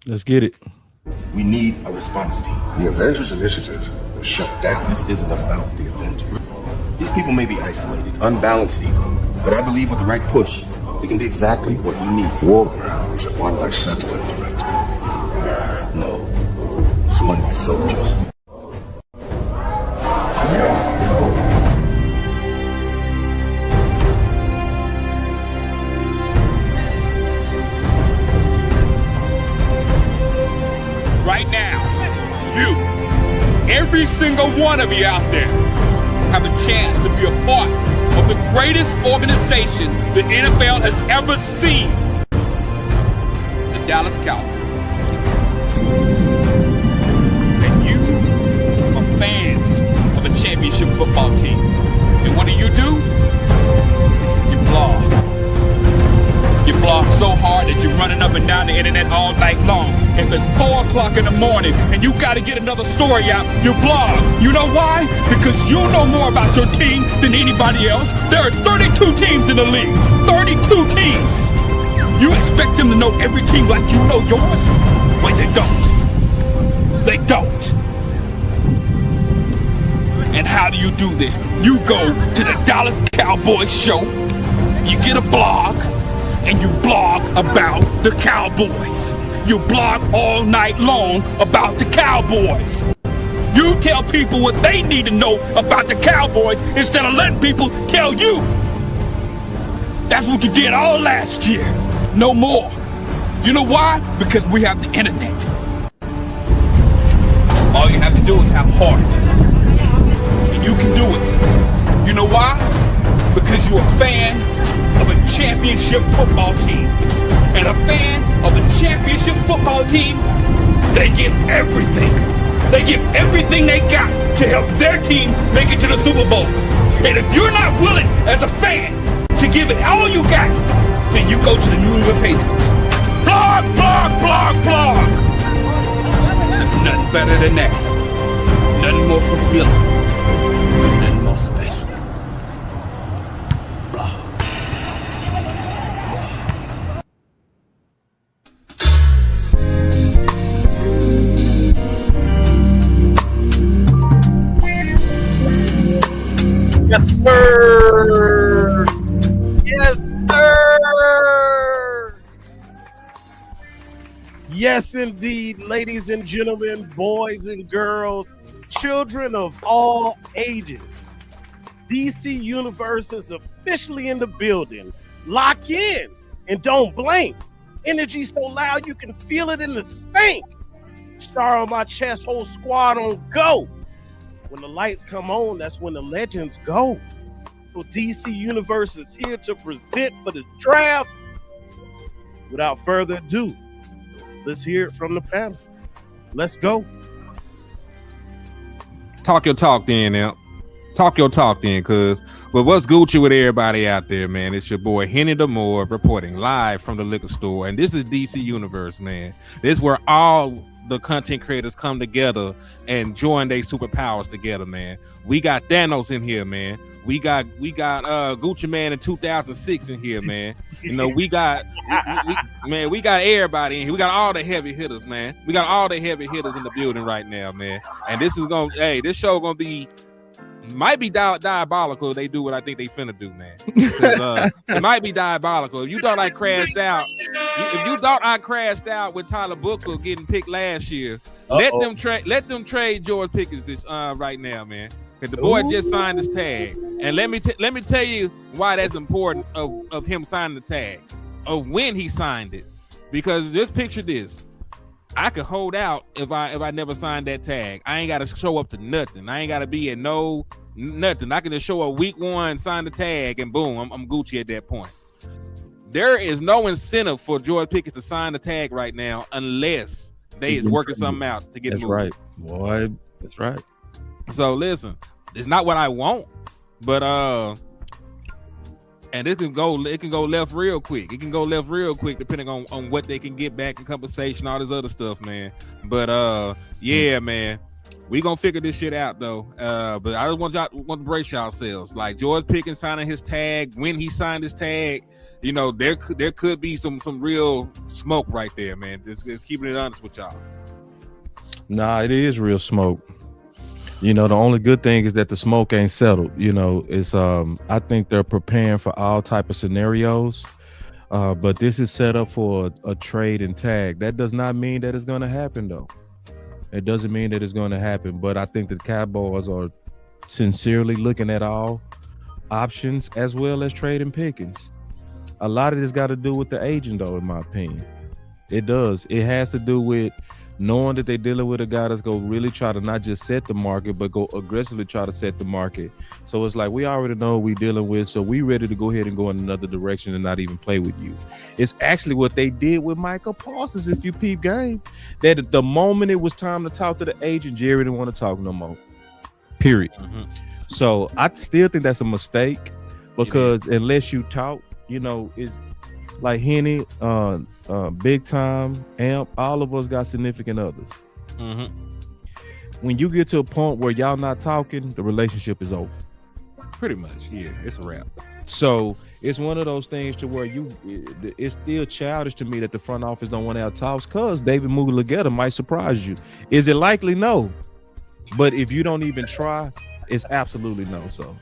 Let's get it. We need a response team. The Avengers Initiative was shut down. This isn't about the Avengers. These people may be isolated, unbalanced even, but I believe with the right push, we can be exactly what we need. War is it won by sentiment, Director? No, it's won by soldiers. Right now, every single one of you out there, have a chance to be a part of the greatest organization the NFL has ever seen. The Dallas Cowboys. And you are fans of a championship football team. And what do? You blog. You blog so hard that you're running up and down the internet all night long. If it's 4 o'clock in the morning and you got to get another story out, you blog. You know why? Because you know more about your team than anybody else. There are 32 teams in the league. 32 teams. You expect them to know every team like you know yours? Wait, they don't. They don't. And how do you do this? You go to the Dallas Cowboys show, you get a blog, and you blog about the Cowboys. You blog all night long about the Cowboys. You tell people what they need to know about the Cowboys instead of letting people tell you. That's what you did all last year. No more. You know why? Because we have the internet. All you have to do is have heart. And you can do it. You know why? Because you're a fan of a championship football team. And a fan of a championship football team, they give everything. They give everything they got to help their team make it to the Super Bowl. And if you're not willing as a fan to give it all you got, then you go to the New England Patriots. Blog, blog, blog, blog. There's nothing better than that. Nothing more fulfilling. Nothing more special. Blog. Yes, sir. Yes, sir. Yes, indeed, ladies and gentlemen, boys and girls, children of all ages. DC Universe is officially in the building. Lock in and don't blink. Energy so loud you can feel it in the sink. Star on my chest, whole squad on go. When the lights come on, that's when the legends go. So DC Universe is here to present for the draft. Without further ado, let's hear it from the panel. Let's go. Talk your talk then, Imp. Talk your talk then, cuz. But what's Gucci with everybody out there, man? It's your boy Henny Damore reporting live from the liquor store. And this is DC Universe, man. This is where all the content creators come together and join their superpowers together, man. We got Thanos in here, man. We got Gucci Man in 2006 in here, man. You know, we got everybody in here. We got all the heavy hitters, man. We got all the heavy hitters in the building right now, man. And this show gonna be might be diabolical if they do what I think they finna do, man. It might be diabolical. If you thought I crashed out, with Tyler Booker getting picked last year, let them trade George Pickens this right now, man. Because the boy just signed his tag, and let me tell you why that's important of him signing the tag, of when he signed it. Because just picture this. I could hold out if I never signed that tag. I ain't got to show up to nothing. I ain't got to be at nothing. I can just show up week 1, sign the tag, and boom, I'm Gucci at that point. There is no incentive for George Pickens to sign the tag right now unless they is working something out to get it moving. That's right, boy. That's right. So listen, it's not what I want, but and it can go left real quick. It can go left real quick depending on what they can get back in compensation, all this other stuff, man. But yeah, man, we gonna figure this shit out though. But I just want to brace yourselves. Like George Pickens signing his tag, when he signed his tag, you know, there could be some real smoke right there, man. Just keeping it honest with y'all. Nah, it is real smoke. You know, the only good thing is that the smoke ain't settled. You know, it's I think they're preparing for all type of scenarios. But this is set up for a trade and tag. That does not mean that it's going to happen, though. It doesn't mean that it's going to happen. But I think the Cowboys are sincerely looking at all options as well as trading Pickens. A lot of this got to do with the agent, though, in my opinion. It does. It has to do with knowing that they're dealing with a guy that's going to really try to not just set the market, but go aggressively try to set the market. So it's like, we already know what we're dealing with, so we ready to go ahead and go in another direction and not even play with you. It's actually what they did with Michael Parsons, if you peep game. That at the moment it was time to talk to the agent, Jerry didn't want to talk no more. Period. Mm-hmm. So I still think that's a mistake, because unless you talk, you know, it's like Henny, Big Time, Amp, all of us got significant others. Mm-hmm. When you get to a point where y'all not talking, the relationship is over. Pretty much, yeah, it's a wrap. So it's one of those things to where it's still childish to me that the front office don't want to have talks, because David Mulugheta might surprise you. Is it likely? No. But if you don't even try, it's absolutely no. So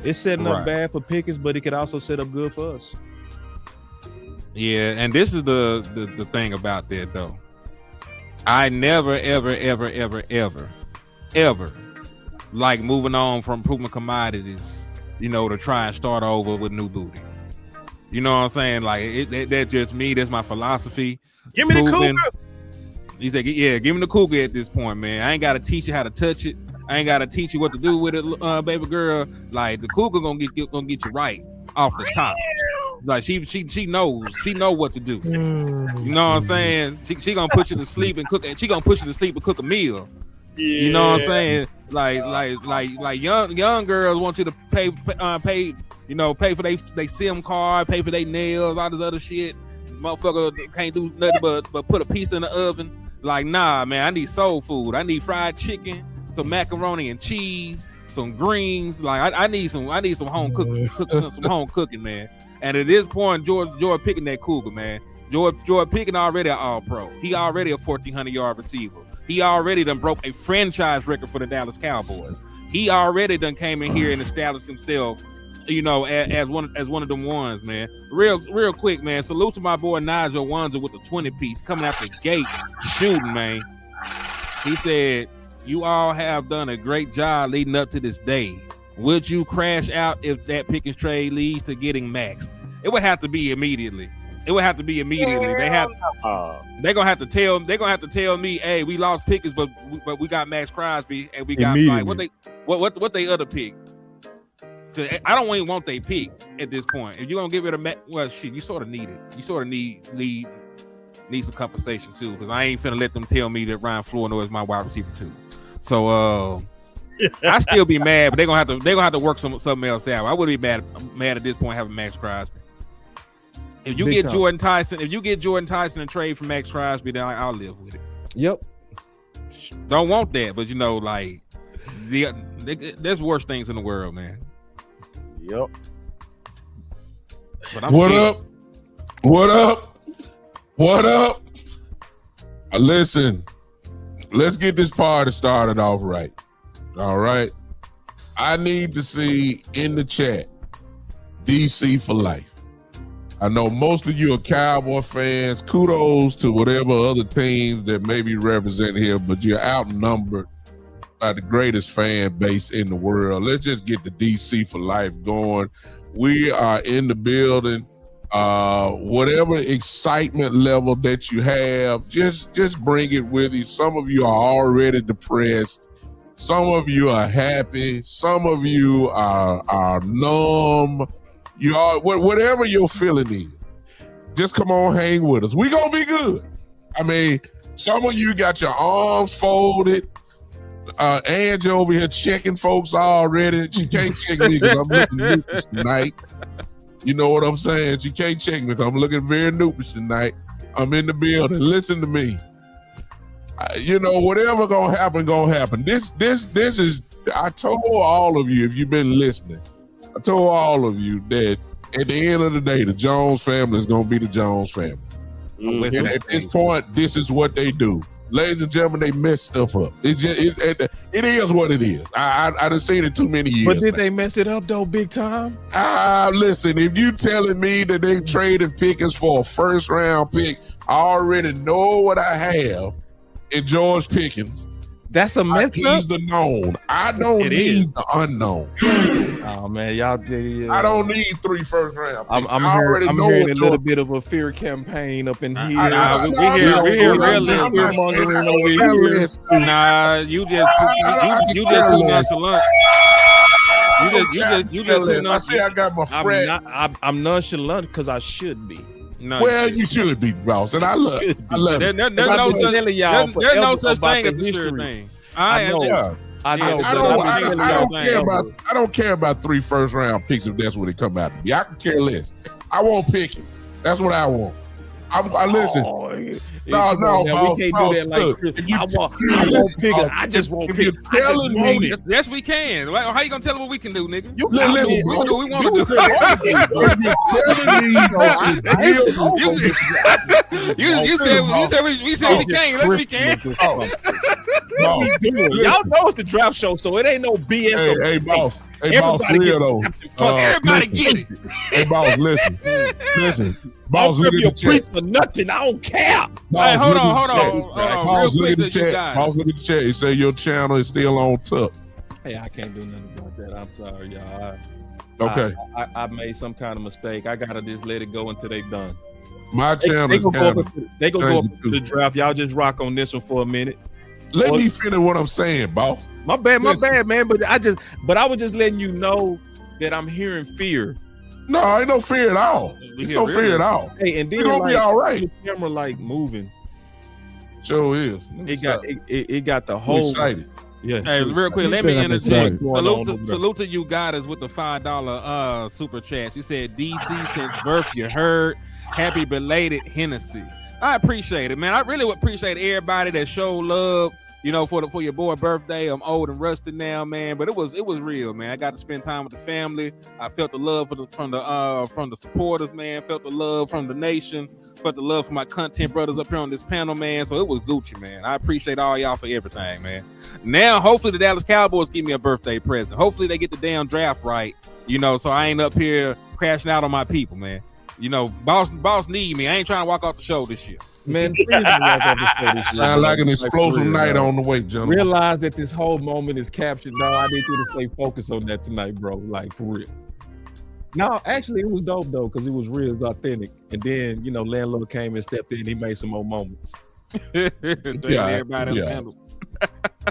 it's setting up bad for Pickens, but it could also set up good for us. Yeah, and this is the thing about that, though. I never, ever like moving on from proven commodities, you know, to try and start over with new booty. You know what I'm saying? Like, that's just me. That's my philosophy. Give me the cougar. He said, yeah, give me the cougar at this point, man. I ain't got to teach you how to touch it. I ain't got to teach you what to do with it, baby girl. Like, the cougar gonna get you right off the top. Like, she knows what to do. You know what I'm saying? She gonna put you to sleep and cook. She gonna put you to sleep and cook a meal. Yeah. You know what I'm saying? Like young girls want you to pay, you know, pay for they SIM card, pay for their nails, all this other shit. Motherfucker can't do nothing but put a piece in the oven. Like, nah, man, I need soul food. I need fried chicken, some macaroni and cheese, some greens. Like, I need some home cooking, some home cooking, man. And at this point, George picking that cougar, man. George picking already an all-pro. He already a 1,400-yard receiver. He already done broke a franchise record for the Dallas Cowboys. He already done came in here and established himself, you know, as one of them ones, man. Real quick, man. Salute to my boy Nigel Wanzer with the 20-piece coming out the gate shooting, man. He said, "You all have done a great job leading up to this day. Would you crash out if that Pickens trade leads to getting maxed?" It would have to be immediately. They're gonna have to tell me, hey, we lost Pickens, but we got Max Crosby, and we got like what they other pick. I don't even want they pick at this point. If you're gonna get rid of Max, well, shit, you sort of need it. You sort of need some compensation too, because I ain't finna let them tell me that Ryan Flournoy is my wide receiver too. So I still be mad, but they're gonna have to work something else out. I wouldn't be mad at this point having Max Crosby. If you get Jordan Tyson and trade for Max Crosby, then I'll live with it. Yep. Don't want that, but you know, like there's worse things in the world, man. Yep. But What up? Listen, let's get this party started off right. All right. I need to see in the chat DC for life. I know most of you are Cowboy fans. Kudos to whatever other teams that may be represented here, but you're outnumbered by the greatest fan base in the world. Let's just get the DC for life going. We are in the building. Whatever excitement level that you have, just bring it with you. Some of you are already depressed. Some of you are happy. Some of you are numb. You are whatever your feeling is. Just come on, hang with us. We gonna be good. I mean, some of you got your arms folded. Angie over here checking folks already. She can't check me because I'm looking noopish tonight. You know what I'm saying? She can't check me because I'm looking very noopish tonight. I'm in the building. Listen to me. You know, whatever gonna happen. This is. I told all of you, if you've been listening, I told all of you that at the end of the day, the Jones family is gonna be the Jones family. with And him. at this point, this is what they do. Ladies and gentlemen, they mess stuff up. It is what it is. I done seen it too many years. But did they mess it up though, big time? Listen, if you telling me that they traded Pickens for a first round pick, I already know what I have in George Pickens. That's a mess up. He's the known. I don't need the unknown. Oh man, y'all did. I don't need 3 first round picks. I'm hearing a little bit of a fear campaign up in here. We hear realism. Nah, you just too nonchalant. You just too nonchalant. I say I got my friend. I'm nonchalant because I should be. No, well, you should be, boss, and I love it. There's no such thing as a sure thing. I don't care about 3 first round picks if that's what it come out to be. I can care less. I won't pick it. That's what I want. I listen. No, we can't do that like Chris. I won't pick it. I just won't pick it. Yes, we can. How you gonna tell them what we can do, nigga? You listen. We do what we want to do. You said we can. Yes, we can. Y'all know it's the draft show, so it ain't no BS. Hey, boss. Hey, boss, real though. Everybody get it. Hey, boss, listen. Boss, look at the chat. For nothing. I don't care. Hey, hold on. Boss, look at the chat. Boss, look at the chat. It say your channel is still on top. Hey, I can't do nothing about that. I'm sorry, y'all. Okay. I made some kind of mistake. I gotta just let it go until they done. My channel is kind of. They gonna go up to the draft. Y'all just rock on this one for a minute. Let me finish what I'm saying, boss. My bad, man. But I was just letting you know that I'm hearing fear. No, ain't no fear at all. There's no fear at all. Hey, and then it's gonna be all right. The camera like moving. Sure is. It got the whole. Excited. Yeah. Hey, real quick, let me interject. Salute to you guys with the $5 super chat. She said, DC since birth, you heard. Happy belated Hennessy. I appreciate it, man. I really would appreciate everybody that showed love, for your boy birthday. I'm old and rusty now, man, but it was real, man. I got to spend time with the family. I felt the love from the supporters, man. Felt the love from the nation. Felt the love from my content brothers up here on this panel, man. So it was Gucci, man. I appreciate all y'all for everything, man. Now, hopefully the Dallas Cowboys give me a birthday present. Hopefully they get the damn draft right, so I ain't up here crashing out on my people, man. Boss need me. I ain't trying to walk off the show this year. Man, please don't walk off the show this year. Sound like an explosive night on the way, gentlemen. Realize that this whole moment is captured. No, I need you to stay focused on that tonight, bro. Like, for real. No, actually, it was dope, though, because it was real, it was authentic. And then, Landlord came and stepped in. He made some more moments. Everybody handled.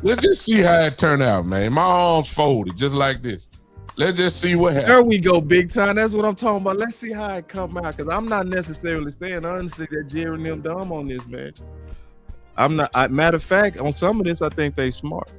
Let's just see how it turned out, man. My arms folded just like this. Let's just see what happens. There we go, big time. That's what I'm talking about. Let's see how it come out, because I'm not necessarily saying, honestly, that Jerry and them dumb on this, man. I'm not. Matter of fact, on some of this, I think they smart.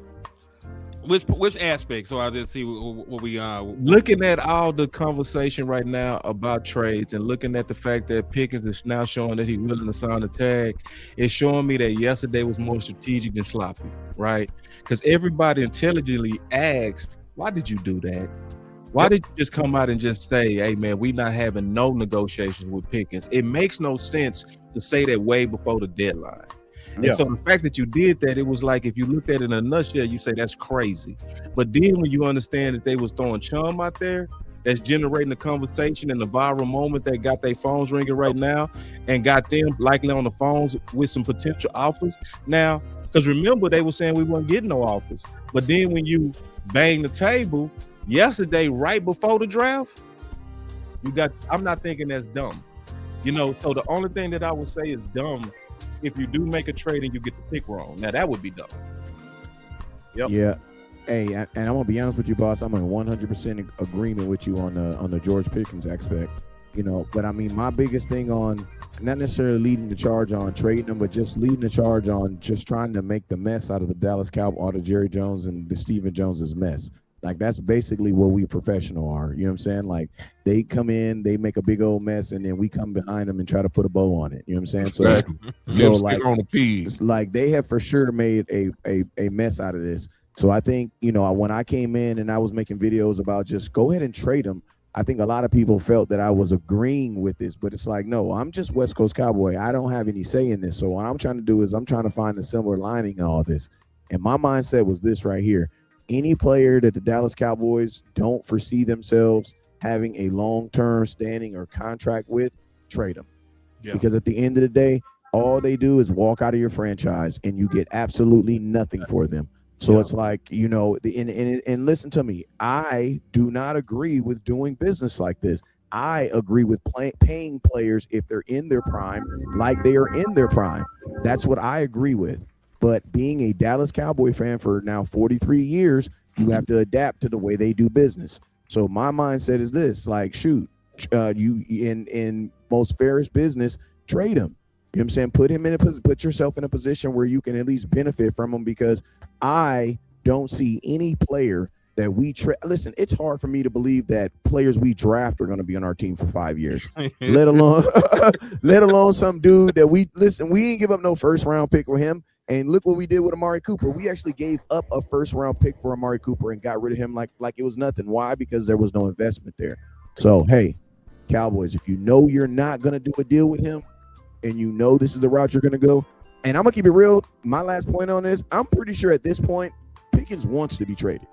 Which aspect? So I'll just see what we looking at all the conversation right now about trades and looking at the fact that Pickens is now showing that he's willing to sign a tag. It's showing me that yesterday was more strategic than sloppy, right? Because everybody intelligently asked, why did you do that? Why did you just come out and just say, hey, man, we not having no negotiations with Pickens? It makes no sense to say that way before the deadline. And so the fact that you did that, it was like, if you looked at it in a nutshell, you say that's crazy. But then when you understand that they was throwing chum out there, that's generating the conversation and the viral moment that got their phones ringing right now and got them likely on the phones with some potential offers. Now, because remember, they were saying we weren't getting no offers. But then when you bang the table yesterday, right before the draft, I'm not thinking that's dumb. So the only thing that I would say is dumb if you do make a trade and you get the pick wrong. Now that would be dumb. Yep. Yeah. Hey, and I'm gonna be honest with you, boss. I'm in 100% agreement with you on the George Pickens aspect. But I mean, my biggest thing on not necessarily leading the charge on trading them, but just leading the charge on just trying to make the mess out of the Dallas Cowboys, or the Jerry Jones and the Stephen Jones's mess. Like, that's basically what we professional are. You know what I'm saying? Like, they come in, they make a big old mess, and then we come behind them and try to put a bow on it. You know what I'm saying? So like, on the peas. Like, they have for sure made a mess out of this. So I think, when I came in and I was making videos about just go ahead and trade them, I think a lot of people felt that I was agreeing with this, but it's like, no, I'm just West Coast Cowboy. I don't have any say in this. So what I'm trying to do is I'm trying to find a silver lining in all this. And my mindset was this right here. Any player that the Dallas Cowboys don't foresee themselves having a long-term standing or contract with, trade them. Yeah. Because at the end of the day, all they do is walk out of your franchise and you get absolutely nothing for them. So it's like, you know, and listen to me, I do not agree with doing business like this. I agree with paying players if they're in their prime, like they are in their prime. That's what I agree with. But being a Dallas Cowboy fan for now 43 years, you have to adapt to the way they do business. So my mindset is this, like, shoot, you in most fairest business, trade him. You know what I'm saying? Put yourself in a position where you can at least benefit from him, because I don't see any player that we listen, it's hard for me to believe that players we draft are going to be on our team for 5 years, let alone some dude that we ain't give up no first round pick for him. And look what we did with Amari Cooper. We actually gave up a first round pick for Amari Cooper and got rid of him like it was nothing. Why? Because there was no investment there. So, hey, Cowboys, if you know you're not going to do a deal with him and you know this is the route you're going to go, and I'm going to keep it real, my last point on this, I'm pretty sure at this point, Pickens wants to be traded.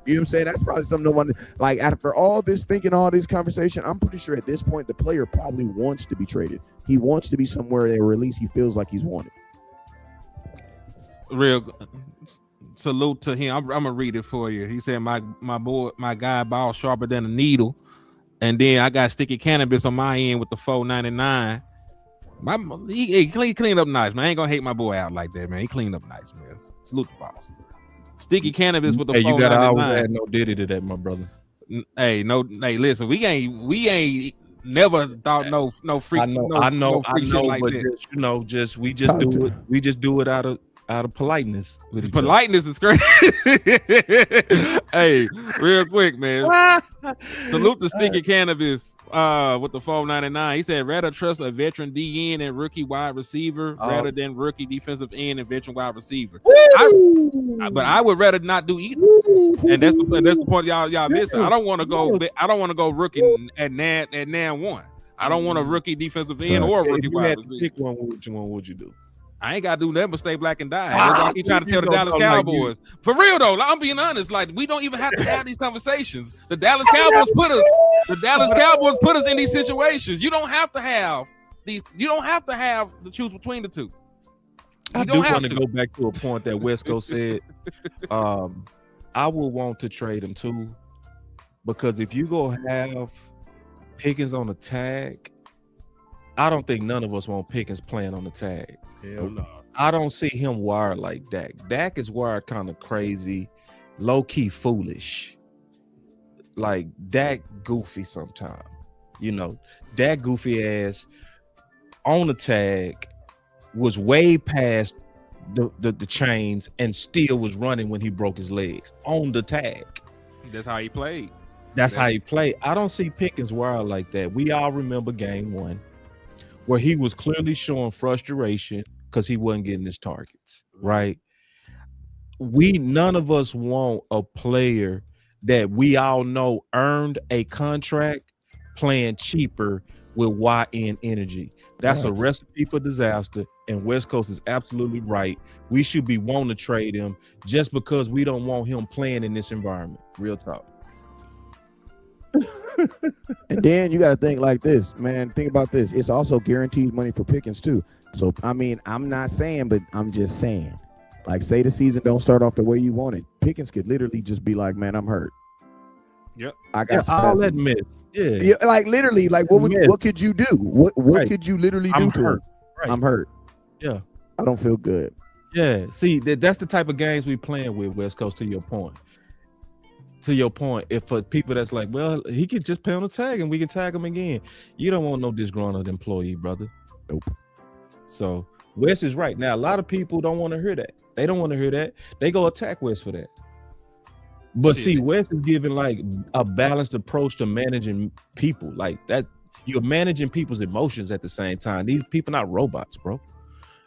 You know what I'm saying? That's probably something no one, like, after all this thinking, all this conversation, I'm pretty sure at this point, the player probably wants to be traded. He wants to be somewhere that, or at least he feels like he's wanted. Real salute to him. I'm gonna read it for you. He said, my guy ball sharper than a needle, and then I got sticky cannabis on my end with the $4.99. He cleaned up nice, man. I ain't gonna hate my boy out like that, man. He cleaned up nice, man. Salute the boss. Sticky cannabis with the $4.99. You gotta always add no diddy to that, my brother. Hey, listen, we ain't never thought no freak. I know, like but that. We just do it out of politeness. Politeness is crazy. Hey, real quick, man. Salute the sticky cannabis with the $4.99. He said, rather trust a veteran DN and rookie wide receiver rather than rookie defensive end and veteran wide receiver. But I would rather not do either. And that's the point y'all missing. I don't want to go rookie at nan one. I don't want a rookie defensive end or a rookie wide receiver. Pick one. Which one would you do? I ain't gotta do nothing but stay black and die. Everybody keep trying to tell the Dallas Cowboys. For real though, I'm being honest. Like, we don't even have to have these conversations. The Dallas Cowboys put us in these situations. You don't have to have these. You don't have to have to choose between the two. I do want to go back to a point that Wesco said. I would want to trade him too, because if you go have Pickens on the tag, I don't think none of us want Pickens playing on the tag. Hell no. I don't see him wired like Dak. Dak is wired kind of crazy, low-key foolish. Like, Dak goofy sometimes. You know, Dak goofy ass on the tag was way past the chains and still was running when he broke his leg on the tag. That's how he played. That's how he played. I don't see Pickens wired like that. We all remember game one, where he was clearly showing frustration because he wasn't getting his targets, right? None of us want a player that we all know earned a contract playing cheaper with YN energy. That's a recipe for disaster, and West Coast is absolutely right. We should be wanting to trade him just because we don't want him playing in this environment. Real talk. And then you got to think like this, man. Think about this. It's also guaranteed money for Pickens too. So, I mean, I'm not saying, but I'm just saying, like, say the season don't start off the way you want it. Pickens could literally just be like, man, I'm hurt. Yep. I got all that miss. Yeah. Like, literally, like, what could you do? What could you literally do to him? Right. I'm hurt. Yeah. I don't feel good. Yeah. See, that's the type of games we playing with, West Coast, to your point. If for people that's like, well, he could just pay on the tag and we can tag him again. You don't want no disgruntled employee, brother. Nope. So Wes is right. Now, a lot of people don't want to hear that. They don't want to hear that. They go attack Wes for that. But see, Wes is giving like a balanced approach to managing people. Like that, you're managing people's emotions at the same time. These people not robots, bro.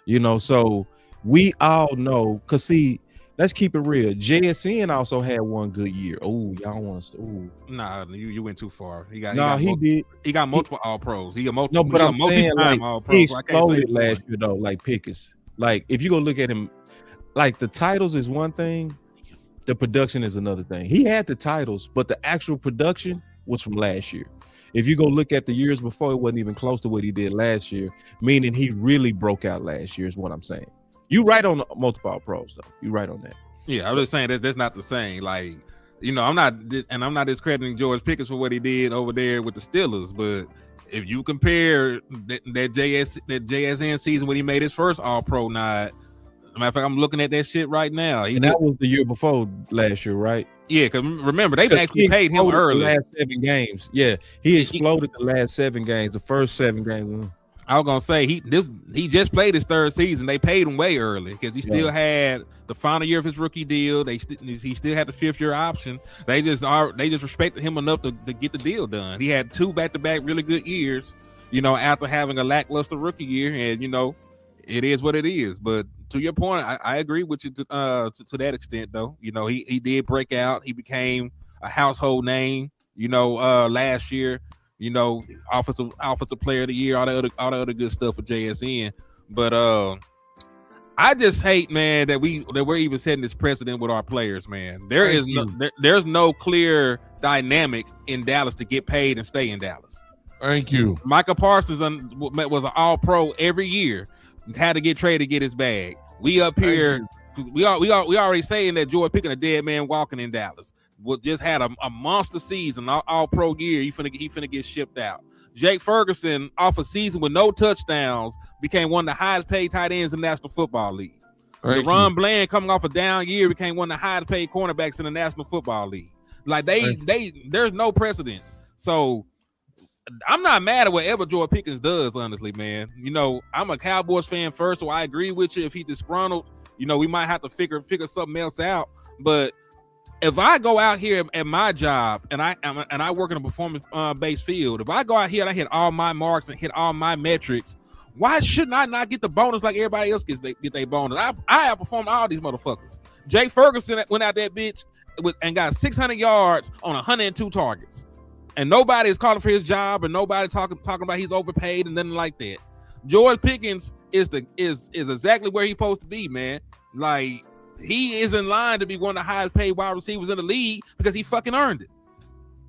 You know, so we all know, because see, let's keep it real. JSN also had one good year. Oh, y'all want to? Oh, Nah, you went too far. He did. He got multiple All Pros. He got No, multiple. but He I'm got saying multi-time like All he Pros. So I can't say exploded last year though, like Pickens. Like if you go look at him, like the titles is one thing, the production is another thing. He had the titles, but the actual production was from last year. If you go look at the years before, it wasn't even close to what he did last year, meaning he really broke out last year is what I'm saying. You right on the multiple All Pros though. You right on that. Yeah, I'm just saying that's not the same. Like, you know, I'm not discrediting George Pickens for what he did over there with the Steelers, but if you compare that JSN season when he made his first All Pro nod, matter of fact, I'm looking at that shit right now. And that was the year before last year, right? Yeah, because remember they actually paid him early. The last 7 games. Yeah, he exploded the last 7 games. The first 7 games. I was gonna say he just played his 3rd season. They paid him way early because he still had the final year of his rookie deal. He still had the 5th year option. They just respected him enough to get the deal done. He had 2 back-to-back really good years, you know, after having a lackluster rookie year, and you know, it is what it is. But to your point, I agree with you to that extent, though. You know, he did break out. He became a household name, you know, last year. You know, offensive player of the year, all the other good stuff for JSN. But I just hate, man, that we're even setting this precedent with our players, man. There's no clear dynamic in Dallas to get paid and stay in Dallas. Thank you. Micah Parsons was an All-Pro every year. Had to get traded to get his bag. We up here, we already saying that George Pickens a dead man walking in Dallas. Just had a monster season, all pro year. He finna get shipped out. Jake Ferguson, off a season with no touchdowns, became one of the highest paid tight ends in the National Football League. Ron Bland, coming off a down year, became one of the highest paid cornerbacks in the National Football League. Like there's no precedence. So I'm not mad at whatever George Pickens does, honestly, man. You know, I'm a Cowboys fan first, so I agree with you. If he's disgruntled, you know, we might have to figure something else out. But if I go out here at my job and I work in a performance based field, if I go out here and I hit all my marks and hit all my metrics, why shouldn't I not get the bonus like everybody else get their bonus? I outperformed all these motherfuckers. Jay Ferguson went out that bitch and got 600 yards on 102 targets, and nobody is calling for his job, and nobody talking about he's overpaid and nothing like that. George Pickens is exactly where he's supposed to be, man. Like, he is in line to be one of the highest paid wide receivers in the league because he fucking earned it.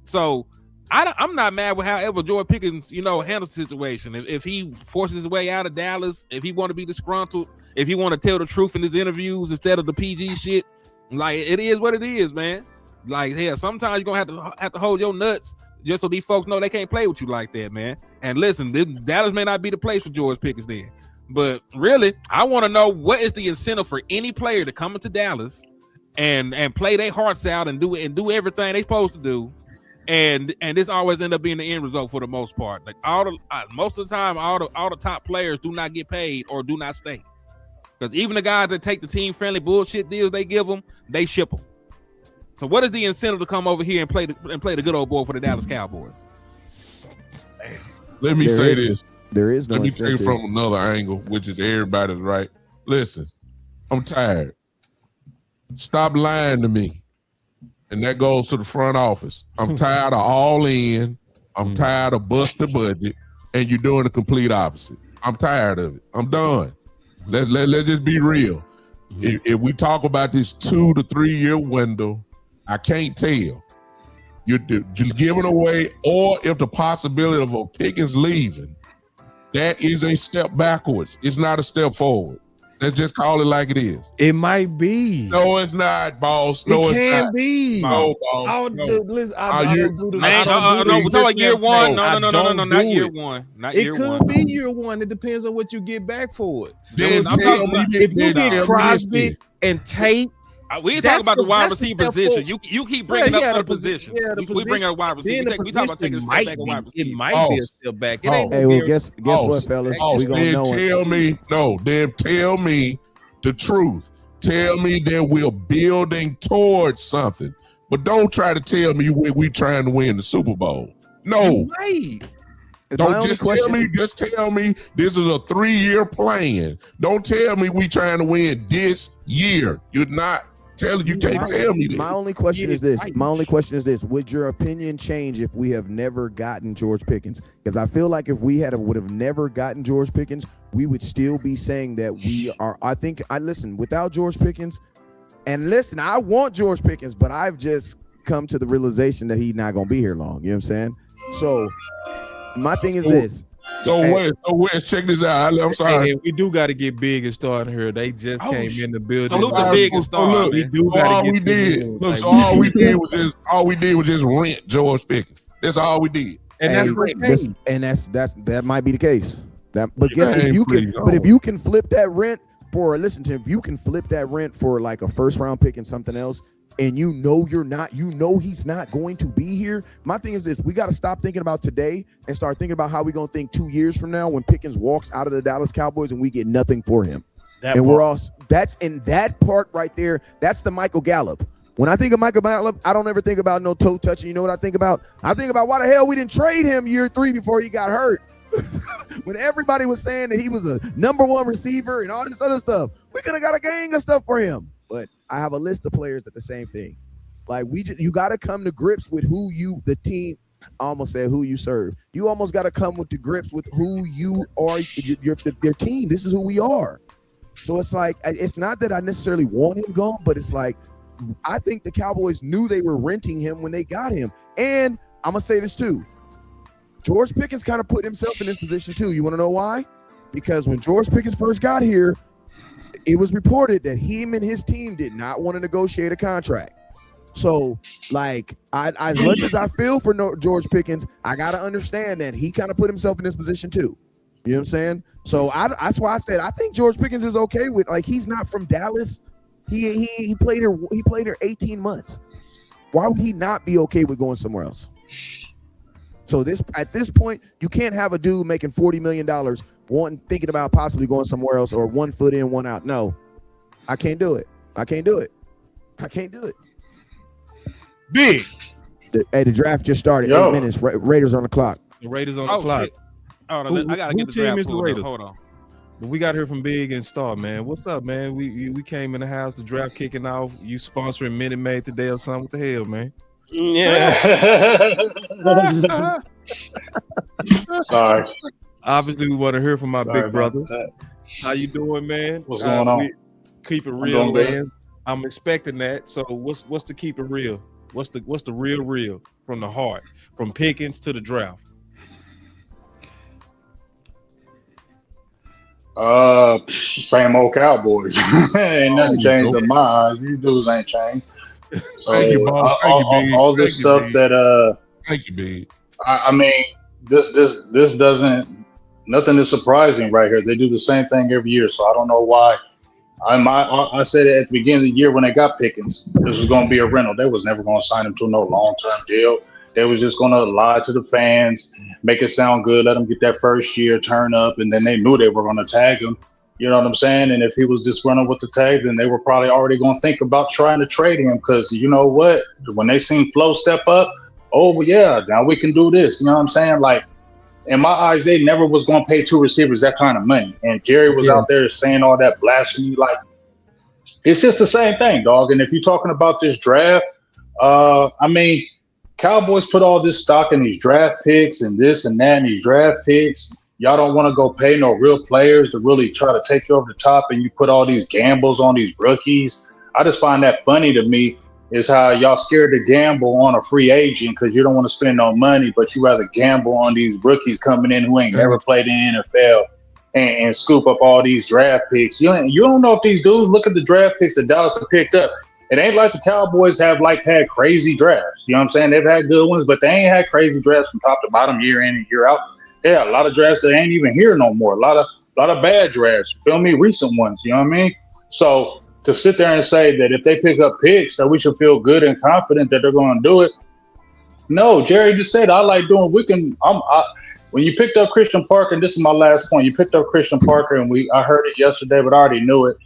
So I'm not mad with however George Pickens, you know, handles the situation. If he forces his way out of Dallas, if he want to be disgruntled, if he want to tell the truth in his interviews instead of the PG shit, like, it is what it is, man. Like, yeah, sometimes you're gonna have to hold your nuts just so these folks know they can't play with you like that, man. And listen, Dallas may not be the place for George Pickens then. But really, I want to know, what is the incentive for any player to come into Dallas and play their hearts out and do everything they supposed to do, and this always end up being the end result for the most part. Like most of the time, all the top players do not get paid or do not stay, because even the guys that take the team friendly bullshit deals they give them, they ship them. So what is the incentive to come over here and play the good old boy for the Dallas Cowboys? Let me say this. There is no Let me incentive. take from another angle, which is everybody's right. Listen, I'm tired. Stop lying to me. And that goes to the front office. I'm tired of all in. I'm tired of bust the budget. And you're doing the complete opposite. I'm tired of it. I'm done. Let's just be real. If we talk about this 2 to 3 year window, I can't tell. You're just giving away, or if the possibility of a Pickens leaving, that is a step backwards. It's not a step forward. Let's just call it like it is. It might be. No, it's not, boss. No, it's not. It can be. No, boss. No. We're talking about year one. No, not year one. Not year one. It could be year one. It depends on what you get back for it. If you get Crosby and Tate, we ain't talking about the wide receiver position. You keep bringing up other positions. We bring up wide receiver. We talk about taking a step back at wide receiver. It might be a step back. It ain't Hey, well, guess what, fellas? We gonna know it. Then tell me the truth. Tell me that we're building towards something. But don't try to tell me we trying to win the Super Bowl. No. Don't just tell me. Just tell me this is a 3-year plan. Don't tell me we trying to win this year. You're not You can't tell me that. My only question is this. Would your opinion change if we have never gotten George Pickens? Because I feel like if we would have never gotten George Pickens, we would still be saying that we are. Without George Pickens, and listen, I want George Pickens, but I've just come to the realization that he's not going to be here long. You know what I'm saying? So my thing is this. So Wes, check this out. I'm sorry. Hey, we do got to get big and start here. They just came in the building. Salute the big and start. We do all we did. Look, so all we did was just rent George Pickens. That's all we did. And that might be the case. If you can flip that rent for like a first round pick and something else, and you know he's not going to be here. My thing is this: we got to stop thinking about today and start thinking about how we're gonna think 2 years from now when Pickens walks out of the Dallas Cowboys and we get nothing for him. That's in that part right there. That's the Michael Gallup. When I think of Michael Gallup, I don't ever think about no toe touching. You know what I think about? I think about why the hell we didn't trade him year 3 before he got hurt. When everybody was saying that he was a #1 receiver and all this other stuff, we could have got a gang of stuff for him. But I have a list of players that the same thing. Like you got to come to grips with who you serve. You almost got to come with the grips with who you are, your team. This is who we are. So it's like, it's not that I necessarily want him gone, but it's like, I think the Cowboys knew they were renting him when they got him. And I'm going to say this too. George Pickens kind of put himself in this position too. You want to know why? Because when George Pickens first got here, it was reported that him and his team did not want to negotiate a contract. So, like, as much as I feel for George Pickens, I got to understand that he kind of put himself in this position too. You know what I'm saying? So that's why I said I think George Pickens is okay with, like, he's not from Dallas. He played here 18 months. Why would he not be okay with going somewhere else? So at this point, you can't have a dude making $40 million thinking about possibly going somewhere else, or 1 foot in, 1 out. No, I can't do it. Big. The draft just started. 8 minutes. Raiders on the clock. The Raiders on the clock. Shit. Hold on, I gotta get the draft pulled up. Hold on. But we got to hear from Big and Star, man. What's up, man? We came in the house, the draft kicking off. You sponsoring Minute Maid today or something? What the hell, man? Yeah. Sorry. Obviously, we want to hear from my big brother. How you doing, man? What's going on? Keep it real, man. I'm expecting that. So what's the keep it real? What's the real from the heart, from Pickens to the draft? Same old Cowboys. Ain't nothing changed in my eyes. These dudes ain't changed. So Thank you, Bob. all this stuff that thank you, big. I mean, this doesn't, nothing is surprising right here. They do the same thing every year, so I don't know why. I said it at the beginning of the year when they got Pickens, this was going to be a rental. They was never going to sign him to no long-term deal. They was just going to lie to the fans, make it sound good, let him get that first year, turn up, and then they knew they were going to tag him. You know what I'm saying? And if he was just running with the tag, then they were probably already going to think about trying to trade him, because you know what? When they seen Flo step up, oh, yeah, now we can do this. You know what I'm saying? Like, in my eyes, they never was going to pay 2 receivers that kind of money. And Jerry was out there saying all that blasphemy. Like, it's just the same thing, dog. And if you're talking about this draft, I mean, Cowboys put all this stock in these draft picks and this and that and these draft picks. Y'all don't want to go pay no real players to really try to take you over the top, and you put all these gambles on these rookies. I just find that funny to me, is how y'all scared to gamble on a free agent because you don't want to spend no money, but you rather gamble on these rookies coming in who ain't never played in the NFL and scoop up all these draft picks. You don't know if these dudes look at the draft picks that Dallas have picked up. It ain't like the Cowboys have had crazy drafts. You know what I'm saying? They've had good ones, but they ain't had crazy drafts from top to bottom, year in and year out. Yeah, a lot of drafts that ain't even here no more. A lot of bad drafts. You feel me? Recent ones. You know what I mean? So to sit there and say that if they pick up picks that we should feel good and confident that they're going to do it. No, Jerry just said, I like doing, when you picked up Christian Parker, and this is my last point, you picked up Christian Parker, and I heard it yesterday, but I already knew it.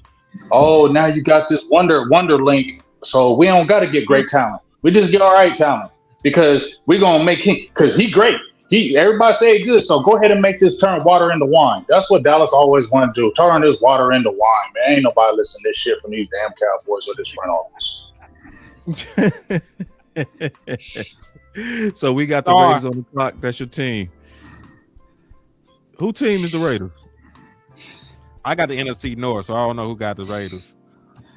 Oh, now you got this wonder link. So we don't got to get great talent. We just get all right talent, because we're going to make him, because he great. Everybody say it good, so go ahead and make this turn water into wine. That's what Dallas always want to do. Turn this water into wine, man. Ain't nobody listening to this shit from these damn Cowboys or this front office. So we got the Raiders on the clock. That's your team. Who team is the Raiders? I got the NFC North, so I don't know who got the Raiders.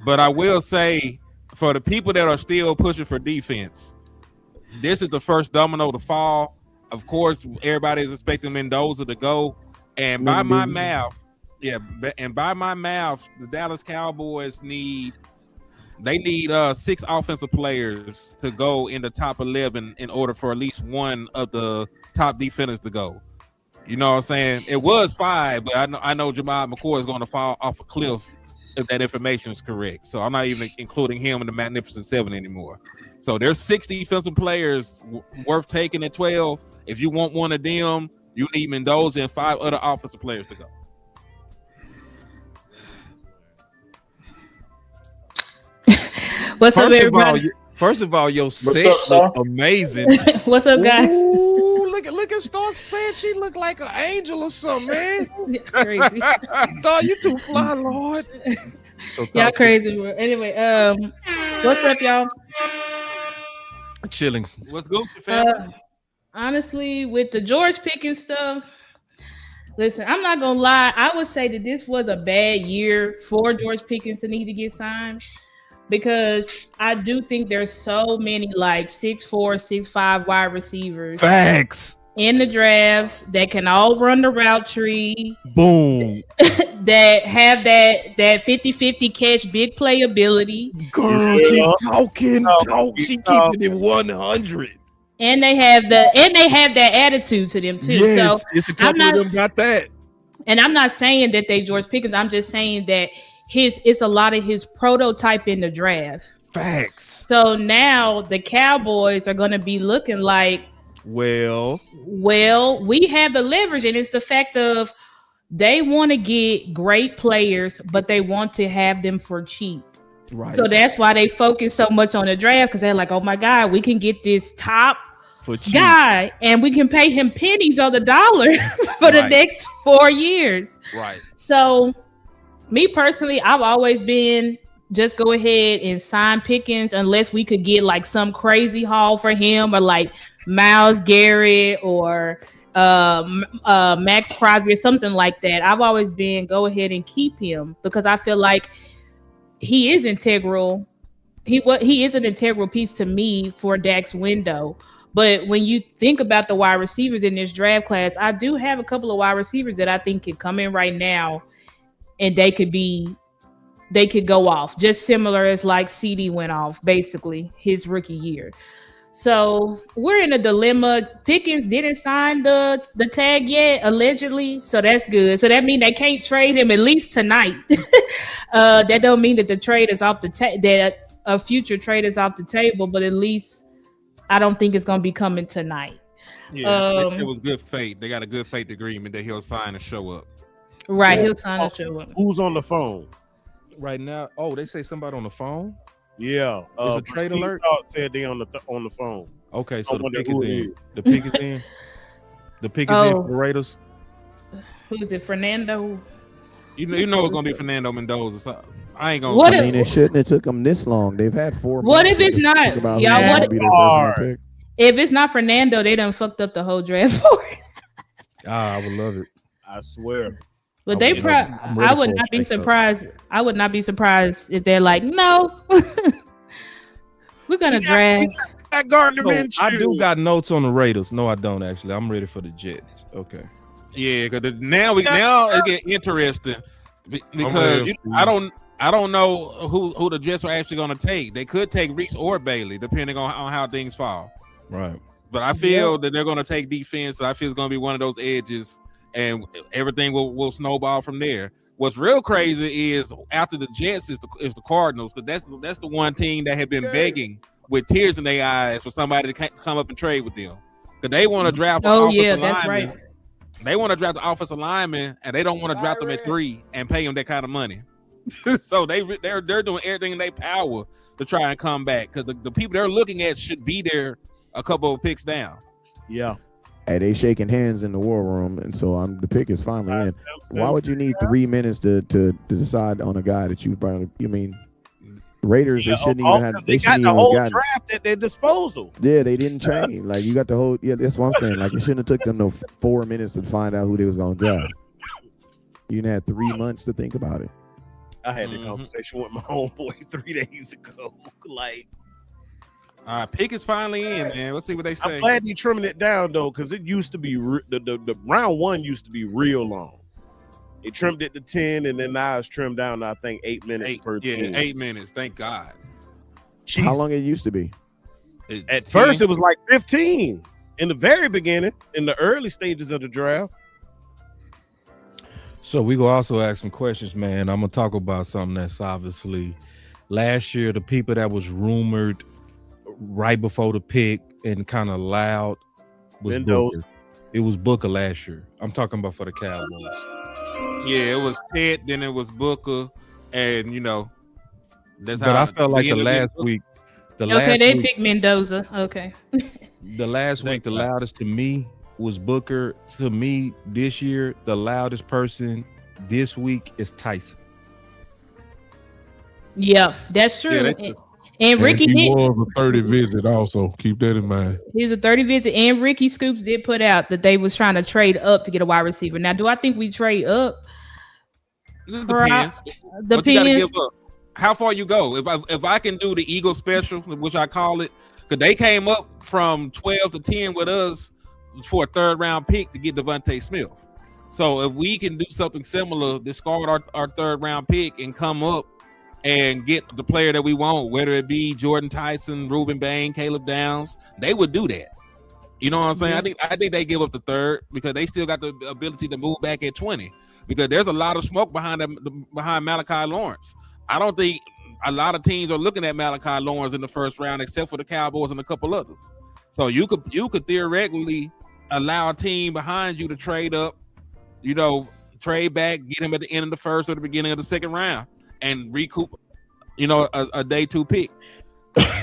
But I will say, for the people that are still pushing for defense, this is the first domino to fall. Of course, everybody is expecting Mendoza to go. And by my math, the Dallas Cowboys need 6 offensive players to go in the top 11 in order for at least one of the top defenders to go. You know what I'm saying? It was 5, but I know Jamal McCoy is going to fall off a cliff if that information is correct. So I'm not even including him in the Magnificent 7 anymore. So there's 6 defensive players worth taking at 12. If you want one of them, you need Mendoza and 5 other offensive players to go. What's up, everybody? First of all, your set look amazing. What's up, guys? Ooh, look at Star saying she look like an angel or something, man. Crazy. Star, you too fly, Lord. So y'all crazy. Anyway, what's up, y'all? Chilling. What's good, family? Honestly, with the George Pickens stuff, listen, I'm not gonna lie. I would say that this was a bad year for George Pickens to need to get signed, because I do think there's so many like 6'4", 6'5" wide receivers. Facts. In the draft that can all run the route tree. Boom. That have that 50-50 catch, big playability. Girl, she talking. She keeping it 100. And they have that attitude to them too. Yes, so it's a couple of them got that. And I'm not saying that they George Pickens. I'm just saying that it's a lot of his prototype in the draft. Facts. So now the Cowboys are going to be looking like, well, we have the leverage, and it's the fact of they want to get great players, but they want to have them for cheap. Right. So that's why they focus so much on the draft, because they're like, oh my God, we can get this top guy and we can pay him pennies on the dollar for the next 4 years. Right. So me personally, I've always been just go ahead and sign Pickens unless we could get like some crazy haul for him, or like Myles Garrett or Max Crosby or something like that. I've always been go ahead and keep him, because I feel like he is integral. He is an integral piece to me for Dak's window. But when you think about the wide receivers in this draft class, I do have a couple of wide receivers that I think can come in right now, and they could go off just similar as like CD went off basically his rookie year. So we're in a dilemma. Pickens didn't sign the tag yet, allegedly, so that's good. So that means they can't trade him at least tonight. That don't mean that the trade is off that a future trade is off the table, but at least I don't think it's gonna be coming tonight. Yeah, it was good faith. They got a good faith agreement that he'll sign and show up. Right, he'll sign and show up. Who's on the phone right now? Oh, they say somebody on the phone. Yeah, it's a trade alert. Said they on the phone. Okay, so the pick is in. The pick is in. The pick is in for the Raiders. Who is it? Fernando. You know it's gonna be Fernando Mendoza. So I ain't gonna. I mean, it shouldn't have took them this long. They've had 4 months. What if it's not? Y'all, what if it's not Fernando, they done fucked up the whole draft for it. I would love it. I swear. But I would not be surprised. I would not be surprised if they're like, no, we're gonna draft. I do got notes on the Raiders. No, I don't actually. I'm ready for the Jets. Okay. Yeah, because now it get interesting because I don't know who the Jets are actually going to take. They could take Reese or Bailey, depending on how things fall. Right. But I feel that they're going to take defense. So I feel it's going to be one of those edges, and everything will snowball from there. What's real crazy is after the Jets is the Cardinals, because that's the one team that had been begging with tears in their eyes for somebody to come up and trade with them, because they want to draft. That's right. They want to draft the offensive lineman, and they don't want to draft them at 3 and pay them that kind of money. So they're doing everything in their power to try and come back, because the people they're looking at should be there a couple of picks down. Yeah. Hey, they shaking hands in the war room, and so the pick is finally in. Why would you need 3 minutes to decide on a guy that you probably? You mean Raiders? They shouldn't even have. They got the whole draft at their disposal. Yeah, they didn't train. Like you got the whole. Yeah, that's what I'm saying. Like it shouldn't have took them no 4 minutes to find out who they was gonna draft. You didn't have 3 months to think about it. I had a conversation with my homeboy 3 days ago. Like. Pick is finally in, man. Let's see what they say. I'm glad you trimming it down though, because it used to be the round 1 used to be real long. They trimmed it to 10, and then now it's trimmed down to I think 8 minutes per team. 8 minutes. Thank God. Jeez. How long it used to be? At first, it was like 15 in the very beginning, in the early stages of the draft. So we go also ask some questions, man. I'm gonna talk about something that's obviously last year. The people that was rumored right before the pick and kind of loud was Booker. It was Booker last year. I'm talking about for the Cowboys. Yeah, it was Ted, then it was Booker, and that's how. But I felt like the last week. They picked Mendoza. Okay. The last week, the loudest to me was Booker. To me, this year, the loudest person this week is Tyson. Yeah, that's true. Yeah, and Ricky he was a 30 visit also. Keep that in mind. He was a 30 visit, and Ricky Scoops did put out that they was trying to trade up to get a wide receiver. Now, do I think we trade up? It depends. What you gotta give up. How far you go? If I can do the Eagle special, which I call it, because they came up from 12 to 10 with us for a 3rd round pick to get Devontae Smith. So if we can do something similar, discard our 3rd round pick and come up and get the player that we want, whether it be Jordan Tyson, Reuben Bain, Caleb Downs, they would do that. You know what I'm saying? Mm-hmm. I think they give up the 3rd because they still got the ability to move back at 20 because there's a lot of smoke behind Malachi Lawrence. I don't think a lot of teams are looking at Malachi Lawrence in the 1st round except for the Cowboys and a couple others. So you could theoretically allow a team behind you to trade up, trade back, get him at the end of the 1st or the beginning of the 2nd round and recoup, a day 2 pick.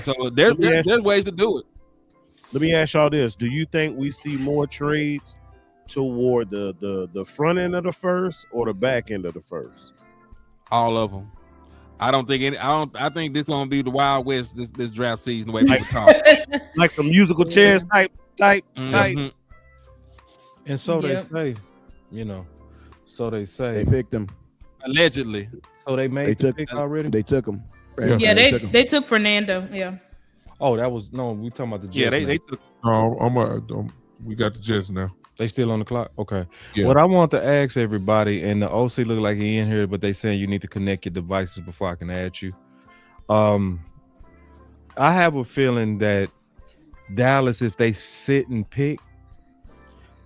So there's ways to do it. Let me ask y'all this: do you think we see more trades toward the front end of the 1st or the back end of the 1st? All of them. I don't think any. I think this gonna be the Wild West this draft season. The way people talk, like some musical chairs type. And so they say, So they say they picked him allegedly. So they made the pick already. They took him. Yeah, they took Fernando. Yeah. Oh, that was we talking about the Jets. Yeah, they took. We got the Jets now. They still on the clock? Okay. Yeah. What I want to ask everybody, and the OC look like he in here, but they saying you need to connect your devices before I can add you. I have a feeling that Dallas, if they sit and pick,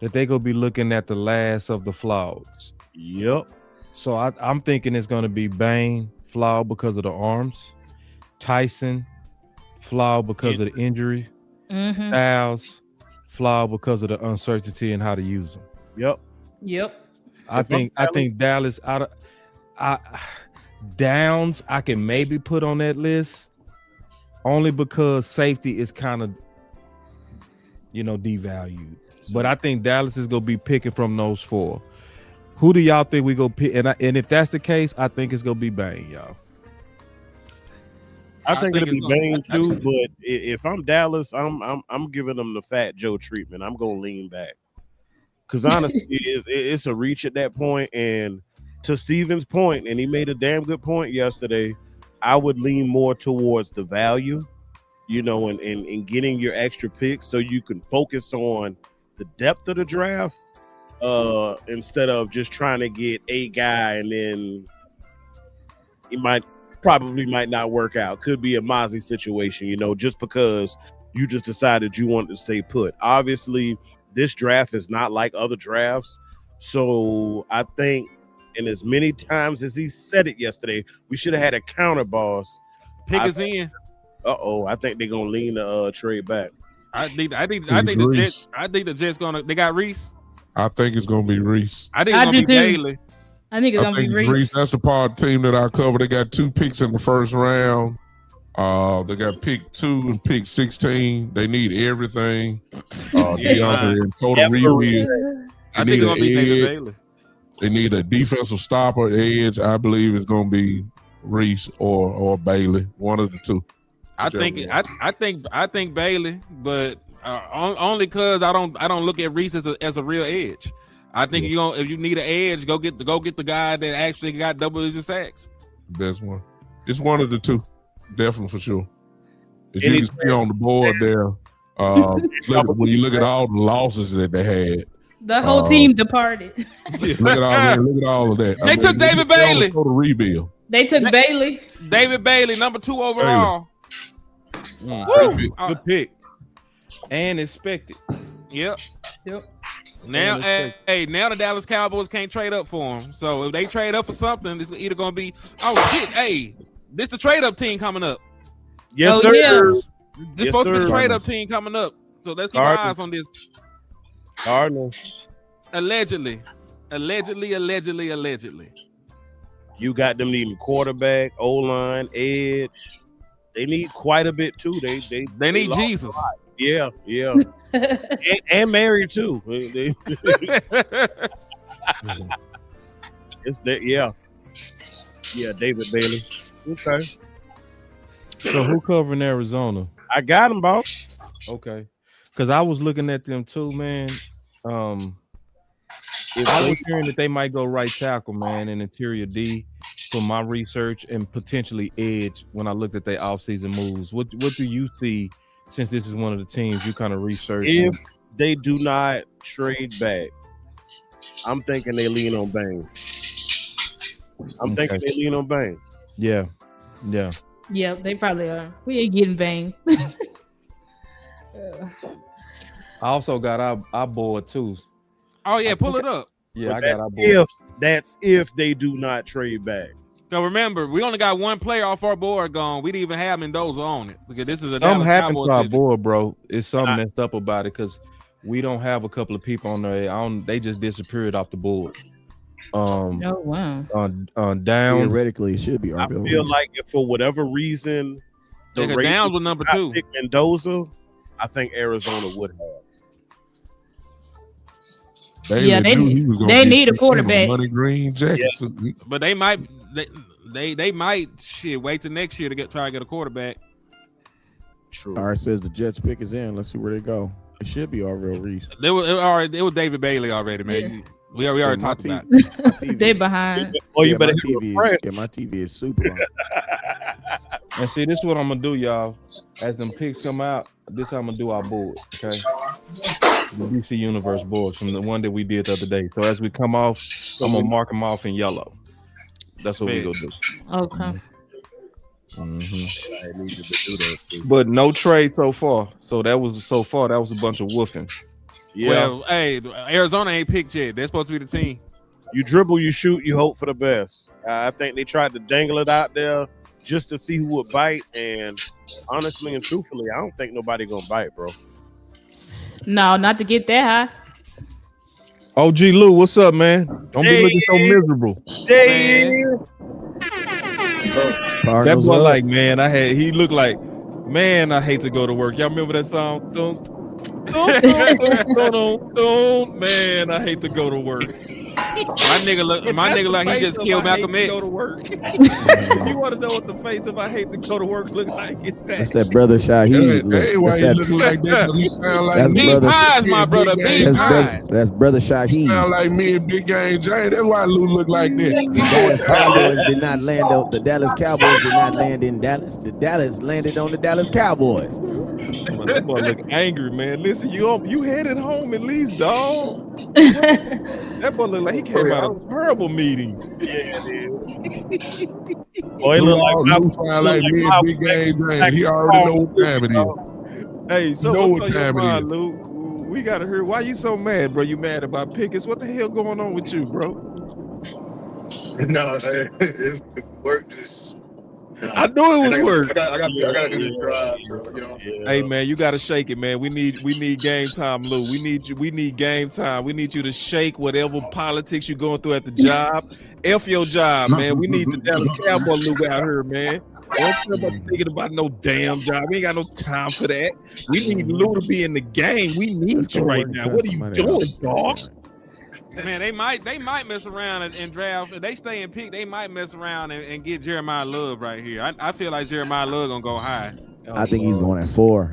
that they gonna be looking at the last of the flaweds. Yep. So I'm thinking it's gonna be Bain, flawed because of the arms, Tyson, flawed because of the injury, Styles, flawed because of the uncertainty and how to use them. Yep. I think Dallas Downs I can maybe put on that list only because safety is kind of devalued. But I think Dallas is gonna be picking from those 4. Who do y'all think we go pick? And if that's the case, I think it's gonna be Bain, y'all. I think it'll be Bain too, but if I'm Dallas, I'm giving them the Fat Joe treatment. I'm gonna lean back because honestly, it's a reach at that point. And to Steven's point, and he made a damn good point yesterday, I would lean more towards the value, and getting your extra picks so you can focus on the depth of the draft instead of just trying to get a guy and then he probably might not work out. Could be a Mozzie situation, just because you just decided you wanted to stay put. Obviously, this draft is not like other drafts. So I think, and as many times as he said it yesterday, we should have had a counter boss. Pick us in. I think they're gonna lean the trade back. I think the Jets. I think the Jets they got Reese. I think it's gonna be Reese. I think it's gonna be Bailey. I think it's gonna be Reese. That's the part of the team that I cover. They got 2 picks in the 1st round. They got pick 2 and pick 16. They need everything. DeAndre in total rebuild. I think it's gonna be David Bailey. They need a defensive stopper, edge. I believe it's gonna be Reese or Bailey, one of the two. I think Bailey, but only because I don't look at Reese as a real edge. I think if you need an edge, go get the guy that actually got double-digit sacks. Best one. It's one of the two, definitely for sure. As you can see on the board there, when you look at all the losses that they had, the whole team departed. Look at all of that. They took David Bailey. Total rebuild. They took Bailey. David Bailey, number 2 overall. Good pick. And expected. Yep. Now, now the Dallas Cowboys can't trade up for him. So if they trade up for something, it's either going to be, oh shit, hey, this the trade up team coming up. Yes, sir. Yeah. This supposed to be the trade up team coming up. So let's keep our eyes on this. Cardinals. Allegedly. You got them needing quarterback, O-line, edge. They need quite a bit too. They need Jesus. Yeah. and Mary too. It's that, yeah, David Bailey. Okay. So who covering Arizona? I got him, boss. Okay. Because I was looking at them too, man. If I was hearing that they might go right tackle, man, and interior D from my research, and potentially edge when I looked at their offseason moves. What do you see, since this is one of the teams you kind of research? If they do not trade back, I'm thinking they lean on Bang. Thinking they lean on Bang. Yeah. Yeah, they probably are. We ain't getting Bang. I also got our board too. Oh yeah, pull it up. Yeah, but I got our board. That's if they do not trade back. So remember, we only got one player off our board gone. We didn't even have Mendoza on it because this is a something Dallas happened Cowboys to our situation. board, bro. It's something messed up about it because we don't have a couple of people on there. They just disappeared off the board. Oh wow. Down. Theoretically, it should be our I feel like if for whatever reason the Downs was number 2. Pick Mendoza, I think Arizona would have. Yeah, they need a quarterback. Money green jacket. Yeah. But they might wait till next year to try to get a quarterback. True. All right, says the Jets pick is in. Let's see where they go. It should be Arvell Reese. It was David Bailey already, man. Yeah. We already talked about it. They behind. Oh, you better my TV is super on. And see, this is what I'm gonna do, y'all. As them picks come out, this how I'm gonna do our board, okay? The DC Universe boards from the one that we did the other day. So as we come off, I'm gonna mark them off in yellow. That's what we gonna do. Okay. But no trade so far. So that was a bunch of woofing. Yeah. Well, hey, Arizona ain't picked yet. They're supposed to be the team. You dribble, you shoot, you hope for the best. I think they tried to dangle it out there just to see who would bite. And honestly and truthfully, I don't think nobody gonna bite, bro. No, not to get that high. OG Lou, what's up, man? Don't be looking so miserable. That boy, like, man, he looked like, man, I hate to go to work. Y'all remember that song? Man, I hate to go to work. My nigga like he just killed Malcolm X. Go to work. You want to know what the face of I hate to go to work look like? That's that brother Shaheed. Hey, why you looking like that? He sound like Big Pies, my brother. Big Pies. That's brother Shaheed. Sound like me and Big Game Jane. That's why Lou look like that. The Dallas Cowboys did not land on the Dallas Cowboys did not land in Dallas. The Dallas landed on the Dallas Cowboys. That boy look angry, man. Listen, you headed home at least, dog. That boy look like he came out of a terrible meeting. Yeah, dude. Boy, he look like me and Big Game Jane. He already know what time it is. Hey, so know what's what on time your it mind, is. Lou? We gotta hear. Why you so mad, bro? You mad about Pickens? What the hell going on with you, bro? No, it's work just I knew it was work. I got to do this drive. So, you know. Hey man, you gotta shake it, man. We need game time, Lou. We need game time. We need you to shake whatever politics you're going through at the job. F your job, man. We need the Dallas Cowboy Lou out here, man. Don't care about thinking about no damn job. We ain't got no time for that. We need Lou to be in the game. We need you right now. What are you doing, dog? Man, they might mess around and draft. If they stay in pick, they might mess around and get Jeremiah Love right here. I feel like Jeremiah Love gonna go high. I think he's going at 4.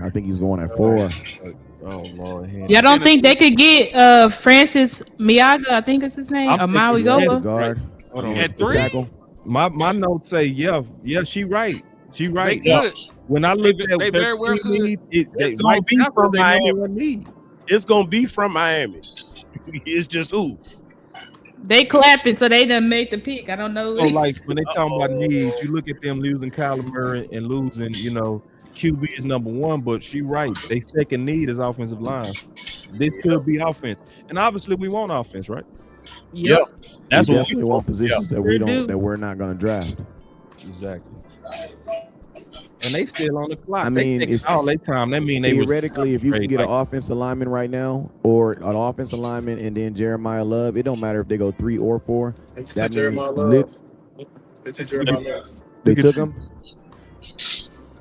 Oh Lord. Y'all don't think they could get Francis Miaga? I think it's his name. Or Maui Goba. Guard. Hold on. At 3? My notes say yeah, she right. She right. They good. When I look at they very well could. It's gonna be from Miami. It's gonna be from Miami. It's just who. They clapping, so they done make the pick. I don't know. So like when they talking about needs, you look at them losing Kyler Murray and losing, QB is number 1, but she right. They second need is offensive line. This could be offense, and obviously we want offense, right? Yep. That's we what definitely want positions that we're not going to draft. Exactly. And they still on the clock. I mean, it's all their time. That mean they theoretically, if you can get an offensive lineman right now, or an offensive lineman, and then Jeremiah Love, it don't matter if they go 3 or 4. That means Jeremiah Love. They took Jeremiah Love. They took him.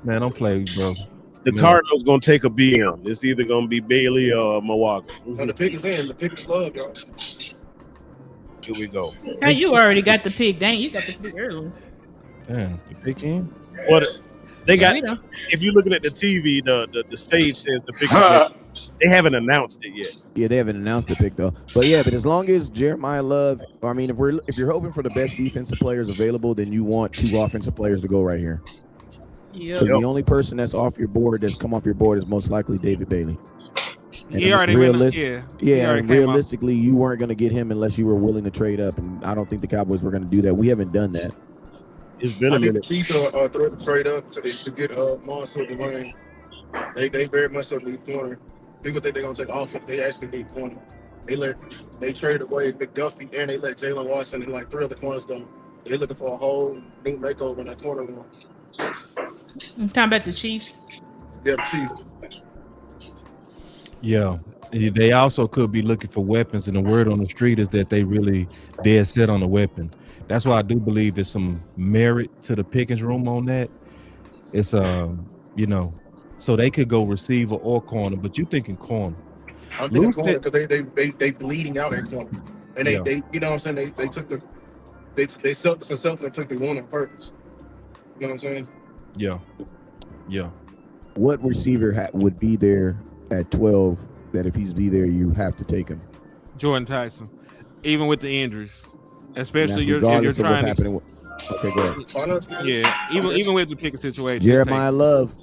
Man, don't play, bro. The Cardinals gonna take a BM. It's either gonna be Bailey or Milwaukee. No, the pick is in. The pick is Love, y'all. Here we go. Hey, you already got the pick. Dang, you got the pick early. Damn, you pick in? What they got? Yeah, if you're looking at the TV, the stage says the pick is in. They haven't announced it yet. Yeah, they haven't announced the pick though. But as long as Jeremiah Love, I mean, if you're hoping for the best defensive players available, then you want 2 offensive players to go right here. Yeah. Because the only person that's off your board, that's come off your board, is most likely David Bailey. And He already realistically, you weren't going to get him unless you were willing to trade up, and I don't think the Cowboys were going to do that. We haven't done that. It's been a minute. The Chiefs are throwing trade up to get Monson Dwayne. They very much so need corner. People think they're gonna take offense. They actually need corner. They traded away McDuffie and they let Jalen Watson and like 3 other corners go. They're looking for a whole new makeover in that corner room. I'm talking about the Chiefs. Yeah, the Chiefs. Yeah, they also could be looking for weapons, and the word on the street is that they really dead set on the weapon. That's why I do believe there's some merit to the Pickens room on that. It's so they could go receiver or corner, but you thinking corner. I'm thinking corner because they bleeding out at corner, and they you know what I'm saying, they took they self and took the one on purpose. You know what I'm saying? Yeah. What receiver would be there at 12 that if he's there, you have to take him? Jordan Tyson, even with the injuries, especially you're trying to. Okay, go ahead. Yeah, even with the pick situation. Jeremiah Love.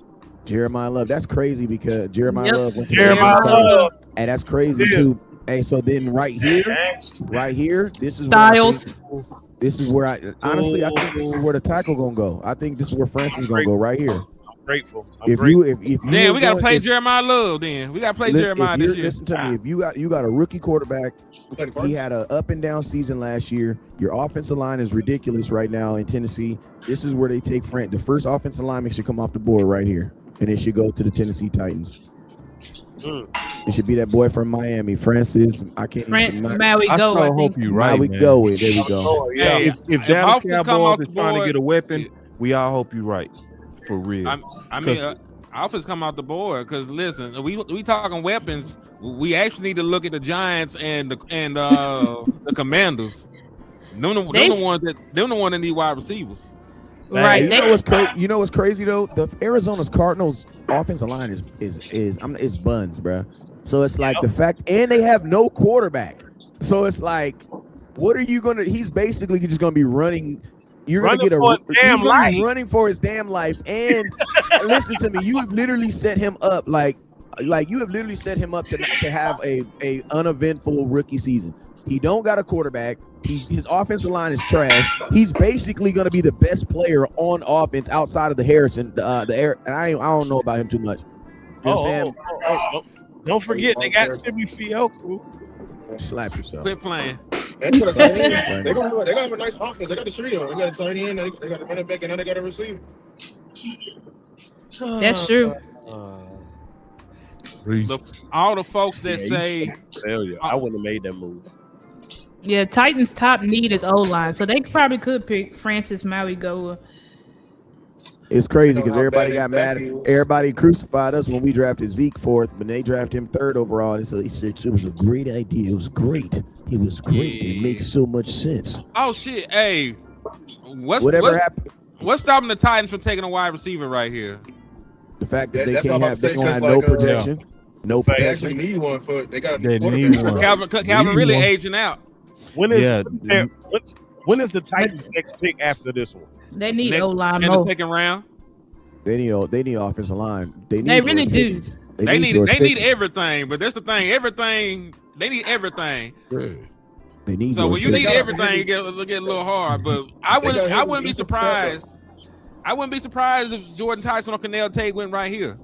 That's crazy because Jeremiah Love went to Jeremiah Love. And that's crazy too. Hey, so then right here, this is Styles. This is where I think this is where the tackle gonna go. I think this is where Francis is gonna go right here. I'm grateful. If we gotta play Jeremiah Love. Then we gotta play Jeremiah this year. Listen to me. If you got a rookie quarterback, he had an up and down season last year. Your offensive line is ridiculous right now in Tennessee. This is where they take Frank. The first offensive lineman should come off the board right here, and it should go to the Tennessee Titans. It should be that boy from Miami, Francis. I can't. Maui go. I hope you right. Maui go. There we go. Yeah. If Dallas Cowboys is trying to get a weapon, we all hope you right. For real. I mean, offense come out the board because listen, we talking weapons. We actually need to look at the Giants and the Commanders. They're the ones that need wide receivers. Right. You know what's crazy though? The Arizona's Cardinals offensive line is buns, bro. So it's like the fact, and they have no quarterback. So it's like, what are you gonna? He's basically just gonna be running. You're gonna get he's gonna be running for his damn life. And listen to me, you have literally set him up like you have literally set him up to have a uneventful rookie season. He don't got a quarterback. His offensive line is trash. He's basically going to be the best player on offense outside of the Harrison, and I don't know about him too much. You know what I'm saying? Don't forget they got Timmy Fioku. Slap yourself. Quit playing. And they gonna have a nice offense. They got the trio. They got a tight end. They got a running back, and now they got a receiver. That's true. All the folks that say, hell yeah, I wouldn't have made that move. Yeah, Titans' top need is O-line, so they probably could pick Francis Mauigoa. It's crazy because everybody got mad. Everybody crucified us when we drafted Zeke fourth, but they drafted him third overall. And he said it was a great idea. It was great. It was great. It makes so much sense. oh shit, hey, Whatever happened, what's stopping the Titans from taking a wide receiver right here? the fact that they That's can't what I'm have, they saying, don't have 'cause no like, protection. No They actually protection. need one for. They got They a need quarterback. one. Calvin really aging out. When is Yeah. when is the Titans' next pick after this one? They need Next- O-line in the more. second round. They need offensive line. They really George do. Pickens. They need George Pickens. everything, but that's the thing. They need everything. They need So George when you need Pickens. everything, it get a little hard. But I wouldn't be surprised. I wouldn't be surprised if Jordan Tyson or Cornell Tate went right here.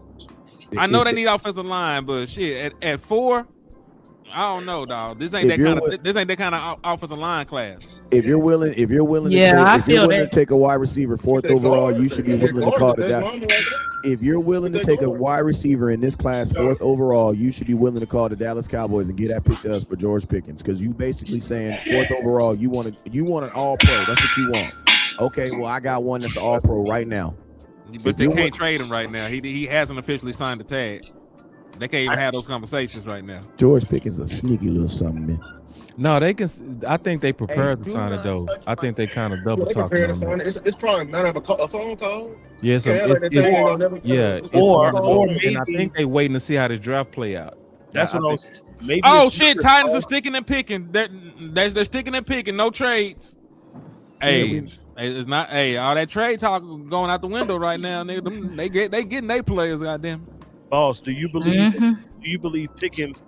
I know they need offensive line, but shit, at 4, I don't know, dog. This ain't that kind of offensive line class. If you're willing Yeah, to I feel to that. take a wide receiver fourth overall, you should be willing to call it down. If you're willing to take a wide receiver in this class fourth overall, you should be willing to call the Dallas Cowboys and get that pick to us for George Pickens, because you basically saying fourth overall, you want an all pro. That's what you want. Okay, well I got one that's all pro right now. But they can't trade him right now. He hasn't officially signed the tag. They can't even have those conversations right now. George Pickens a sneaky little something, man. No, they can. I think they prepared to sign it though. I think they kind of double talking on it. It's probably a matter of a phone call. Yeah, so Yeah, like the thing ain't gonna never come. It's or maybe- and I think they waiting to see how this draft play out. That's what I was. Maybe. Oh it's shit! different. Titans are sticking and picking. They're sticking and picking. No trades. Hey, it's not. Hey, all that trade talk going out the window right now. Nigga, they getting their players. Goddamn. Boss, do you believe? Mm-hmm. Do you believe Pickens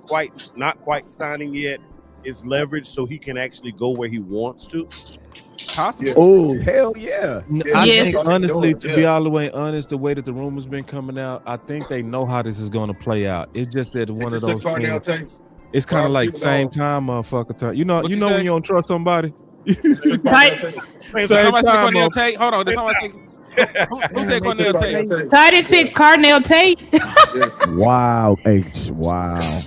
not quite signing yet is leverage so he can actually go where he wants to? Possible. Oh hell yeah! I Yes. think honestly, to be all the way honest, the way that the rumors been coming out, I think they know how this is going to play out. It's just that one of those things. It's kind of like same time, motherfucker. Time. You know you when say? you don't trust somebody. Tight, Did somebody say Cornell Tate? Hold on. Did somebody say who said Cornell Tate? Titans pick Cornell Tate. Wow, wow.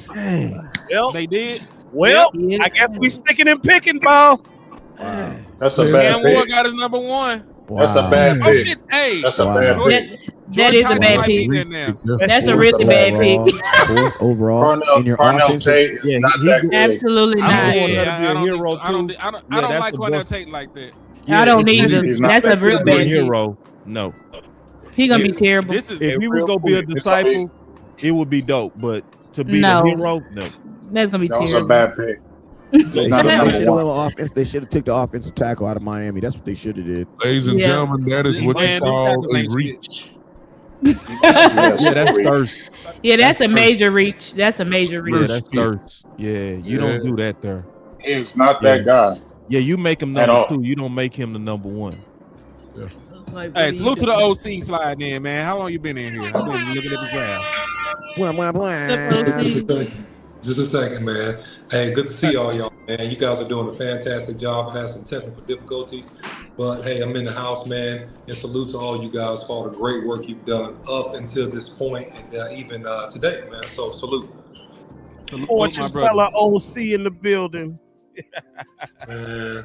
Well, They did. well, Yeah. I guess we sticking and picking, ball. That's a Cam bad Ward pick. got his number 1. That's a bad Oh pick. shit! Hey, That's a Wow. bad George- pick. That is a Tyson bad might be pick. there now. That's a really bad pick. Fourth overall in your Cornell offensive. Tate is Yeah, not he- that good. Absolutely I not. don't want Yeah, her to be a hero, I don't too. I Yeah, don't that's like the Cornell best. Tate like that. I don't it's- either. he's not That's a that real good. be a bad pick. hero. No, He gonna be terrible. This is if he was gonna be a It's disciple, it would be dope. But to be No. the hero, no. That's gonna be That was a terrible. bad pick. He's not a They number should one. have took the offensive tackle out of Miami. That's what they should have did. Ladies and Yeah. gentlemen, that is what Man, you them call tackles a ain't reach. Yes, Yeah, that's agreed. thirst. Yeah, that's a major reach. That's a major Yeah, reach. that's thirst. Yeah, you don't do that there. He is not that guy. Yeah, you make him At number all. 2. You don't make him the number 1. Like, Hey, really, salute to the OC slide in, man. How long you been in here? I've been looking at the draft. Blah, blah, blah. Just a second, man. Hey, good to see all y'all, man. You guys are doing a fantastic job. I had some technical difficulties, but hey, I'm in the house, man. And salute to all you guys for all the great work you've done up until this point and even today, man. So salute. Salute, my Fortune brother. fella OC in the building. Man,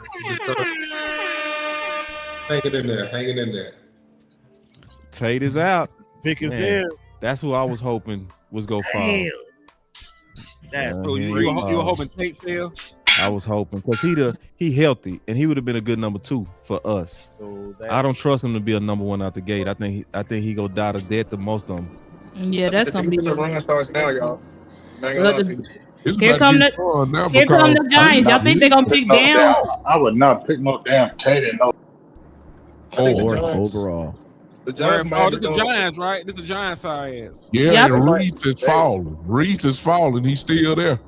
hanging in there, hanging in there. Tate is out. Pickens Man. in. That's who I was hoping was go fall. Damn. That's So you were hoping Tate fell? I was hoping because he healthy and he would have been a good number 2 for us. so I don't trust him to be a number 1 out the gate. I think he go die to death to most of them. Yeah, that's gonna be. The run starts now, y'all. I ain't gonna Look, lie to you. It's Here about come to the- get fun now Here come because the Giants. Y'all think they're gonna pick No Downs? doubt. I would not pick no damn Tate and no. I think the Fourth Giants- overall. The Giants might This is the go- Giants, right? This is Giants ass. Yeah, Yep. and Reese is falling. Reese is falling. He's still there.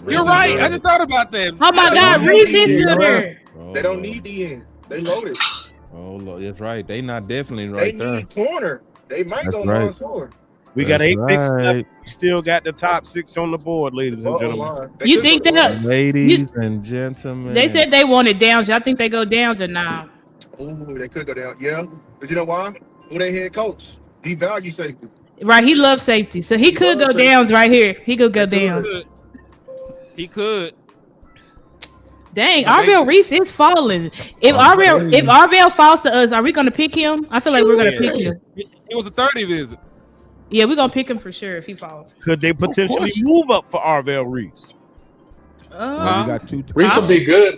You're right. I just thought about that. Oh my God, Reese is still there. They don't need the end. They loaded. Oh Lord, that's right. They not definitely They right there. need corner. They might That's go right. long score. We got 8 picks right. left. We still got the top 6 on the board, ladies and gentlemen. You think that? Ladies and gentlemen. They said they wanted Downs. Y'all think they go Downs or not? Ooh, they could go down. Yeah, but you know why? Who they head coach? Devalue safety. Right, he loves safety, so he could go Downs right here. He could go Downs. He could. Dang, Arvell Reese is falling. If Arvell falls to us, are we gonna pick him? I feel like we're gonna pick him. It was a 30 visit. Yeah, we're gonna pick him for sure if he falls. Could they potentially move up for Arvell Reese? You got 2. Reese will be good,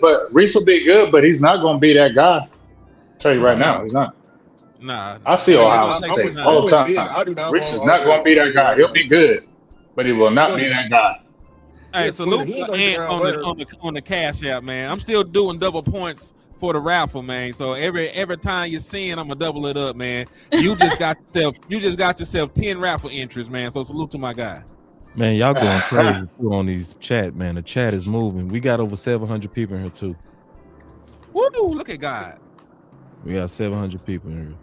but he's not going to be that guy. Tell you right now, he's not. Nah, I see Ohio State all the time. Reese is not going to be that guy. He'll be good, but he will not be that guy. Hey, salute to Ant on the cash app, man. I'm still doing double points for the raffle, man. So every time you're seeing, I'm gonna double it up, man. You just got yourself 10 raffle entries, man. So salute to my guy. Man, y'all going crazy on these chat, man. The chat is moving. We got over 700 people in here too. Woo! Look at God. We got 700 people in here.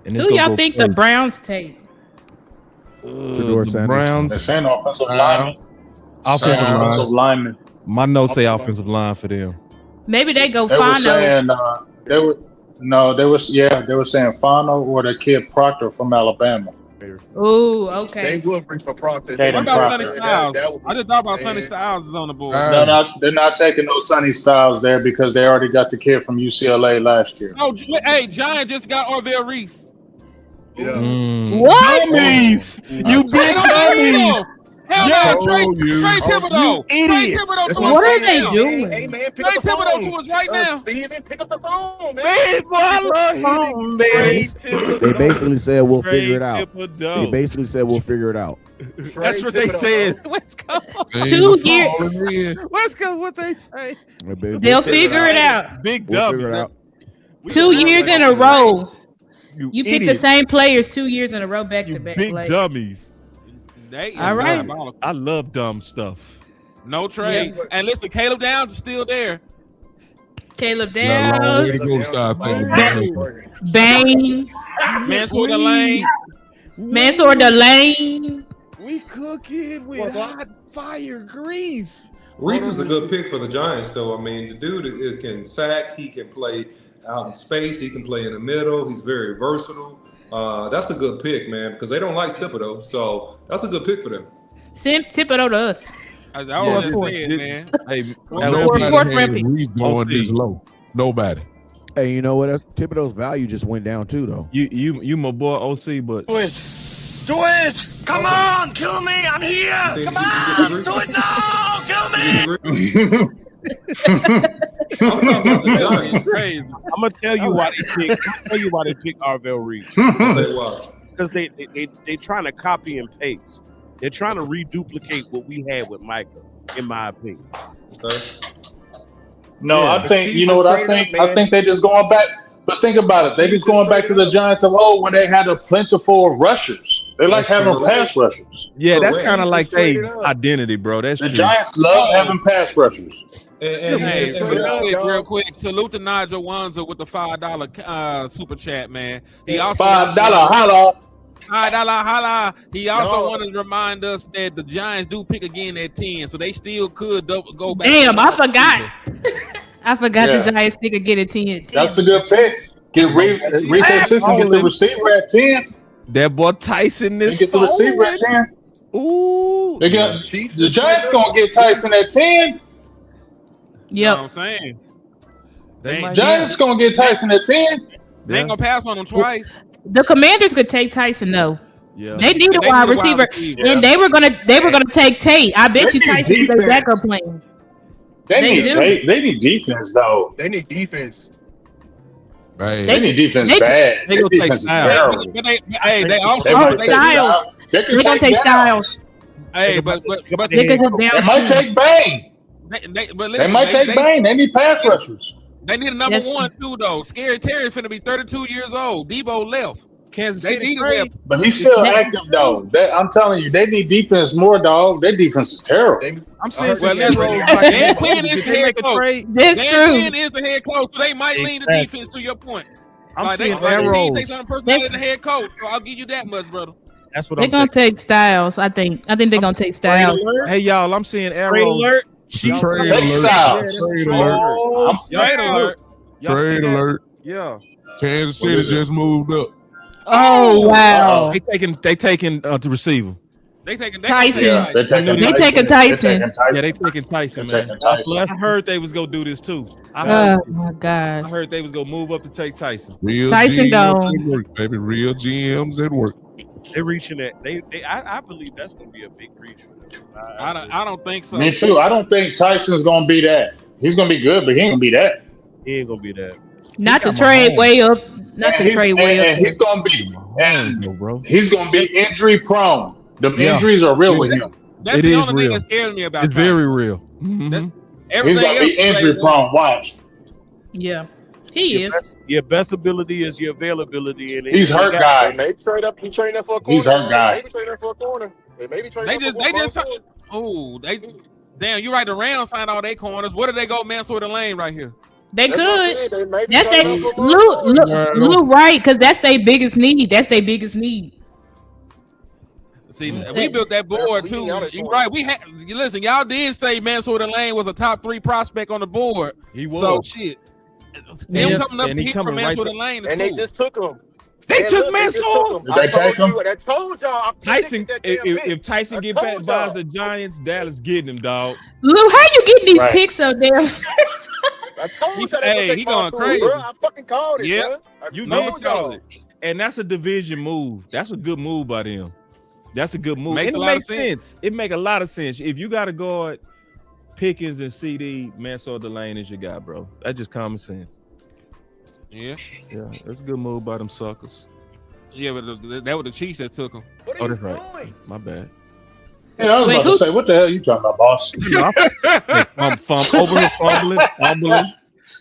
And who y'all think the Browns take? The Browns. They're saying offensive lineman. Offensive lineman. My notes say offensive line for them. Maybe they go They were Fano. saying they were saying Fano or the kid Proctor from Alabama. Ooh, okay. They would bring for Proctor. What about Sonny Styles? I just thought about Sonny Styles is on the board. They're not taking no Sonny Styles there because they already got the kid from UCLA last year. Oh, hey, Giant just got Arvell Reese. Yeah. What? Dummies! You big dummies! Hell no, Trey Thibodeau. Idiot. What are they doing? Hey, man, pick Trey up the phone. Thibodeau to us right now. Steven, pick up the phone, man. Man, boy, I love him, man. They basically said we'll figure it out. They They basically said we'll figure it out. That's what they said. Let's go. 2 years. Let's go. What they say? They'll figure it out. Big We'll dumb. figure it out. 2 years in a row. You pick the idiot. same players 2 years in a row back You to back. big Like, dummies. all right. I love dumb stuff. No trade. Yeah. And listen, Caleb Downs is still there. Caleb Got a long way Downs, to go, start thinking. Bang, Mansour Delane. Mansour Delane. We cooking with hot fire grease. Reese is a good pick for the Giants, though. I mean, the dude can sack. He can play out in space. He can play in the middle. He's very versatile. That's a good pick, man, because they don't like Thibodeau. So that's a good pick for them. Tip it over to us. I always said, man. Hey, Nobody fourth had round pick. Reese going this low. Nobody. Hey, you know what? Thibodeau's value just went down too, though. you my boy OC, but Do it! Come on, kill me! I'm here! Come on! Do it now! Kill me! I'm talking about the Giants. Crazy. I'm gonna tell you why they pick Arvell Reese. Because they trying to copy and paste. They're trying to reduplicate what we had with Micah, in my opinion. No, Yeah, I think you know what I think. I think they just going back. But think about it. They just going back to the Giants of old when they had a plentiful of rushers. They like having pass rushers. yeah, that's Correct. kind of like Straight their up. identity, bro. That's The true. Giants love having pass rushers. Hey, Hey, real quick, salute to Nigel Wanza with the $5 super chat, man. He also $5 holla. holla. He also No. wanted to remind us that the Giants do pick again at 10, so they still could go back. Damn, I forgot. I forgot Yeah. the Giants pick again at 10. That's a good pick. Get Reese Simpson, get the receiver at 10. That boy Tyson They is get the receiver at 10. Ooh, They got the Giants gonna get Tyson at 10. You know what Yep. I'm saying? They might Giants gonna get Tyson at 10. They ain't gonna pass on him twice. The Commanders could take Tyson though. Yeah. They need a They wide need a wide receiver, receiver. and they were gonna take Tate. I bet They you need Tyson is their defense. backup plan. They do. need defense though. They need defense. Man. They need defense they- bad. they Their gonna take defense is Styles. terrible. But they also They might Oh, take Styles. They can We're gonna take Styles. Hey, but They could just They down might two. take Bang. but They listen, might take Bang. They need pass rushers. They need a number That's one too, though. Scary Terry finna be 32 years old. Debo left. Kansas They City need a trade. weapon. But he's still That- active though. I'm telling you, they need defense more, dog. Their defense is terrible. They, I'm saying Well, some listen, heroes like Dan that. Quinn is Did the they head make a coach. trade? That's Dan true. Quinn is the head coach, so they might lean the Exactly. defense to your point. I'm Like, seeing the team arrows. takes on the personality of the head coach. So I'll give you that much, brother. That's what They're gonna take Styles. I think they're gonna take Styles. Hey y'all, I'm seeing Trade arrows. alert. Trade Take alert. Styles. Trade alert. Oh, Trade alert. Trade alert. Yeah. Kansas City just moved up. Oh wow. They taking the receiver. They taking Tyson. Yeah, they're taking They taking Tyson. Yeah, they taking Tyson, man. I heard they was gonna do this too. Oh my gosh. I heard they was gonna move up to take Tyson. Real Tyson GMs gone. at work, baby. Real GMs at work. They're reaching that. I believe that's going to be a big reach for them. I don't think so. Me too. I don't think Tyson's gonna be that. He's gonna be good, but he ain't gonna be that. He ain't going to be that. Not to trade way up. Not to trade way up. And he's gonna be, bro. he's gonna be injury prone. The injuries are real with him. That's It the is only thing real. that scares me about It's Tyson. very real. That's, He's everything gonna be else injury prone. Watch. Yeah. He is. Your best ability is your availability. And He's hurt guy. They may trade up. He trade up for a corner. He's hurt guy. Maybe trade up for a corner. They maybe trade They up just, for they one just, corner. oh, they, damn, you right. The Rams signed all their corners. What did they go Mansour Lane right here? They That's what I'm could. saying. They may be That's trading they up for one corner. Lou right, because that's their biggest need. That's their biggest need. See, we built that board too. You're right. We had listen. Y'all did say Mansour Lane was a top 3 prospect on the board. He was. So shit. Them coming up And to he hit coming from right Mansour there. Lane. And they just took him. They And took look, they just Mansour? took him. Did they take him? I told y'all. I Tyson, predicted that damn pick. if Tyson I get told back by y'all. the Giants, Dallas getting him, dog. Lou, how you getting these Right. picks up there? I told you that Hey, they he was going going crazy. bro. I fucking called it, Yep. bro. I You told did call y'all. it. And that's a division move. That's a good move by them. That's a good move. Makes And a it lot of makes sense. It make a lot of sense. If you got to guard Pickens and CD, Mansour Lane is your guy, bro. That's just common sense. Yeah, Yeah, that's a good move by them suckers. yeah, but that was the Chiefs that took him. Oh, that's right. My bad. Yeah, I was Wait, about who- to say, what the hell you talking about, boss? Over here fumbling,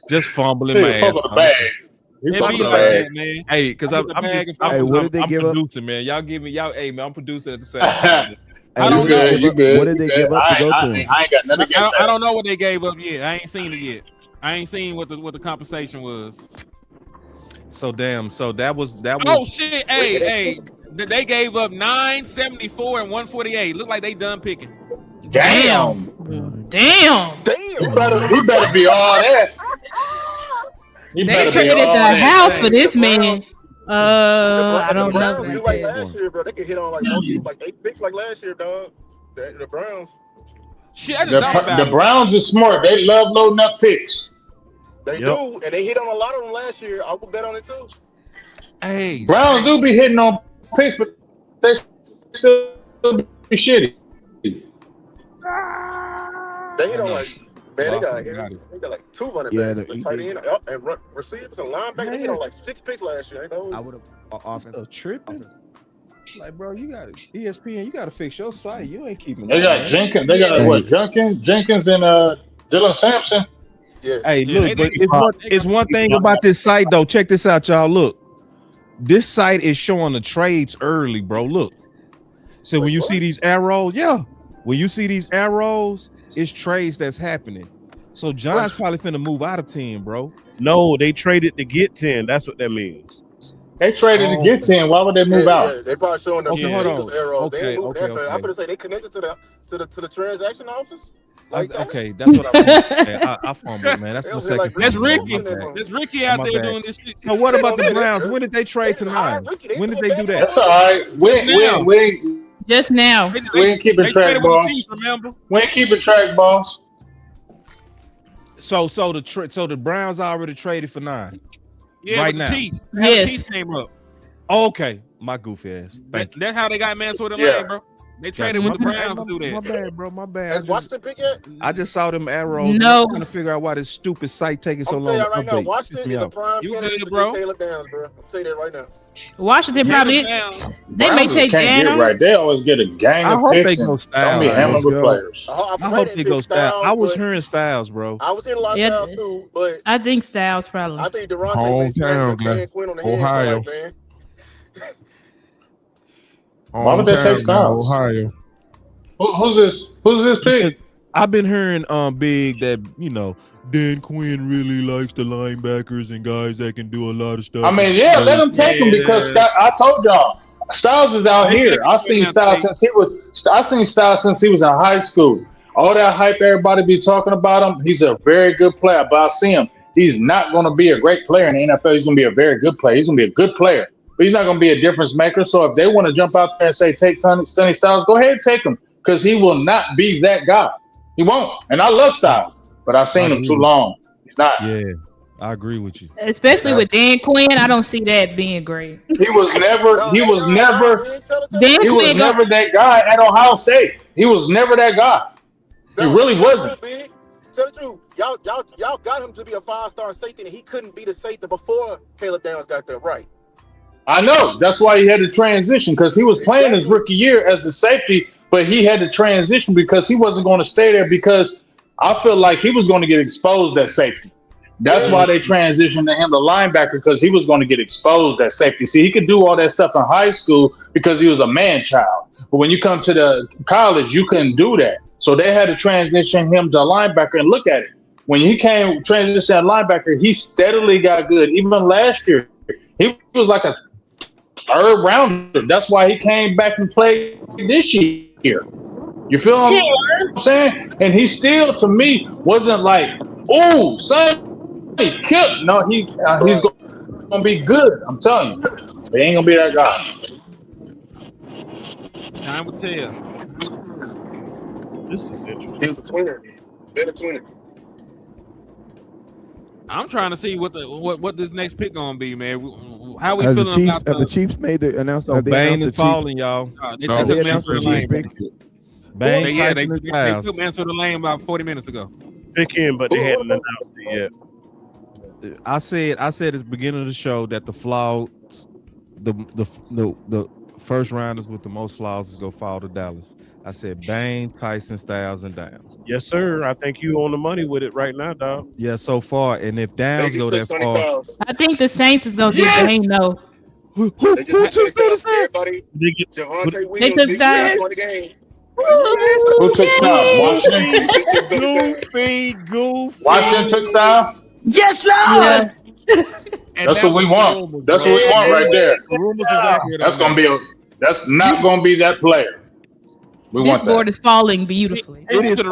just fumbling, man. Fumble the bag. He It be fumbled the like bag. that, man. Hey, because I'm Hey, what did they give up? producing, man. Y'all give me y'all. Hey, man, I'm producing at the same time. Hey, don't what did they know. give You up- good. What did they You give good. up to go I to ain't him? got nothing against I that. don't know what they gave up yet. I ain't seen it yet. I ain't seen what the compensation was. So damn. So that was. Oh shit! Hey, they gave up 974 and 148. Look like they done picking. Damn. Damn. He better be all that. He They better be traded all the that. house for this The man. I don't the know. Browns do like last year, bro. They could hit on like most people, like 8 picks like last year, dog. The Browns. Shit, I just thought about The it. Browns are smart. They love loading up picks. They do, and they hit on a lot of them last year. I would bet on it too. Hey, Browns do be hitting on picks, but they still be shitty. They hit on like, man, they got got like 2 running Yeah, backs, like tight end, and receivers and linebackers. They hit on like 6 picks last year. I would have offensive. tripping. Like, bro, you got ESPN. You got to fix your site. You ain't keeping. They got Jenkins. They got what? Jenkins and Dylan Sampson. Yeah. Hey, Yeah, look, they- but it's one thing about this site though. Check this out, y'all. Look, this site is showing the trades early, bro. Look, so when you see these arrows, when you see these arrows, it's trades that's happening. So John's probably finna move out of 10, bro. No, they traded to get 10. That's what that means. They traded to get 10. Why would they move out? Yeah, they probably showing them Okay, hold on. arrows. Okay, They ain't moved that okay, fast. I'm okay. gonna say they connected to the transaction office. Like that. Okay, that's what I fumbled, man. That's They my was second. like, that's fumble. Ricky. My bad. That's Ricky out My there bad. doing this shit. So what about the They- Browns? When did they trade to the hired line? Ricky. They When did threw they it do back that? That's all right. We Just now. ain't keeping They track, traded with the boss. Chiefs, remember? We ain't keeping track, boss. So the Browns already traded for 9. Yeah, Right with the now. Chiefs. Yes. The Chiefs came up. Okay, my goofy ass. Thank you. That's how they got Mansour Lane, Yeah. bro. They traded Gotcha. with the My Browns bad, to do My that. bad, bro. My bad. Has Washington pick yet? I just saw them arrows. No. I'm trying to figure out why this stupid site taking so I'm long telling to y'all right now, update. Washington is a prime You candidate good, to bro? get Caleb Downs, bro. I'll tell you that right now. Washington probably Browns. they may Browns take can't get down. right. They always get a gang I of hope picks they go and Styles. don't be hammering Let's with go. players. I hope they go Styles. I was hearing Styles, bro. I was in a lot of Yeah. Styles too, but I think Styles probably. I think Durante Hometown may guy. Dan Quinn on the head. Ohio. Like, man. Why would they take Hometown, Styles? Ohio. Who's this? Who's this pick? I've been hearing big that Dan Quinn really likes the linebackers and guys that can do a lot of stuff. I mean, yeah, let them take him because Scott, I told y'all Styles is out here. I've seen Styles since he was in high school. All that hype everybody be talking about him. He's a very good player, but I see him. He's not going to be a great player in the NFL. He's going to be a very good player. He's going to be a good player, but he's not going to be a difference maker. So if they want to jump out there and say take Sonny Styles, go ahead and take him, because he will not be that guy. He won't. And I love Styles, but I've seen him too long. He's not. Yeah, I agree with you. Especially with Dan Quinn, I don't see that being great. He was never Dan never that guy at Ohio State. He was never that guy. He really wasn't. Tell the truth, y'all got him to be a 5-star safety, and he couldn't be the safety before Caleb Downs got there, right? I know. That's why he had to transition, because he was playing his rookie year as a safety, but he had to transition because he wasn't going to stay there, because I feel like he was going to get exposed at safety. That's why they transitioned to him, the linebacker, because he was going to get exposed at safety. See, he could do all that stuff in high school because he was a man child. But when you come to the college, you couldn't do that. So they had to transition him to linebacker, and look at it. When he came transition to linebacker, he steadily got good. Even last year, he was like a third rounder. That's why he came back and played this year. You feel what I'm saying? And he still, to me, wasn't like, oh, son, he killed. No, he's going to be good. I'm telling you. He ain't going to be that guy. Time will tell. This is interesting. He was a twinner. Been a twinner. I'm trying to see what this next pick gonna be, man. How we Has feeling have about the Chiefs made the announcement? So Have they Bane announced is the falling, y'all. They Chiefs? They announced the Chiefs pick? Bane, they Tyson, took Mansell the lane about 40 minutes ago. Pick him, but they hadn't announced it yet. I said at the beginning of the show that the flaws, the first rounders with the most flaws is gonna fall to Dallas. I said Bane, Tyson, Styles, and Downs. Yes, sir. I think you on the money with it right now, dog. Yeah, so far. And if Downs go that far, I think the Saints is gonna get Bane though. Who took Styles? Javonte Williams. Who took Styles? Washington? Goofy. Washington took Styles? Yes, Lord. Yeah. That's what we want. That's what we want right there. That's gonna be that's not gonna be that player. We This want board that. is falling beautifully. He went to the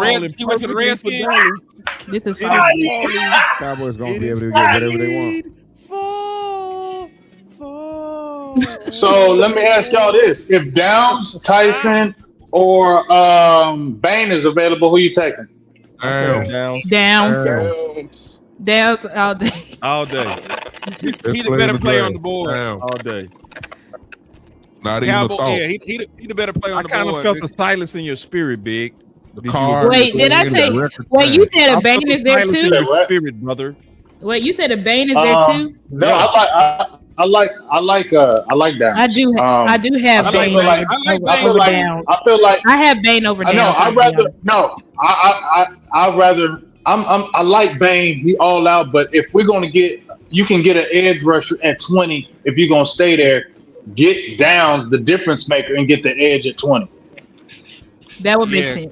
Redskins. This is falling. Cowboys gonna be able to get whatever they want. So let me ask y'all this: if Downs, Tyson, or Bane is available, who you taking? Downs all day. all day, He the better player on the board. all day. Not even a Cowboy, thought. yeah, he the better player on I the kind board. of felt the silence in your spirit, Big. Wait, did I say? Wait, you said a Bane is there too? Your spirit, brother. Wait, you said a Bane is there too? No, I like that. I do have I Bane feel like- over Downs. I feel like I have Bane over I Downs. know. I'd rather. I like Bane. He all out. But if we're gonna you can get an edge rusher at 20. If you're gonna stay there, get Downs, the difference maker, and get the edge at 20. That would make sense.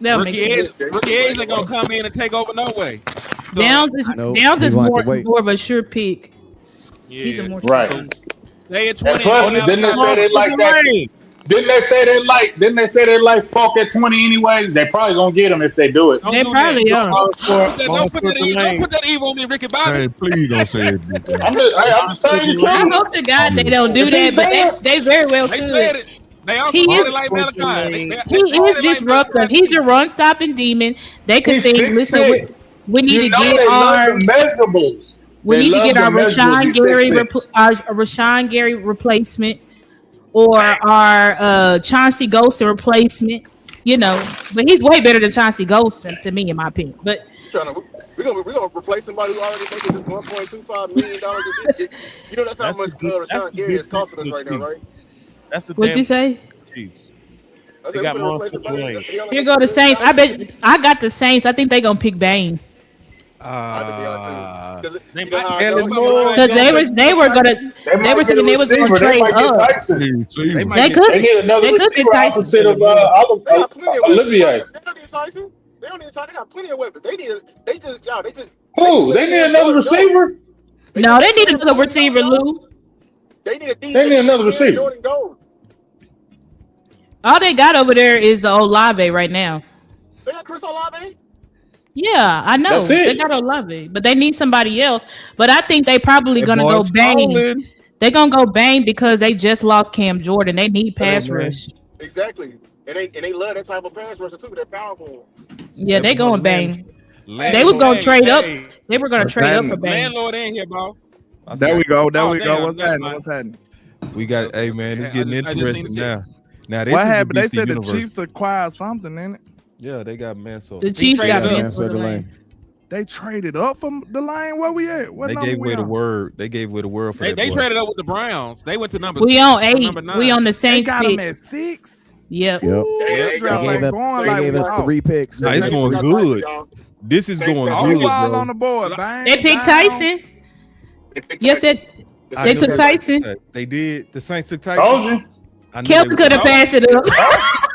That would make sense. Rookie Edge ain't gonna come in and take over no way. So, Downs is more of a sure pick. yeah. He's a more Right. Stay at And 20. plus, didn't they say they like that? Didn't they say they like Falk at 20 anyway? They probably gonna get him if they do it. They probably are. Don't put that evil on me, Ricky Bobby. Hey, please don't say it. I'm just telling you the I truth. hope to God they don't do that, but they very well They said could. it. They also He said is- it like Malachi. He is disruptive. He's a run-stopping demon. They could He's think, 6'6". listen, we need to they get love our the measurables. we They need to love get the our measurables. Rashawn He's Gary 6'6". our Rashawn Gary replacement or our Chauncey Golston replacement. You know, but he's way better than Chauncey Golston to me, in my opinion. But We're gonna replace somebody who already making this $1.25 million a year. You know that's how much Rashawn Gary is costing us right now, right? That's what'd you say? Chiefs. I They said got we're gonna more replace for somebody. Dwayne. Here go the Saints. I bet I got the Saints. I think they gonna pick Bane Because they were saying they was gonna trade up. They could get another they could receiver get Tyson. opposite of Olivier. They don't need Tyson. They got plenty of weapons. They just. Who? They need another receiver? No, they need another receiver, Lou. They need a D. They need another receiver. Jordan Gold. All they got over there is Olave right now. They got Chris Olave. Yeah, I know. That's it. They got Olave, but they need somebody else. But I think they probably That gonna go boy's bang. falling. They're gonna go bang because they just lost Cam Jordan. They need pass rush. Exactly. And they love that type of pass rusher too. They're powerful. Yeah, they going bang. Landlord, They was gonna trade up. hey, They were gonna trade up for bang. landlord in here, boss. There we go. There Oh, we damn, go. What's never happening? mind. What's happening? We got, hey man, it's I getting just seen interesting the now. Now this What is the happened? They DC said universe. the Chiefs acquired something in it. Yeah, they got Manso. The Chiefs got traded up. Mansour Delane. They traded up from the line. Where we at? What They number gave we away the on? word. They gave away the word for They that boy. traded up with the Browns. They went to number We 6, on or 8. number 9. We on the They Saints got them pick. at 6. Yep. Yep. Ooh, this They draft gave ain't up- going They like gave we up thought. 3 picks. Nah, it's going good. This is going All good, Who all bro. on the board? Bang, They picked down. Tyson. Yes, they took Tyson. They did. The Saints took Tyson. Told you. I knew Kelly they could have would. passed it up.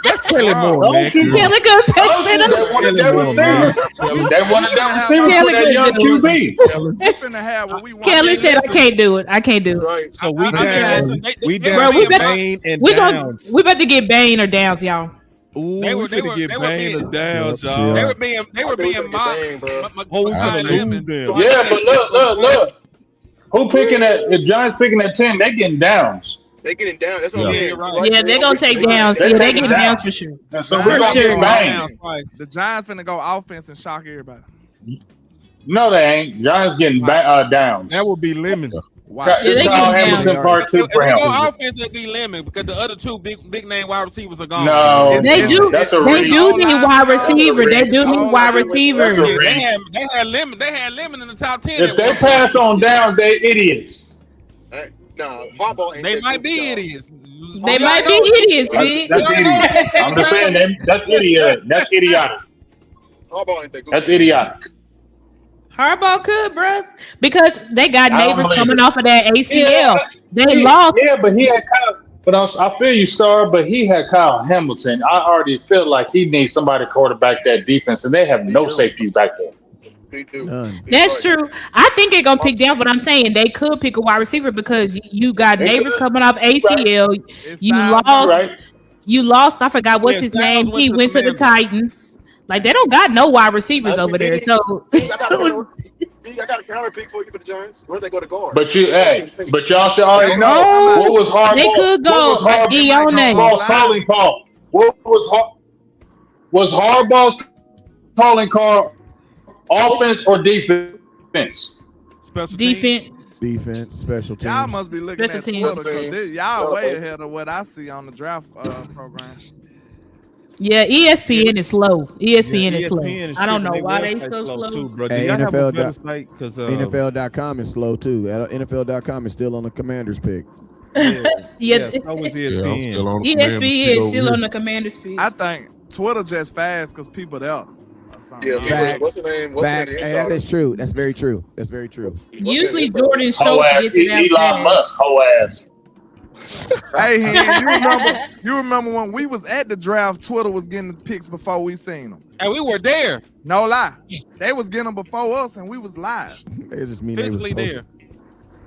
That's Kelly Moore, Don't man. you? Come on. Kelly could have passed Told it you. They up. wanted that Kelly Moore, man. receiver. They wanted that receiver Kelly for that could young do it. QB. We finna have what we want. Kelly said, "I can't do it. I can't do it." Right. So we I mean, down. listen, We they down. Bro, we to better- Bane and We gonna Downs. we about to get Bane or Downs, y'all. Ooh, They we were- they finna were- get they were Bane being- or Downs, Yep, y'all. They yeah. were being Dang, bro. Oh, we Behind finna Lemon. lose them. Yeah, but look. Who picking at? If Giants picking at 10, they getting Downs. They getting down. That's what Yeah, I'm saying. you're right. Yeah, they're gonna take Downs. They Yeah, they taking get Downs. Downs for sure. And so For we're gonna sure. get banged. Downs twice. The Giants finna go offense and shock everybody. No, they ain't. Giants getting downs. That would be Lemon. Wow. Yeah, It's they Kyle getting Hamilton down. part If 2 for they him. go offense, it'd be Lemon because the other two big name wide receivers are gone. No, They do. That's a They reach. do need wide That's a receiver. They do reach. need wide receiver. That's a Yeah, reach. they had Lemon in the top 10. If at they one pass point. on downs, they idiots. Nah, Harbaugh ain't They that might good, be y'all. idiots. They might be idiots, man. That's idiot. I'm just saying that's idiot. That's idiotic. Harbaugh ain't that good. That's idiotic. Harbaugh could, bro, because they got I don't neighbors believe coming it. off of that ACL. They Yeah, lost. Yeah, but he had Kyle. But I feel you, Star. But he had Kyle Hamilton. I already feel like he needs somebody to quarterback that defense, and they have no safeties back there. They do. None. That's true. I think they're gonna pick Downs, but I'm saying they could pick a wide receiver because you got They neighbors could. coming off ACL. It's You Styles, lost. Right? You lost. I forgot what's Yeah, his Styles name. went He to the went to the Commanders. Titans. Like they don't got no wide receivers over there. So I got a counter pick for you for the Giants. Where they go to guard? But y'all should already know Oh, what was Harbaugh. they could go What was Ione. Harbaugh's calling call? What was Harbaugh's calling call? Offense or defense? Special teams. defense. Defense, special teams. Y'all must be looking Special at teams. Twitter because y'all way ahead of what I see on the draft program. Yeah, ESPN is slow. ESPN is slow. ESPN is I don't know tripping. why Their they so website's slow. too, bro. Do Hey, y'all have a NFL better site? Because NFL.com is slow too. NFL.com is still on the Commanders pick. Yeah, so was Yeah, I'm ESPN. still on the ESPN Commanders is over still here. on the Commander's feed. I think Twitter just fast because people there. or something. Yeah, Facts. what's the name? Facts. Hey, that is true. That's very true. That's very true. Usually Jordan Ho Schultz ass, gets it out Elon fast. Musk, ho ass. Hey, Hen, you remember when we was at the draft, Twitter was getting the picks before we seen them. And we were there. No lie. They was getting them before us and we was live. They just mean they was Physically posting. there.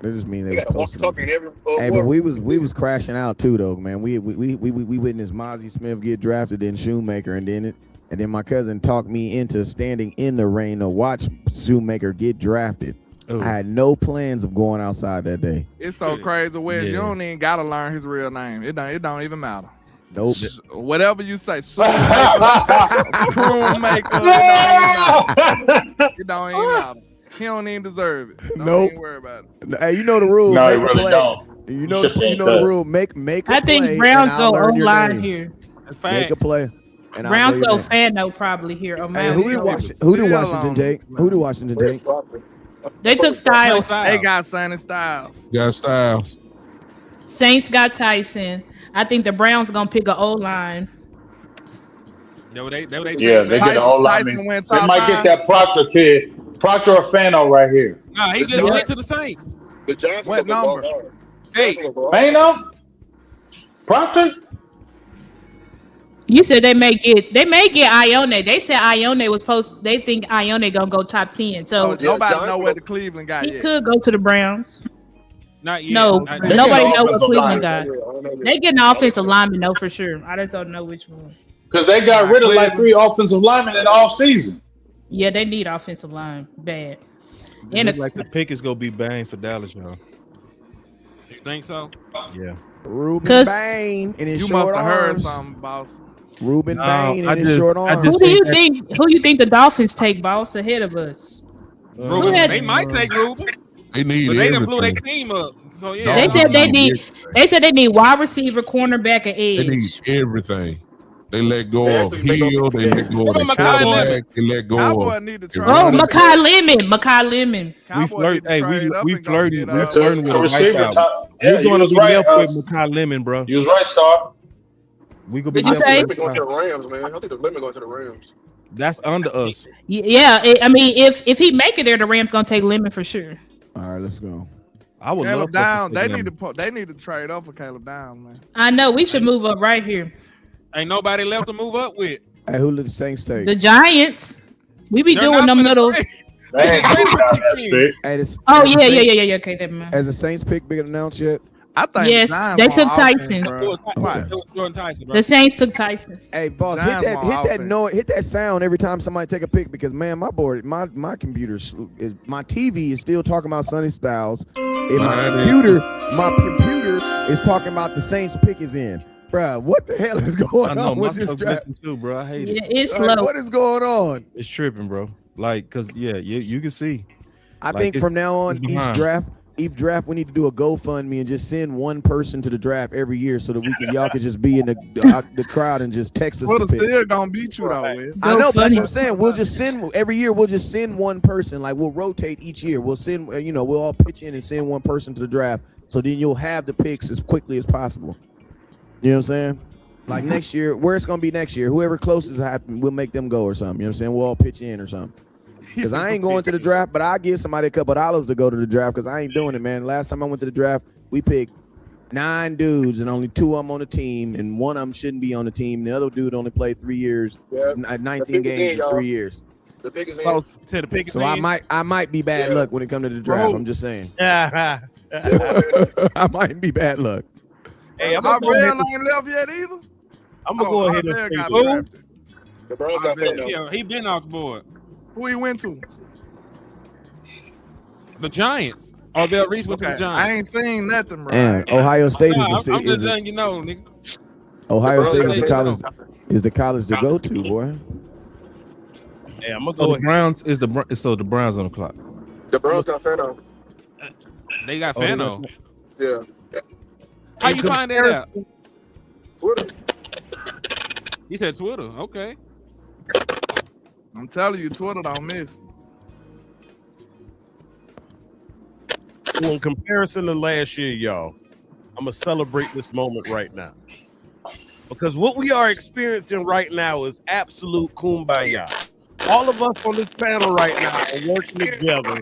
They just mean They they was got a posting. walkie-talkie in every. Hey, but we was crashing out too though, man. We witnessed Mozzie Smith get drafted, then Shoemaker, and then my cousin talked me into standing in the rain to watch Shoemaker get drafted. Ooh. I had no plans of going outside that day. It's so crazy, Wes. You Yeah. don't even gotta learn his real name. It don't even matter. Nope. Whatever you say, prune maker, it don't even matter. He don't even deserve it. Don't Nope. even worry about it. Hey, you know the rule. No, he make a really play. don't. You know, Shit you ain't know the that. rule. Make a I play. think Browns and I'll go learn your online name. here. That's Make a facts. play. And I'll Browns know go your name. fan though probably here. Oh, Hey, man, who did Washington take? Who did Washington take? they took Styles. They got Sonny Styles. Got Styles. Saints got Tyson. I think the Browns gonna pick a O line. Yeah, they get the whole line. Tyson went They top might five. get that Proctor kid. Proctor or Fano right here. Nah, he just went to the Saints. The Giants What number? Hey, Fano? Proctor? You said they may get Ione. They said Ione was supposed. They think Ione gonna go top 10. So Nobody know where the Cleveland guy he is. could go to the Browns. Not yet. No, Not They yet. nobody get know what offensive Cleveland linemen. got. They getting an offensive lineman, though, for sure. I just don't know which one. Because they got rid of like 3 offensive linemen in the offseason. Yeah, they need offensive line bad. It And look like the pick is gonna be bang for Dallas, y'all. You think so? Yeah. Ruben 'Cause- Bain in his You short must have heard arms. something, boss. Ruben No, Bain I in his just- short I arms. just who do you think think? Who you think the Dolphins take, boss, ahead of us? Ruben, had- they might take Ruben, They need but they done blew their everything. team up. So yeah, They Dolphins said they need. everything. They said they need wide receiver, cornerback, and They need edge. everything. They let go They of actually make Hill. up- They let go What of about the Makai quarterback. Lemon? They let go Cowboy of. need to the trade. Oh, running back. Makai Lemon. Makai Lemon. Cowboy flirt. need to Hey, trade up we and go flirting. get, We To flirting with the a receiver wipeout. top. Yeah, We're you gonna was be right. left with Makai Lemon, bro. You was right, Star. We gonna be What'd you left say? with Lemon going to the Makai. Rams, man. I think the Lemon going to the Rams. That's under us. Yeah, I mean, if he make it there, the Rams gonna take Lemon for sure. All right, let's go. I would Caleb love Downs. to They see need to them. put. They need to trade up for Caleb Downs, man. I know we should move up right here. ain't nobody left to move up with. Hey, who did the Saints take? The Giants. We be They're doing not them finna little. trade. They ain't They moving down traded that for stick. Hey, this, Oh has the yeah. Saints- Okay, never mind. Has the Saints pick been announced yet? I think Yes, the Giants they want took offense, Tyson. bro. It was, Okay. it was Jordan Tyson, bro. The Saints took Tyson. Hey, boss, Giants hit want that offense. noise, hit that sound every time somebody take a pic because man, my board, my computer is my TV is still talking about Sonny Styles, and my computer is talking about the Saints pick is in. Bruh, what the hell is I going know on my with this stuff draft? glitching too, bro. I hate it. Yeah, it's Like, slow. what is going on? It's tripping, bro. Like, cause you can see. I Like, think it's- from now on, it's behind. each draft, we need to do a GoFundMe and just send one person to the draft every year so that y'all could just be in the crowd and just text us. Twitter the pick. still gonna beat you though, Wes. I know, but that's funny. what I'm saying. We'll just send every year. We'll just send one person. Like we'll rotate each year. We'll send. We'll all pitch in and send one person to the draft. So then you'll have the picks as quickly as possible. You know what I'm saying? Like next year, where it's gonna be next year. Whoever closest happen, we'll make them go or something. You know what I'm saying? We'll all pitch in or something. Because I ain't going to the draft, but I'll give somebody a couple of dollars to go to the draft because I ain't doing it, man. Last time I went to the draft, we picked 9 dudes and only 2 of them on the team, and one of them shouldn't be on the team. The other dude only played 3 years, Yeah. 19 games in 3 years. The biggest So To the pick. So I might be bad luck when it comes to the draft. Bro. I'm just saying. Yeah. I might be bad luck. Hey, I'm my gonna go ahead real ain't left yet either. I'm gonna go ahead and Isaiah say got this. drafted. The Browns got Isaiah. Fano. Yeah, he been off the board. Who he went to? The Giants. Odell Reese went to the Okay, Giants. I ain't seen nothing, bro. And Ohio State Nah, is I'm just the letting you know, nigga. Ohio The State Browns is the got college to go to, boy. Hey, I'm gonna So go the ahead. Browns is the Browns on the clock. The Browns got Fano. They got Oh, they Fano. Yeah. How you find that out? Twitter. He said Twitter. Okay. I'm telling you, Twitter don't miss. So in comparison to last year, y'all, I'm gonna celebrate this moment right now. Because what we are experiencing right now is absolute kumbaya. All of us on this panel right now are working together,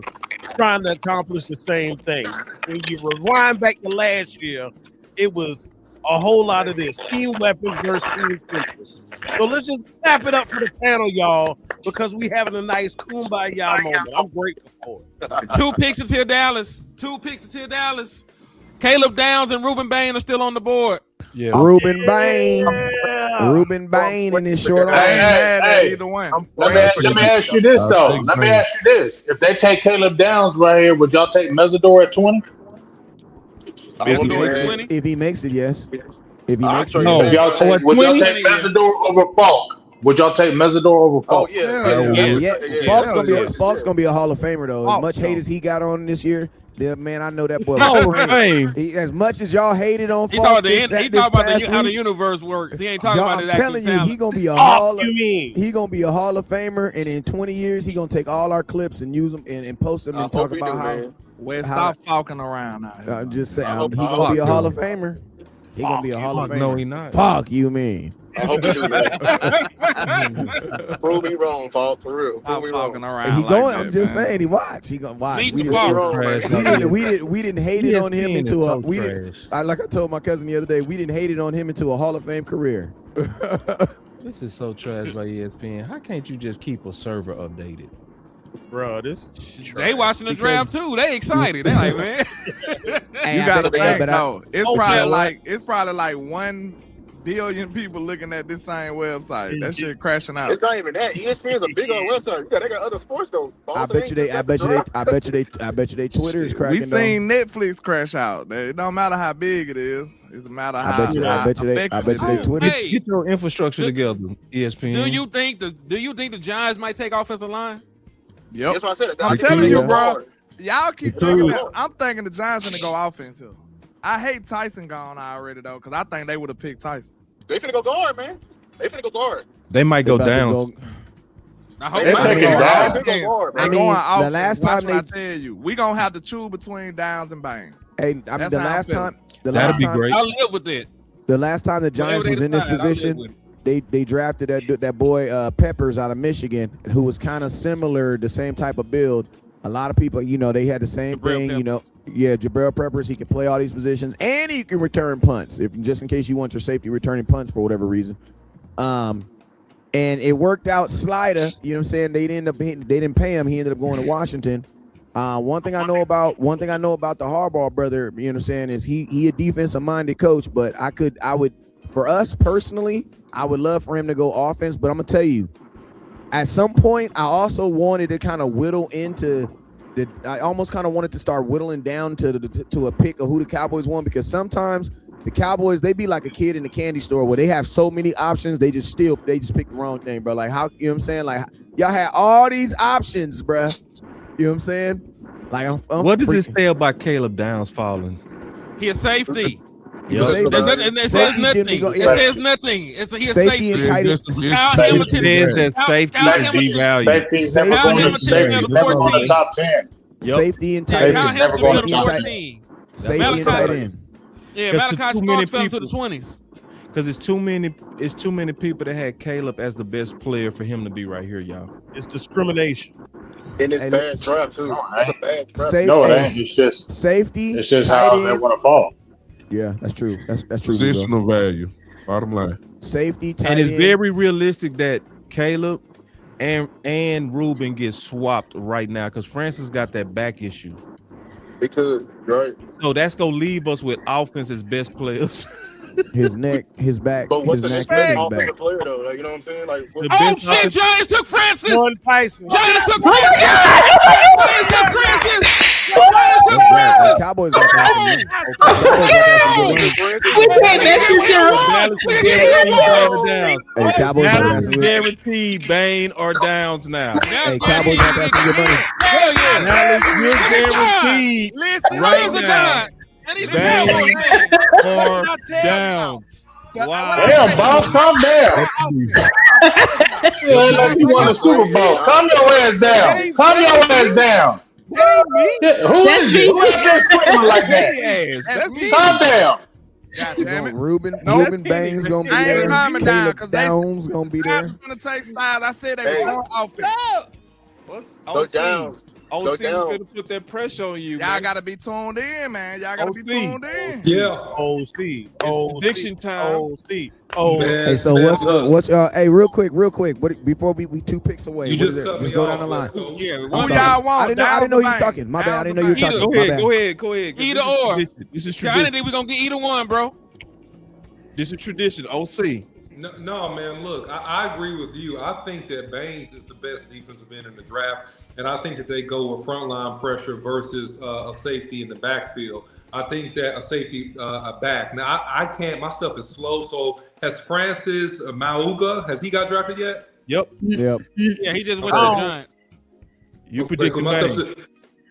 trying to accomplish the same thing. When you rewind back to last year, it was a whole lot of this. Team weapons versus team fences. So let's just clap it up for the panel, y'all, because we having a nice kumbaya moment. I'm grateful for it. 2 picks until Dallas. 2 picks until Dallas. Caleb Downs and Ruben Bain are still on the board. Yeah. Ruben Bain. Yeah. Ruben Bain in his short I ain't arms. mad at hey. either one. Let me ask you this though. Let me ask you this: if they take Caleb Downs right here, would y'all take Mesidor at 20? I will Mesidor be at mad. 20? If he makes it, yes. If he I'll makes trade it, No. back. If y'all take, would y'all take Mesidor over Falk? Would y'all take Mesidor over Oh Falk? yeah. yeah. Falk's gonna be yeah. Falk's gonna be a Hall of Famer though. As Falk, much hate though. as he got on this year, man, I know that boy. Hall of Fame. As much as y'all hated on He Falk, talking this about past how the week, universe works. He ain't talking y'all, about I'm his actual telling you, talent. he gonna be a Oh, you mean? he gonna be a Hall of Famer, and in 20 years, he gonna take all our clips and use them and post them I and talk hope he about do, how. man. Well, How- stop falking around now. I'm just saying, I hope- he I gonna be a hope Hall so. of Famer. He gonna be a Hall of Famer. No, he not. Fuck you mean? I hope he do, man. Prove me wrong, Falk. For real. Prove Stop me falking wrong. around. He like going. that, I'm just man. saying. He watch. He gonna watch. Meet We the didn't, Falk. wrong, Trash, man. like, we didn't hate it on him ESPN into is a so we didn't. trash. Like I told my cousin the other day, we didn't hate it on him into a Hall of Fame career. This is so trash by ESPN. How can't you just keep a server updated? Bro, this They watching the draft too. They excited. They like, man. You gotta think but though. It's Oh, probably yeah, like 1 billion people looking at this same website. That shit crashing out. It's not even that. ESPN's a big old website. Yeah, they got other sports though. I bet you they Twitter is cracking. We seen Netflix crash out. It don't matter how big it is. It's a matter how. I bet you they Twitter. Hey, Get your infrastructure together, ESPN. do you think the Giants might take offensive line? Yep. That's what I said. I'm telling you, Yeah. bro. Y'all keep thinking that. I'm thinking the Giants gonna go offense here. I hate Tyson gone already though, because I think they would have picked Tyson. They finna go guard, man. They finna go guard. They might go down. I hope They're not. taking down. Offense. They go guard, They man. going the offense. last Watch time what I tell you, we gonna have to choose between Downs and Bang. Hey, I mean That's the how I'm last feeling. time. The That'd last be time, great. I'll live with it. the last time the Giants Whatever was they in this decide, I'll live position, with it. they drafted that boy Peppers out of Michigan, who was kind of similar, the same type of build. A lot of people, they had the same Jabril thing, Jabril Peppers, he can play all these positions and he can return punts, just in case you want your safety returning punts for whatever reason. And it worked out. Slider, you know what I'm saying? They didn't pay him. He ended up going to Washington. One thing I know about the Harbaugh brother, you know what I'm saying, is he a defensive minded coach, but for us personally, I would love for him to go offense, but I'm gonna tell you, at some point, I also wanted to kind of whittle into I almost kind of wanted to start whittling down to a pick of who the Cowboys want, because sometimes the Cowboys, they be like a kid in the candy store where they have so many options, they just pick the wrong thing, bro. Like, how, you know what I'm saying? Like, y'all had all these options, bro. You know what I'm saying? Like, I'm what does it say about Caleb Downs falling? He a safety. Safety. It says nothing. It says nothing. He a Safety and tight end. Kyle Hamilton Says that safety is devalued. Safety's never going to safety. Never on the top 10. Safety and tight Safety's end. never going to top 10. Safety and tight end. Yeah, Because Malachi too many Starks fell to the people- 20s. Because it's too many people that had Caleb as the best player for him to be right here, y'all. It's discrimination. In this Hey, bad draft too. It's a bad draft. No, it ain't. It's just safety. It's just tight how they end. want to fall. Yeah, that's true. That's true. bro. Positional value. Bottom line. Safety, tight And it's end. very realistic that Caleb and Ruben get swapped right now because Francis got that back issue. They could, right? So that's gonna leave us with offense's best players. His neck, his back, But what's his the neck, next and his offensive back. player though? Like, you know what I'm saying? Like, The Oh best shit! offensive- Giants took Francis. Jordan Tyson. Giants took Francis. Giants took Francis. Giants took The Francis. Cowboys got We can't mess this up. Dallas is guaranteed Downs. Hey, Cowboys got Dallas is some guaranteed Bane or Downs now. Hey, Cowboys got some good money. Hell yeah. Dallas is guaranteed Listen, right praise the now. God. And he's a Bang Cowboys fan. or Downs. Wow. Damn, boss, calm down. You ain't like you won a Super Bowl. Calm your ass down. Calm your ass down. Yeah, who is it? Who is that screaming like that? That's me. Calm down. God damn it. Ruben Baines gonna be I ain't there. calming down, Caleb 'cause they- Downs gonna be I there. was gonna take Styles. I said they Hey. were going offense. What's Go down. Go OC down. finna put that pressure on you. Y'all man. gotta be tuned in, man. Y'all gotta be OC. tuned in. Yeah. OC. prediction time. OC. Oh, Man, Hey, so man, what's look, hey, real quick, before we 2 picks away, you what just is it? cut me Just go off. down the line. Let's go. Yeah, Who one- y'all want? I didn't know you Downs were or talking. Bang? My bad. I didn't know you were Downs or talking. Go My ahead, bad. go ahead. 'cause Either this is or. tradition. This is I tradition. didn't think we're gonna get either one, bro. This is tradition. OC. No, man, look, I agree with you. I think that Baines is the best defensive end in the draft, and I think that they go with frontline pressure versus a safety in the backfield. I think that a safety, a back. Now, I can't, my stuff is slow, so has Francis Mauga, has he got drafted yet? Yep. Yep. Yeah, he just went to the Giants. You Okay, predict 'cause my Baines. stuff's-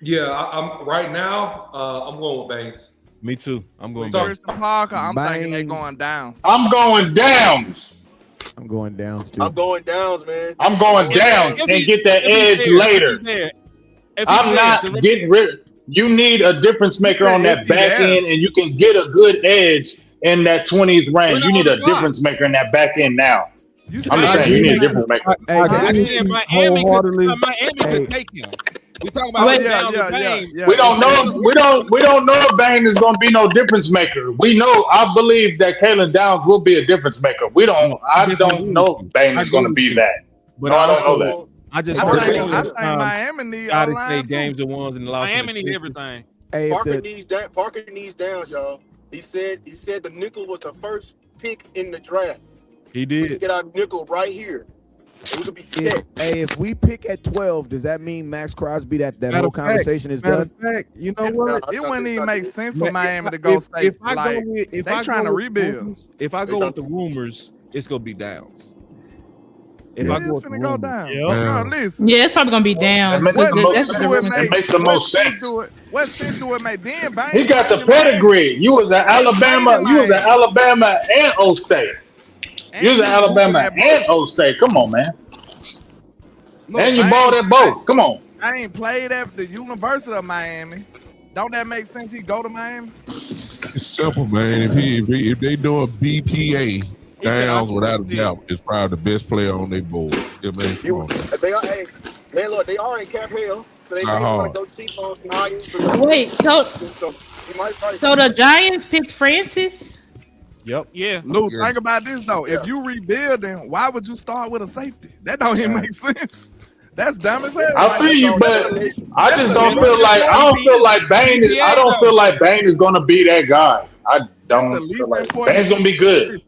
Yeah, I'm right now, I'm going with Baines. Me too. I'm going So- back. Christian Parker, I'm thinking they Baines. going down. I'm going downs. I'm going downs too. I'm going downs, man. I'm going downs and get that edge later. I'm not getting rid. You need a difference maker on that back end, and you can get a good edge in that 20th range. You need a difference maker in that back end now. I'm just saying, you need a difference maker. Hey, Actually, in Miami wholeheartedly. could take him. We talking about down the Bane. We don't know. We don't know if Bane is going to be no difference maker. We know. I believe that Kalen Downs will be a difference maker. I don't know if Bane is going to be that. But No, I don't know also, that. I just I think Miami need Scotty O-line State too. games and ones and lost. Miami need everything. Hey, Parker needs that. Parker needs downs, y'all. He said the nickel was the first pick in the draft. He We did. can get our nickel right here. And we could be set. If we pick at 12, does that mean Max Crosby that Matter whole of fact- conversation is matter done? of fact, you know what? It wouldn't even make sense for Man, Miami to go safe. If I Like, go with, if they I trying go to with rebuild. rumors- if I go with the rumors, it's gonna be Downs. If It I is go with the finna go rumors, down. Yeah. Bro, listen. Yeah, it's probably gonna be down. That makes the most That's sense. the rumor. It makes the most sense. What sense do it make? Then Baines He got the played in Miami. pedigree. You was at Alabama. You was at Alabama and O State. You was at Alabama and O State. Come on, man. Look, And you Baines- balled that boat. Come on. I ain't played at the University of Miami. Don't that make sense? He go to Miami. It's simple, man. If they doing BPA, Downs without a doubt is probably the best player on their board. Yeah, man, come on. They are, hey, man, look, they are in cap hell, so they Not may hard. want to go cheap on some high. Wait, so he might fight. so the Giants picked Francis? Yep. Yeah. Lou, think about this though. If you rebuilding, why would you start with a safety? That don't even make sense. That's dumb as hell. I feel you, but I just don't feel like Bain is. I don't feel like Bain is gonna be that guy. I don't feel like Bain's gonna be good.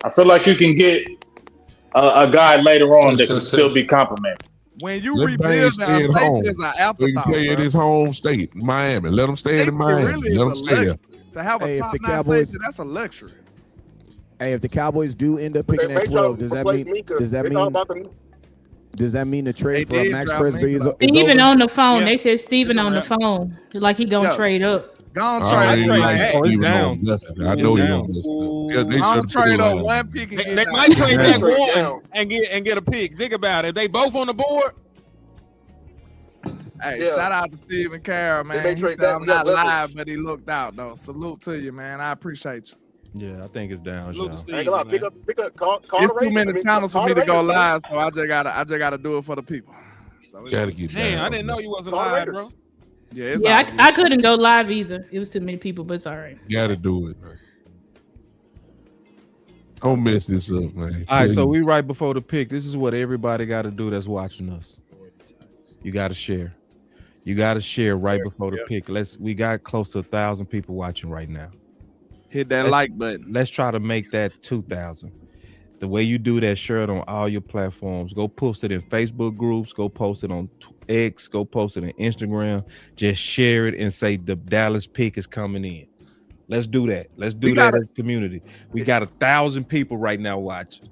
I feel like you can get a guy later on that can still be complimented. When you Let rebuild, Bain stay at home. safety is an So he afterthought. play in bro. his home state, Miami. Let him stay in Safety Miami. really Let him is a stay there. luxury. To have a Hey, if top the nine Cowboys- safety, that's a luxury. Hey, if the Cowboys do end up picking at 12, does that mean the trade for Max Crosby is Steven over? on the phone. They said Steven on the phone. Like he gonna trade up. Gonna I trade. ain't like Hey, Steven on nothing. I know he on this. Yeah, they I'll should trade up have one pick and They get might trade that Yeah. one and get a pick. Think about it. If they both on the board, Hey, Yeah. shout out to Stephen Carroll, man. may He trade said that. I'm We got not leverage. live, but he looked out though. Salute to you, man. I appreciate you. Yeah, I think it's Downs, y'all. I ain't gonna lie, pick up, call It's the too Raiders. many I mean, channels for call me the to go Raiders, man. live, so I just gotta do it for the people. So Gotta get damn, down. I didn't know you wasn't Call the live, Raiders. bro. yeah, it's Yeah, all good. I couldn't go live either. It was too many people, but it's all right. Gotta do it. Don't mess this up, man. All right, so Please. we right before the pick. This is what everybody got to do that's watching us. You got to share. You got to share right before the pick. We got close to 1,000 people watching right now. Hit that like button. Let's try to make that 2,000. The way you do that, share it on all your platforms. Go post it in Facebook groups. Go post it on X. Go post it on Instagram. Just share it and say the Dallas pick is coming in. Let's do that. Let's do that as a community. We got 1,000 people right now watching.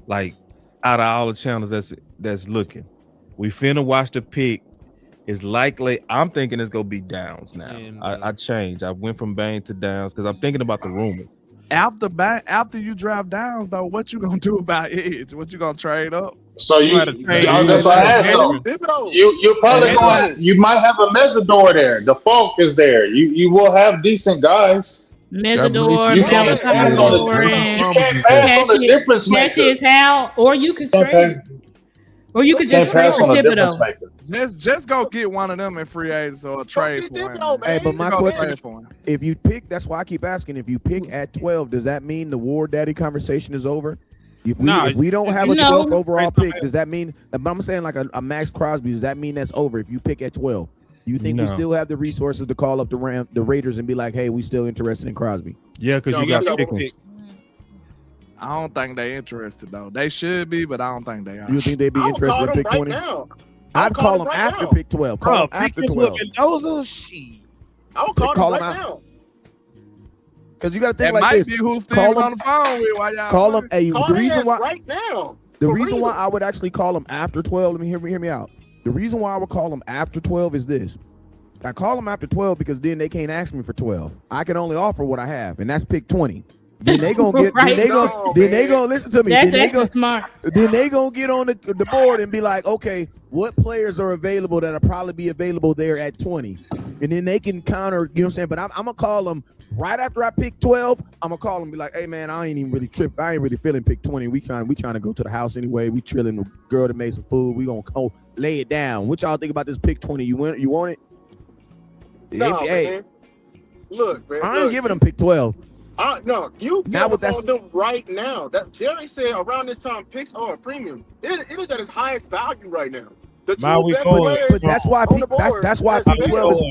Like out of all the channels that's looking. We finna watch the pick. It's likely. I'm thinking it's gonna be Downs now. I changed. I went from Bain to Downs because I'm thinking about the rumors. After you drive Downs though, what you gonna do about Edge? What you gonna trade up? So you, gotta trade that's what I asked them. You're probably going. You might have a Mesidor there. The Falk is there. You will have decent guys. Mesidor, You can't pass on the difference maker. Cassius Howe, or you could trade. Or you could just trade for Thibodeau. Just go get one of them in free agents or trade for him. Hey, but my Go question trade is, for him. if you pick, that's why I keep asking, if you pick at 12, does that mean the War Daddy conversation is over? If we don't have a 12th overall pick, does that mean, I'm saying like a Max Crosby, does that mean that's over if you pick at 12? You think you still have the resources to call up the Raiders and be like, hey, we still interested in Crosby? Yeah, because you got Pickens. I don't think they're interested though. They should be, but I don't think they are. You think they'd be interested in pick 20? I'd call them after pick 12. Call them after 12. Those are shit. I would call Call them them right out. now. Because you got to think That like might this. be who Steve Call on the phone with while y'all Call them. Hey, Call the their reason ass why right now. the For reason real. why I would actually call them after 12. Let me hear me out. The reason why I would call them after 12 is this. I call them after 12 because then they can't ask me for 12. I can only offer what I have, and that's pick 20. Then they gonna get. Right. Then they gonna listen to me. That's Then they gonna smart. Then they gonna get on the board and be like, okay, what players are available that'll probably be available there at 20, and then they can counter. You know what I'm saying? But I'm gonna call them right after I pick 12. I'm gonna call them and be like, hey man, I ain't even really trip. I ain't really feeling pick 20. We trying to go to the house anyway. We chilling. The girl that made some food. We gonna lay it down. What y'all think about this pick 20? You want it? No, Hey, man. Look, man. I ain't look. giving them pick 12. No, you Now get what on them right now. That Jerry said around this time picks are a premium. It is at its highest value right now. The Now two we best going. players But that's why on the pick, board. that's why That's pick it. 12 is.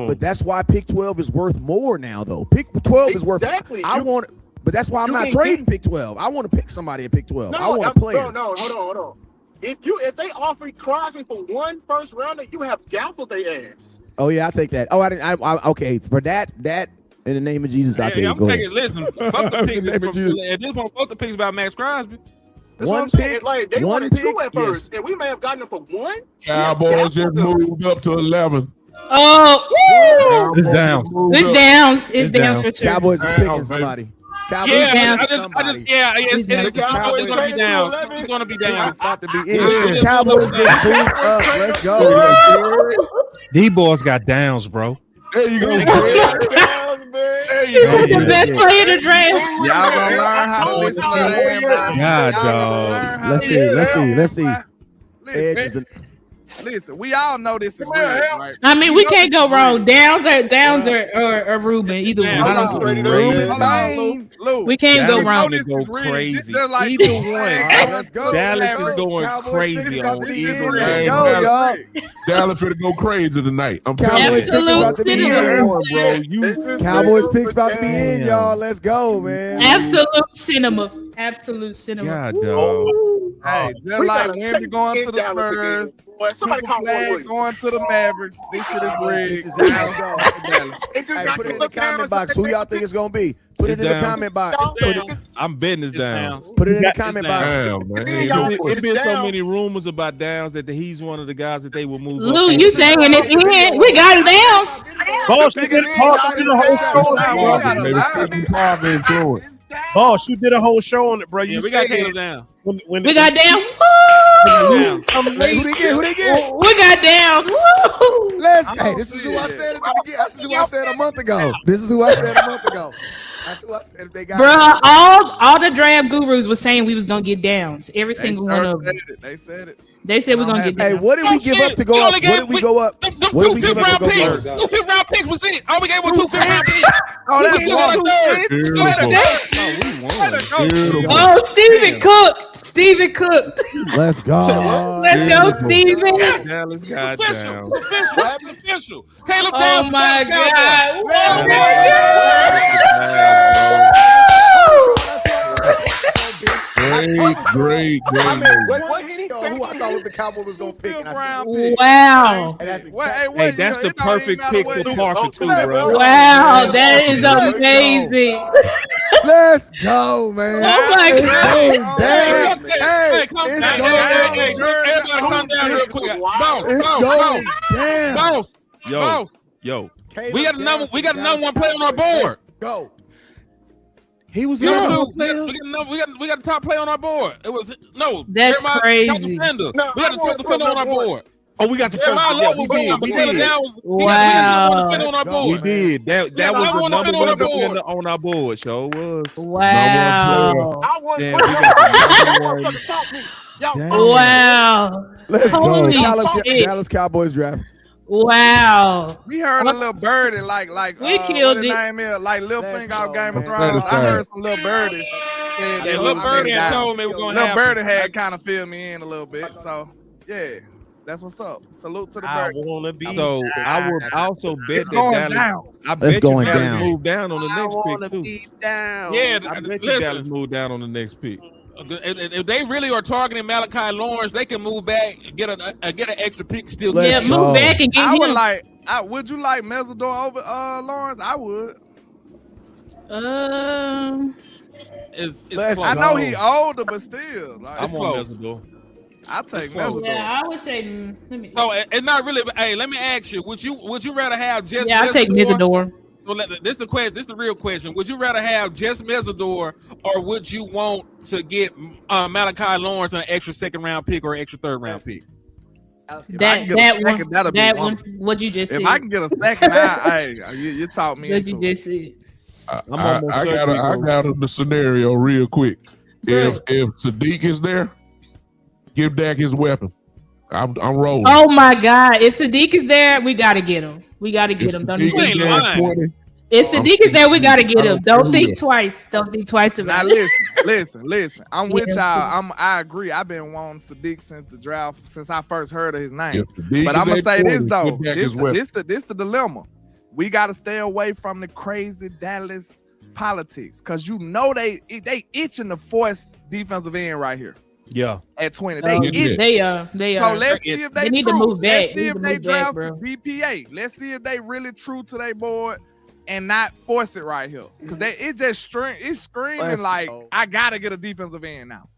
But that's why pick 12 is worth more now, though. Pick 12 is worth. Exactly. I You- want, but that's why I'm you not can trading pick 12. I want to pick somebody at pick 12. I want a player. No, hold on. If they offer Crosby for one first rounder, you have gaffled their ass. Oh yeah, I'll take that. Oh, I didn't. Okay, for that in the name of Jesus, I'll take it. I'm Go taking. ahead. Listen, fuck the picks. Name of Jesus. At this point, fuck the picks about Max Crosby. That's One what I'm saying. pick, Like they one wanted pick, two at yes. first, and we may have gotten them for one. Cowboys just moved up to 11. Oh, woo! It's down. It's downs. It's It's downs down. for sure. Cowboys is Down, picking baby. somebody. Cowboys Yeah, down. I just, it's gonna be down. It's gonna be down. It's about to be Yeah. it. Cowboys get booed up. Let's go. D-boys got downs, bro. There you go. Yeah. There you go. Who's the best player in the draft? Y'all gonna learn how to listen to them. God, dog. Let's see. Edge is Listen, the, listen, we all know this is real, right? I mean, we can't go wrong. Downs or Ruben, either one. Damn, I don't Hold on, crazy. Hold on, Lou. We can't go Dallas wrong. is go crazy. This just like Either man, one. let's go. Dallas Let's is go. going Cowboys crazy about on to be either in. one. Let's Hey, go, y'all. Dallas finna go crazy tonight. I'm telling Cowboys you. picks about to be Cinema. in. Bro, you Cowboys picks about to be in, y'all. Let's go, man. Absolute cinema. Absolute cinema. God, dog. Hey, just We like gotta Wemby check going in to the Dallas Spurs, again. Boy, somebody Triple call Roy Flag Williams. going to the Mavericks. This shit is This rigged. is how it goes. They just Hey, got put it to in the look down comment and box. say Who y'all think it's gonna be? Put it It's in the down. comment box. Y'all Put it, think I'm betting this down. put it in the It's comment down. box. Damn, man. It's It's been so down. many rumors about Downs that he's one of the guys that they will move Lou, up. you saying it's in? We got it down. Boss, you did a whole show on it, bro. Maybe Christian Carver into it. Boss, you did a whole show on it, bro. Yeah, You we got said Caleb down. when We got down. Down. Hey, who they get? Who they get? We got downs. Woo! Let's. Hey, this is who I said at the beginning. This is who I said a month ago. This is who I said a month ago. That's who I said if they got. Bruh, all the draft gurus were saying we was gonna get downs. Every single one of them. They said it. They said we're gonna get Hey, downs. what did we give up to go up? What did we go up? Them What did two we give fifth up to round go picks. first? 2 fifth round picks was it. All we gave was 2 fifth round picks. Oh, We that's get a third. Beautiful. Beautiful. Oh, Stephen Cook. Stephen Cook. Let's go. Let's go, Stephen. Dallas got Official. Downs. It's official. It's official. Caleb Oh Downs. my Dallas God. Great. What hit he Who I thought the Cowboys was gonna pick? And I Wow. said, Hey, that's the perfect pick for Parker too, bro. Wow, that is amazing. Let's go, man. Oh my It's God. going down. Hey, Hey, come it's down. going Hey, everybody come down real quick. Boss, It's going down. boss, Yo, boss. yo. We got another one player on our board. Go. He was We got, number two, two player. we got the top player on our board. It was no. That's Jeremiah, crazy. top defender. No, We got I the top want defender on our number one. board. Oh, we got the first. Jeremiah Yeah, Love we was did. one. We Caleb did. Downs was- Wow. we got the defender on our Let's We board. did. That Yeah, was I the want number to fit on one the board. defender on our board. Show was. Wow. I want Damn, one we number got one. the Motherfucker, fuck me. Y'all Damn. fuck me. Wow. Let's go. Holy shit. Dallas Cowboys draft. Wow. We heard a little birdie like We what killed his it. name is, like Lil Let's Finger out go, Game of man. Thrones. I heard some little birdies. Yeah, Lil Birdie had told me we're gonna Lil have. Birdie had kind of filled me in a little bit. So yeah, that's what's up. Salute to the I birdie. wanna be. So I would also bet It's that going Dallas. down. I bet you going Dallas down. moved down on the I next wanna pick too. be down. Yeah, I bet you Dallas listen. moved down on the next pick. If they really are targeting Malachi Lawrence, they can move back, get an extra pick, still Let's Yeah, get him. move go. back and get I would him. like. Would you like Mesidor over Lawrence? I would. It's Let's close. I know go. he older, but still, like, I'm on close. Mesidor. I take It's close. Mesidor. Yeah, I would say. Let me. So it's not really. But hey, let me ask you: Would you rather have just? Yeah, I'll take Mesidor. Well, this is the question. This is the real question. Would you rather have just Mesidor, or would you want to get Malachi Lawrence an extra second round pick or extra third round pick? That one. that'll be That wonderful. one. What you just said. If I can get a second, you taught me What into you it. just said. I got the scenario real quick. If Sadiq is there, give Dak his weapon. I'm rolling. Oh my God! If Sadiq is there, we gotta get him. We gotta get him. Don't Sadiq you is ain't there at lying. 20. If Sadiq is there, we gotta get him. Don't think Yeah. twice. Don't think twice Now about it. listen. I'm with Yeah. y'all. I agree. I've been wanting Sadiq since the draft, since I first heard of his name. If Sadiq But is I'm gonna at say 20, this though. put back This his weapon. the dilemma. We gotta stay away from the crazy Dallas politics, cause you know they itching to force defensive end right here Yeah. at 20. Oh, They itching. they are. They So are. let's see if they need to true. move back. Let's see Need if to they move back, draft bro. the BPA. Let's see if they really true to their board and not force it right here. Cause it's screaming like I gotta get a defensive end now.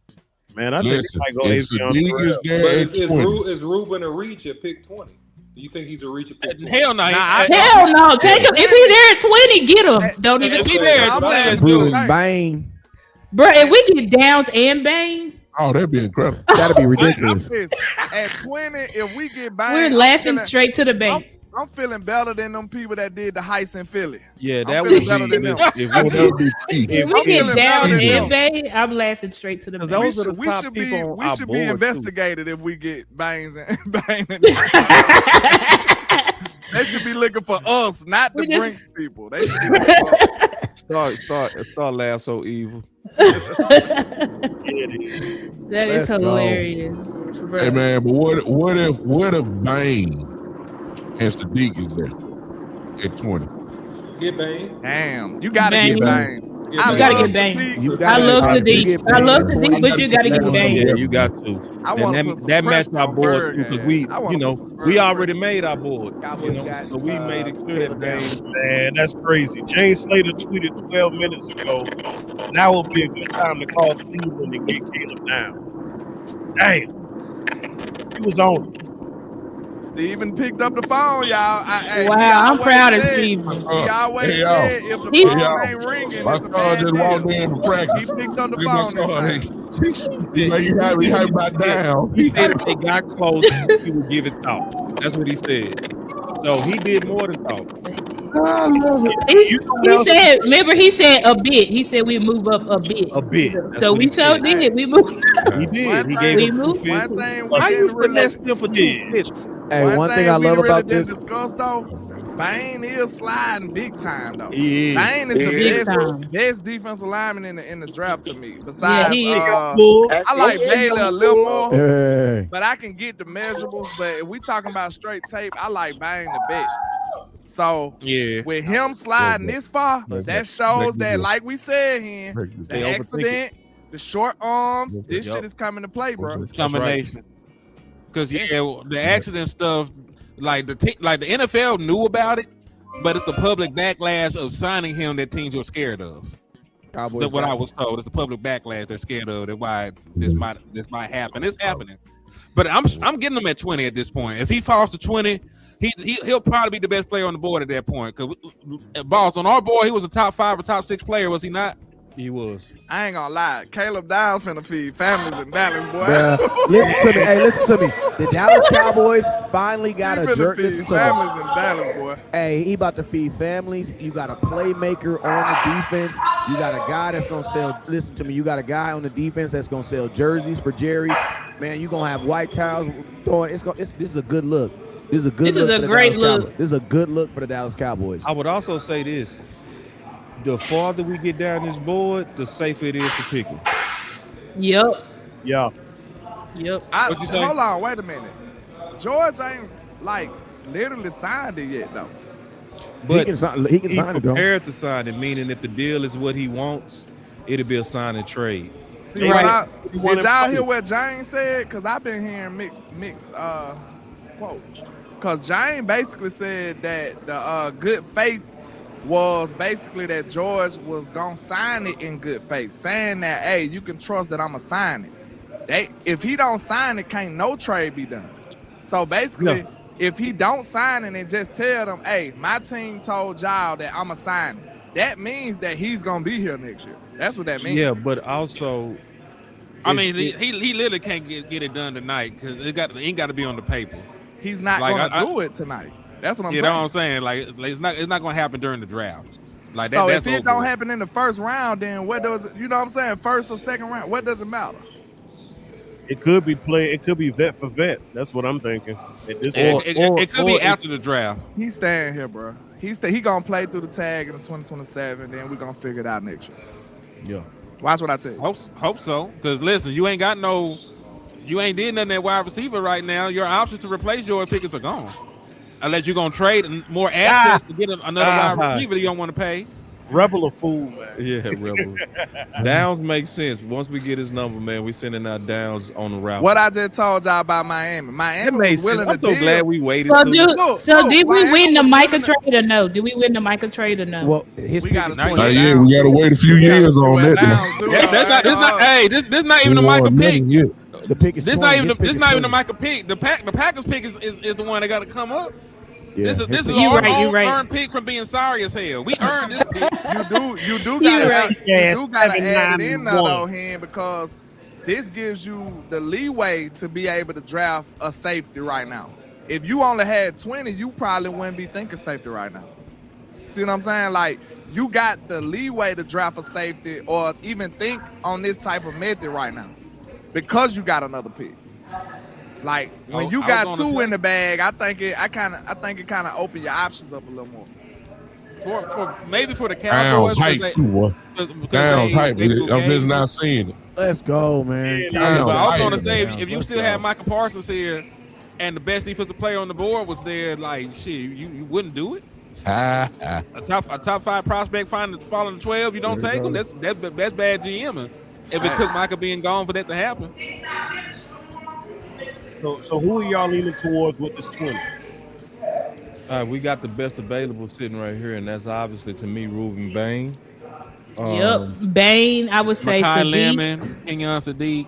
Man, I think Listen, they might go if Avion Sadiq Terrell. is there But at 20, is Ruben a reach at pick 20? Do you think he's a reach at pick 20? Hell no. Hell no. Take him. If he's there at 20, get him. Don't even. If he there at 20, let's do Ruben it. Bain. Bro, if we get Downs and Bane, oh, that'd be incredible. That'd be I'm ridiculous. pissed. At 20, if we get banged, we're laughing straight to the bank. I'm feeling better than them people that did the heist in Philly. Yeah, I'm that feeling would better be than them. if we That'd be key. If we I'm get feeling Downs better than and them. Bane, I'm laughing straight to the bank. those are the We top should people be on we our should board, be too. investigated if we get bangs and Bane. They should be looking for us, not the We just- Brinks people. They should be looking for us. Start laugh so evil. That is Let's go. hilarious. Bro. Hey man, but what if Bane and Sadiq is there at 20? Get Bane. Damn, you gotta Bane. get Bane. Get I You gotta love get Bane. Sadiq. You I gotta- love you Sadiq. get I love Bane. Sadiq, but you gotta get Bane. Yeah, you got to. I wanna And put some that match pressure our on board Berg, because man. we, I wanna you know, put some we pressure. already made our board. Cowboys You know, got, so we made it clear that Bane. Man, that's crazy. James Slater tweeted 12 minutes ago. Now would be a good time to call Cleveland and get Caleb down. Damn. He was on it. Steven picked up the phone, y'all. Wow, I'm proud of Steven. He always Hey, y'all. said if the He- phone y'all. ain't ringing, My it's a son bad just walked deal. in to practice. He picked up the Look at my phone this son. time. You had about down. He said if they got close, he would give it thought. That's what he said. So he did more than thought. He said, remember, he said a bit. He said we move up a bit. A bit. That's So what we he showed said. did. We moved. He did. One He thing- gave we him moved. 2 One fifths. thing we How you didn't really, finesse him for 2 fifths? Hey, one thing I love we about really this. didn't discuss though, Bane is sliding big time though. He is. Bane is Big time. the best defensive lineman in the draft to me. Besides, he is. I like Bailey a little more, Hey. but I can get the measurables. But if we talking about straight tape, I like Bane the best. So Yeah. with him sliding this far, that shows that, like we said here, the They overthink accident, the short arms, this Yup. shit is coming to play, bro. It's combination. Because the accident stuff, like the NFL knew about it, but it's the public backlash of signing him that teams were scared of. Cowboys That's what got- I was told. It's the public backlash they're scared of. That's why this might happen. It's happening. But I'm getting him at 20 at this point. If he falls to 20, he'll probably be the best player on the board at that point. Because boss on our board, he was a top 5 or top 6 player, was he not? He was. I ain't gonna lie. Caleb Downs finna feed families in Dallas, boy. Bruh, listen to me. Hey, listen to me. The Dallas Cowboys finally got He a finna jerk. feed Listen to me. families in Dallas, boy. Hey, he about to feed families. You got a playmaker on the defense. You got a guy that's gonna sell. Listen to me. You got a guy on the defense that's gonna sell jerseys for Jerry. Man, you gonna have white towels throwing. This is a good look. This is a good. This is look a for the great Dallas look. Cowboys. This is a good look for the Dallas Cowboys. I would also say this: the farther we get down this board, the safer it is for Pickens. Yep. Yeah. Yep. What you say? Hold on, wait a minute. George ain't like literally signed it yet though. But he can sign he's it though. prepared to sign it, meaning if the deal is what he wants, it'll be a sign and trade. See, Right. did y'all hear what James said? Because I've been hearing mixed quotes. Because James basically said that the good faith was basically that George was gonna sign it in good faith, saying that, hey, you can trust that I'ma sign it. If he don't sign it, can't no trade be done. So basically, if he don't sign it and just tell them, hey, my team told y'all that I'ma sign it, that means that he's gonna be here next year. That's what that means. Yeah, but also, I mean, he literally can't get it done tonight because it ain't got to be on the paper. He's not Like, gonna do it tonight. That's what I'm You saying. know what I'm saying? Like it's not going to happen during the draft. Like So that's if it over don't with. happen in the first round, then what does it, you know what I'm saying? First or second round, what does it matter? It could be play. It could be vet for vet. That's what I'm thinking. It could be after the draft. He's staying here, bro. He gonna play through the tag in the 2027. Then we gonna figure it out next year. Yeah. Watch what I tell you. Hope so. Because listen, you ain't did nothing at wide receiver right now. Your options to replace George Pickens are gone. Unless you're gonna trade more assets to get another wide receiver that you don't want to pay. Rebel a fool, man. Yeah, Rebel. Downs makes sense. Once we get his number, man, we sending out Downs on the route. What I just told y'all about Miami. Miami was willing to I'm so deal. glad we waited. Did we win the Micah trade or no? Did we win the Micah trade or no? Well, his we got we gotta wait a few years on that. This not even the Micah pick. The pick is This not even the Micah pick. The Packers pick is the one that got to come up. Yeah. This is our earned pick from being sorry as hell. We earned this pick. You do gotta add it in though, Hen, because this gives you the leeway to be able to draft a safety right now. If you only had 20, you probably wouldn't be thinking safety right now. See what I'm saying? Like, you got the leeway to draft a safety or even think on this type of method right now because you got another pick. Like when you got two in the bag, I think it kind of open your options up a little more. Maybe for the Cowboys. Downs hype. I'm just not seeing it. Let's go, man. I was gonna say if you still had Michael Parsons here and the best defensive player on the board was there, like shit, you wouldn't do it. A top 5 prospect falling to 12, you don't take him. That's bad GMing. If it took Michael being gone for that to happen. So who are y'all leaning towards with this 20? We got the best available sitting right here, and that's obviously to me Reuben Bain. Bain. I would say Mekhi Sadiq. Lemon, Kenyon Sadiq.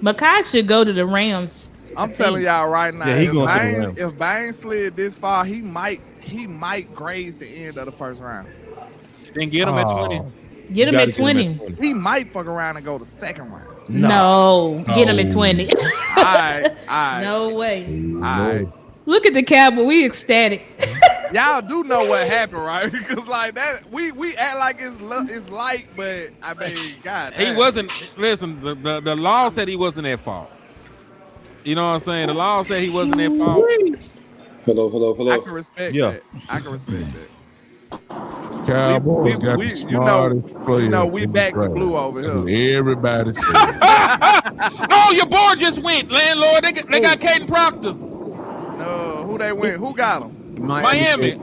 Mekhi should go to the Rams. I'm telling y'all right now, Yeah, if Bain slid this far, he might graze the end of the first round. Then get him at 20. Get him at 20. He might fuck around and go the second round. No. Get him at 20. All right. No way. All right. Look at the Cowboys. We ecstatic. Y'all do know what happened, right? Because like that, we act like it's light, but I mean, God, He wasn't. Listen, the law said he wasn't at fault. You know what I'm saying? The law said he wasn't at fault. Hello. I can respect that. I can respect that. Cowboys got the smartest player. You know, we back to blue over here. Everybody. Oh, your board just went, landlord. They got Caden Proctor. No, who they went? Who got them? Miami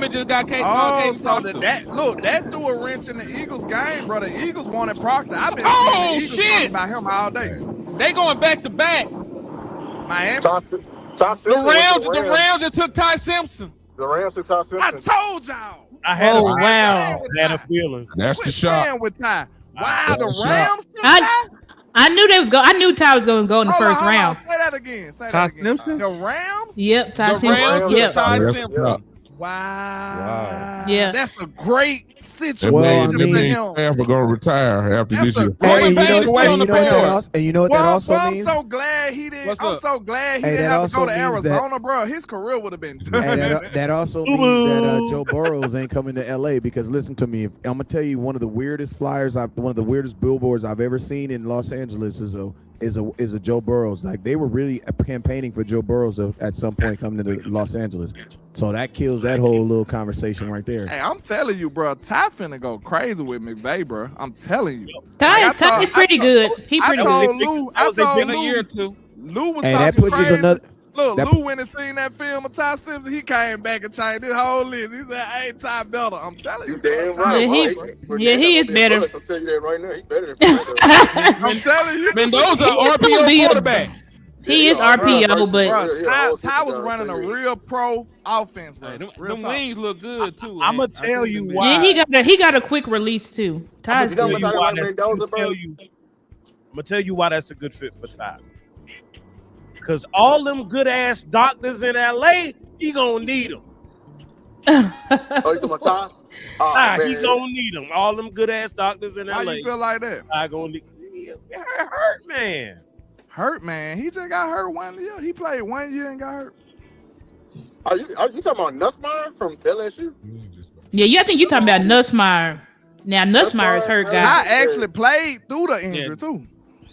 just got Caden. Oh, Caden so Proctor. that threw a wrench in the Eagles game, bro. The Eagles wanted Proctor. I've been saying the Eagles talking about him all day. They going back to back. Miami. The Rams just took Ty Simpson. The Rams took Ty Simpson. I told y'all. I had wow. a feeling. That's the shot. With Ty. Wow, the Rams took Ty? I knew they was go. I knew Ty was going to go in the first round. Say that again. Ty Simpson? The Rams? Yep, Ty The Simpson. Rams took Ty Simpson. Wow. Yeah. That's a great situation. We're gonna retire after this year. And you know what that also means? I'm so glad he didn't. I'm so glad he didn't have to go to Arizona, bro. His career would have been done. That also means that Joe Burrows ain't coming to LA because listen to me. I'm gonna tell you one of the weirdest flyers, one of the weirdest billboards I've ever seen in Los Angeles is a Joe Burrows. Like they were really campaigning for Joe Burrows at some point coming to Los Angeles. So that kills that whole little conversation right there. Hey, I'm telling you, bro. Ty finna go crazy with McVay, bro. I'm telling you. Ty is pretty good. He pretty good. Lou a year or two. Lou was hey, talking that pushes crazy. another. Look, Lou went and seen that film of Ty Simpson. He came back and changed his whole list. He said, "Hey, Ty better." I'm telling you. Damn right. He is better. I'm telling you that right now. He's better than I'm telling you. Mendoza, RPO quarterback. He is RPO, but Ty was running a real pro offense, bro. Them wings look good too. I'm gonna tell you why. Yeah, he got a quick release too. I'm gonna tell you why that's a good fit for Ty. Because all them good ass doctors in LA, he gonna need them. Oh, you talking about Ty? He gonna need them. All them good ass doctors in LA. Why you feel like that? I gonna need. Hurt man. Hurt man. He just got hurt 1 year. He played 1 year and got hurt. Are you talking about Nussmeier from LSU? Yeah, I think you're talking about Nussmeier. Now Nussmeier's hurt, guy. I actually played through the injury too.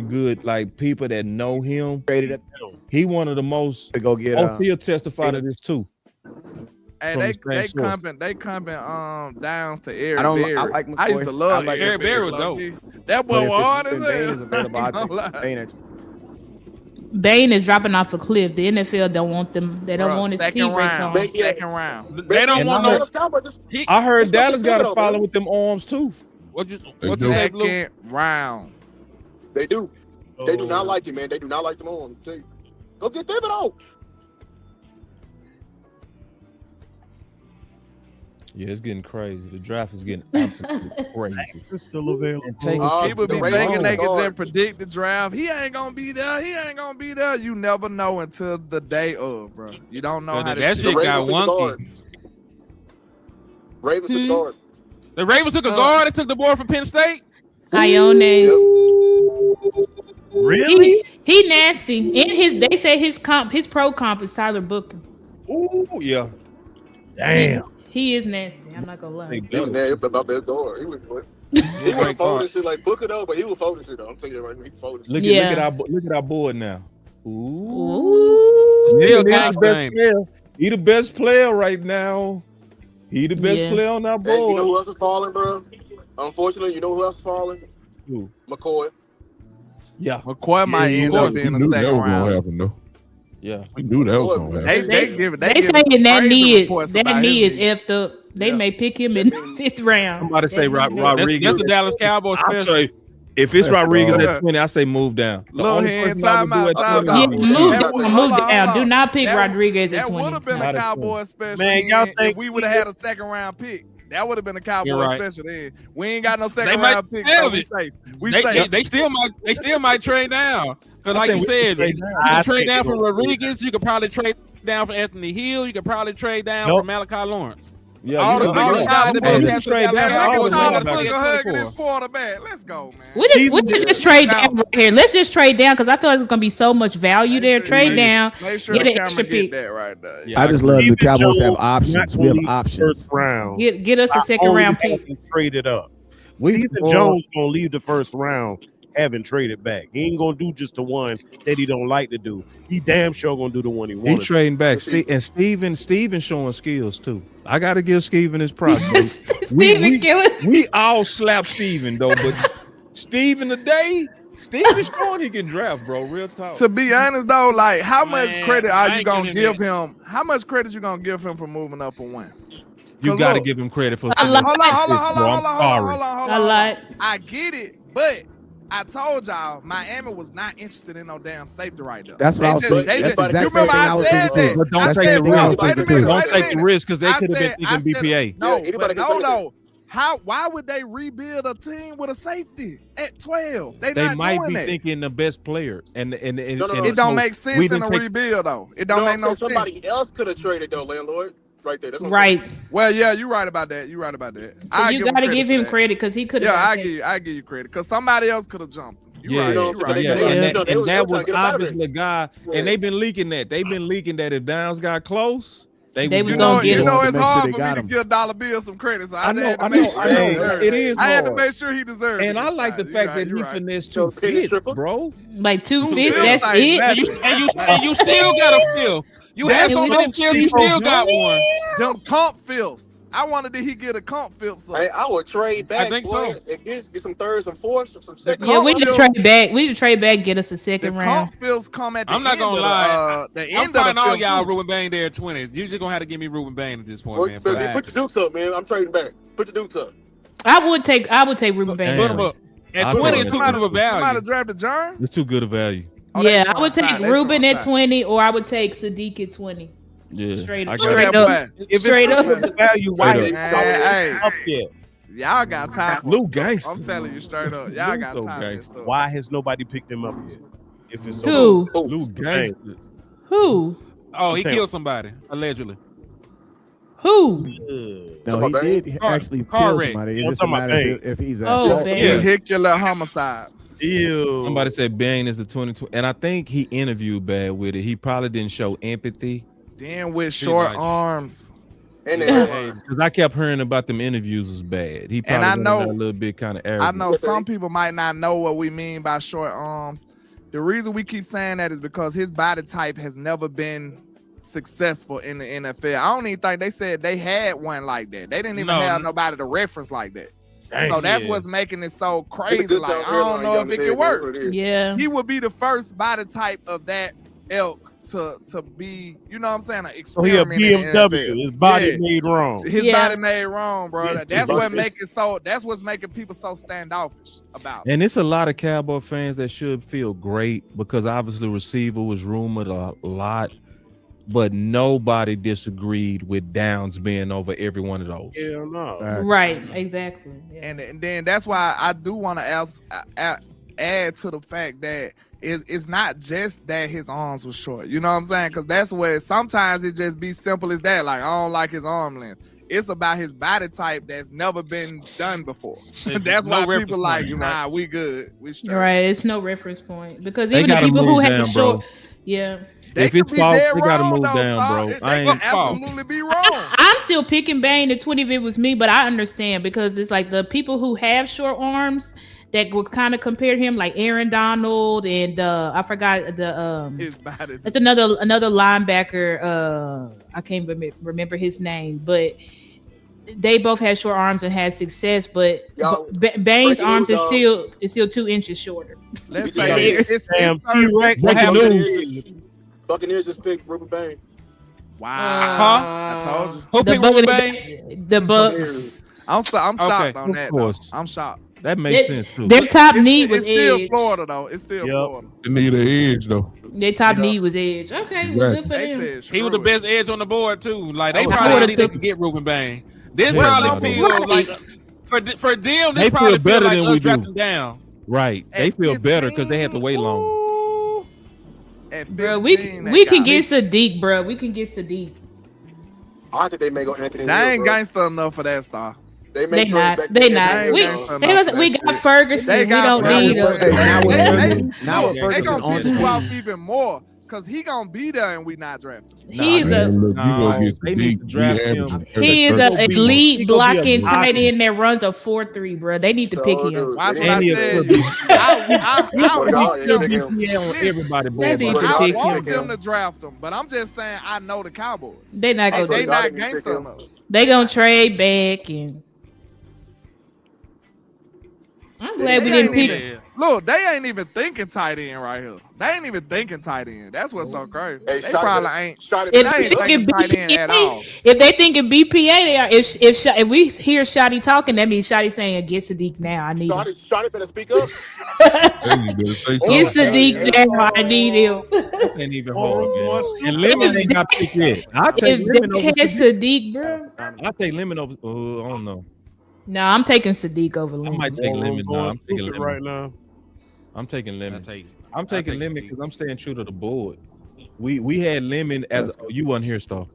very good, like people that know him. Traded at the He one of the most. to go get. Oh, he'll testify to this too. Hey, from they the same source. comping downs to Eric I don't. Berry. I like McCoy. I used to love like Eric Berry was low-key. dope. That boy was hard as Bain is hell. available. I take Bain at Bain is dropping off a cliff. The NFL don't want them. They don't want his second T-Rex round. on. Second round. They don't want no. I heard Dallas got a follow with them arms too. What you They what do. you say, Blue? Second round. They do. They do not like it, man. They do not like them on. Go get them on. Yeah, it's getting crazy. The draft is getting absolutely crazy. It's still available. And take People be the thinking they can Ravens just predict the draft. He ain't gonna be there. He ain't gonna be there. You never know until the day of, bro. You don't know how that shit got wonky. Ravens took the guard. The Ravens took a guard and took the boy from Penn State. Ione. Really? He nasty. In they say his pro comp is Tyler Booker. Ooh, yeah. Damn. He is nasty. I'm not gonna lie. He was mad about that guard. He was folding shit like Booker though, but he was folding shit though. I'm telling you that right now. He folding shit. Look at our board now. Ooh. Still He the best player right now. He the best player on our board. Hey, you know who else is falling, bro? Unfortunately, you know who else is falling? Who? McCoy. Yeah. McCoy might end up being the that second was gonna round. happen though. Yeah. We knew that was gonna happen. They saying that knee is effed up. They may pick him in the 5th round. I'm about to say Rodriguez. That's the Dallas Cowboys I'll special. say, if it's Rodriguez at 20, I say move down. The Little only hand, person I would time do out, at 20 Move down. Do not pick Rodriguez at That 20. would have been Not a at Cowboys special. Man, y'all if think we would have had a second round pick. That would have been a Cowboys right. special then. We ain't got no They second might round pick, have so we it. safe. We They safe. still might trade down. Because like you said, you I can trade think down they from will. Rodriguez. You could probably trade down from Anthony Hill. You could probably trade down Nope. from Malachi Lawrence. Yeah, All the guys that you they can trade down Cowboys all the got linebackers. a hugging his quarterback. Let's go, man. We just trade down right here. Let's just trade down because I feel like there's gonna be so much value there. Trade down. Make sure Get the an extra camera get pick. that right there. Yeah, I just love the Stephen Cowboys have Jones options. not We have gonna leave options. First round. Get us a second round pick. Traded up. We Stephen Jones gonna leave the first round having traded back. He ain't gonna do just the one that he don't like to do. He damn sure gonna do the one he He wants. trading back. And Steven showing skills too. I gotta give Steven his props. we all slap Steven though, but Steven today, Steven showing he can draft, bro. Real talk. To be honest though, like how much credit are I you ain't gonna giving give him? How much credit you gonna give him for moving up a one? You gotta give him credit for. A lot. Hold I'm sorry. on. A lot. I get it, but I told y'all Miami was not interested in no damn safety right there. That's what I was thinking. That's the exact same thing I was thinking too. But don't That's take the the same thing I was risk. thinking too. Don't take the risk because they could have been thinking BPA. No, Yeah, but anybody can no. Why would they rebuild a team with a safety at 12? They not might doing be that. thinking the best player, and It don't make sense in a rebuild though. It don't make no sense. Somebody else could have traded though, landlord. Right there. That's what I'm Right. Well, yeah, you're right about that. You're right about that. So you gotta give him credit because he could have. Yeah, I give you credit because somebody else could have jumped him. You're right. know, You're right. And that was trying to get up out of obviously a guy, and they've been leaking that. They've been leaking that if Downs got close, They was You gonna know, get you him. know it's Make sure hard they for me got to him. give Dollar Bill some credit, so I just had to I make know. sure he deserved It is I had to hard. make sure he deserved it. And I like the You're fact right, that he you're right. finessed So, 2 penny fifths, stripper? bro. Like 2 feels fifths. That's like it. nothing. And you still got a fifth. You had so many fifths, you still got one. Them comp fills. I wanted to he get a comp fill. So. Hey, I would trade back. I think boy, so. and get some thirds and fourths, some seconds. Yeah, we need to trade back. We need to trade back. Get us a The second round. comp fills come at the I'm not end gonna of lie. The I'm end of fighting the all field, y'all too. Ruben Bain there at 20. You just gonna have to give me Ruben Bain at this point, Boy, man. baby, put your dukes up, man. I'm trading back. Put your dukes up. I would take Ruben Bain. Put him up. At I'll 20 take is it. too good of a Somebody value. drafted John. It's too good a value. Oh, they Yeah, I showing would take time. They Ruben showing at time. 20, or I would take Sadiq at 20. Yeah, Straight I up. got Straight it. up. If Straight it's up. the value, why Straight is Hey, up yet? y'all got time for Lou it. gangster. I'm telling you straight up. Y'all got Lou time for this gangster. stuff. Why has nobody picked him up yet? If it's so Who? Lou gangster. Who? Oh, he Sam. killed somebody, allegedly. Who? No, he did actually car kill wreck. somebody. It's I'm just a talking about matter if he's at Oh, fault. Bain. Vehicular homicide. Ew. Somebody said Bain is the 22, and I think he interviewed bad with it. He probably didn't show empathy. Then with short much. arms. And Because I kept hearing about them interviews was bad. He probably I went know- out a little bit kind of I arrogant. know some people might not know what we mean by short arms. The reason we keep saying that is because his body type has never been successful in the NFL. I don't even think they said they had one like that. They didn't even have nobody to reference like that. Dang, so that's what's making it so crazy. Like, I don't know if it can work. Yeah. He would be the first body type of that ilk to be, you know what I'm saying, an So he a experiment in the NFL. BMW. His body made wrong. His body made wrong, bro. Yeah. That's what make it so. That's what's making people so standoffish about it. And it's a lot of Cowboy fans that should feel great because obviously receiver was rumored a lot, but nobody disagreed with Downs being over every one of those. Hell no. Right, exactly. Yeah. And then that's why I do want to add to the fact that it's not just that his arms were short. You know what I'm saying? Because that's where sometimes it just be simple as that. Like, I don't like his arm length. It's about his body type that's never been done before. That's why people like, nah, we good. We straight. Right, it's no reference point because They even the gotta people who move have down, the short, bro. yeah. If it's false, they gotta move down, bro. They could absolutely be wrong. I'm still picking Bane the 20 if it was me, but I understand because it's like the people who have short arms that would kind of compare him, like Aaron Donald and I forgot the his body. It's another linebacker. I can't remember his name, but they both had short arms and had success. But Bane's arms is still 2 inches shorter. Let's say it's T-Rex. Buccaneers just picked Ruben Bain. Wow. I told you. Who picked Ruben Bain? The Bucks. I'm shocked on Of that. course. Though. I'm shocked. That makes sense too. Their top need was It's still edge. Florida though. It's still Florida. They need an edge though. Their top need was edge. Okay, well, good for They them. said He was the best edge on the board too. Like they I probably would've think they took- could get Ruben Bain. This Yeah, probably no, feel right. like for them. They This feel probably better like than us we do. drafting down. Right. They feel better because they had to wait long. At Bro, 15, we that can guy. get Sadiq, bro. We can get Sadiq. I think they may go Anthony. They Neal, ain't bro. gangster enough for that star. They They may not. back They to not. Anthony We, Neal. we got Ferguson. They We got don't need Ferguson. him. Now with They Ferguson gonna on piss the you off team. even more because he gonna be there and we not drafting. He's Man, look, you No, gonna get they need deep. to We draft him. averaging he is 30. an He elite gonna be blocking a tight blocker. end that runs a 4.3, bro. They need to pick him. dude, Watch they- what I And he said. could be- I Oh, Swear to God, want they them. pick him. on everybody, boy. They need but- to I pick want him. them to draft him, but I'm just saying I know the Cowboys. They not Hey, gonna. they God, not they need to pick gangster him. enough. They gonna trade back and. I'm glad we They didn't ain't pick. even- Look, they ain't even thinking tight end right here. They ain't even thinking tight end. That's what's so crazy. Hey, They shot probably it- ain't. shot it- If They they ain't thinking thinking tight end at all. BPA, if they thinking BPA, they are. If we hear Shotty talking, that means Shotty saying, "Get Sadiq now. I need him. Shot it better speak up. Hey, you better say Get something. Sadiq now. I need him." That ain't even hard, man. Oh, And Lemon ain't got picked yet. I take If Lemon they over had Sadiq. Sadiq, bro. I take Lemon over. Oh, I don't know. No, I'm taking Sadiq over I Lemon. might take Lemon. No, I'm taking stupid Lemon. right now. I'm taking Lemon. I'm I'll taking take Lemon Sadiq. because I'm staying true to the board. We had Lemon as you wasn't here, Star.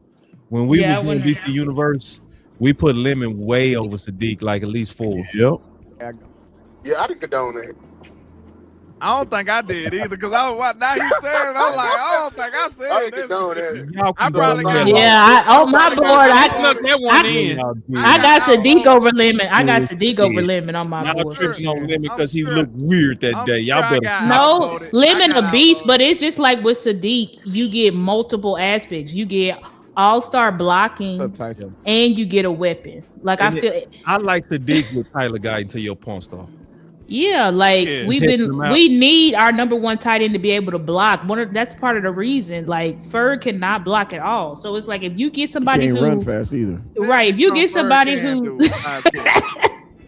When we Yeah, I was doing wasn't DC Universe, we put Lemon way over Sadiq, like at least 4. Yep. Yeah, I didn't condone that. I don't think I did either because I was now he's saying it, I'm like, I don't think I I said didn't this. condone that. Y'all I keep probably going got in. Yeah, on my board, I snuck that one in. Y'all did. I got Sadiq over Lemon. I got Sadiq over Lemon on my Y'all board. tripping on Lemon because he sure- looked weird that I'm day. sure Y'all I better. got No, outvoted. Lemon I got a beast, outvoted. but it's just like with Sadiq, you get multiple aspects. You get all-star blocking, Tyson. and you get a weapon. Like And I feel, I like Sadiq with Tyler Guy until your point Star. yeah, like Yeah. we've Testing been, them out. we need our number one tight end to be able to block. That's part of the reason. Like Ferg cannot block at all. So it's like if you get somebody Can't who, run fast either. right? If you get somebody who,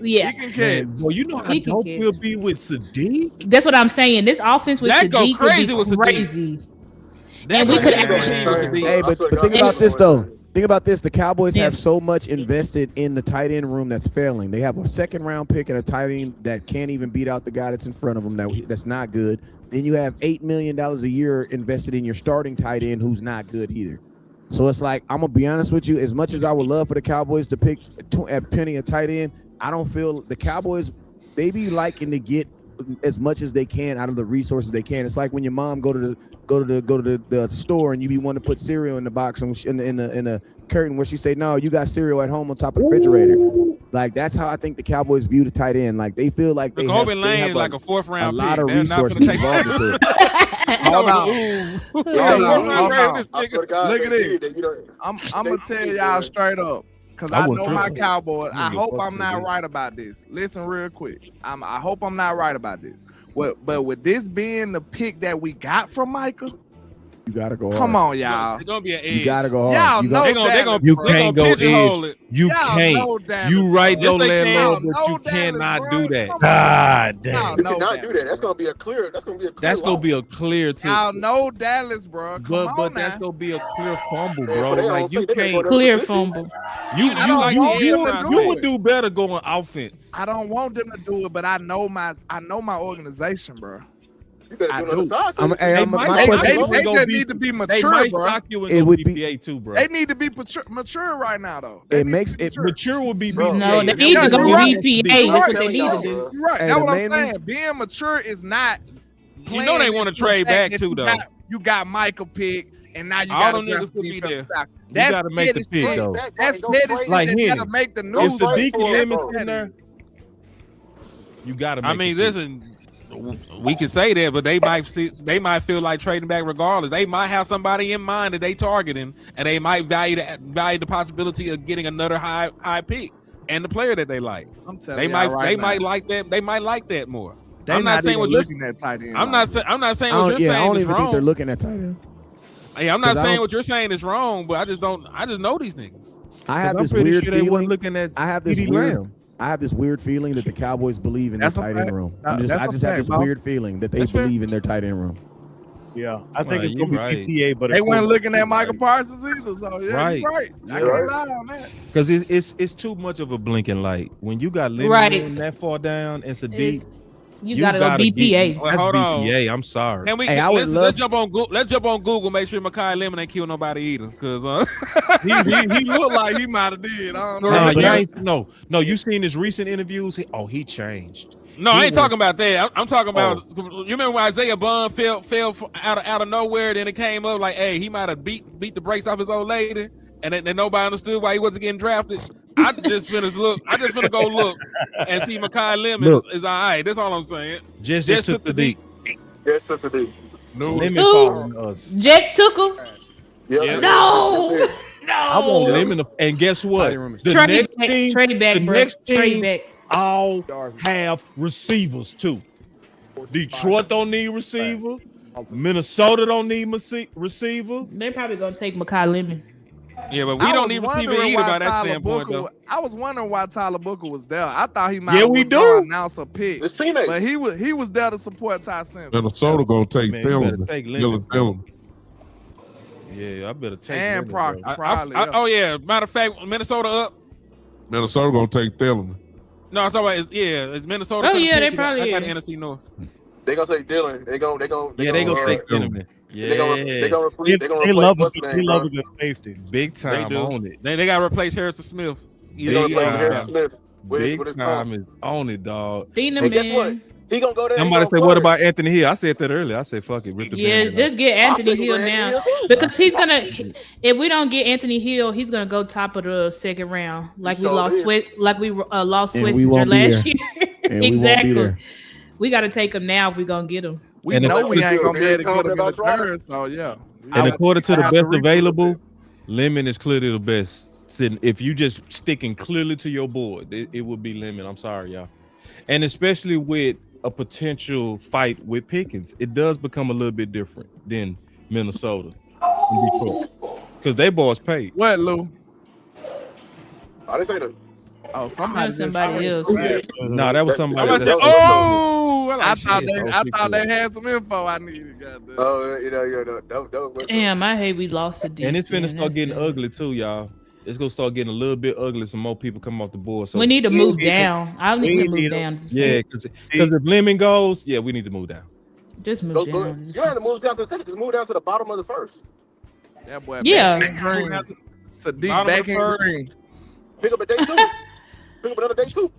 yeah, He can catch. Well, you know how He can dope catch. we'll be with Sadiq. that's what I'm saying. This offense with That go Sadiq crazy would with be Sadiq. crazy. That And we could could actually actually- be with Sadiq. Hey, but think about this though. Think about this. The Cowboys Yeah. have so much invested in the tight end room that's failing. They have a second round pick and a tight end that can't even beat out the guy that's in front of them. That's not good. Then you have $8 million a year invested in your starting tight end who's not good either. So it's like, I'm gonna be honest with you. As much as I would love for the Cowboys to pick at penny a tight end, I don't feel the Cowboys. They be liking to get as much as they can out of the resources they can. It's like when your mom go to the store and you be wanting to put cereal in the box and in the curtain where she say, no, you got cereal at home on top of the refrigerator. Like that's how I think the Cowboys view the tight end. Like they feel like they Jacoby have Lane is like a 4th round a lot of pick. They're not resources gonna take involved into it. Hold on. Hold on. I swear to God, Look at they this. did, you know, I'm they gonna tell did, y'all man. straight up, because I I wouldn't know my trust it. Cowboys. I I wouldn't hope fuck I'm with not it. right about this. Listen real quick. I hope I'm not right about this. But with this being the pick that we got from Michael, You gotta go. come hard. on, y'all. It's gonna be an edge. You gotta go hard. Y'all You know got- They gonna Dallas, You bro. can't go pigeonhole edge. it. You Y'all can't. know Dallas, You right, bro. your Yes, they can. landlord, Y'all but know you Dallas, cannot bro. do that. Come on. God Y'all damn. You know cannot that. do that. That's gonna be a clear. That's gonna be a clear. That's gonna loss. be a clear Y'all to. know Dallas, bro. Come on But now. that's gonna be a clear fumble, Yeah, bro. but they Like don't you say they make can't. one Clear position. fumble. You I don't want them to do would it. do better going offense. I don't want them to do it, but I know my organization, bro. You better I do another do. side. They my might question- not They go just be- need to be They mature, might bro. shock you and It go would be- BPA too, bro. They need to be mature right now, though. They It need makes to be it mature. Mature would be Bro, No, yeah, they need to you're go right. BPA. That's what they Telling need y'all, to do. bro. You're right. Hey, That's the what I'm main saying. reason- Being mature is not. You know they want to trade back too, though. You got Michael pick, and now you All got them to niggas draft could be defensive there. stock. You That's gotta make the petty pick shit. though. That's Go petty trade shit Like that Henny. gotta make the Go news. If trade Sadiq for and it, Lemons bro. in there, you gotta make I mean, the pick. listen, we can say that, but they might feel like trading back regardless. They might have somebody in mind that they targeting, and they might value the possibility of getting another high pick and the player that they like. I'm telling They y'all might right they now. might like that. They might like that more. They I'm not saying even what you're. looking at tight end. I'm not saying I what don't, you're yeah, I saying don't is even think they're wrong. looking at tight end. Yeah, I'm not 'Cause I saying don't- what you're saying is wrong, but I just know these niggas. I have I'm this pretty weird sure they wasn't feeling. looking at I have this CeeDee weird. Lamb. I have this weird feeling that the Cowboys believe in That's a their tight end fact. room. That's I a just have fact, this bro. weird feeling that they That's fair. believe in their tight end room. Yeah, I think it's you gonna be right. BPA, but They it's weren't gonna- looking at Michael Parsons either. So yeah, Right. you're right. I You're can't right. lie on that. Because it's too much of a blinking light. When you got Lemon Right. in that far down and Sadiq, It's- You gotta go BPA. Well, That's hold on. BPA. I'm sorry. Can we? Hey, I would Let's jump on Google. Let's jump on Google. Make sure Mekhi Lemon ain't kill nobody either, because He looked like he might have did. I don't know. No, but you I- ain't, no. You seen his recent interviews? He changed. no, He I ain't was- talking about that. I'm talking about. You remember when Isaiah Bond fell out of nowhere? Then it came up like, hey, he might have beat the brakes off his old lady, and then nobody understood why he wasn't getting drafted. I just finna go look and see Mekhi Lemon Look. is all right. That's all I'm saying. Just Just took took the the deep. Yes, Sister D. Lemon Ooh. following us. Jets took him. Yep. Yeah. No. I want No. Lemon, and guess what? The Trade next back, team, trade back, the bro. next Trade team back. all have receivers too. Detroit don't need receiver. Minnesota don't need receiver. They're probably gonna take Mekhi Lemon. Yeah, but we I don't was need receiver wondering either why by that Tyler standpoint, Booker though. I was wondering why Tyler Booker was there. I thought he might Yeah, have we was gonna do. announce a pick, His teammates. but he was there to support Ty Simpson. Minnesota gonna take Man, you better Thielen. take Dylan Lemon. Thielen. Yeah, I better take And Lemon, Proctor. bro. Probably, Oh yeah. Matter of fact, Minnesota up. Minnesota gonna take Thielen. No, I'm talking about it's Minnesota. Oh, for the yeah, they pick. probably I got is. the NFC North. They gonna say Dylan. They gonna Yeah, they gonna take Dylan. Thielen. They Yeah, gonna replace. They gonna They replace love what's a his they name, love bro. a good safety. big They time do. on it. They got to replace Harrison Smith. They gonna Big replace time. Harrison Smith with Big his time tongue. is on it, dog. Dina And guess what? man. He gonna go there. Somebody said, "What about Anthony Hill?" I said that earlier. I said, "Fuck it, rip the Yeah, band-aid off." just get Anthony I think Hill we're gonna now Anthony Hill too. because he's gonna. If we don't get Anthony Hill, he's gonna go top of the second round, like we sure lost did. Swift, like we lost And we Switzer won't be last there. year. And we won't be Exactly. there. We got to take him now if we're gonna get him. We And know if- we ain't gonna be able to get him in the About Trotter. third, so yeah. And according to the I have best read available, it. Lemon is clearly the best. Sitting, if you just sticking clearly to your board, it would be Lemon. I'm sorry, y'all. And especially with a potential fight with Pickens, it does become a little bit different than Minnesota and Detroit because they boys paid. What, Lou? I didn't say that. Oh, somebody. That's somebody else. Nah, that was somebody. Somebody that- said, "Oh, I I like thought shit." they had some info I needed. Goddamn. Oh, that was Damn, I hate we lost the D. And it's finna start getting ugly too, y'all. It's gonna start getting a little bit ugly. Some more people come off the board. So We need to move down. I need to we move need down. yeah, because if Lemon goes, yeah, we need to move down. Just move Go, down. you don't have to move down to the second. Just move down to the bottom of the first. That boy. Yeah. back in green. Sadiq Bottom of back the in first. green. Pick up a day two. Pick up another day two.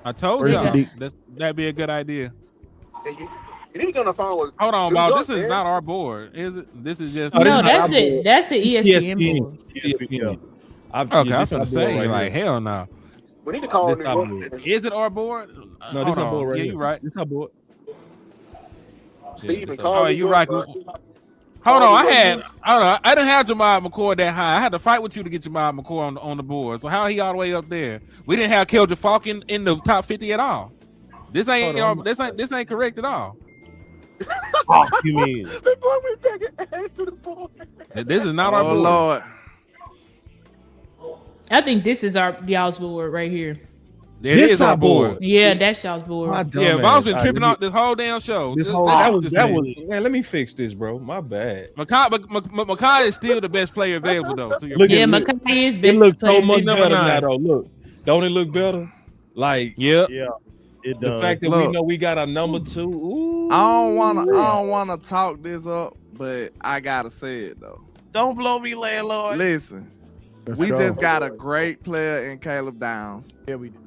I told Where's y'all the that'd be a good idea. And you need to get on the phone with. Hold on, New Bob. York, This is man. not our board, is it? This is just. Oh, this No, is that's our the ESPN board. ESPN. Okay, I'm this gonna our say board like here. hell no. We need to call This New our York. board. Is it our board? No, this our board right Yeah, here. you right. This our board. Steve, this call Oh, New you York, right. bro. Hold on, I didn't have Jamal McCoy that high. I had to fight with you to get Jamal McCoy on the board. So how he all the way up there? We didn't have Keldrick Falk in the top 50 at all. This ain't this ain't correct at all. Fuck you mean? Before we take it to the board. This is not our Oh board. Lord. I think this is y'all's board right here. This is our board. Yeah, that's y'all's board. Yeah, Bob's been tripping out this whole damn show. That was man. Let me fix this, bro. My bad. Makai is still the best player available though. Look yeah, at Makai is it. best. It looks so player. much Number better 9. now, though. Look, don't it look better? Like, yeah. It the does. fact that we know we got a number 2. Ooh. I don't wanna talk this up, but I gotta say it though. Don't blow me, landlord. Listen, Let's we go. just got a great player in Caleb Downs. Yeah, we do.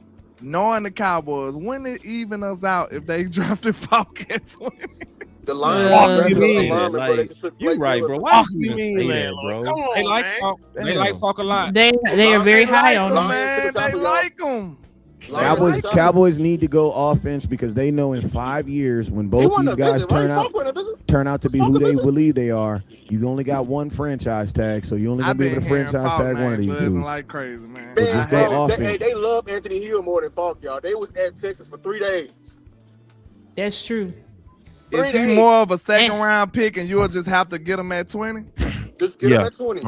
Knowing the Cowboys, wouldn't it even us out if they drafted Falk at 20? The line. What do you mean? Bro. They Like, just took you Blake right, Miller. bro. Why You you mean, say that, landlord? bro? Come on, They like man. Falk. They like Falk a lot. They are very high on him. Man, they like him. Cowboys need to go offense because they know in 5 years when both these guys turn out to be who they believe they are, you only got one franchise tag, so you only gonna be able to franchise tag one of these dudes. Like crazy, man. So just go offense. They love Anthony Hill more than Falk, y'all. They was at Texas for 3 days. That's true. Is he more of a second round pick and you'll just have to get him at 20? Just get him at 20.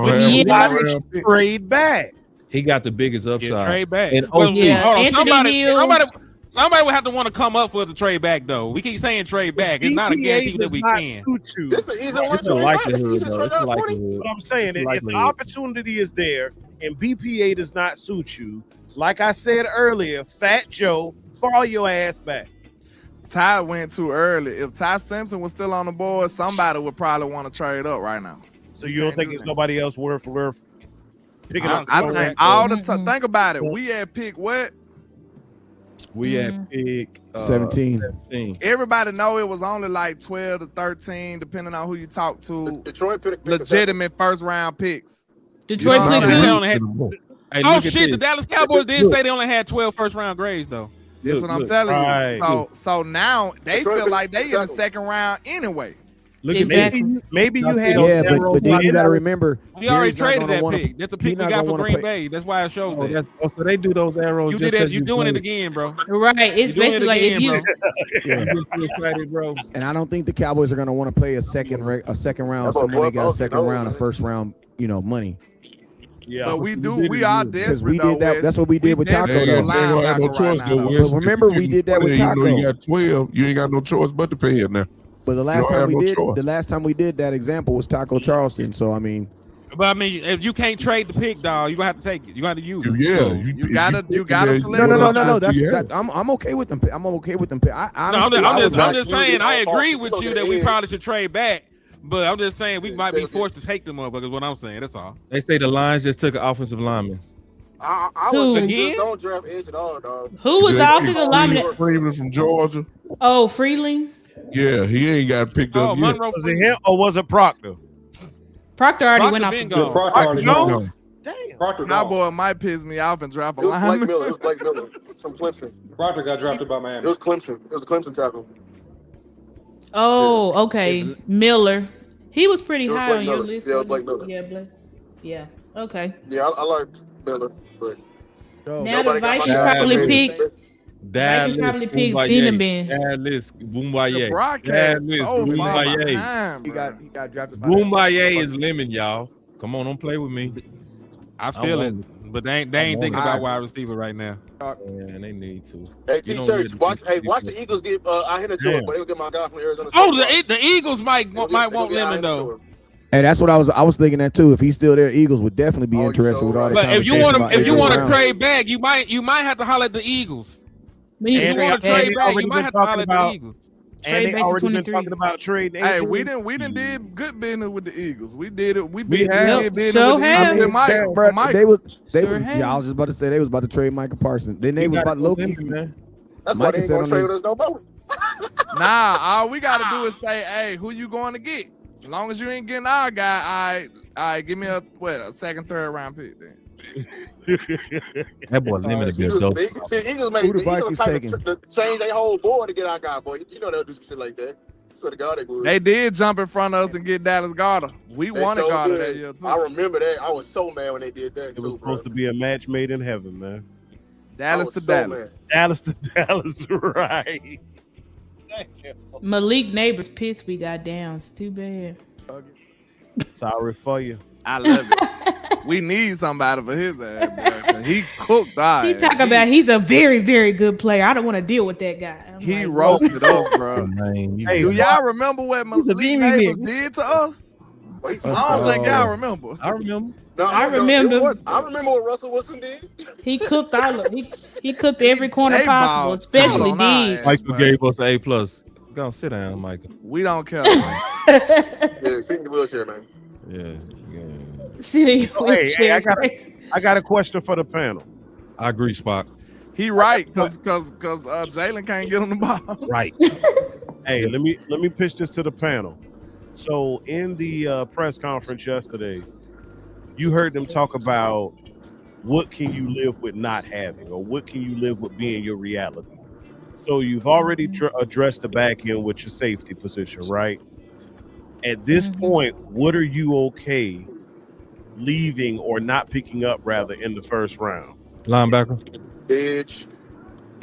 Trade back. He got the biggest upside. Yeah, trade back. And Well, yeah, hold on, Anthony Hill. somebody would have to want to come up for the trade back though. We keep saying trade back. It's not a guarantee that we can. This is the easy one It's a to likelihood, trade though. back. It's a likelihood. But I'm saying, if the Likelihood. opportunity is there and BPA does not suit you, like I said earlier, Fat Joe, fall your ass back. Ty went too early. If Ty Simpson was still on the board, somebody would probably want to trade up right now. So you don't think there's nobody else worth picking up? I think all the time. Think about it. We had pick what? We had pick 17. Everybody know it was only like 12 to 13, depending on who you talk to. Detroit picked legitimate first round picks. Detroit picked They who? only had- Hey, oh look at shit! this. The Dallas Cowboys did say they only had 12 first round grades though. That's Look, what I'm look. telling Right. you. So now they Detroit feel like picked they in the second round anyway. Look at Exactly. this. Maybe you had Yeah, but then you got to remember, We already Jerry's not traded gonna that wanna- pick. That's the he pick we not got gonna for wanna Green pay- Bay. That's why it shows that. So they do those arrows. You just did that. 'cause You doing it played. again, bro. Right. It's You doing basically it like if again, you. bro. You get too excited, bro. And I don't think the Cowboys are going to want to play a second round. Somebody got a second round and first round, money. Yeah. But we did are it. Because desperate. we did that. That's what we did with Taco. desperate Yeah, for Though. they ain't gonna have no linebacker choice right though. now. Wes. But remember, we did that with You know you Taco. got 12. You ain't got no choice but to pay it now. But the last don't time have we no did, choice. the last time we did that example was Taco Charleston. So I mean, But I mean, if you can't trade the pick, dog, you gonna have to take it. You got to use it. Yeah, So- You gotta select. no. Yeah. I'm okay with them. I'm okay with them. No, I'm just saying. I agree with you that we probably should trade back, but I'm just saying we might be forced to take them up. Because what I'm saying, that's all. They say the Lions just took an offensive lineman. I Who? was thinking Again? don't draft edge at all, dog. Who was the offensive lineman? Freeman from Georgia. Oh, Freeling. Yeah, he ain't got picked Oh, up yet. Monroe. Was it him or was it Proctor? Proctor already Proctor went off. been the gone. Proctor already No. gone. Damn. Proctor My gone. boy might piss me off and draft a It was Blake lineman. Miller. It was Blake Miller from Clemson. Proctor got drafted by It Miami. was Clemson. It was a Clemson tackle. Oh, okay. Miller. He was pretty It was high Blake on your Miller. list. Yeah, it was Blake Miller. Yeah, Blake. Yeah. Okay. Yeah, I like Miller, but Now the nobody got Vikings my guy. probably Baby. pick. Vikings probably picked Zinneman. Dallas, The Boombaye. broadcast Dallas, so far Boombaye. behind, he bro. got drafted. by Boombaye is lemon, y'all. Come on, don't play with me. I feel I it, want but they ain't thinking I about agree. wide receiver right now. Man, they need to. Hey, You T don't Church, need to watch. be- Hey, watch the Eagles get. I hit a Damn. tour, but they will get my guy from Arizona. Oh, State. the Eagles might They want gonna get Lemon Ian though. Tour. Hey, that's what I was thinking that too. If he's still there, Eagles would definitely be Oh, you interested so with all the right. But if you conversation want about to, if you AJ want to Brown. trade back, you might have to holler at the Eagles. We need If you to want to trade trade back. back, already you might been have to holler talking at the about- Eagles. And Trade they back to already been 23. talking about trading. Hey, AJ. we didn't did good business with the Eagles. We did it. We We did have. business Sure with the have. Eagles. I and mean, bro, Mike. they was Sure have. yeah, I was just about to say they was about to trade Micah Parsons. Then they He was gotta about go low-key. Denver, man. That's why Micah they ain't said gonna on trade his- with us no more. Nah, all we gotta do is say, hey, who you going to get? As long as you ain't getting our guy, all right, give me a second, third round pick then. That boy limited to be a dope. Eagles Who the the Vikings type taking? to change their whole board to get our guy, boy. You know they'll do some shit like that. Swear to God, they would. They did jump in front of us and get Dallas Goedert. We They wanted sure Goedert did. that year too. I remember that. I was so mad when they did that. It was supposed to be a match made in heaven, man. Dallas to Dallas. Dallas to Dallas, right? Malik Neighbors pissed we got down. It's too bad. Sorry for you. I love it. We need somebody for his ass, bro. He cooked our He ass. talk about he's a very, very good player. I don't want to deal with that guy. I'm He like, roasted us, bro. Hey, Do y'all remember what Malik Neighbors did to us? I don't think y'all remember. I remember. No, I remember. I remember what Russell Wilson did. He cooked all of he cooked every corner They possible, balled especially on our D. ass, Michael bro. gave us A+. Go on, sit down, Michael. We don't care, man. Yeah, sit in the wheelchair, man. Yeah. Sitting Hey, I got a question for the panel. I agree, Spock. He right, because Jalen can't get on the ball. Right. Hey, let me pitch this to the panel. So in the press conference yesterday, you heard them talk about what can you live with not having, or what can you live with being your reality. So you've already addressed the back end with your safety position, right? At this point, what are you okay leaving or not picking up, rather, in the first round? Linebacker.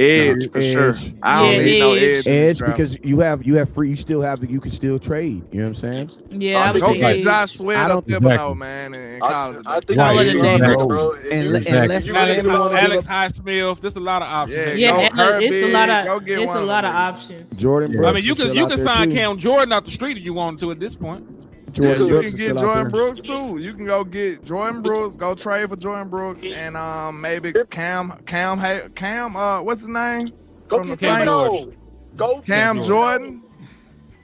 Edge for sure. I don't need no edge. Edge because you have free. You can still trade. You know what I'm saying? Yeah, I would Go say get Edge. Josh Sweat I up don't- there, no man, and call it. I think Call it a day. bro. Unless Alex Highsmith. There's a lot of options. Yeah, Go it's a lot Go of get it's one a of lot them of niggas. options. Jordan Brooks. I mean, you is can still out there, sign too. Cam Jordan off the street if you want to at this point. Jordan You Brooks can is get still out Jordan there. Brooks too. You can go get Jordan Brooks, go trade for Jordan Brooks, and maybe Cam. What's his name? Go From get the Saints. Thibodeau. Go Cam Jordan.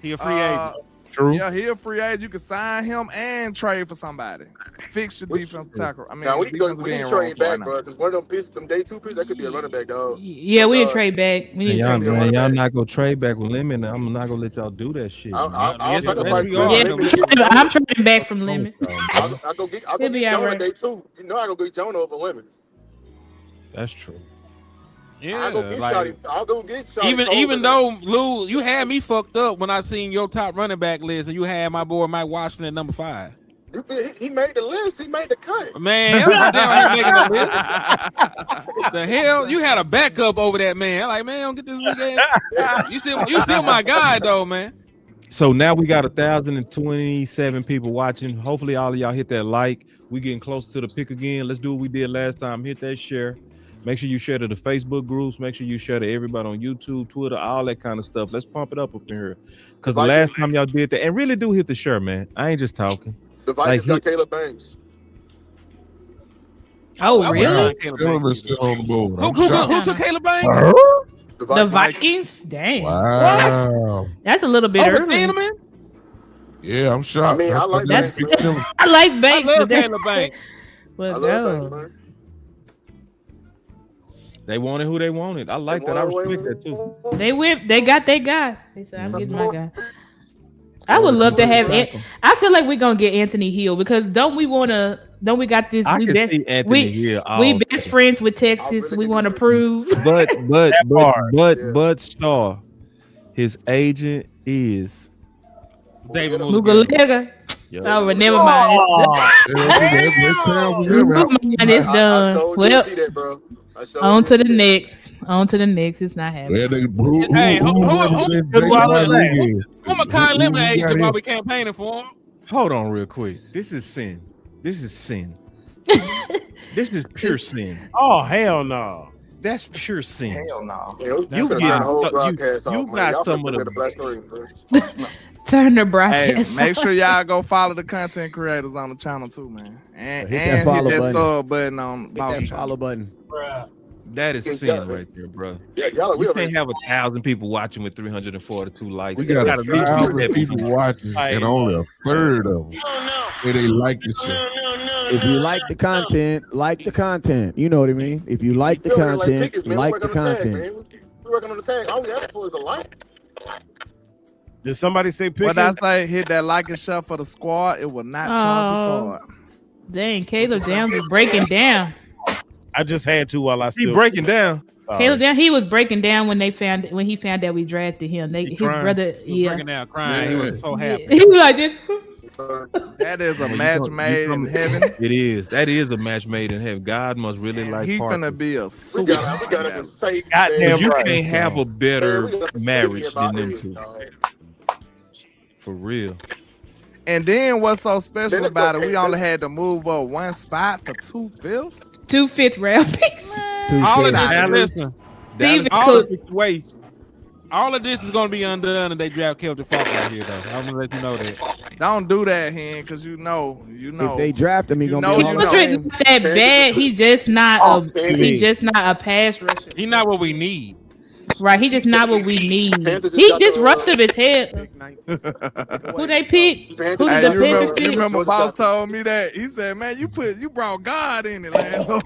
He a free agent. True. Yeah, he a free agent. You can sign him and trade for somebody. Fix your defensive tackle. I mean, Now we need to defensive end trade back, right now. bro. Because one of them pieces, them day two pieces, that could be a running back, dog. Yeah, we need to trade back. We need to trade back. Y'all not gonna trade back with Lemon. I'm not gonna let y'all do that shit. I'll sacrifice we are. Yeah, I'm trading back from Lemon. I'll go get He'll be Jonah alright. day two. You know I go get Jonah over Lemon. That's true. Yeah, I'll go get like, Shotty. I'll go get Shotty. even though Lou, you had me fucked up when I seen your top running back list, and you had my boy Mike Washington at number 5. He made the list. He made the cut. Man, damn, he making the list. The hell, you had a backup over that man. I'm like, man, don't get this weekend. You still my guy though, man. So now we got 1,027 people watching. Hopefully all of y'all hit that like. We getting close to the pick again. Let's do what we did last time. Hit that share. Make sure you share to the Facebook groups. Make sure you share to everybody on YouTube, Twitter, all that kind of stuff. Let's pump it up in here. Because the last time y'all did that, and really do hit the share, man. I ain't just talking. The Vikings got Caleb Banks. Oh, really? Caleb is still on the board. Who took Caleb Banks? The Vikings? Dang. Wow. That's a little bit Over early. Thieneman? Yeah, I'm shocked. I mean, I like That's, Banks. I like Banks, I love but that- Caleb Banks. but I love no. Banks, man. They wanted who they wanted. I like that. I respect that too. They got their guy. They said, I'm getting my guy. I would love to have I feel like we're gonna get Anthony Hill because don't we got this I we can best see Anthony Hill all we day. best friends with Texas. We want to prove But Star, his agent is David Mugalega. Oh, but never mind. It's done. Well, on to the next. On to the next. It's not happening. Hey, who Makai Lemon agent while we campaigning for him? Hold on real quick. This is sin. This is sin. This is pure sin. Oh, hell no. That's pure sin. Hell no. You got some of the Turn the Hey, broadcast. make sure y'all go follow the content creators on the channel too, man. And Hit that hit follow that button. sub button on Hit that follow button. That is sin right there, bro. Yeah, y'all, you can't have 1,000 people watching with 342 likes. We got Gotta reach 1,000 people. people watching, and only a third of them say they like the show. If you like the content, like the content. You know what I mean? If you like the content, like the content. We working on the tag. All we ask for is a like. Did somebody say Pickens? What I say, hit that like and share for the squad. It will not charge you for it. Dang, Caleb Downs is breaking down. I just had to while I He still breaking down. Caleb Downs, he was breaking down when he found that we drafted him. His crying. brother, He was breaking down, crying. He was so happy. He was like this. That is a match made in heaven. It is. That is a match made in heaven. God must really like He Parker. finna be a We super. gotta just say, Goddamn You right. can't have a better Man, we gotta say marriage about than them it, two. dog. For real. And then what's so special Man, about it? okay, We only had to move up one spot for 2/5. 2 5th round picks. All of this, Dallas- listen, Steven all of, Cook. Way. all of this is going to be undone if they draft Kelvin Falk out here, though. I'm going to let you know that. Don't do that, Hen, because you know. If they draft him, he gonna know be you Hall know. of Kendrick Fame. not that bad. He just not a pass rusher. He's not what we need. Right, he just not what we need. Panthers just He got the, disruptive as hell. Who they pick? Panthers Who Hey, did the you Panthers remember, you pick? remember Boss told me that? He said, man, you brought God in it, landlord.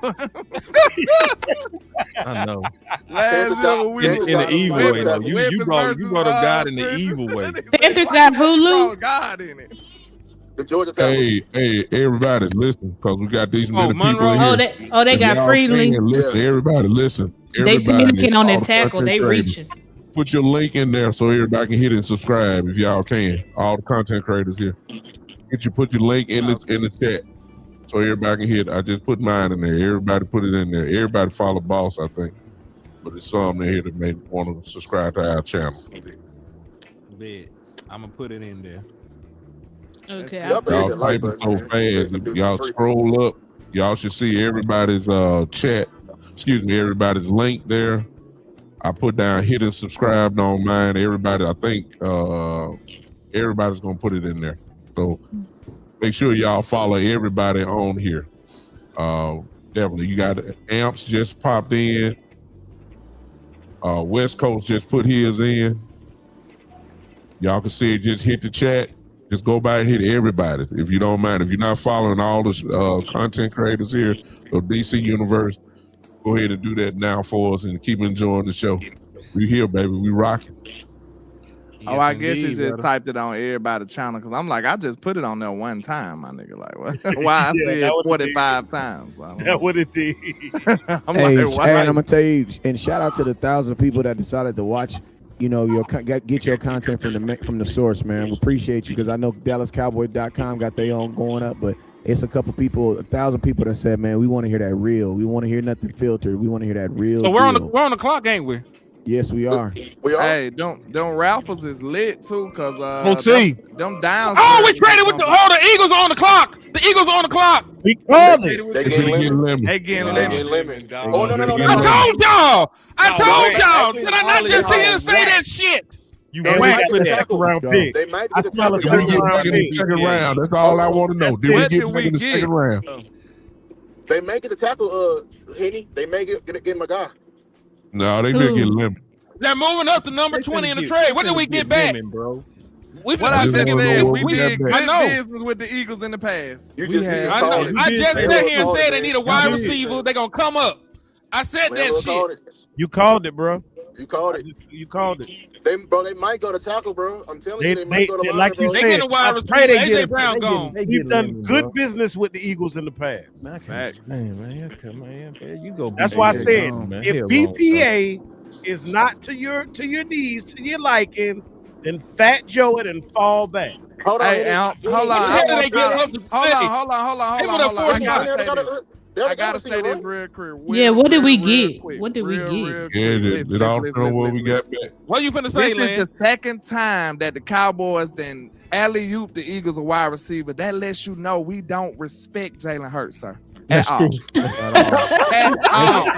I know. Last year when we Panthers was In the evil way, though. You Memphis brought versus, up God in the Memphis. evil way. That nigga said, Panthers "Why got you Hulu? brought God in it. The Georgia Cowboys. Hey, everybody, listen, because we got these many people Monroe. in here. They If got y'all Freely. can, listen, everybody, listen. They Everybody, communicate on all their the tackle. They content creators, reaching. put your link in there so everybody can hit it and subscribe if y'all can. All the content creators here. Put your link in the chat so everybody can hit. I just put mine in there. Everybody put it in there. Everybody follow Boss, I think. But there's some in here that may want to subscribe to our channel. I'm going to put it in there. Okay. Y'all better hit Y'all that like typing button, so man. fast. If y'all scroll up, y'all should see everybody's chat. Excuse me, everybody's link there. I put down hit and subscribe on mine. Everybody, I think everybody's gonna put it in there. So make sure y'all follow everybody on here. Definitely. You got Amps just popped in. West Coast just put his in. Y'all can see it, just hit the chat. Just go by and hit everybody if you don't mind. If you're not following all the content creators here of DC Universe, go ahead and do that now for us and keep enjoying the show. We here, baby. We rocking. Oh, I guess he just typed it on everybody's channel because I'm like, I just put it on there one time, my nigga. Like, what? Why I Yeah, said that what it 45 times? I don't know. That's what it did. I'm Hey, like, why? and I'm gonna tell you, and shout out to the 1,000 people that decided to watch. You know, get your content from the source, man. We appreciate you because I know DallasCowboy.com got their own going up, but it's a couple people, 1,000 people that said, man, we want to hear that real. We want to hear nothing filtered. We want to hear that real. So we're on deal. the clock, ain't we? Yes, we are. We are. Hey, them Raffles is lit too, cause Let's see. them down. Oh, we traded with the Eagles are on the clock. The Eagles are on the clock. We called it. They It's getting getting limit. lemon. They getting They lit. getting limit. Oh no. I told y'all. I told wait. y'all. Did I not just see you say that shit? You They whack might for get that. tackled. Round pick. They might I get the smell a tackle. Did we second get round back in the pick. second round? That's all I want to know. Did we What get did back we in the get? second round? They may get the tackle, Henny. They may get my guy. No, they did get lemon. They're moving up to number 20 in the trade. What did we get back? Bro. We What I just just wanna know said, what we we did got back. I good know. business with the Eagles in the past. You just I called know. it. I just They sat will here and call said it, they man. need a wide You receiver. did. They're gonna come up. I said Man, that we'll call shit. it. You called it, bro. You called it. You called it. They might go to tackle, bro. I'm telling you, they might go to line, like bro. you They said, getting a wide I receiver. pray they AJ get Brown gone. We've done good business with the Eagles in the past. Facts. Man, come on, man. You go. That's why I said, man. if Hell no. BPA is not to your needs, to your liking, then Fat Joe it and fall back. Hold on, Hey, Henny. hold Henny, on. How Henny, did they get Henny, up to Hold 50? on. They went up 40. I gotta say this real quick. Yeah, what did we get? quick. What did we Real, get? real Yeah, quick. it all Listen, depends on what we listen. got back. What you finna say, This is Lance? the second time that the Cowboys then alley-oop the Eagles a wide receiver. That lets you know we don't respect Jalen Hurts, sir. At all. At all.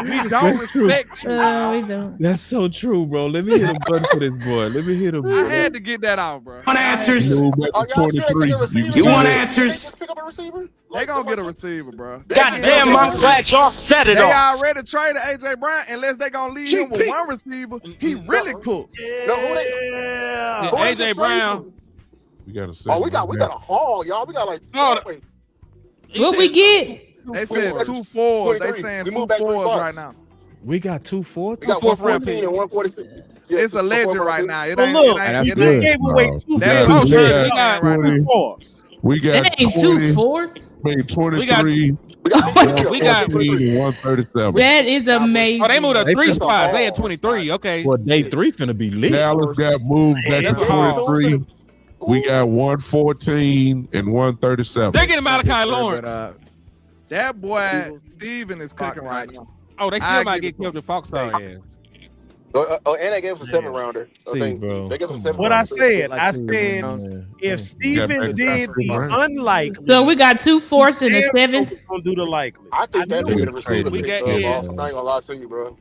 We don't respect you. We don't. That's so true, bro. Let me hit a button for this boy. Let me hit a I button. had to get that out, bro. Are y'all sure they pick up a receiver? They gonna get a receiver, bro. Goddamn, my black off, set it off. They already traded AJ Brown. Unless they gonna leave him with one receiver, he really cooked. No, who they? Yeah, Who they AJ just Brown. traded? We got to Oh, we got a haul, y'all. We got like. Oh, wait. What we get? They said 2 fours. They 23. saying We 2 moved back 3 fours bucks. right now. We got 2 fourths. We got 114 and 146. Yeah, It's a legend right now. It ain't. look, It that's ain't. we gave away two That's firsts. what we got Two fours. We got That ain't 2 20. fours. made 23. We got 137. That is amazing. Oh, they moved up They 3 took- spots. They had 23. Okay. Well, day 3 finna be lit. Dallas got moved back to That's a 23. We got 114 and 137. They're getting Malachi Lawrence. That boy Steven is cooking right now. Oh, they still might get killed with Foxstar ass. And they gave us a 7-rounder. I think bro. they gave us a 7-rounder. What I said, if Steven did the unlikely, So we got 2 fourths and a damn 7th. sure gonna do the likely. I think that knew nigga it. the receiver. We got- boss. yeah. I'm not gonna lie to you, bro.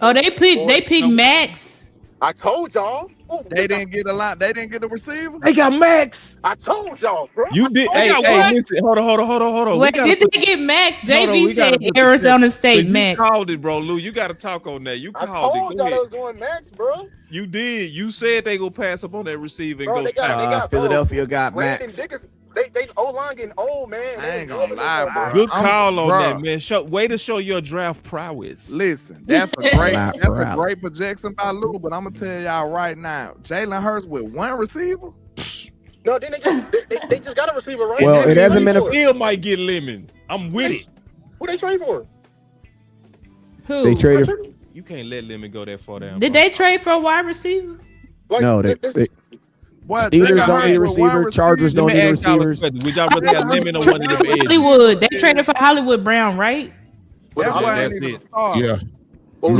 Oh, they picked Max. I told y'all. Ooh, They didn't get a lot. They didn't get the receiver. They got Max. I told y'all, bro. You did. Hey, Hey, what? listen. Hold on. Wait, did they get Max? Hold on, JV we gotta said put the Arizona So State you Max. called it, bro. Lou, you got to talk on that. You I called told it. y'all Go they ahead. was going Max, bro. You did. You said they gonna pass up on that receiver and Bro, go. they got Philadelphia got Brandon Max. Dickerson. They O-line getting old, man. I ain't gonna lie, bro. Good call on Bruh. that, man. Way to show your draft prowess. Listen, that's a great Not that's a proud. great projection by Lou, but I'm gonna tell y'all right now, Jalen Hurts with 1 receiver. No, then they just got a receiver, right? Well, it hasn't been a- Still might get Lemon. I'm with it. Who they trade for? Who? They traded. You can't let Lemon go that far down. Did bro. they trade for a wide receiver? Like, No, this- Boy, Steelers Jalen don't Hurts need a with receiver. 1 Chargers Let don't me need ask y'all a receivers. question. Would y'all rather have Lemon or one of them edges? Hollywood. They traded for Hollywood Brown, right? With That boy Hollywood. ain't That's even it. a star. Yeah.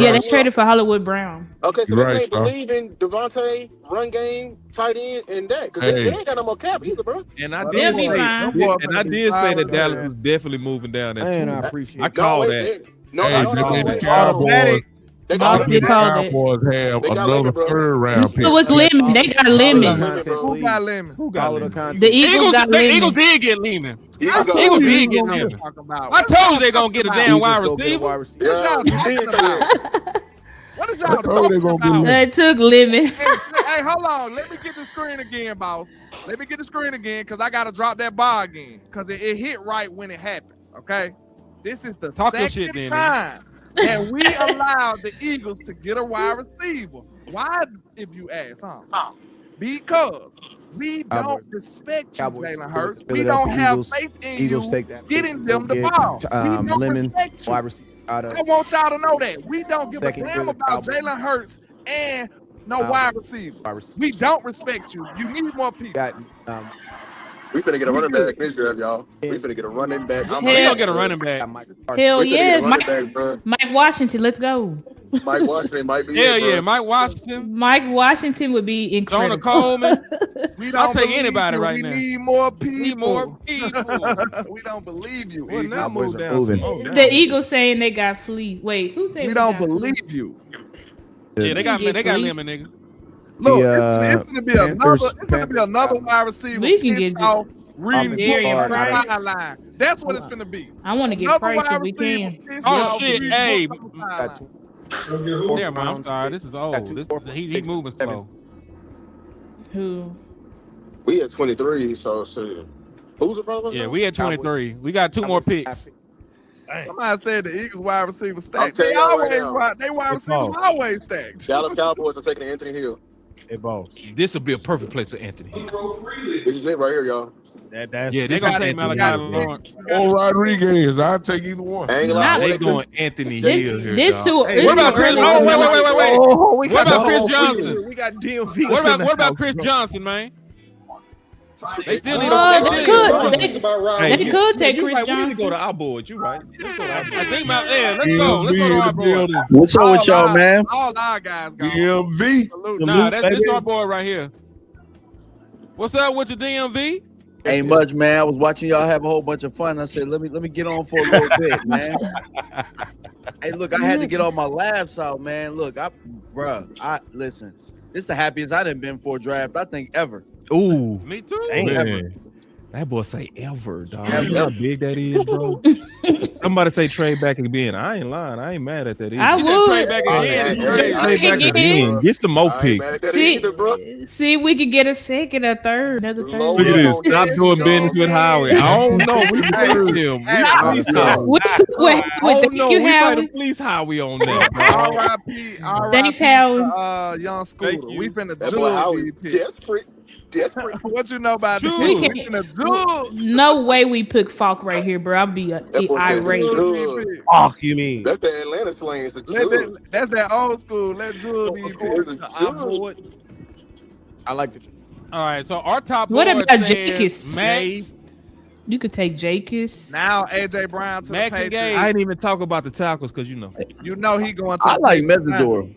Yeah, they traded for Hollywood Brown. Okay, so Right, they can't Star. believe in Devontae, run game, tight end, and that because Hey. they ain't got no more cap either, bro. And I Well, did they'll say, be fine. and I did say that fine. Dallas was definitely moving down that Man, I too. appreciate I it. call wait, that. No, Hey, no, they no, made the wait. Cowboys. They Moss got did Lemon. call that. Cowboys have They got another Lemon, bro. 3rd round pick. It was Lemon. They got Lemon, Lemon. bro. Who got Lemon? Who got Follow the Lemon? content. The Eagles got The Eagles Lemon. did get Lehman. Eagles got Eagles Lemon. did get What you Lehman. talking about? I told you they gonna get a damn wide Eagles go get a receiver. wide receiver. What y'all Yeah, you talking did say that. about? What is I y'all told they talking gonna get about? Lemon. They took Lemon. Hey, hold on. Let me get the screen again, boss. Let me get the screen again because I got to drop that bar again because it hit right when it happens, okay? This is the Talk your second shit, then. time that we allowed the Eagles to get a wide receiver. Why, if you ask, huh? Because we don't Cowboys. respect you, Cowboys. Jalen Hurts. We Philadelphia don't have Eagles. faith in Eagles you take that. getting Go them the get, ball. We don't Lemon, respect you. wide receiver out of I want y'all to know that. We don't give Second a damn fiddle about Cowboys. Jalen Hurts and no wide receiver. wide receiver. We don't respect you. You need more people. Got We finna get a running back this year, y'all. We finna get a running back. We gonna get a running back. Hell We finna get yeah, a running Mike, back, bro. Mike Washington. Let's go. Mike Washington might be. Hell it, bro. yeah, Mike Washington, Mike Washington would be Jonah incredible. Coleman. We I'll don't take believe anybody you. right we now. need more people. Need more people. We don't believe you. Well, Eagles. now move are down moving. some more down. The Eagles saying they got Fleet. Wait, who said We don't got Fleet? believe you. Yeah, they got Get Lemon, nigga. Look, The, it's gonna be Panthers- another. It's gonna be another wide receiver. We can get off reading Darian books on the Price. sideline. That's what it's gonna be. I want to get Another Price wide if we receiver can. pissed Oh off shit, reading hey. books on the sideline. got two Never mind. I'm sorry. This is Got old. two This, fourth he picks, moving 7. slow. Who? We at 23, so who's in front of us? Yeah, now? we at 23. We got 2 more picks. Somebody said the Eagles wide receiver I'm stacked. telling They y'all always right now. they wide It's receivers false. always stacked. Dallas Cowboys are taking Anthony Hill. Hey, boss. This would be a perfect place for Anthony. This is it right here, y'all. Yeah, They this is gonna take Anthony Malachi Hill. Lawrence. Or Rodriguez. I'll take either one. I ain't gonna Nah, lie. They going Anthony Hill here. This dog. too. Hey, this What about too Chris? early Oh, to know. wait. Oh, we What got about the Chris whole Johnson? field. We got DMV. What in the about house, Chris bro. Johnson, man? They still need Oh, a. they They still could. need They, Hey, they you- could take you Chris right. We need to Johnson. go to our board. You right. Let's go to our board. I think about let's go. Let's go to our board. What's up with y'all, man? All our guys gone. DMV. Salute. Nah, this is our boy right here. What's up with your DMV? Ain't much, man. I was watching y'all have a whole bunch of fun. I said, let me get on for a little bit, man. Hey, look, I had to get all my laughs out, man. Look, I listen. This is the happiest I done been for a draft, I think, ever. Ooh, Me too. man. That boy say ever, dog. Ever. You know how big that is, bro. Somebody say trade back again. I ain't lying. I ain't mad at that either. I He said trade would. back Oh, again. yeah, Trade yeah, back yeah. again. Get some more I ain't picks. mad at that See, either, bro. see, we could get a second, a third, another third. Low Look at down this. on Stop that, doing dog. business with Howie. I don't know. We heard him. We stop. We could wait. Oh Thank no, you, we might Howie. have pleased Howie on that, bro. R.I.P. Thanks, Howie. Young Scooter. Thank you. We finna That boy jewel Howie these picks. desperate. Desperate. What you know about Jewel. We the can't. No way we pick Falk right here, bro. I'll be That boy says irate. the Fuck you mean? That's the Atlanta slang. It's the Let jug. that's that old school. Let Jewel be It's a jug. I like the. All right, so our top What board about says Jakis? Max, You could take Jakis. now AJ Brown to Max the and Patriots. I ain't even talk about the tackles because you know. You know he going to. I the like Patriots. Mesidor.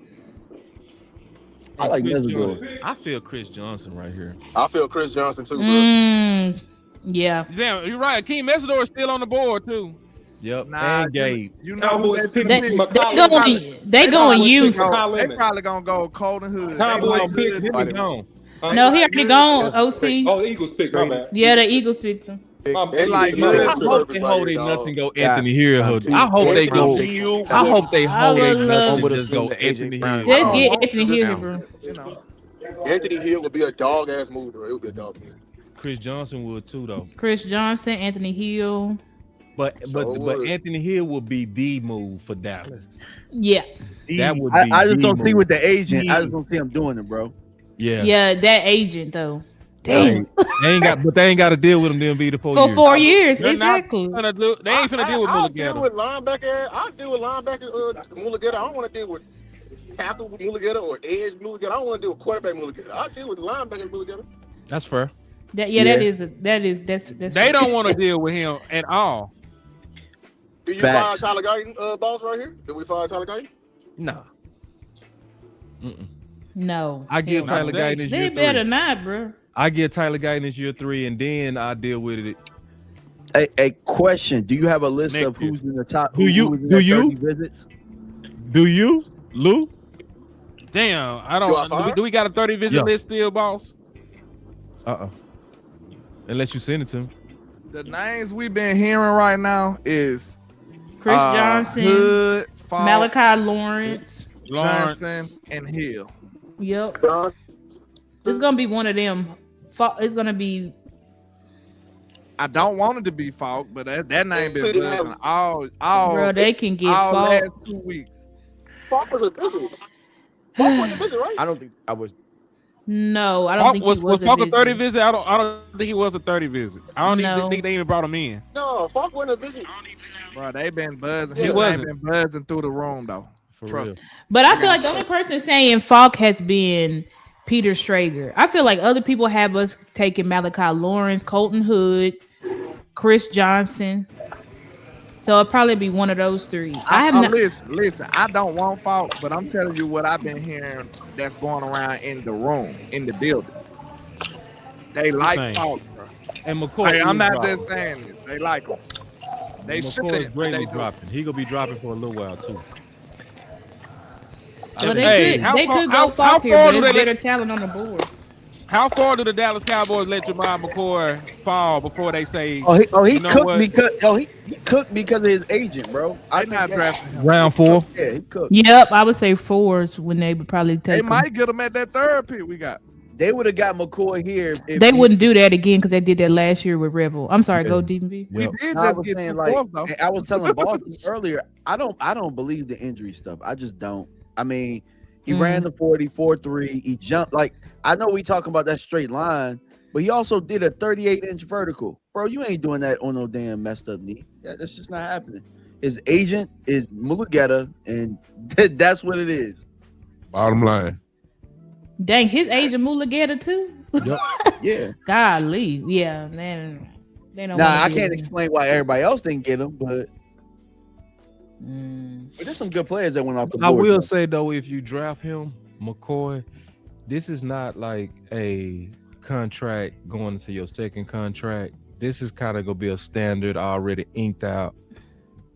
I like Chris Mesidor. Johnson. I feel Chris Johnson right here. I feel Chris Johnson too, bro. Yeah. Damn, you're right. Akeem Mesidor is still on the board too. Yep. Nah, and Gabe. You know who Cowboys they pick They McCollum. going youth. Cowboys They pick probably gonna go Colton Hood. Cowboys They pick. like He gone. No, he already gone. OC. Oh, the Eagles pick. My bad. Yeah, the Eagles picked him. like I hope they hold it nothing go Anthony Hill. I hope they go. I hope they hold it nothing and just go Anthony Hill. Just get Anthony Hill here, bro. You know. Anthony Hill would be a dog ass move, bro. It would be a dog. Chris Johnson would too, though. Chris Johnson, Anthony Hill. But Anthony Hill would be the move for Dallas. Yeah. That would be. I just the don't see move. with the agent. I just don't see him doing it, bro. Yeah. Yeah, that agent though. Damn. They ain't got to deal with him. Then be the 4 For years. 4 years, They're not exactly. gonna do. They ain't finna deal with I'll deal Mulligata. with linebacker. I'll deal with linebacker Mulligata. I don't want to deal with tackle Mulligata or edge Mulligata. I don't want to deal with quarterback Mulligata. I'll deal with linebacker Mulligata. That's fair. That's They don't want to deal with him at all. Do you Facts. fire Tyler Guyton, boss, right here? Did we fire Tyler Guyton? Nah. No. I give Hell Tyler no. Guyton his They year better 3. not, bro. I give Tyler Guyton his year 3, and then I deal with it. A question: do you have a list Next of year. who's in the top? Do you- who's in do that you? 30 visits? Do you, Lou? Damn, I Do I don't. fire? Do we got a 30 visit Yeah. list still, boss? Unless you send it to me. The names we've been hearing right now is Chris Johnson, Hood, Falk, Malachi Lawrence. Johnson, and Hill. Yep. It's gonna be one of them. It's gonna be. I don't want it to be Falk, but that name been buzzing all Bro, they can get all Falk. last 2 weeks. Falk was a visit. Falk was a visit, right? I don't think I was. No, I don't think Was he was Falk a a 30 visit. visit? I don't think he was a 30 visit. I don't No. even think they even brought him in. No, Falk wasn't a visit. Bro, they been buzzing. He His name wasn't. been buzzing through the room though. For Trust real. me. But I feel like the only person saying Falk has been Peter Strager. I feel like other people have us taking Malachi Lawrence, Colton Hood, Chris Johnson. So it'll probably be one of those 3. I have not. Listen, I don't want Falk, but I'm telling you what I've been hearing that's going around in the room, in the building. They like saying? Falk, bro. And McCoy. Hey, I'm is not dropping. just saying this. They like him. They McCoy should. is greatly dropping. He gonna be dropping for a little while too. So they Hey, could, how they far- could how- go Falk how here, far but do it's they let- better talent on the board. How far do the Dallas Cowboys let Jamar McCoy fall before they say? He you know cooked what? because he cooked because of his agent, bro. I They not drafting him. Round 4. Yeah, he cooked. Yep, I would say 4s when they would probably They take him. might get him at that third pick we got. They would have got McCoy here. If They he- wouldn't do that again because they did that last year with Rebel. I'm sorry, go DB. We Yep. did I just was get saying, 2 like, fourths though. I was telling Boston earlier. I don't believe the injury stuff. I just don't. I mean, he ran the 40, 4.3. He jumped like I know we talking about that straight line, but he also did a 38-inch vertical. Bro, you ain't doing that on no damn messed up knee. Yeah, that's just not happening. His agent is Mulligata, and that's what it is. Bottom line. Dang, his agent Mulligata too. Yeah. Golly, yeah, man. They don't. Now wanna I do can't it. explain why everybody else didn't get him, but there's some good players that went off the board. I will though. say though, if you draft him, McCoy, this is not like a contract going into your second contract. This is kind of gonna be a standard already inked out.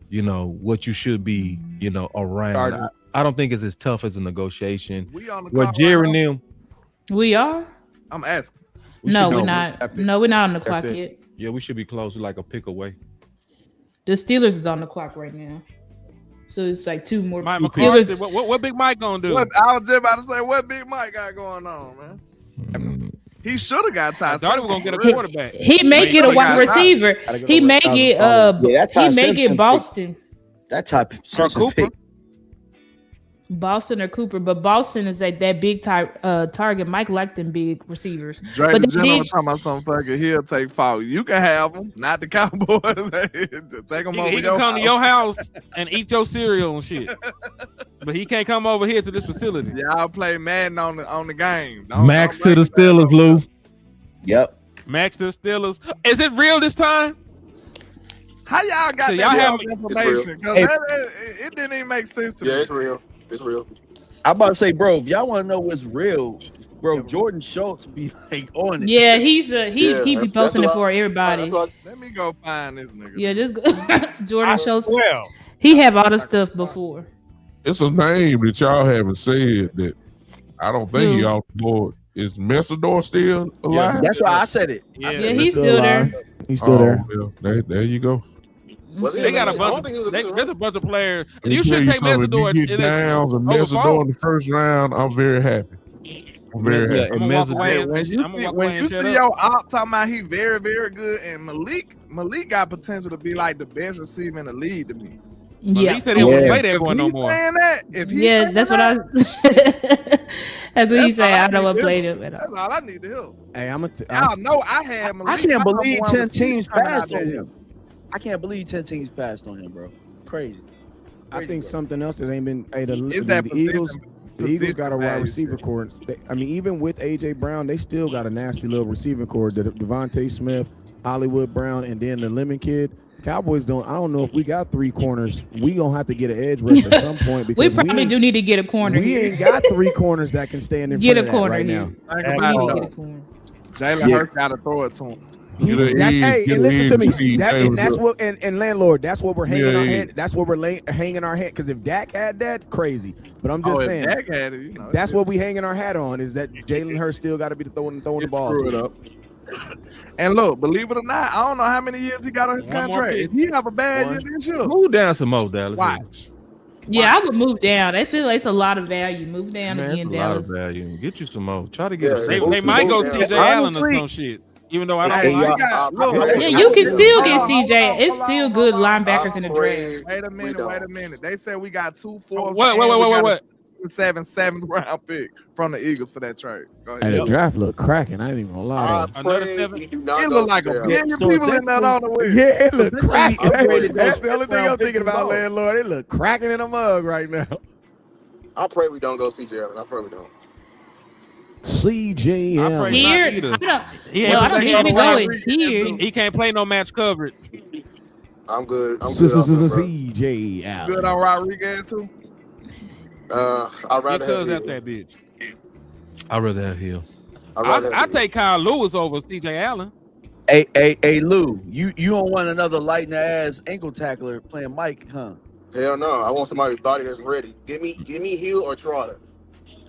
You know what you should be. You know around. I don't think it's as tough as a negotiation. We on the Where clock Jerry right now? and them. We are. I'm asking. No, should we're go. not. No, we're not on the That's clock it. yet. Yeah, we should be close, like a pick away. The Steelers is on the clock right now, so it's like 2 more. Mike Steelers. McCarthy, what Big Mike gonna do? What, I was just about to say, what Big Mike got going on, man? He should have got Ty. I thought he was gonna get a quarterback. He may get a wide receiver. He may get Yeah, that Ty he may Simpson get pick. Boston. That type Or of Cooper. pick. Boston or Cooper, but Boston is like that big target. Mike liked them big receivers. Drake But the they gentleman did- talking about some fucking he'll take fault. You can have them, not the Cowboys. Take them over He can come to your house and eat your cereal and shit. But he can't come over here to this facility. Y'all play Madden on the game. Max to the Steelers, Lou. Yep. Max to the Steelers. Is it real this time? How y'all got So that y'all information? Because Hey. it didn't even make sense to me. Yeah, it's real. It's real. I'm about to say, bro, if y'all want to know what's real, bro, Jordan Schultz be like on it. Yeah, he be that's posting it what for I- everybody. Let me go find this nigga. Yeah, just go. Jordan Schultz. Well, He have all the stuff before. It's a name that y'all haven't said that I don't think he Who? off the board. Is Messidor still alive? That's why I said it. Yeah, he's still there. He's still there. Well, there you go. Was he They got a I don't bunch think he was of a there's a bunch of players. Let me You tell should take something. Messidor. If you get Downs and Messidor in the first round, I'm very happy. I'm very happy. I'm gonna walk away. When I'm you gonna see, walk when away you and shut see up. your op talking about he very, very good, and Malik got potential to be like the best receiver in the league to me. Yeah. He said he won't Yeah. play that If boy no he's more. saying that, if he's Yeah, saying that's what that, that's what he That's said. all I I don't need want to to play hear. them at all. that's all I need to hear. Hey, Y'all know I had Malik. I can't I'm believe one 10 with teams coming out passed there. on him. I can't believe 10 teams passed on him, bro. Crazy. I think something else that ain't been. Hey, Is that the Eagles. The Eagles position got a wide value receiver core. I mean, even with AJ Brown, they still got a nasty little receiving core. Devontae Smith, Hollywood Brown, and then the Lemon Kid. Cowboys don't. I don't know if we got 3 corners. We gonna have to get an edge rush at some point because We probably do need to get a corner We here. ain't got 3 corners that can stand in Get front a of that corner right here. now. Think We about need it to though. get a corner. Jalen Yeah. Hurts got to throw it to him. Get a That's, edge, hey, get and a listen to edge me. to feed And that's Taylor. what and landlord. That's what we're hanging Yeah, our yeah. head. That's what we're hanging our head. Because if Dak had that, crazy. But I'm just If saying. Dak had it, you know, That's what we hanging our hat on. Is that Jalen Hurts still got to be throwing the ball? Screw it up. And look, believe it or not, I don't know how many years he got on his One more contract. pick. If he have a bad year, then sure. Move down some more, Dallas. Watch. Yeah, I would move down. I feel like it's a lot of value. Move down Man, again, it's a lot of Dallas. value. Get you some more. Try to get Yeah, a They, second. they might go Move CJ down. Allen or Honestly- some shit. Even though I don't Hey, like y'all- it. Yeah, you can still get Hold on, CJ. It's hold still on, good hold on. linebackers in the draft. Wait a minute. They said we got 2 fourths. What? and we got a What? 7th round pick from the Eagles for that trade. Go Hey, ahead. the draft look cracking. I ain't even gonna lie. I Another pray seven? we do not It go look like a there. billion So people in that on the way. Yeah, it look Essentially, cracking. upgraded That's those the only thing I'm fifth-round thinking picks about, as well. landlord. It look cracking in a mug right now. I pray we don't go CJ Allen. I pray we don't. CJ I pray Allen. Here, not either. I don't. He Well, I don't ain't think we playing go in here. He can't play no match coverage. I'm good. I'm good. off him, bro. CJ Allen. Good on Rodriguez too. I'd rather Because have that's Hill. that bitch. I'd rather have Hill. I'd rather I have Hill. take Kyle Lewis over CJ Allen. Hey, Lou, you don't want another lighting ass ankle tackler playing Mike, huh? Hell no. I want somebody body that's ready. Give me Hill or Trotter.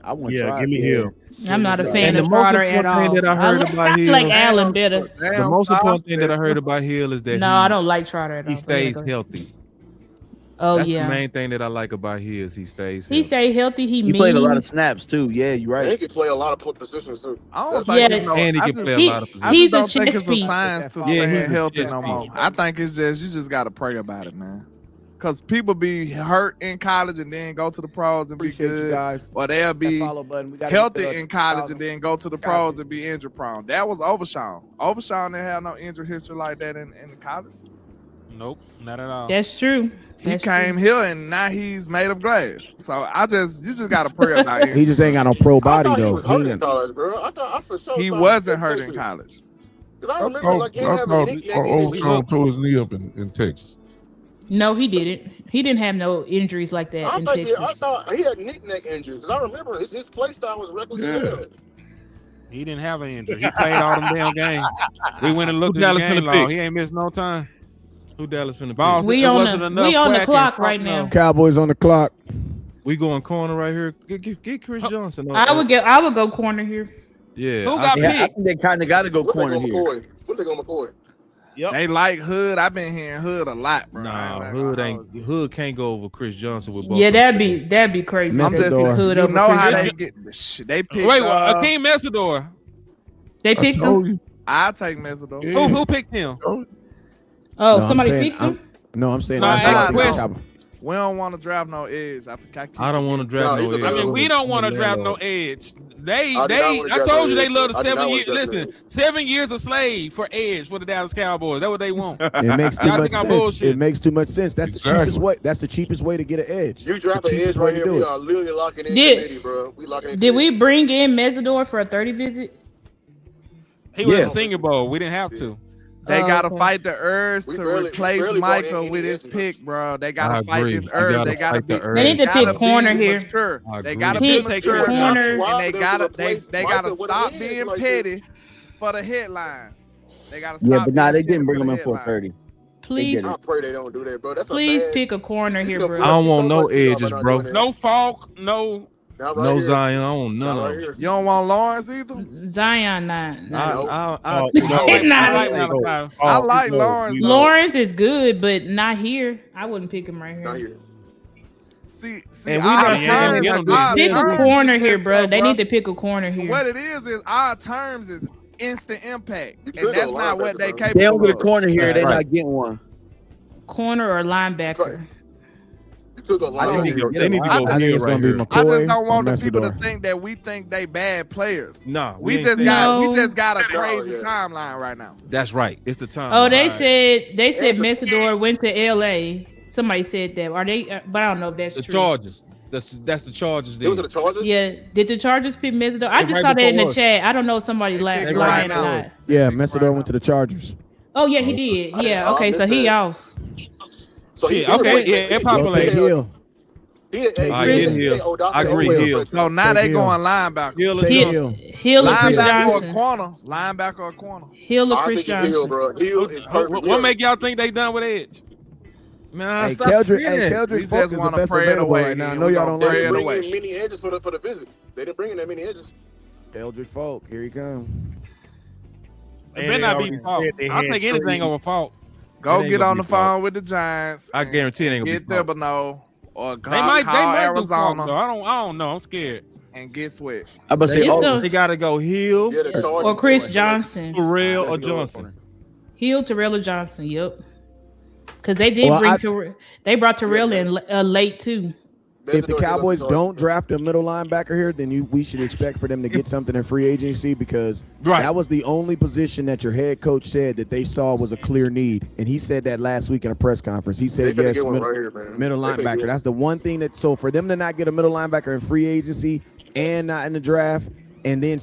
I want Yeah, Trotter. give me Hill. I'm not a fan And of the most Trotter at important thing all. that I heard about I Hill- like Allen better. The most important thing that I heard about Hill is that No, I don't like Trotter at all. he stays healthy. Oh That's yeah, the main thing that I like about Hill is he stays he healthy. stay healthy. He played a lot of means. snaps too. Yeah, you're And he right. can play a lot of positions too. I don't That's think Yeah. it's no, And he I can just- play a He- lot of I positions. he's just a don't think chess it's a piece. science to Yeah, staying he's a healthy chess no more. piece. I think it's just you just got to pray about it, man. Because people be hurt in college and then go to the pros and be Appreciate you good, guys. or they'll be That follow button. We gotta healthy get to in college and 1,000. then go to the pros and be injury prone. That was Overshawn. Overshawn didn't have no injury history like that in college. Nope, not at all. That's true. He That's came true. here and now he's made of glass. So you just gotta pray about He it. just ain't got no pro I body thought he though. was hurt He in college, bro. I for sure He thought wasn't was hurt in Texas. college. Because I I remember like him having a knick-knack in his knee. Overshawn tore his knee up in Texas. No, he didn't. He didn't have no injuries like that in Texas. I thought he had knick-knack injuries. Because I remember his play style was reckless as hell. He didn't have an injury. He played all them damn games. We went and looked Who at the Dallas game finna log. pick? He ain't missed no time. Who Dallas finna Ball- pick? We It on wasn't the enough we on the quacking. clock Fuck right no. now. Cowboys on the clock. We going corner right here. Get Chris Johnson. I would go corner here. Yeah. Who got Yeah, I picked? think they kind of got to go What they corner go here. McCoy? What they go McCoy? They like Hood. I've been hearing Hood a lot, bro. Nah, I ain't Hood gonna ain't hold you. Hood can't go over Chris Johnson with both. Yeah, of them. that'd be crazy. I'm just Messidor. Hood you over know Chris how they Johnson. get the shit. They picked. Wait, Akeem Messidor. They I picked told him. you. I'll take Messidor. Who picked him? Oh, No, I'm somebody saying- picked him. I'm saying No, I I asked like a the question. Cowboys. We don't want to draft no edge. I don't want to draft no edge. I mean, we don't want to draft no edge. I told you they love the 7 years. Listen, 7 years a slave for edge for the Dallas Cowboys. That's what they want. It makes too much sense. It makes too much sense. That's the cheapest way. That's the cheapest way to get an edge. You draft an edge right here. We are literally locking in committee, bro. We locking in. Did we bring in Mesidor for a 30 visit? He was in the Senior Bowl. We didn't have to. They gotta fight the urge to replace Michael with his pick, bro. They gotta fight this urge. They gotta be. They need to pick corner here. They gotta be mature, and they gotta stop being petty for the headlines. They gotta stop. Yeah, but they didn't bring him in for 30. Please, I pray they don't do that, bro. That's please pick a corner here, bro. I don't want no edges, bro. No Falk, no Zion. I don't know none of them. You don't want Lawrence either? Zion, not. I like Lawrence. Lawrence is good, but not here. I wouldn't pick him right here. Not here. See, pick a corner here, bro. They need to pick a corner here. What it is our terms is instant impact, and that's not what they capable. They don't get a corner here. They're not getting one. Corner or linebacker. They need to go here right here. I just don't want the people to think that we think they bad players. Nah, we just got a crazy timeline right now. That's right. It's the time. Oh, they said Mesidor went to LA. Somebody said that. Are they? But I don't know if that's the true. Chargers. That's the Chargers. It was the Chargers. Yeah. Did the Chargers pick Mesidor? I just saw that in the chat. I don't know if somebody lying or not. Yeah, Mesidor went to the Chargers. Oh yeah, he did. Yeah. Okay, so he off. So it populated. Hill. Hill. I agree. Hill. So now they going linebacker. Hill or Chris Johnson. Linebacker or corner. Hill or Chris Johnson. Hill, bro. Hill is perfect. What make y'all think they done with edge? Man, Keldrick Folk is the best available right now. I know y'all don't like it. it. They didn't bring in many edges for the visit. They didn't bring in that many edges. Keldrick Folk, here he comes. It better not be Falk. I'll take anything over Falk. Go get on the phone with the Giants. I guarantee it ain't gonna be Falk. Get Thibodeau or they might Arizona. Do Falk, I don't know. I'm scared. And get Sweat. I about to say, they gotta go Hill or Chris Johnson, Terrell or Johnson. Hill, Terrell or Johnson. Yep. Because they did they brought Terrell in late too. If the Cowboys don't draft a middle linebacker here, then we should expect for them to get something in free agency because that was the only position that your head coach said that they saw was a clear need. And he said that last week in a press conference. He said, yes, middle linebacker. That's the one thing so for them to not get a middle linebacker in free agency and not in the draft, and then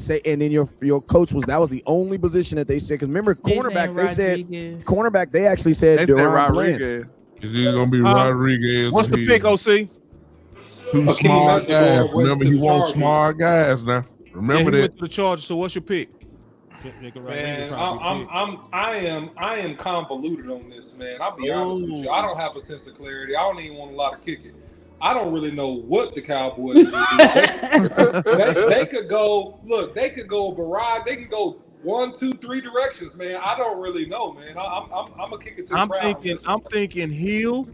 your coach that was the only position that they said. Because remember, cornerback, they actually said Deron Bland. Is he going to be Rodriguez? What's the pick, OC? Two smart guys. Remember, he wants smart guys now. Remember that. Went to the Chargers. So what's your pick? Man, I am convoluted on this, man. I'll be honest with you. I don't have a sense of clarity. I don't even want a lot of kicking. I don't really know what the Cowboys do. They could go. Look, they could go a variety. They can go 1, 2, 3 directions, man. I don't really know, man. I'm gonna kick it to the crowd. I'm thinking Hill.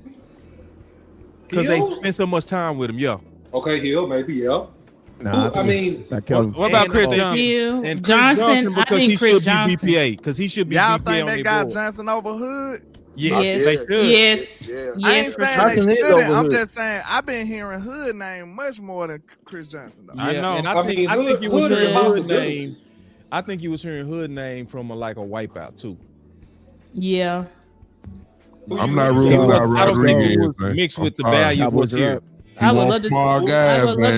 Because they spend so much time with him, Okay, Hill, maybe, Nah, what about Chris Johnson? And Johnson, because he should be BPA. Because he should be y'all BPA think they got Johnson over Hood? Yes. They should. Yes. I ain't saying they shouldn't. I'm just saying I've been hearing Hood name much more than Chris Johnson. I know. And I think you was hearing Hood name. I think you was hearing Hood name from a wipeout too. Yeah. I'm not ruling out Rodriguez. Mixed with the value was here. I would love to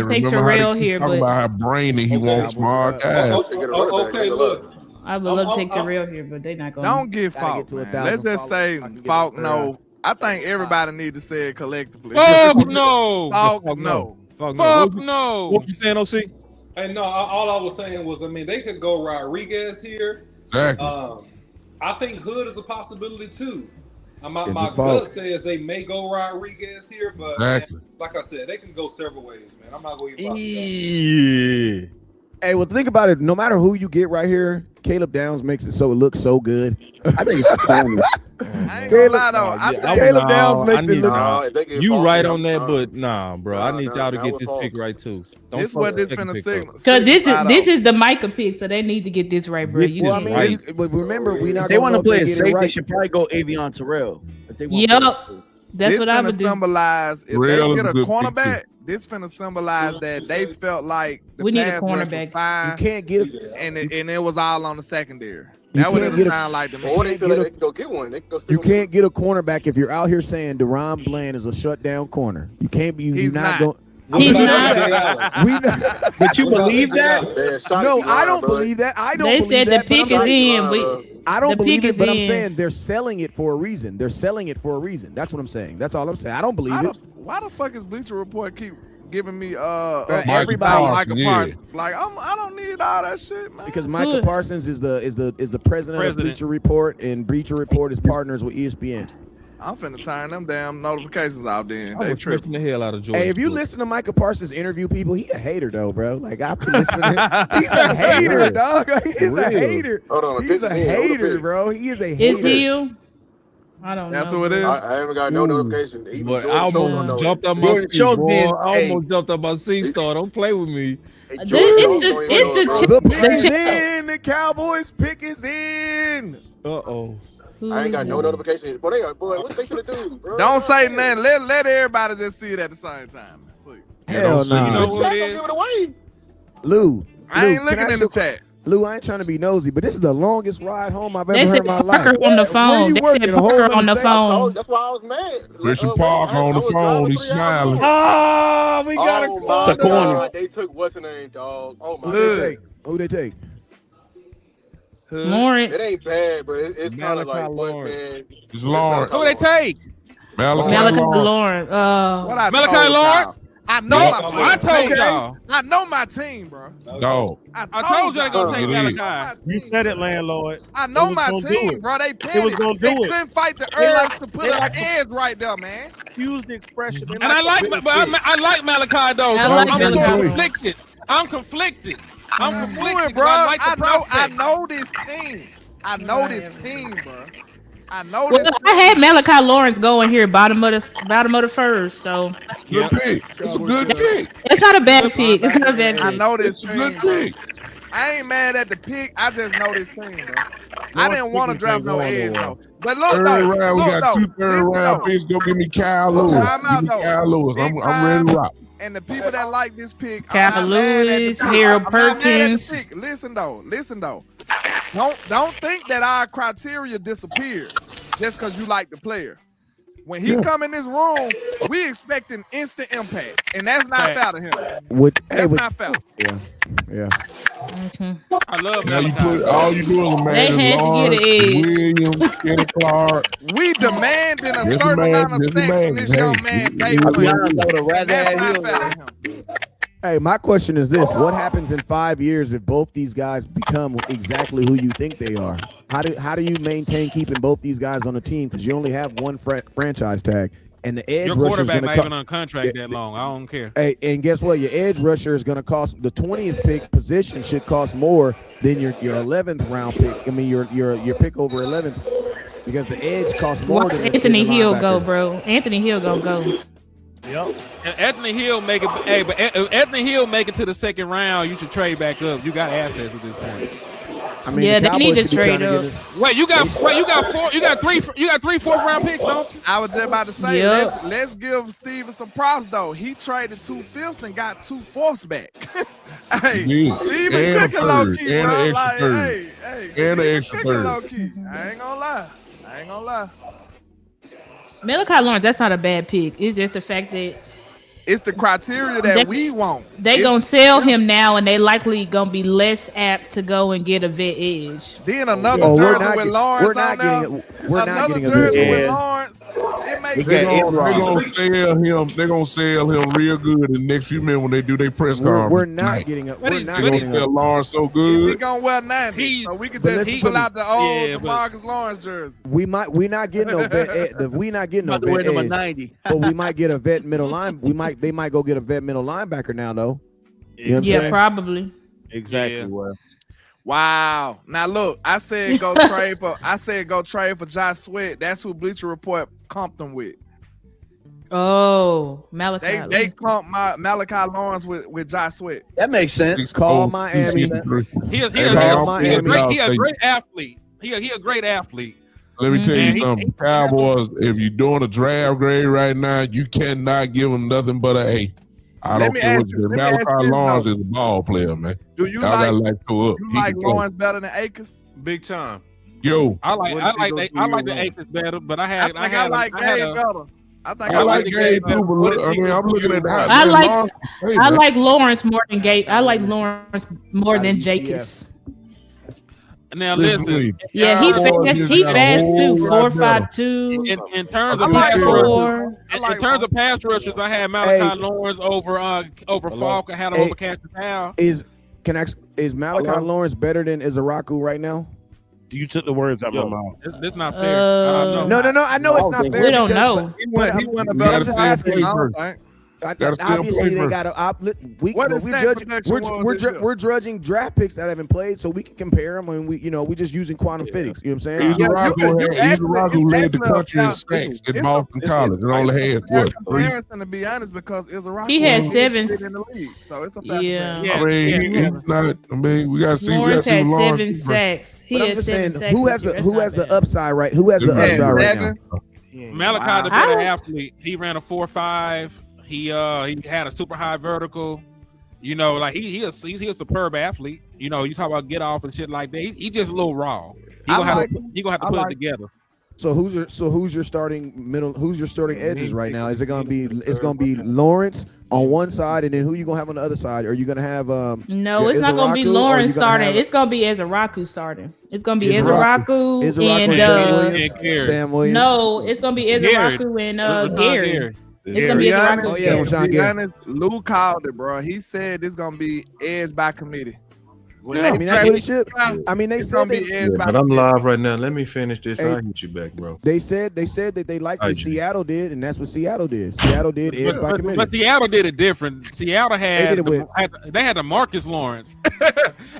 take Terrell here, but about how brainy he wants smart guys. Okay, look. I would love to take Terrell here, but they're not going. Don't get Falk. Let's just say Falk. No, I think everybody need to say it collectively. Falk no. Falk no. Falk no. What you saying, OC? Hey, no. All I was saying was, they could go Rodriguez here. Exactly. I think Hood is a possibility too. My gut says they may go Rodriguez here, but man, like I said, they can go several ways, man. I'm not going to even. Hey, well, think about it. No matter who you get right here, Caleb Downs makes it so it looks so good. I think it's funny. I ain't gonna lie though. Caleb Downs makes it look. You right on that, but bro. I need y'all to get this pick right too. This what this finna signal. Because this is the Micah pick, so they need to get this right, bro. But remember, we not. If they want to play it safe, they should probably go Avion Terrell. Yep. That's this what I would finna do. symbolize if Real they get a good cornerback. This finna symbolize that they felt like the We need a pass rush was cornerback. fine, You can't get a, and it was all on the secondary. You That would can't have get a- sound like to me. Or they can't feel get like a- they can go get one. They can go stick you on can't get a cornerback if you're out here saying Deron Bland is a shutdown corner. You can't be. He's You're not. going. He's We not. know- But you believe that? They shot No, at the I line, don't bro. believe that. I don't They believe said the that. but I'm pick is saying- in. bro. I don't the believe pick it, but is I'm in. saying they're selling it for a reason. They're selling it for a reason. That's what I'm saying. That's all I'm saying. I don't believe it. Why the fuck is Bleacher Report keep giving me everybody- Michael yeah. Parsons? Like I don't need all that shit, man. Because Michael Good. Parsons is the president of Bleacher Report, and Bleacher Report is partners with ESPN. I'm finna turn them damn notifications off then. I They was tripping the hell out of George. Hey, if you listen to Michael Parsons interview people, he a hater though, bro. Like I've been listening. He's a hater, dog. He's a hater. Hold on, He's a pick is in. Hold the hater, pick. bro. He is a Is hater. he you? I don't know. That's who it is. I haven't got no notification. Even But George I Schultz don't almost know jumped it. up my Jordan seat, Schultz boy. being- I hey. almost jumped up my seat star. Don't play with me. It's George Schultz the- don't even it's know the it, bro. chip- The pick is the- in. The Cowboys pick is in. Uh-oh. I ain't got no notification. Boy, what they gonna do, bro? Don't say nothing. Let everybody just see it at the same time, please. Hell don't say no. nothing. You what ain't it gonna is? give it away. Lou. I Lou, ain't can looking ask in you the a- chat. Lou, I ain't trying to be nosy, but this is the longest ride home I've They ever heard said in my life. Parker on the Where phone. you They working? said A whole Parker other on the state? phone. That's why I was mad. Christian Park on the was phone. driving He's 3 hours. smiling. Oh, we got Oh a my corner. God, they took what's the name, dog? Oh my Who God. they take? Who they take? Lawrence. It ain't bad, but it's kind of Malachi like what, Lawrence. man? It's Lawrence. Who they take? Malachi Malachi Lawrence. Lawrence. What I Malachi told Lawrence? y'all. I know No, my I told team. y'all. I know my team, bro. Dog. I told you they gonna take It is. Malachi. You said it, landlord. I know They was my gonna do team, it. bro. They They petty. was gonna They do it. couldn't fight the They urge like- to put they an like- edge right there, man. Use the expression. They And I a like, big but I like Malachi though. So I like I'm sort of Malachi. conflicted. I'm conflicted. I'm conflicted, Good, 'cause bro. I like the I prospect. know this team. I know this team, bro. I know Well, this. I had Malachi Lawrence going here, bottom of the first. So Good pick. It's a good pick. it's not a bad pick. It's not a bad I pick. know this It's a team. good Bro. pick. I ain't mad at the pick. I just know this team, bro. I didn't want to Pickens draft ain't no going edge nowhere. though. But look Third though, round, we look, got though. two third Listen, round though. picks. Go give me Kyle Lewis. Time out, Give me though. Kyle Lewis. Big I'm ready to time. rock. And the people that like this pick, Kyle I'm not mad at the Lewis, pick. Harold I'm not mad at the Perkins. pick. Listen though. Don't think that our criteria disappeared just because you like the player. When he come in this room, we expecting instant impact, and that's not fair to him. That's not fair. Yeah. I love Now you Malachi. put all you do is a man. They had to get an edge. Williams, Kenny Clark. We demanding a Just certain imagine, amount of just sex from this imagine. young Hey, man. you- Day you- one. I would have rather That's had not him. fair to him. Hey, my question is this: what happens in 5 years if both these guys become exactly who you think they are? How do you maintain keeping both these guys on the team? Because you only have one franchise tag, and the edge Your rusher is quarterback going not to even on contract that long. I don't care. Hey, and guess what? Your edge rusher is going to cost the 20th pick position should cost more than your 11th round pick. I mean your pick over 11th because the edge costs more. Watch than the Anthony Hill linebacker. go, bro. Anthony Hill gonna go. Yep. And Anthony Hill make it. Hey, but if Anthony Hill make it to the second round, you should trade back up. You got assets at this point. I mean, Yeah, the they need Cowboys to should be trade trying to up. get this. Wait, you got three fourth-round picks, don't you? I was just about to say, Yep. let's give Steven some props though. He traded 2/5 and got 2/4 back. Hey, Yeah. Steven And a cooking low third, key, and bro. an extra Like, third. hey, And an Steven extra cooking third. low key. I ain't gonna lie. Malachi Lawrence, that's not a bad pick. It's just the fact that It's the criteria that They- we want. they gonna sell him now, and they likely gonna be less apt to go and get a vet edge. Then another Oh, we're jersey not with get- Lawrence we're not on there. getting a- we're not Another getting a jersey vet with edge. Lawrence. It makes They sense. got They're gonna sell him real good in the next few minutes when they do their press conference. We're not tonight. getting a. But We're he's not good. They're getting gonna a. sell Lawrence so He good. gonna wear 90, He- so we can but just listen pull to me. out the old Yeah, but- Marcus Lawrence jersey. We not getting no vet. We not getting no About to wear vet number edge. 90. But we might get a vet middle line. They might go get a vet middle linebacker now though. You know what I'm Yeah, saying? probably. Exactly. Yeah. Wes. Wow. Now look, I said go trade for Josh Sweat. That's who Bleacher Report comped him with. Oh, Malachi. They comped Malachi Lawrence with Josh Sweat. That makes sense. Call Miami. He a Call Miami. great athlete. He a great athlete. Let me tell you Mhm. something. Cowboys, if you're doing a draft grade right now, you cannot give them nothing but an A. I Let don't me care ask what you- let me Malachi ask you this, Lawrence though. is a ball player, man. Do you Y'all like gotta let go up. you He like can play. Lawrence better than Akers? Big time. Yo, I like What I if he like goes they, through I year like the one? Akers better, but I I had think I like I had Gabe a better. I think I like the Gabe Gabe too, but What look, if I he mean, goes I'm looking at how I man like Lawrence play, I man. like Lawrence more than Gate. I like Lawrence more Out of than UCF. Jakis. Now Listen to listen, me. Yeah, he Cowboys fast. just He got a fast whole too. lot better. 4.52. in terms I of do pass too. rushers, 6'4". in terms of pass rushers, I had Malachi Lawrence over Falk. I had him over Castor Powell. Is Malachi Hello? Lawrence better than Izaraku right now? You took the words out of my mouth. This not fair. I don't know. No. I know it's not fair. We don't because- know. He went a You better gotta just see him asking. play I don't first. think. Gotta see him Obviously, play they first. got to. What his We're snap judging. protection was this year? We're judging draft picks that haven't played, so we can compare them, and we just using quantum physics. You know what I'm saying? Izaraku led the country in it's sacks at a- Boston College and only had fair what 3? comparison, to be honest, because Izaraku He had was 7. in the league, so it's a fair Yeah. comparison. I mean, he's not. I mean, we gotta see. Lawrence had what 7 do. sacks. He But I'm had just 7 saying, sacks. who has this the year. who That's has not the bad. upside right? Who has the Yeah, upside right now? 7. Malachi, the I better would- athlete. He ran a 4.5. He had a super high vertical. You know, like he's a superb athlete. You know, you talk about get off and shit like that. He just a little raw. You gonna have to put it together. So who's your starting middle? Who's your starting edges right now? Is it gonna be? It's gonna be Lawrence on one side, and then who you gonna have on the other side? Are you gonna have No, your it's not gonna be Izaraku, or Lawrence you gonna starting. have- It's gonna be Izaraku starting. It's gonna be Izaraku Izaraku and and Sam Williams. Gary. Sam Williams. no, it's gonna be Izaraku and Rashawn Gary. Gary. It's gonna be Be Izaraku. honest, Oh, and yeah, Gary. Rashawn be Gary. honest, Lou called it, bro. He said it's gonna be edge by committee. When I they mean, that's what it trade- should. I mean, they it's said gonna they, be edge by But I'm committee. live right now. Let me finish this. Hey. I'll hit you back, bro. they said that they liked what IG. Seattle did, and that's what Seattle did. Seattle did edge by But committee. Seattle did it different. Seattle had did it they had the Marcus Lawrence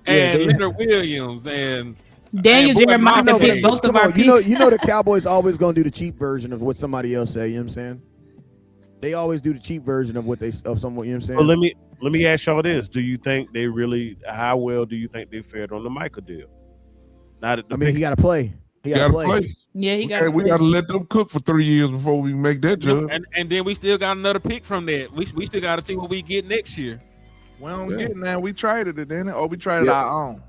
and they- Leonard Williams and Daniel Boy, Jeremiah no, did but both Come of our on, picks. you know the Cowboys always gonna do the cheap version of what somebody else say. You know what I'm saying? They always do the cheap version of what they of someone. You know what I'm So saying? let me ask y'all this: do you think they really? How well do you think they fared on the Michael deal? Not at the I mean, he got to play. He got to play. Yeah, he got. We gotta let them cook for 3 years before we make that judge. and then we still got another pick from that. We still got to see what we get next year. We don't get now. We traded it, didn't it? Or we traded our own.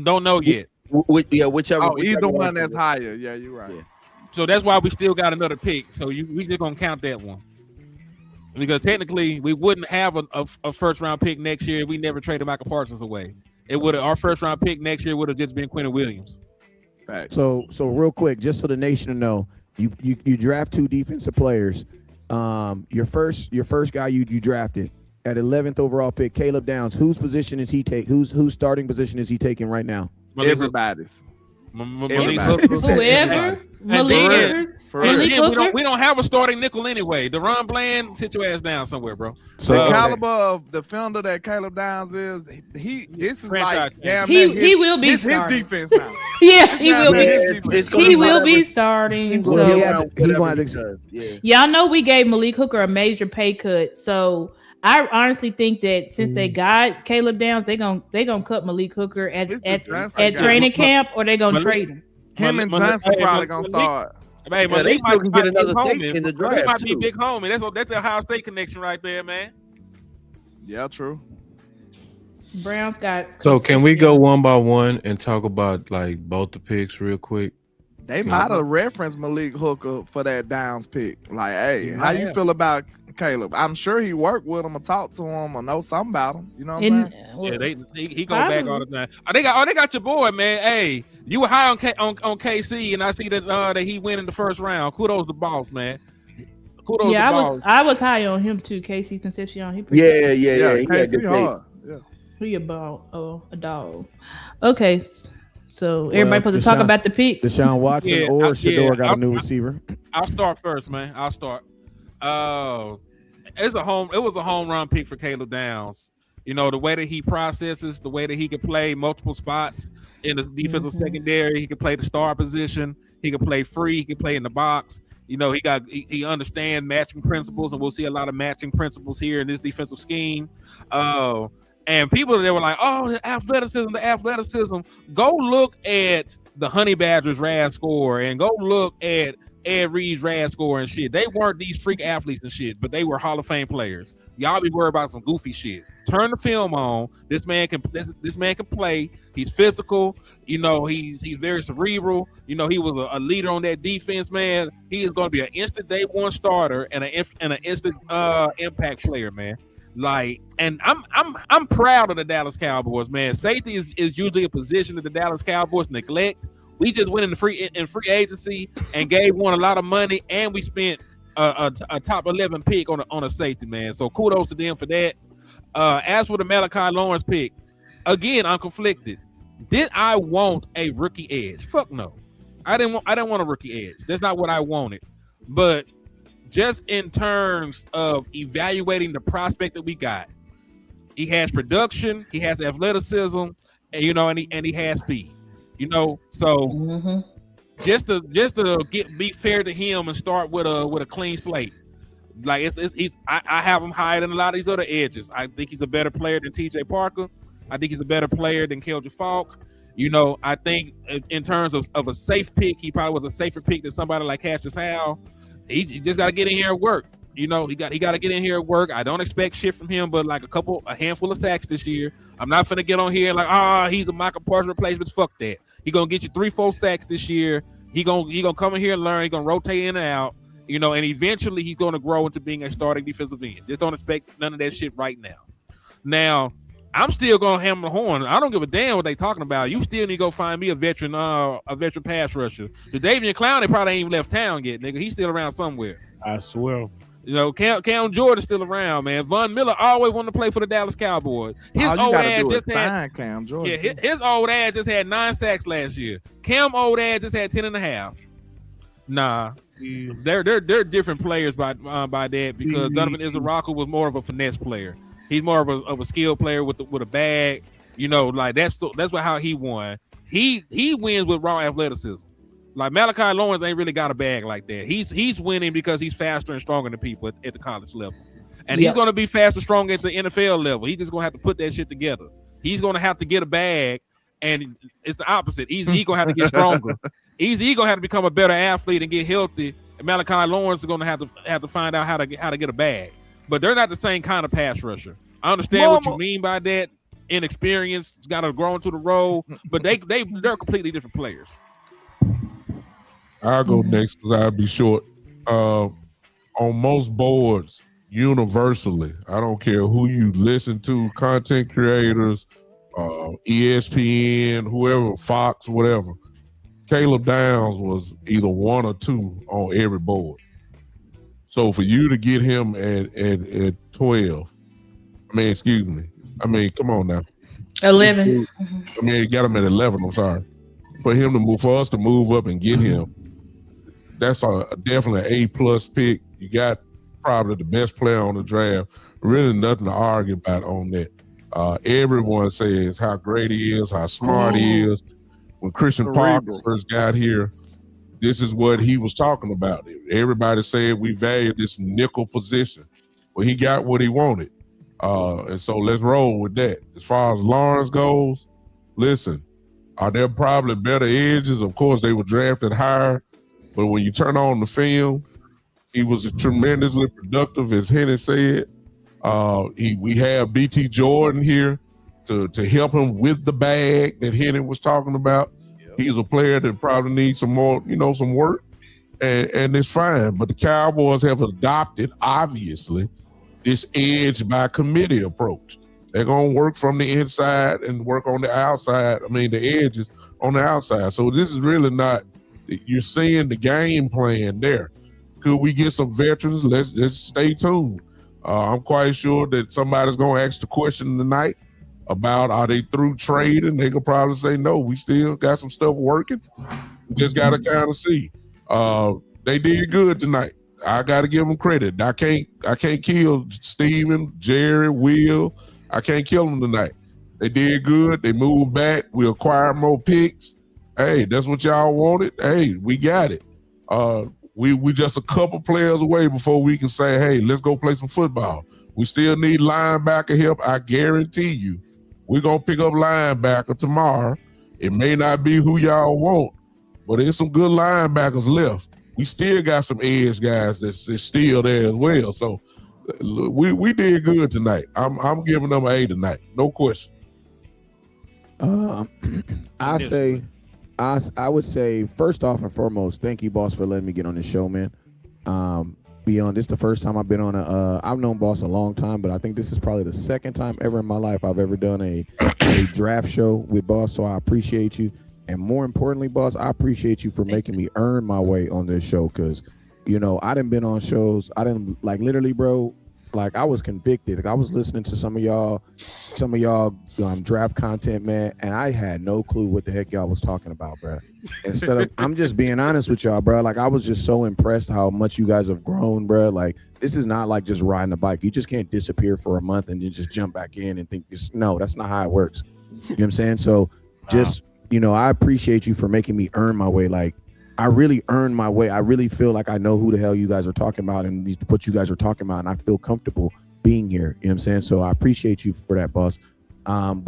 Don't know yet. Whichever. Oh, whichever either one that's higher. Yeah, you're right. Yeah. So that's why we still got another pick. So we just gonna count that one. Because technically we wouldn't have a first round pick next year if we never traded Michael Parsons away. It would our first round pick next year would have just been Quentin Williams. So real quick, just so the nation to know, you draft 2 defensive players. Your first guy you drafted at 11th overall pick, Caleb Downs. Whose position is he take? Whose starting position is he taking right now? Everybody's. Malik Everybody. Hooker. Whoever. And then Malik Hooker. we don't have a starting nickel anyway. DeRon Bland, sit your ass down somewhere, bro. So the caliber of defender that Caleb Downs is, this is like damn near he will be his starting. defense now. Yeah, he will His be. defense. He will be starting. Well, So- he gonna have to. Y'all know we gave Malik Hooker a major pay cut, so I honestly think that since they got Caleb Downs, they gonna cut Malik Hooker at Johnson guy. training camp, or they gonna trade him. Him and Johnson probably gonna start. Hey, they Malik still can get be another big take homie. in the Malik draft, might be too. big homie. That's the Ohio State connection right there, man. Yeah, true. Browns got. So can we go one by one and talk about like both the picks real quick? They might have referenced Malik Hooker for that Downs pick. Like, hey, how you feel about Caleb? I'm sure he worked with him or talked to him or know something about him. You know what I'm saying? Yeah, he go back all the time. They got your boy, man. Hey, you were high on KC, and I see that he went in the first round. Kudos to boss, man. Kudos Yeah, to boss. I was high on him too. Casey Concepcion. He Yeah. He had KC good hard. tape. Yeah. He a dog. Okay, so everybody supposed to talk Deshaun- about the pick. Deshaun Watson Yeah, or yeah, Shador got a I'm- new receiver. I'll start first, man. I'll start. It was a home run pick for Caleb Downs. You know, the way that he processes, the way that he can play multiple spots in the defensive secondary. He can play the star position. He can play free. He can play in the box. You know, he understands matching principles, and we'll see a lot of matching principles here in this defensive scheme. And people that were like, "Oh, the athleticism." Go look at the Honey Badgers RAS score and go look at Ed Reed's RAS score and shit. They weren't these freak athletes and shit, but they were Hall of Fame players. Y'all be worried about some goofy shit. Turn the film on. This man can play. He's physical. You know, he's very cerebral. You know, he was a leader on that defense, man. He is going to be an instant day one starter and an instant impact player, man. Like, and I'm proud of the Dallas Cowboys, man. Safety is usually a position that the Dallas Cowboys neglect. We just went in free agency and gave one a lot of money, and we spent a top 11 pick on a safety, man. So kudos to them for that. As for the Malachi Lawrence pick, again, I'm conflicted. Did I want a rookie edge? Fuck no. I didn't want a rookie edge. That's not what I wanted. But just in terms of evaluating the prospect that we got, he has production, he has athleticism, and he has speed. You know, so just to be fair to him and start with a clean slate. Like I have him higher than a lot of these other edges. I think he's a better player than TJ Parker. I think he's a better player than Keldrick Falk. You know, I think in terms of a safe pick, he probably was a safer pick than somebody like Cassius Howell. He just got to get in here and work. You know, he got to get in here and work. I don't expect shit from him, but like a handful of sacks this year. I'm not finna get on here like, he's a Michael Parsons replacement. Fuck that. He gonna get you 3-4 sacks this year. He gonna come in here and learn. He gonna rotate in and out. You know, and eventually he's gonna grow into being a starting defensive end. Just don't expect none of that shit right now. Now, I'm still gonna hammer the horn. I don't give a damn what they talking about. You still need to go find me a veteran pass rusher. The Davian Clowney probably ain't even left town yet, nigga. He's still around somewhere. I swear. You know, Cam Jordan's still around, man. Von Miller always wanted to play for the Dallas Cowboys. His old ass just had Cam Jordan. Yeah, his old ass just had 9 sacks last year. Cam old ass just had 10.5. Nah, they're different players by that because Donovan Izaraku was more of a finesse player. He's more of a skill player with a bag. You know, like that's how he won. He wins with raw athleticism. Like Malachi Lawrence ain't really got a bag like that. He's winning because he's faster and stronger than people at the college level. And he's going to be fast and strong at the NFL level. He's just going to have to put that shit together. He's going to have to get a bag, and it's the opposite. He's going to have to get stronger. He's going to have to become a better athlete and get healthy. And Malachi Lawrence is going to have to find out how to get a bag. But they're not the same kind of pass rusher. I understand what you mean by that. Inexperience, got to grow into the role, but they're completely different players. I'll go next because I'll be short. On most boards, universally, I don't care who you listen to, content creators, ESPN, whoever, Fox, whatever, Caleb Downs was either 1 or 2 on every board. So for you to get him at 12, come on now. 11. You got him at 11, I'm sorry. For us to move up and get him, that's definitely an A+ pick. You got probably the best player on the draft. Really nothing to argue about on that. Everyone says how great he is, how smart he is. When Christian Parker first got here, this is what he was talking about. Everybody said we value this nickel position. Well, he got what he wanted. And so let's roll with that. As far as Lawrence goes, listen, are there probably better edges? Of course, they were drafted higher. But when you turn on the film, he was tremendously productive, as Henny said. We have BT Jordan here to help him with the bag that Henny was talking about. Yep. He's a player that probably needs some more, some work, and it's fine. But the Cowboys have adopted, obviously, this edge by committee approach. They're going to work from the inside and work on the outside. The edges on the outside. So this is really not, you're seeing the game plan there. Could we get some veterans? Let's stay tuned. I'm quite sure that somebody's going to ask the question tonight about are they through trading? They could probably say, no, we still got some stuff working. We just got to kind of see. They did good tonight. I got to give them credit. I can't kill Steven, Jerry, Will. I can't kill them tonight. They did good. They moved back. We acquired more picks. Hey, that's what y'all wanted. Hey, we got it. We just a couple players away before we can say, hey, let's go play some football. We still need linebacker help. I guarantee you, we're gonna pick up linebacker tomorrow. It may not be who y'all want, but there's some good linebackers left. We still got some edge guys that's still there as well. So we did good tonight. I'm giving them an A tonight, no question. I would say first off and foremost, thank you, boss, for letting me get on this show, man. Beyond this, the first time I've been on I've known boss a long time, but I think this is probably the second time ever in my life I've ever done a draft show with boss. So I appreciate you, and more importantly, boss, I appreciate you for making me earn my way on this show, because I done been on shows. I didn't literally, bro. Like I was convicted. Like I was listening to some of y'all draft content, man, and I had no clue what the heck y'all was talking about, bro. Instead of, I'm just being honest with y'all, bro. Like I was just so impressed how much you guys have grown, bro. Like this is not like just riding a bike. You just can't disappear for a month and then just jump back in and think this. No, that's not how it works. You know what I'm saying? So just I appreciate you for making me earn my way. Like I really earned my way. I really feel like I know who the hell you guys are talking about and what you guys are talking about, and I feel comfortable being here. You know what I'm saying? So I appreciate you for that, boss. Man,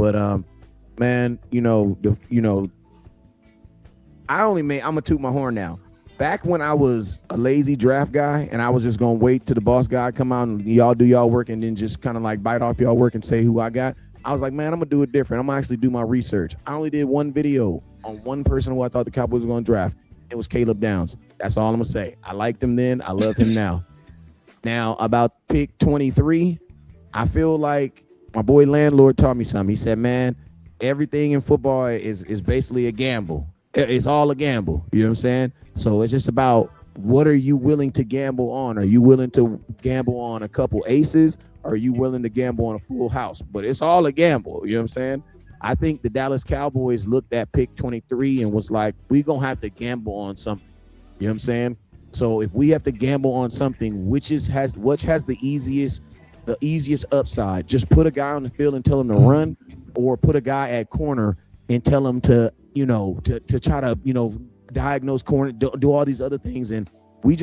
I'm gonna toot my horn now. Back when I was a lazy draft guy and I was just gonna wait till the boss guy come out and y'all do y'all work and then just kind of like bite off y'all work and say who I got, I was like, man, I'm gonna do it different. I'm gonna actually do my research. I only did one video on one person who I thought the Cowboys were gonna draft. It was Caleb Downs. That's all I'm gonna say. I liked him then. I love him now. Now about pick 23, I feel like my boy landlord taught me something. He said, man, everything in football is basically a gamble. It's all a gamble. You know what I'm saying? So it's just about what are you willing to gamble on? Are you willing to gamble on a couple aces? Or are you willing to gamble on a full house? But it's all a gamble. You know what I'm saying? I think the Dallas Cowboys looked at pick 23 and was like, we're going to have to gamble on something. You know what I'm saying? So if we have to gamble on something, which has the easiest upside, just put a guy on the field and tell him to run, or put a guy at corner and tell him to try to, diagnose corner, do all these other things. And we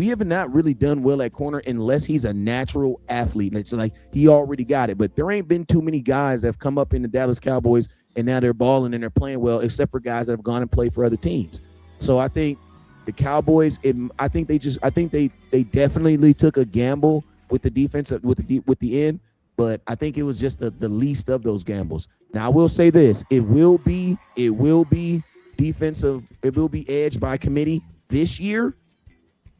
have not really done well at corner unless he's a natural athlete. And it's like he already got it. But there ain't been too many guys that have come up in the Dallas Cowboys and now they're balling and they're playing well, except for guys that have gone and played for other teams. So I think the Cowboys, I think they definitely took a gamble with the defense, with the end. But I think it was just the least of those gambles. Now I will say this: it will be defensive. It will be edge by committee this year.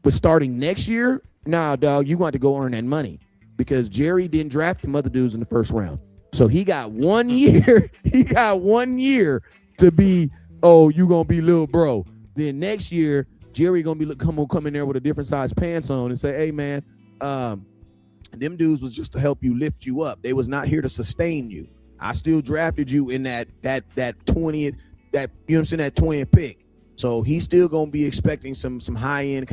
But starting next year, nah, dog, you got to go earn that money, because Jerry didn't draft them other dudes in the first round. So he got 1 year. He got 1 year to be, you gonna be little bro. Then next year, Jerry gonna be come in there with a different size pants on and say, hey man, them dudes was just to help you, lift you up. They was not here to sustain you. I still drafted you in that 20th, that you know what I'm saying, that 20th pick. So he's still gonna be expecting some high end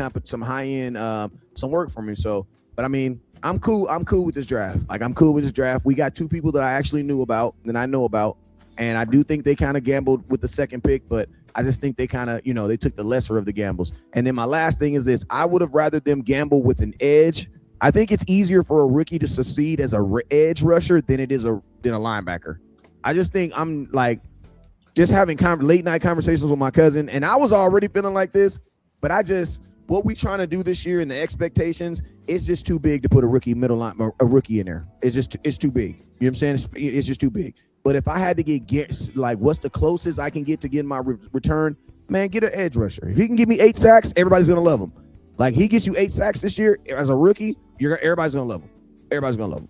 some work from him. So, but I mean, I'm cool with this draft. Like I'm cool with this draft. We got two people that I actually knew about and I know about, and I do think they kind of gambled with the second pick, but I just think they kind of, they took the lesser of the gambles. And then my last thing is this: I would have rather them gamble with an edge. I think it's easier for a rookie to succeed as a edge rusher than it is than a linebacker. I just think I'm like just having late night conversations with my cousin, and I was already feeling like this, but what we trying to do this year and the expectations, it's just too big to put a rookie in there. It's too big. You know what I'm saying? It's just too big. But if I had to get like what's the closest I can get to getting my return, man, get an edge rusher. If he can give me 8 sacks, everybody's gonna love him. Like he gets you 8 sacks this year as a rookie, everybody's gonna love him. Everybody's gonna love him.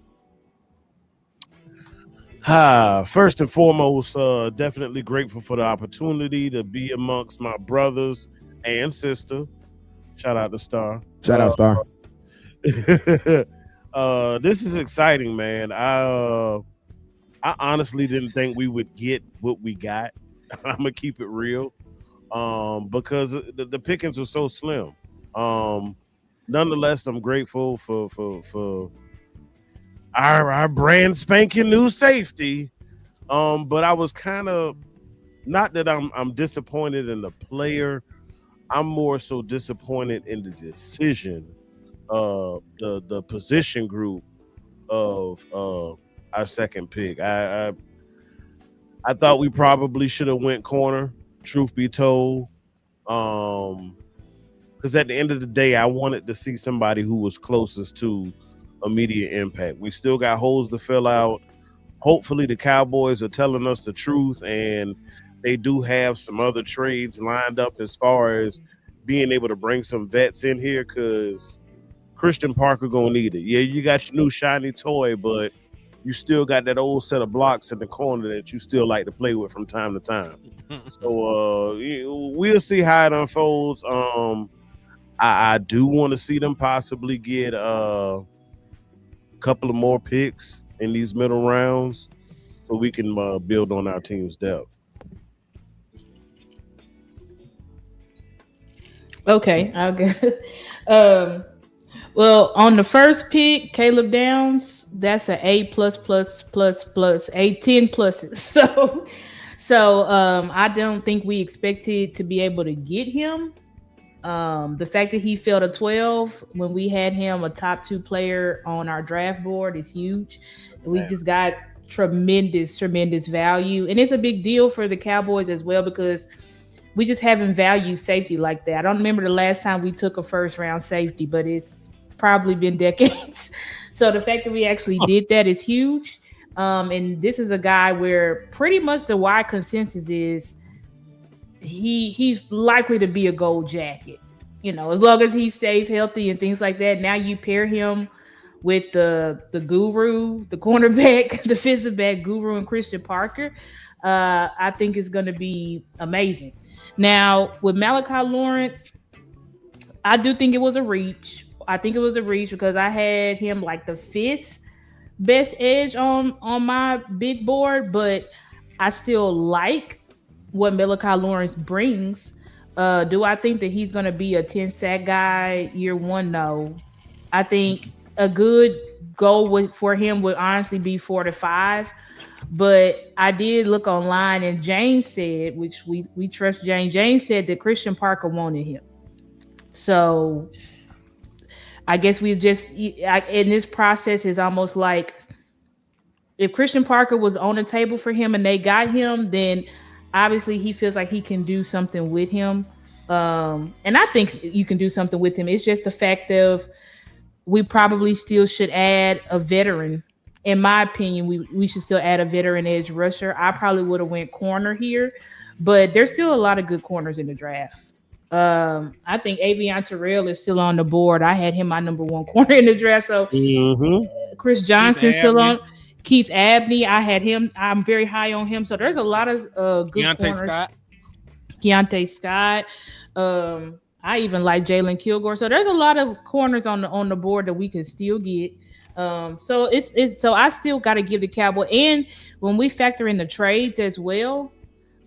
First and foremost, definitely grateful for the opportunity to be amongst my brothers and sister. Shout out to Star. Shout out Star. This is exciting, man. I honestly didn't think we would get what we got. I'm gonna keep it real, because the pickings were so slim. Nonetheless, I'm grateful for our brand spanking new safety. But I was kind of, not that I'm disappointed in the player. I'm more so disappointed in the decision of the position group of our second pick. I thought we probably should have went corner, truth be told. Because at the end of the day, I wanted to see somebody who was closest to immediate impact. We still got holes to fill out. Hopefully the Cowboys are telling us the truth, and they do have some other trades lined up as far as being able to bring some vets in here, because Christian Parker gonna need it. Yeah, you got your new shiny toy, but you still got that old set of blocks in the corner that you still like to play with from time to time. So we'll see how it unfolds. I do want to see them possibly get a couple of more picks in these middle rounds so we can build on our team's depth. Okay, I'll go. Well, on the first pick, Caleb Downs, that's an A plus plus plus plus A 10 pluses. So I don't think we expected to be able to get him. The fact that he fell to 12 when we had him a top 2 player on our draft board is huge. We just got tremendous value, and it's a big deal for the Cowboys as well because we just haven't valued safety like that. I don't remember the last time we took a first round safety, but it's probably been decades. So the fact that we actually did that is huge. And this is a guy where pretty much the wide consensus is he's likely to be a gold jacket, as long as he stays healthy and things like that. Now you pair him with the guru, the cornerback, defensive back guru, and Christian Parker. I think it's going to be amazing. Now with Malachi Lawrence, I do think it was a reach. I think it was a reach because I had him like the 5th best edge on my big board, but I still like what Malachi Lawrence brings. Do I think that he's going to be a 10 sack guy year one? No. I think a good goal for him would honestly be 4 to 5. But I did look online, and Jane said, which we trust Jane. Jane said that Christian Parker wanted him. So I guess we just in this process is almost like if Christian Parker was on the table for him and they got him, then obviously he feels like he can do something with him. And I think you can do something with him. It's just the fact of we probably still should add a veteran. In my opinion, we should still add a veteran edge rusher. I probably would have went corner here, but there's still a lot of good corners in the draft. I think Avion Terrell is still on the board. I had him my number 1 corner in the draft. So Chris Johnson still on. Keith Abney, I had him. I'm very high on him. So there's a lot of good corners. Keontae Scott. I even like Jalen Kilgore. So there's a lot of corners on the board that we can still get. So so I still got to give the Cowboy. And when we factor in the trades as well,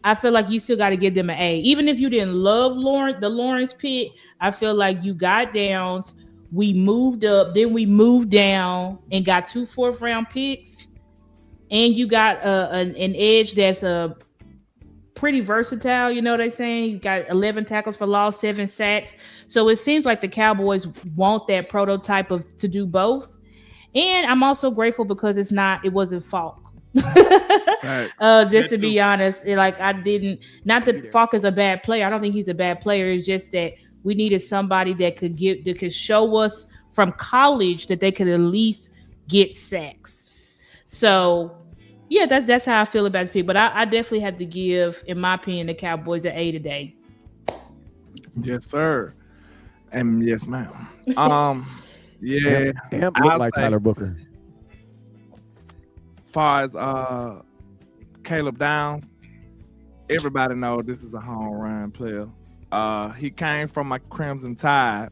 I feel like you still got to give them an A. Even if you didn't love the Lawrence pick, I feel like you got Downs. We moved up, then we moved down and got 2 4th-round picks. And you got an edge that's pretty versatile. You know what I'm saying? You got 11 tackles for loss, 7 sacks. So it seems like the Cowboys want that prototype to do both. And I'm also grateful because it wasn't Falk. Just to be honest, not that Falk is a bad player. I don't think he's a bad player. It's just that we needed somebody that could show us from college that they could at least get sacks. So yeah, that's how I feel about the pick. But I definitely have to give, in my opinion, the Cowboys an A today. Yes, sir. And yes, ma'am. Yeah. Amp look like Tyler Booker. Far as Caleb Downs, everybody know this is a home run player. He came from my Crimson Tide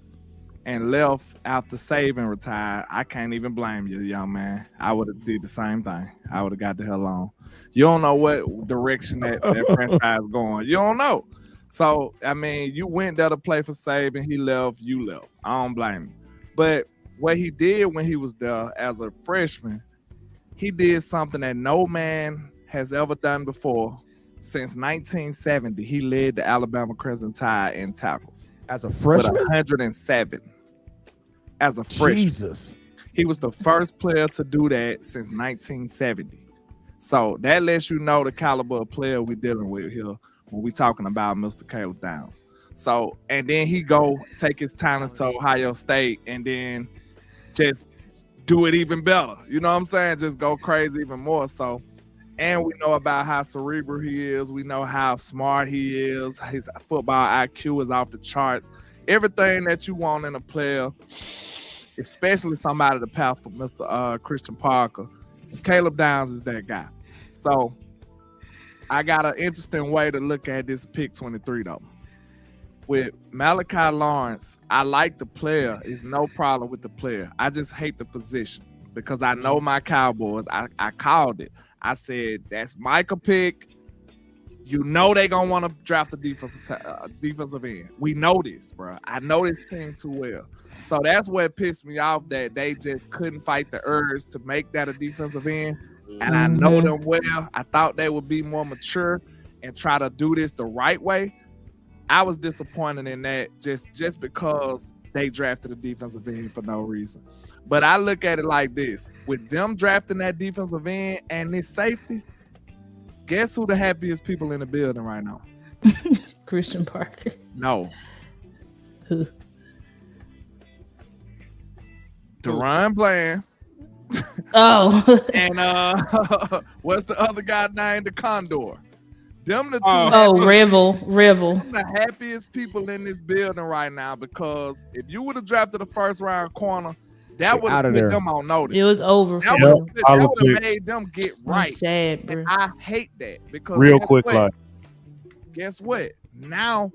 and left after Saban retired. I can't even blame you, young man. I would have did the same thing. I would have got the hell on. You don't know what direction that franchise is going. You don't know. So, I mean, you went there to play for Saban. He left, you left. I don't blame you. But what he did when he was there as a freshman, he did something that no man has ever done before. Since 1970, he led the Alabama Crimson Tide in tackles. As a freshman? With 107. As a freshman. Jesus. He was the first player to do that since 1970. So that lets you know the caliber of player we're dealing with here when we talking about Mr. Caleb Downs. So, and then he go take his talents to Ohio State and then just do it even better. You know what I'm saying? Just go crazy even more. So, and we know about how cerebral he is. We know how smart he is. His football IQ is off the charts. Everything that you want in a player, especially somebody to pass for Mr. Christian Parker, Caleb Downs is that guy. So I got an interesting way to look at this pick 23 though. With Malachi Lawrence, I like the player. It's no problem with the player. I just hate the position because I know my Cowboys. I called it. I said, that's Micah pick. You know they going to want to draft a defensive end. We know this, bro. I know this team too well. So that's what pissed me off, that they just couldn't fight the urge to make that a defensive end. And I know them well. I thought they would be more mature and try to do this the right way. I was disappointed in that just because they drafted a defensive end for no reason. But I look at it like this. With them drafting that defensive end and this safety, guess who the happiest people in the building right now? Christian Parker. No. Who? Deron Bland. Oh. And what's the other guy named? The Condor. Them the two. Revel. Them the happiest people in this building right now, because if you would have drafted a first round corner, that would have put them on notice. It was over. That would have made them get right. Sad, bro. And I hate that because real quick, guess what? Now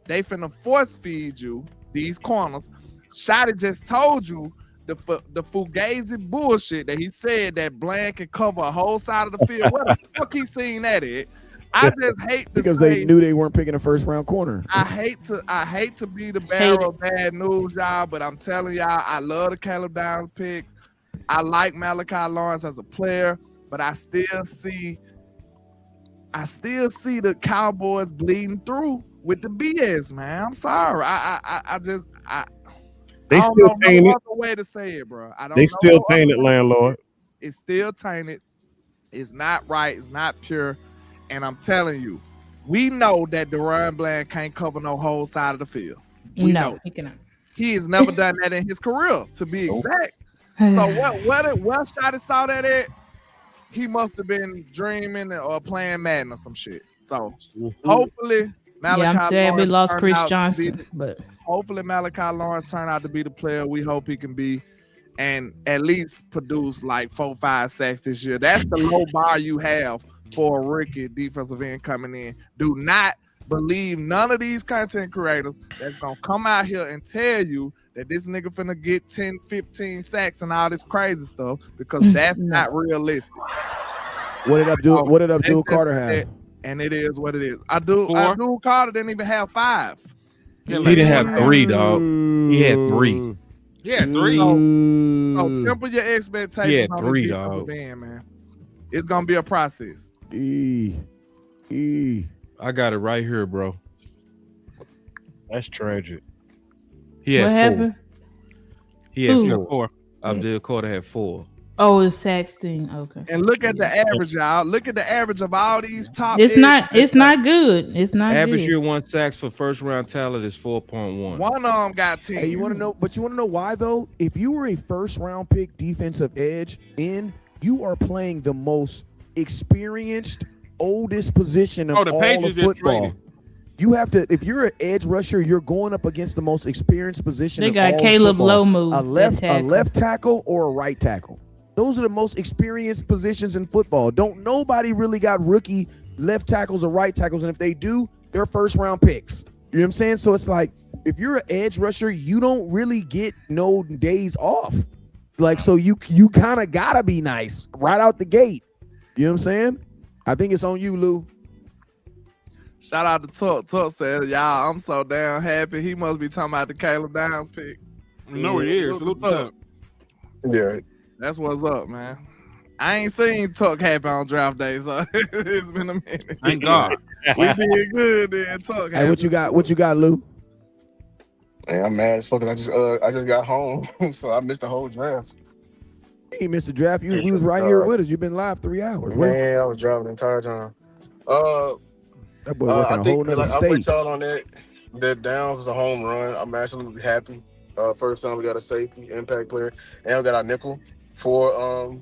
they finna force feed you these corners. Shotty just told you the fugazi bullshit that he said that Bland can cover a whole side of the field. What the fuck he seen that at? I just hate to because say, they knew they weren't picking a first round corner. I hate to be the bearer of bad news, y'all, but I'm telling y'all, I love the Caleb Downs picks. I like Malachi Lawrence as a player, but I still see the Cowboys bleeding through with the BS, man. I'm sorry. They still tainted. No other way to say it, bro. They still tainted, landlord. It's still tainted. It's not right. It's not pure. And I'm telling you, we know that Deron Bland can't cover no whole side of the field. We know. He cannot. He has never done that in his career, to be exact. So what Shotty saw that at, he must have been dreaming or playing Madden or some shit. So hopefully Malachi I'm sad we lost Lawrence Chris Johnson, but hopefully Malachi Lawrence turned out to be the player we hope he can be, and at least produce like 4-5 sacks this year. That's the low bar you have for a rookie defensive end coming in. Do not believe none of these content creators that's gonna come out here and tell you that this nigga finna get 10, 15 sacks and all this crazy stuff, because that's not realistic. What did Abdul Carter have? And it is what it is. Abdul Carter didn't even have 5. He didn't have 3, dog. He had 3. Yeah, 3. So temper your expectations. He had on 3, this dog. Band, man. It's gonna be a process. I got it right here, bro. That's tragic. He had what 4. happened? He had Who? 4. Abdul Carter had 4. Oh, it's sacks thing. Okay. And look at the average, y'all. Look at the average of all these top. It's not good. It's not average good. year 1 sacks for first round talent is 4.1. One of them got 10. Hey, you want to know why though? If you were a first round pick defensive edge you are playing the most experienced, oldest position of all of football. You have to, if you're an edge rusher, you're going up against the most experienced position. They of got all Caleb football. Lomu, a left tackle or a right tackle. Those are the most experienced positions in football. Nobody really got rookie left tackles or right tackles, and if they do, they're first round picks. You know what I'm saying? So it's like, if you're an edge rusher, you don't really get no days off. Like, so you kind of gotta be nice right out the gate. You know what I'm saying? I think it's on you, Lou. Shout out to Tuck. Tuck said, y'all, I'm so damn happy. He must be talking about the Caleb Downs pick. No, he is. Salute to Tuck. Yeah. That's what's up, man. I ain't seen Tuck happy on draft day, so it's been a minute. Thank God. We did good then, Tuck. Hey, what you got, Lou? Hey, I'm mad as fuck 'cause I just got home, so I missed the whole draft. He missed the draft. You was right here with us. You've been live 3 hours. Man, I was driving the entire time. That boy working I a think whole nother I'm with state. y'all on that. That down was a home run. I'm absolutely happy. First time we got a safety impact player, and we got our nickel for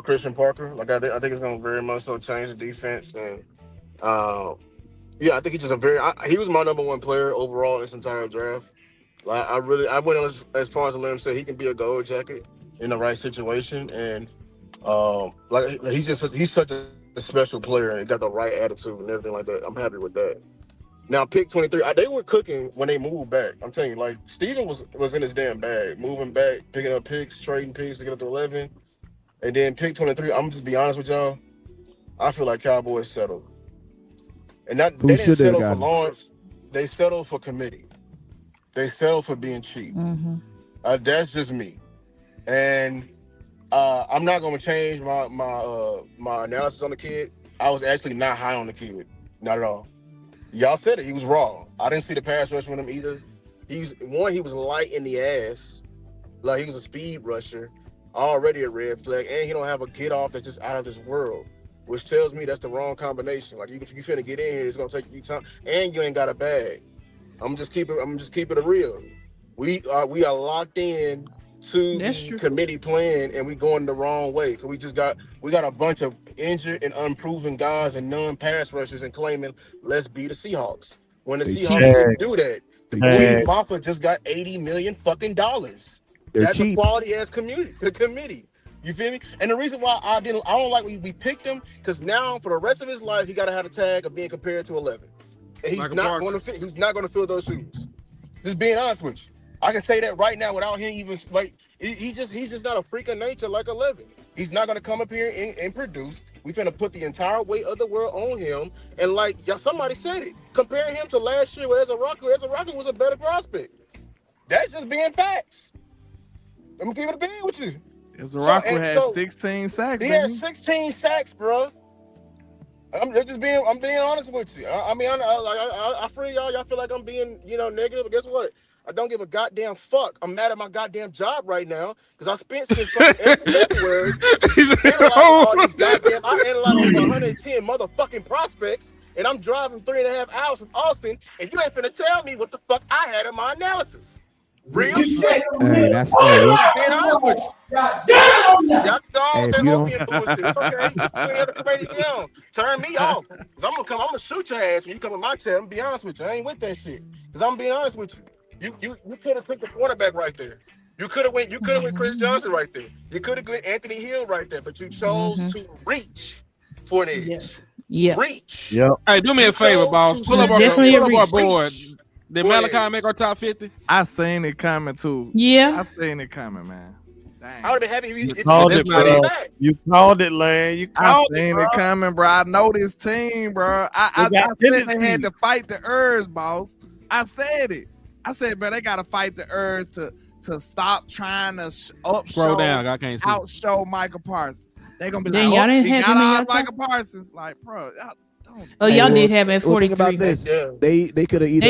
Christian Parker. Like I think it's gonna very much so change the defense, and yeah, I think he's just he was my number one player overall in this entire draft. Like I went as far as to let him say he can be a gold jacket in the right situation, and like he's such a special player and got the right attitude and everything like that. I'm happy with that. Now, pick 23, they were cooking when they moved back. I'm telling you, like, Steven was in his damn bag, moving back, picking up picks, trading picks to get up to 11. And then pick 23, I'm just be honest with y'all, I feel like Cowboys settled. And they didn't settle for Lawrence. They settled for committee. They settled for being cheap. Mm-hmm. That's just me. And I'm not going to change my analysis on the kid. I was actually not high on the kid. Not at all. Y'all said it. He was raw. I didn't see the pass rush with him either. He was light in the ass. Like, he was a speed rusher. Already a red flag. And he don't have a get off that's just out of this world. Which tells me that's the wrong combination. Like, if you finna get in here, it's gonna take you time. And you ain't got a bag. I'm just keep it real. We are locked in to the committee plan, and we going the wrong way. Cause we got a bunch of injured and unproven guys and non-pass rushers and claiming let's be the Seahawks. When the Seahawks didn't do that, William Maffa just got $80 million fucking dollars. That's cheap. A quality ass committee. You feel me? And the reason why I don't like when we picked him, because now for the rest of his life he got to have a tag of being compared to 11, and he's not going to fit. He's not going to fill those shoes. Just being honest with you. I can say that right now without him even like he's just not a freak of nature like 11. He's not gonna come up here and produce. We finna put the entire weight of the world on him. And like somebody said it, comparing him to last year with Ezra Rocker was a better prospect. That's just being facts. Let me keep it a bean with you. Ezra Rocker had 16 sacks. He had 16 sacks, bro. I'm being honest with you. I feel y'all feel like I'm being negative, but guess what? I don't give a goddamn fuck. I'm mad at my goddamn job right now because I spent since fucking February I analyzed over 110 motherfucking prospects, and I'm driving 3.5 hours from Austin, and you ain't finna tell me what the fuck I had in my analysis. Real shit. Hey, that's being honest with you. Y'all don't be bullshit. It's okay. Just turn me off. I'm gonna shoot your ass when you come in my chair. I'm gonna be honest with you. I ain't with that shit. Because I'm being honest with you. You could have took the quarterback right there. You could have went Chris Johnson right there. You could have went Anthony Hill right there, but you chose to reach for an edge. Yeah. Reach. Yep. Hey, do me a favor, boss. Pull up our board. Did Malachi make our top 50? I seen it coming too. Yeah. I seen it coming, man. Dang. I would have been happy if you called it, bro. You called it, Lane. I seen it coming, bro. I know this team, bro. I said they had to fight the urge, boss. I said it. I said, bro, they got to fight the urge to stop trying to outshow Michael Parsons. They're going to be like, we got Michael Parsons. Like, bro, y'all did have him at 43. Think about this. They could have either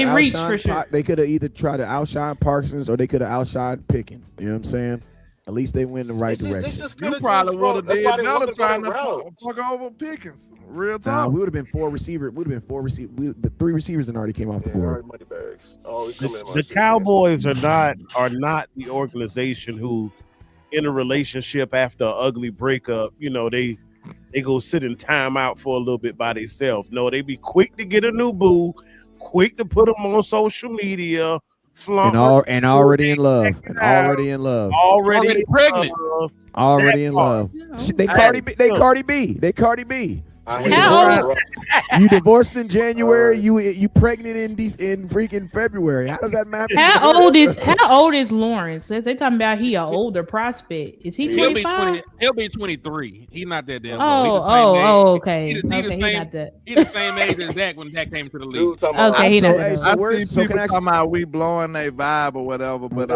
they could have either tried to outshine Parsons or they could have outshined Pickens. You know what I'm saying? At least they went in the right direction. You probably would have did better trying to fuck over Pickens. Real talk. We would have been four receivers. The 3 receivers that already came off the board. The Cowboys are not the organization who, in a relationship after an ugly breakup, they go sit in timeout for a little bit by themselves. No, they be quick to get a new boo, quick to put them on social media. And already in love. Already pregnant. Already in love. They Cardi B. You divorced in January. You pregnant in freaking February. How does that matter? How old is Lawrence? They talking about he an older prospect. Is he 25? He'll be 23. He's not that damn old. Okay. He's the same age as Dak when Dak came to the league. Okay, he not that old. I see people talking about we blowing their vibe or whatever, but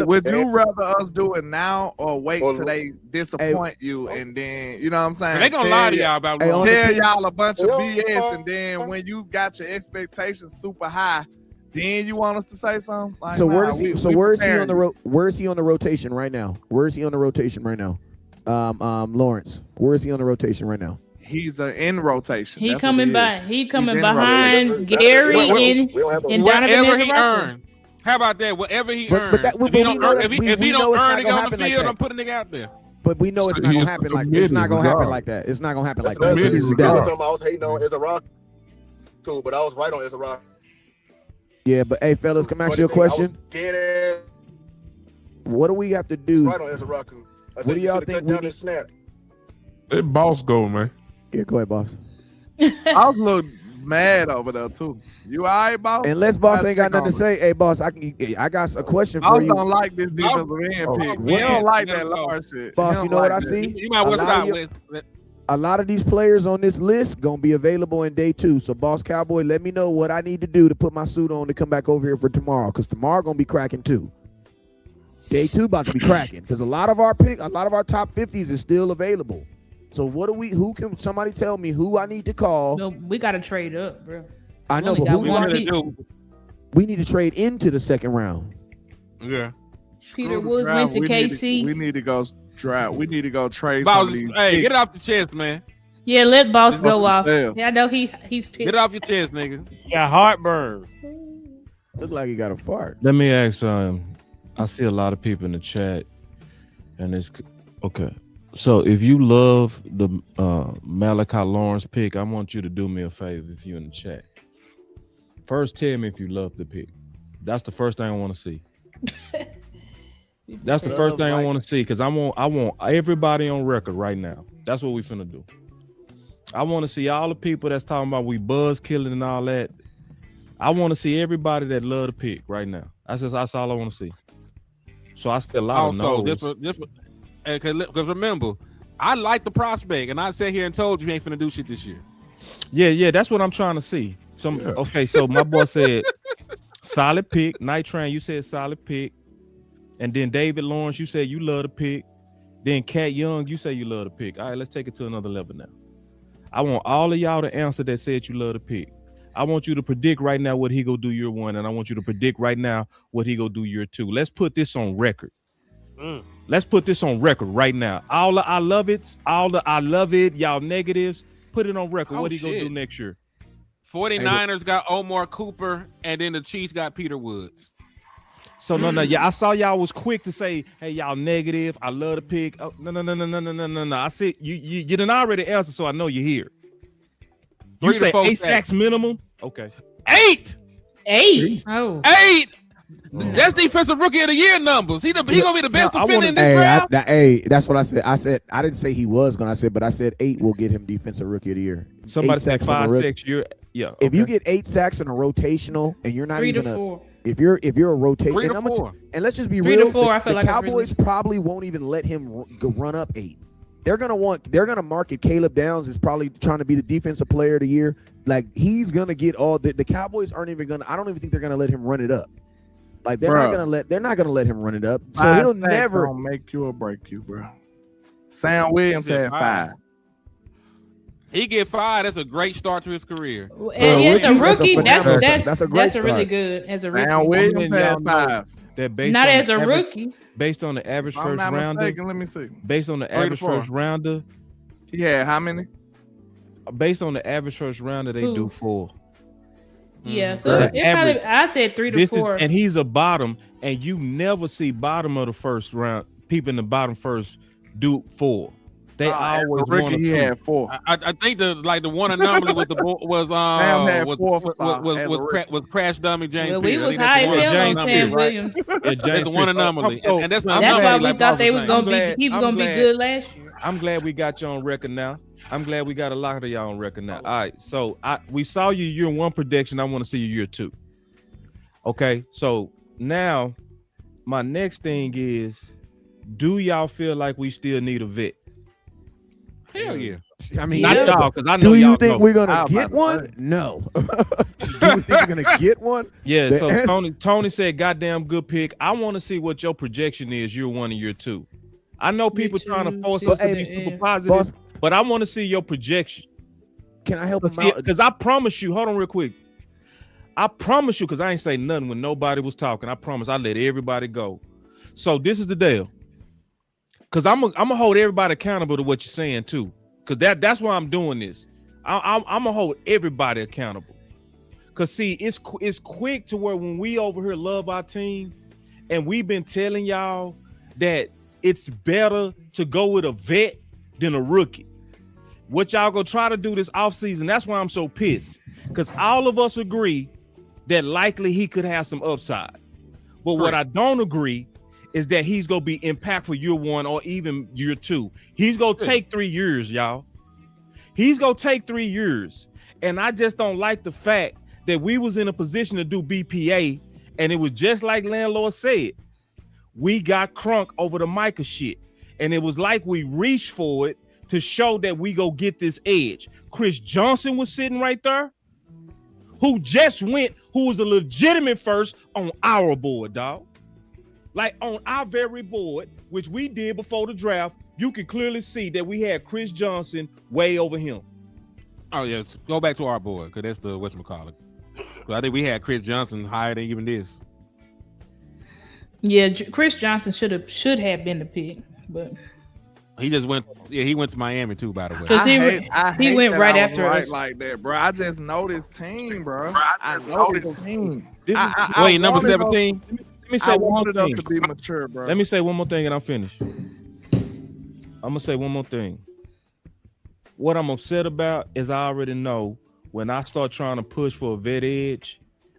would you rather us do it now or wait till they disappoint you and then, you know what I'm saying? They gonna lie to y'all about tell y'all a bunch of BS, and then when you got your expectations super high, Then you want us to say something? Like, So nah, where is he? we Where is he preparing on the Where is he on the rotation right now? Where is he on the rotation right now? Lawrence, where is he on the rotation right now? He's in rotation. He That's what coming he by. is. He coming He's in behind rotation. Gary We don't have and Donovan Whatever he Ezra. earned. How about that? Whatever he But earns. that- but If he we don't know earn, that- if he, we if he know don't it's not earn it gonna on the happen like field, that. I'm putting the nigga out there. But we know it's So not he gonna is happen like committed it's not gonna happen regardless. like that. It's not gonna happen like That's that. another Committed thing. regardless. I was hating on Ezra Rock. Cool, but I was right on Ezra Rock. Yeah, but hey, fellas, can I ask you a question? Scared What do we have to do? right on Ezra Rock. What do y'all think we need? Snap. Let boss go, man. Yeah, go ahead, boss. I was a little mad over there too. You all right, boss? Unless boss Gotta ain't got check nothing on to say, hey, boss, I got a question for Boss you. don't like this defensive end Oh, pick. what? He don't like Yeah, that no. large shit. Boss, He you don't know what I like that. see? You might want to A lot of stop you- with. A lot of these players on this list gonna be available in day 2. So, boss Cowboy, let me know what I need to do to put my suit on to come back over here for tomorrow, because tomorrow gonna be cracking too. Day 2 about to be cracking because a lot of our top 50s is still available. So what do we? Who can somebody tell me who I need to call? No, we gotta trade up, bro. I know, only but got who do one I pick. need? We need to trade into the second round. Yeah. Peter Screw the Woods draft. went to We KC. we need to go draft. We need to go trade Boss, some of these. hey, picks. get it off the chest, man. Yeah, let boss Just go go off. themselves. Yeah, I know he's pissed. Get it off your chest, nigga. Yeah, heartburn. Look like he got a fart. Let me ask. I see a lot of people in the chat, and it's okay. So if you love the Malachi Lawrence pick, I want you to do me a favor. If you're in the chat, first tell me if you love the pick. That's the first thing I want to see. That's the first thing I want to see, because I want everybody on record right now. That's what we finna do. I want to see all the people that's talking about we buzz killing and all that. I want to see everybody that love the pick right now. That's all I want to see. So I still a lot of Also, no's. because remember, I like the prospect, and I sat here and told you he ain't finna do shit this year. Yeah, that's what I'm trying to see. Okay, so my boy said solid pick. Night Train, you said solid pick. And then David Lawrence, you said you love the pick. Then Cat Young, you say you love the pick. All right, let's take it to another level now. I want all of y'all to answer that said you love the pick. I want you to predict right now what he go do year 1, and I want you to predict right now what he go do year 2. Let's put this on record. Let's put this on record right now. All the I love it, y'all negatives, put it on record. Oh, What he gonna shit. do next year? 49ers got Omar Cooper, and then the Chiefs got Peter Woods. So no, I saw y'all was quick to say, "Hey, y'all negative. I love the pick." Oh, no. I said you didn't already answer, so I know you're here. You 3 to say 4 8 sacks. sacks minimum. Okay. 8. 8. Oh. 8. That's defensive rookie of the year numbers. He gonna be the best defender in this Hey, draft. that's what I said. I didn't say he was gonna. But I said 8 will get him defensive rookie of the year. Somebody 8 said sacks from a 5 rookie. sacks. Yeah. If you okay. get 8 sacks in a rotational, and you're not 3 to even 4. if you're a rotation, 3 to 4. and let's just be 3 to real, 4, I feel the like it's Cowboys probably won't even let him run up 8. They're gonna market Caleb Downs as probably trying to be the defensive player of the year. Like he's gonna get all the Cowboys aren't even gonna. I don't even think they're gonna let him run it up. Like they're not gonna let him run it up. So 5 he'll sacks never don't make you or break you, bro. Sam Williams had 5. He get 5. That's a great start to his career. And as a rookie, that's a great really start. good as a Sam rookie. Williams had 5. That based Not on as the a average- rookie. based on the average If I'm first not rounder. mistaken, let me see. Based on the 3 to average 4. first rounder. He had how many? Based on the average first rounder, they do 4. Yeah, so The it probably, average- I said 3 to This 4. and he's a bottom, and you never see bottom of the first round. People in the bottom first do 4. They always rookie, want he had 4. I think the one anomaly with the was Sam had was 4 for five as a rookie. was Crash Dummy James. Well, we Pierce. I was think that's high the as one hell on anomaly, Sam right? Williams. That's the one anomaly, and that's not That's why anomaly we thought they was gonna glad- be. He was I'm gonna be glad- good last year. I'm glad we got you on record now. I'm glad we got a lot of y'all on record now. All right, so we saw you year 1 prediction. I want to see you year 2. Okay, so now my next thing is, do y'all feel like we still need a vet? Hell yeah. I mean, Not y'all, because I know do you y'all think know. we're gonna I'm get about to one? say. No. Do you think we're gonna get one? Yeah, The so answer- Tony said, "Goddamn good pick." I want to see what your projection is year 1 and year 2. I know people trying to force us to be super positive, boss, but I want to see your projection. can I help him out? Because I promise you, hold on real quick. I promise you, because I ain't say nothing when nobody was talking. I promise I let everybody go. So this is the deal. Because I'm gonna hold everybody accountable to what you're saying too. Because that's why I'm doing this. I'm gonna hold everybody accountable. Because see, it's quick to where when we over here love our team, and we've been telling y'all that it's better to go with a vet than a rookie. What y'all gonna try to do this offseason, that's why I'm so pissed. Because all of us agree that likely he could have some upside. But what I don't agree is that he's gonna be impactful year 1 or even year 2. He's gonna take 3 years, y'all. He's gonna take 3 years. And I just don't like the fact that we was in a position to do BPA, and it was just like Landlord said. We got crunk over the Micah shit. And it was like we reached for it to show that we go get this edge. Chris Johnson was sitting right there, who was a legitimate first on our board, dog. Like on our very board, which we did before the draft, you can clearly see that we had Chris Johnson way over him. Oh, yes. Go back to our board, because that's the whatchamacallit. I think we had Chris Johnson higher than even this. Yeah, Chris Johnson should have been the pick, but he just went. Yeah, he went to Miami too, by the way. Because he went right after us. Like that, bro. I just know this team, bro. I know this team. Wait, number 17. Let me say one more thing. To be mature, bro. Let me say one more thing and I'm finished. I'm gonna say one more thing. What I'm upset about is I already know when I start trying to push for a vet edge,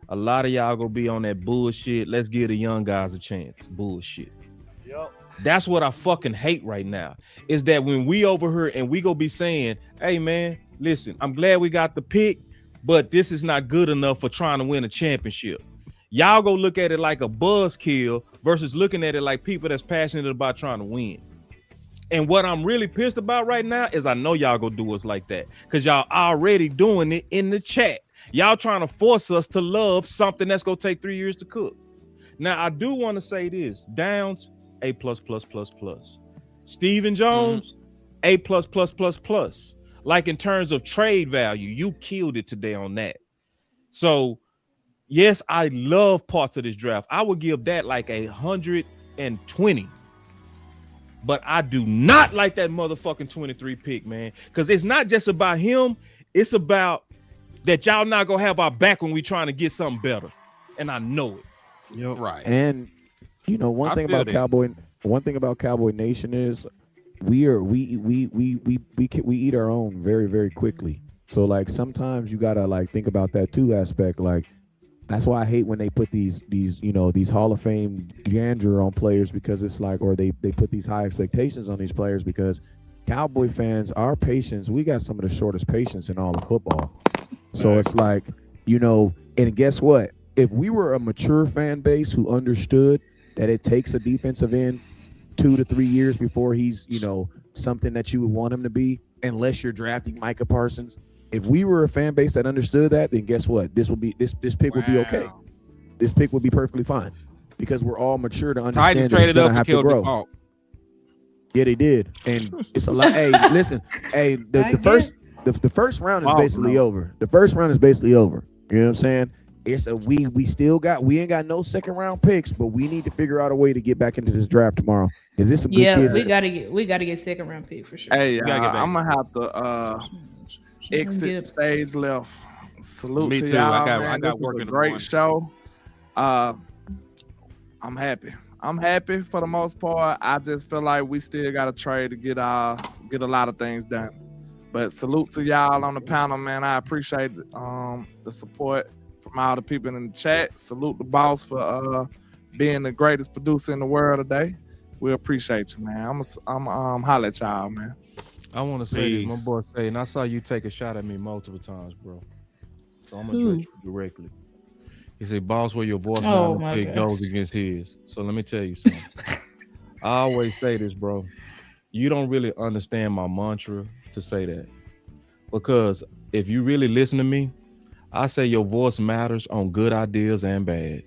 a lot of y'all gonna be on that bullshit. Let's give the young guys a chance. Bullshit. Yep. That's what I fucking hate right now. Is that when we over here and we gonna be saying, hey man, listen, I'm glad we got the pick, but this is not good enough for trying to win a championship. Y'all go look at it like a buzzkill versus looking at it like people that's passionate about trying to win. And what I'm really pissed about right now is I know y'all gonna do us like that because y'all already doing it in the chat. Y'all trying to force us to love something that's gonna take 3 years to cook. Now, I do want to say this. Downs, A++++. Steven Jones, A++++. Like in terms of trade value, you killed it today on that. So, yes, I love parts of this draft. I would give that like 120. But I do not like that motherfucking 23 pick, man. Because it's not just about him. It's about that y'all not going to have our back when we trying to get something better. And I know it. You're right. And, you know, one thing about Cowboy Nation is we eat our own very, very quickly. So, like, sometimes you got to, like, think about that, too, aspect. Like, that's why I hate when they put these Hall of Fame grandeur on players because it's like, or they put these high expectations on these players because Cowboy fans, our patience, we got some of the shortest patience in all of football. So it's like, you know, and guess what? If we were a mature fan base who understood that it takes a defensive end 2 to 3 years before he's, you know, something that you would want him to be, unless you're drafting Micah Parsons. If we were a fan base that understood that, then guess what? This pick would be okay. This pick would be perfectly fine because we're all mature to understand Titans traded up for grow. Default. Yeah, they did, and it's a lot. Hey, listen, hey, the first round is basically over. The first round is basically over. You know what I'm saying? It's a we ain't got no second round picks, but we need to figure out a way to get back into this draft tomorrow. Is this some good kids? we gotta get second round pick for sure. Hey, I'm gonna have to exit stage left. Salute Me to too. y'all. I got work in the great morning. show. I'm happy. I'm happy for the most part. I just feel like we still got to trade to get a lot of things done. But salute to y'all on the panel, man. I appreciate the support from all the people in the chat. Salute the boss for being the greatest producer in the world today. We appreciate you, man. I'm holla at y'all, man. I want to say this, my boy say, and I saw you take a shot at me multiple times, bro. So I'm gonna address you directly. He said, "Boss, where your voice goes against his." So let me tell you something. I always say this, bro. You don't really understand my mantra to say that, because if you really listen to me, I say your voice matters on good ideas and bad.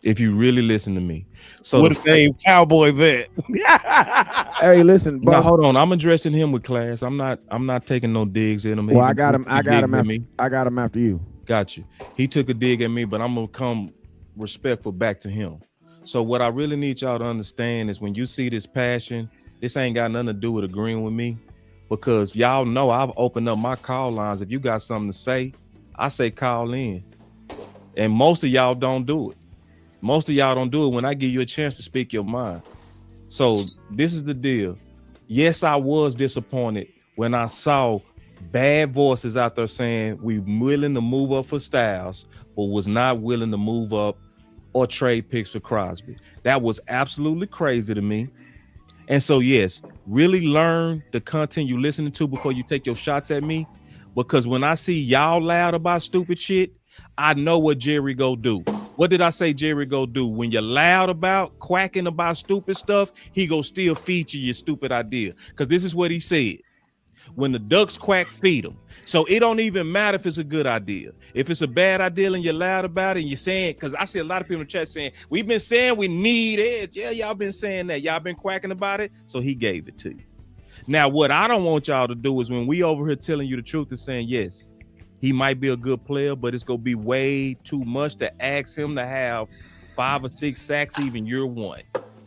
If you really listen to me. So what if they Cowboy vet? Hey, listen, now, hold on. I'm addressing him with class. I'm not taking no digs in him. Well, I got him after you. Got you. He took a dig at me, but I'm gonna come respectful back to him. So what I really need y'all to understand is when you see this passion, this ain't got nothing to do with agreeing with me, because y'all know I've opened up my call lines. If you got something to say, I say call in. And most of y'all don't do it. Most of y'all don't do it when I give you a chance to speak your mind. So this is the deal. Yes, I was disappointed when I saw bad voices out there saying we willing to move up for Styles, but was not willing to move up or trade picks for Crosby. That was absolutely crazy to me. And so, yes, really learn the content you're listening to before you take your shots at me. Because when I see y'all loud about stupid shit, I know what Jerry go do. What did I say Jerry go do? When you're loud about quacking about stupid stuff, he go still feature your stupid idea. Because this is what he said. When the ducks quack, feed them. So it don't even matter if it's a good idea. If it's a bad idea and you're loud about it and you're saying, because I see a lot of people in the chat saying, we've been saying we need edge. Yeah, y'all been saying that. Y'all been quacking about it. So he gave it to you. Now, what I don't want y'all to do is when we over here telling you the truth and saying, yes, he might be a good player, but it's going to be way too much to ask him to have 5 or 6 sacks even year one.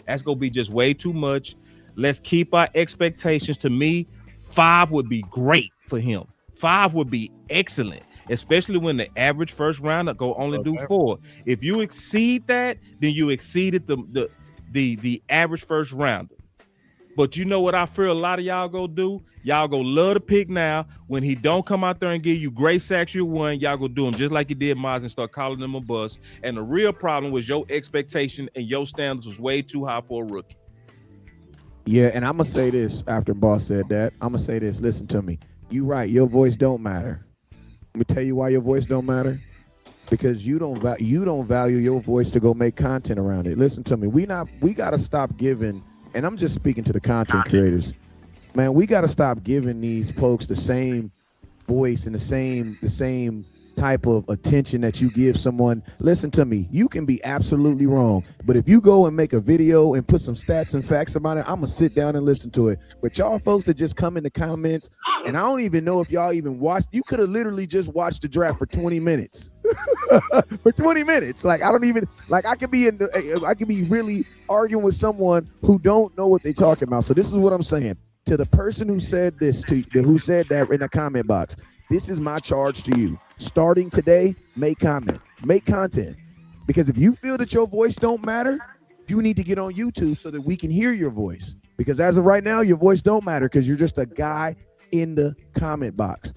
That's going to be just way too much. Let's keep our expectations. To me, 5 would be great for him. 5 would be excellent, especially when the average first rounder go only do 4. If you exceed that, then you exceeded the average first rounder. But you know what I fear a lot of y'all go do? Y'all go love to pick now. When he don't come out there and give you great sacks year one, y'all go do him just like you did Miles and start calling him a bust. And the real problem was your expectation and your standards was way too high for a rookie. Yeah, and I'm going to say this after Boss said that. I'm going to say this. Listen to me. You right. Your voice don't matter. Let me tell you why your voice don't matter. Because you don't value your voice to go make content around it. Listen to me. We got to stop giving, and I'm just speaking to the content creators. Man, we got to stop giving these folks the same voice and the same type of attention that you give someone. Listen to me. You can be absolutely wrong, but if you go and make a video and put some stats and facts about it, I'm gonna sit down and listen to it. But y'all folks that just come in the comments, and I don't even know if y'all even watched. You could have literally just watched the draft for 20 minutes. For 20 minutes. Like, I don't even, like, I could be really arguing with someone who don't know what they're talking about. So this is what I'm saying to the person who said this, who said that in the comment box. This is my charge to you. Starting today, make content. Because if you feel that your voice don't matter, you need to get on YouTube so that we can hear your voice. Because as of right now, your voice don't matter because you're just a guy in the comment box.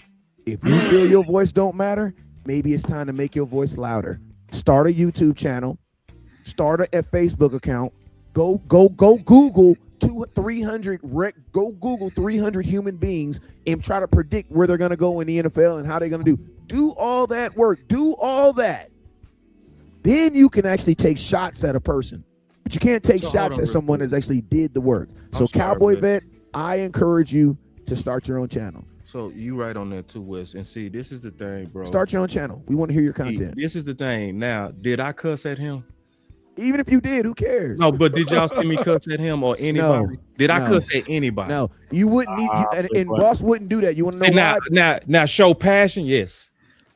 If you feel your voice don't matter, maybe it's time to make your voice louder. Start a YouTube channel. Start a Facebook account. Go Google 300 human beings and try to predict where they're going to go in the NFL and how they're going to do. Do all that work. Do all that. Then you can actually take shots at a person. But you can't take shots at someone that's actually did the work. So Cowboy Vet, I encourage you to start your own channel. So you right on that too, Wes. And see, this is the thing, bro. Start your own channel. We want to hear your content. This is the thing. Now, did I cuss at him? Even if you did, who cares? No, but did y'all see me cuss at him or anybody? No, did I cuss at anybody? No, you wouldn't need, and Boss wouldn't do that. You want to know why? Now, show passion, yes.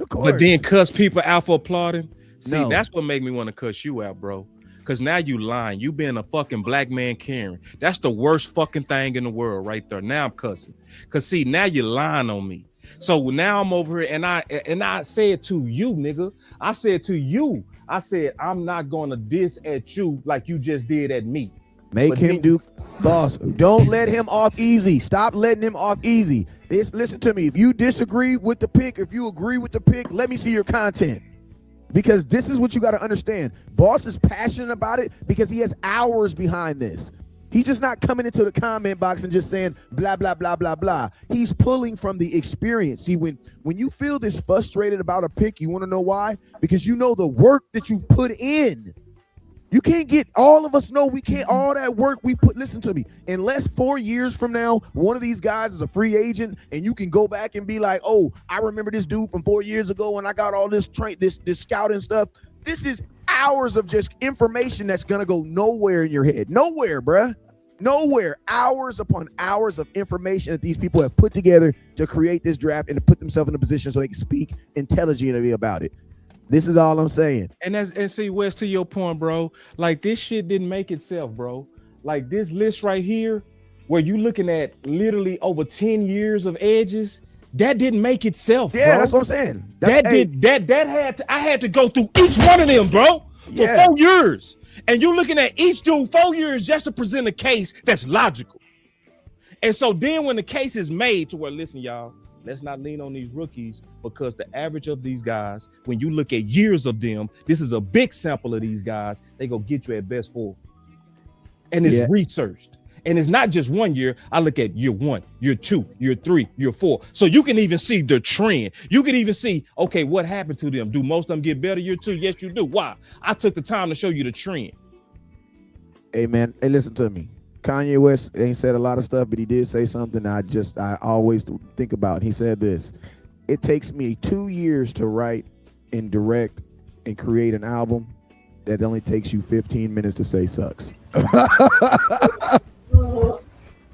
Of course. But then cuss people out for applauding. See, No. that's what make me want to cuss you out, bro. Because now you lying. You being a fucking black man Karen. That's the worst fucking thing in the world right there. Now I'm cussing. Because see, now you're lying on me. So now I'm over here and I said to you, nigga. I said to you, I said, I'm not going to diss at you like you just did at me. Make him do, Boss. Don't let him off easy. Stop letting him off easy. Listen to me. If you disagree with the pick, if you agree with the pick, let me see your content. Because this is what you got to understand. Boss is passionate about it because he has hours behind this. He's just not coming into the comment box and just saying blah, blah, blah, blah, blah. He's pulling from the experience. See, when you feel this frustrated about a pick, you want to know why? Because you know the work that you've put in. You can't get, all of us know we can't, all that work we put, listen to me, unless 4 years from now, one of these guys is a free agent and you can go back and be like, oh, I remember this dude from 4 years ago and I got all this this scouting stuff. This is hours of just information that's going to go nowhere in your head. Nowhere, bruh. Nowhere. Hours upon hours of information that these people have put together to create this draft and to put themselves in a position so they can speak intelligently about it. This is all I'm saying. And see, Wes, to your point, bro, like this shit didn't make itself, bro. Like this list right here, where you looking at literally over 10 years of edges, that didn't make itself. Yeah, bro. that's what I'm saying. I had to go through each one of them, bro, for 4 years. And you're looking at each dude 4 years just to present a case that's logical. And so then when the case is made to where, listen, y'all, let's not lean on these rookies, because the average of these guys, when you look at years of them, this is a big sample of these guys, they go get you at best 4. And it's researched. And it's not just 1 year. I look at year 1, year 2, year 3, year 4. So you can even see the trend. You can even see, okay, what happened to them? Do most of them get better year 2? Yes, you do. Why? I took the time to show you the trend. Hey, man, hey, listen to me. Kanye West ain't said a lot of stuff, but he did say something I always think about. He said this: it takes me 2 years to write and direct and create an album that only takes you 15 minutes to say sucks.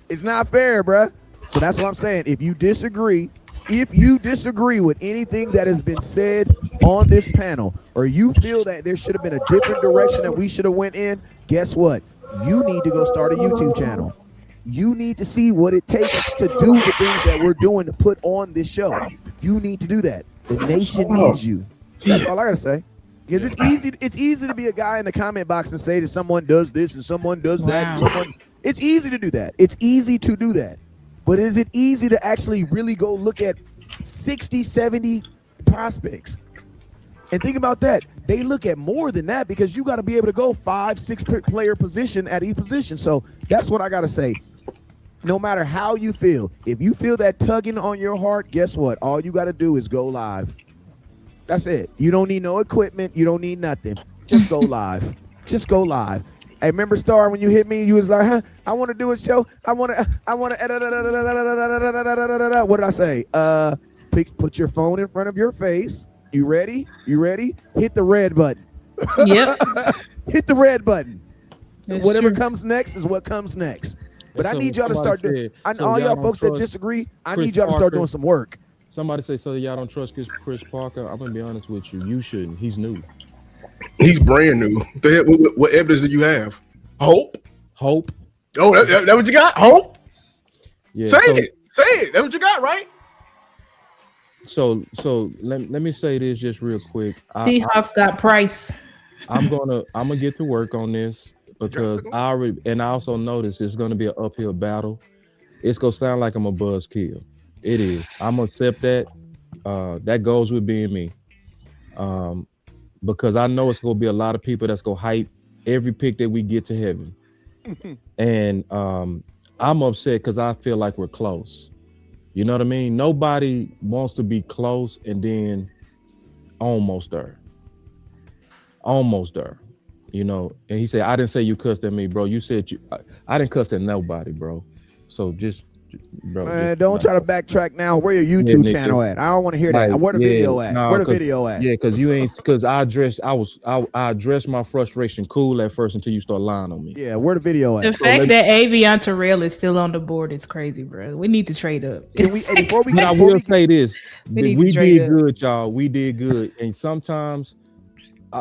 It's not fair, bruh. So that's what I'm saying. If you disagree with anything that has been said on this panel, or you feel that there should have been a different direction that we should have went in, guess what? You need to go start a YouTube channel. You need to see what it takes to do the things that we're doing to put on this show. You need to do that. The nation needs you. That's all I gotta say. Because it's easy to be a guy in the comment box and say that someone does this and someone does that. And it's easy to do that. It's easy to do that. But is it easy to actually really go look at 60, 70 prospects? And think about that. They look at more than that, because you got to be able to go 5, 6 player position at each position. So that's what I got to say. No matter how you feel, if you feel that tugging on your heart, guess what? All you got to do is go live. That's it. You don't need no equipment. You don't need nothing. Just go live. Just go live. Hey, remember, Star, when you hit me, you was like, huh? I want to do a show. I want to. What did I say? Put your phone in front of your face. You ready? You ready? Hit the red button. Yep. Hit the red button. That's Whatever true. comes next is what comes next. But I So need y'all to start doing. so All y'all don't folks that trust disagree, I Chris need y'all to start Parker? doing some work. Somebody say, so y'all don't trust Chris Parker? I'm gonna be honest with you. You shouldn't. He's new. He's brand new. What evidence do you have? Hope. Oh, that what you got? Hope. Yeah. Say it. That's what you got, right? So let me say this just real quick. Seahawks got Price. I'm gonna get to work on this, because I also noticed it's gonna be an uphill battle. It's gonna sound like I'm a buzzkill. It is. I'm gonna accept that. That goes with being me. Because I know it's gonna be a lot of people that's gonna hype every pick that we get to heaven. And I'm upset because I feel like we're close. You know what I mean? Nobody wants to be close and then almost there. You know, and he said, I didn't say you cussed at me, bro. You said I didn't cuss at nobody, bro. So bro. Man, don't try to backtrack now. Where your YouTube channel at? I don't want to hear that. Where the video at? Where the video at? Yeah, because I addressed my frustration cool at first until you start lying on me. Yeah, where the video at? The fact that Avion Terrell is still on the board is crazy, bro. We need to trade up. I will say this: we did good, y'all. We did good, and sometimes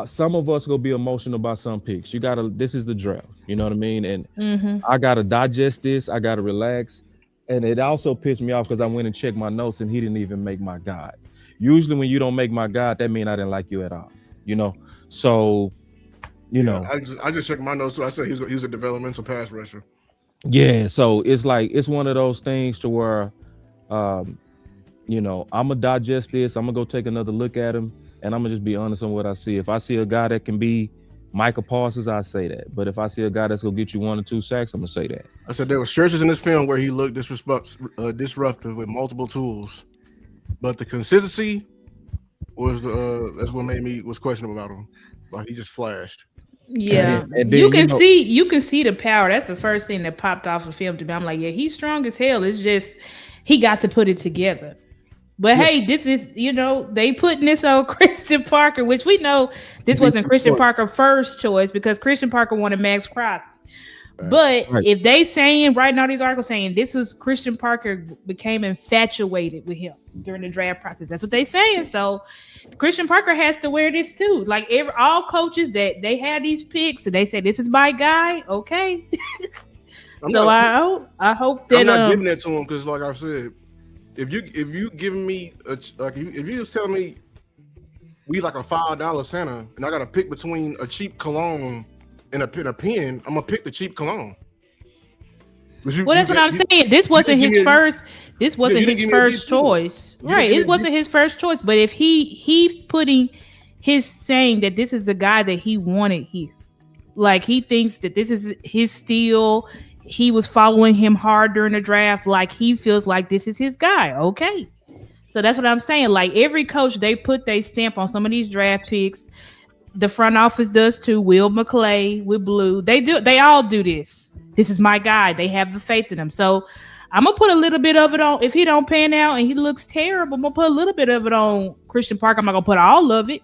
some of us gonna be emotional about some picks. This is the draft. You know what I mean? And I gotta digest this. I gotta relax. And it also pissed me off because I went and checked my notes and he didn't even make my guide. Usually when you don't make my guide, that means I didn't like you at all. You know? So, you know. I just checked my notes too. I said he's a developmental pass rusher. Yeah, so it's like it's one of those things to where you know, I'm gonna digest this, I'm gonna go take another look at him, and I'm gonna just be honest on what I see. If I see a guy that can be Micah Parsons, I say that. But if I see a guy that's gonna get you 1 or 2 sacks, I'm gonna say that. I said there were stretches in this film where he looked disruptive with multiple tools, but the consistency was that's what was questionable about him. Like he just flashed. Yeah, and then, you can see the power. That's the first thing that popped off of film to me. I'm like, yeah, he's strong as hell. It's just he got to put it together. But hey, this is, you know, they putting this on Christian Parker, which we know this wasn't Christian Parker's first choice because Christian Parker wanted Max Crosby. But if they saying right now, these articles saying this was Christian Parker became infatuated with him during the draft process. That's what they saying. So Christian Parker has to wear this too. Like all coaches that they had these picks and they say this is my guy. Okay. I hope that I'm not giving that to him because, like I said, if you giving me if you telling me we like a $5 center and I got to pick between a cheap cologne and a pen, I'm gonna pick the cheap cologne. Well, that's what I'm saying. This wasn't his first. This wasn't his first choice, right? It wasn't his first choice. But if he's putting his saying that this is the guy that he wanted here, like he thinks that this is his steal. He was following him hard during the draft. Like he feels like this is his guy. Okay, so that's what I'm saying. Like every coach, they put their stamp on some of these draft picks. The front office does too. Will McClay with Blue. They all do this. This is my guy. They have the faith in him. So I'm gonna put a little bit of it on. If he don't pan out and he looks terrible, I'm gonna put a little bit of it on Christian Parker. I'm not gonna put all of it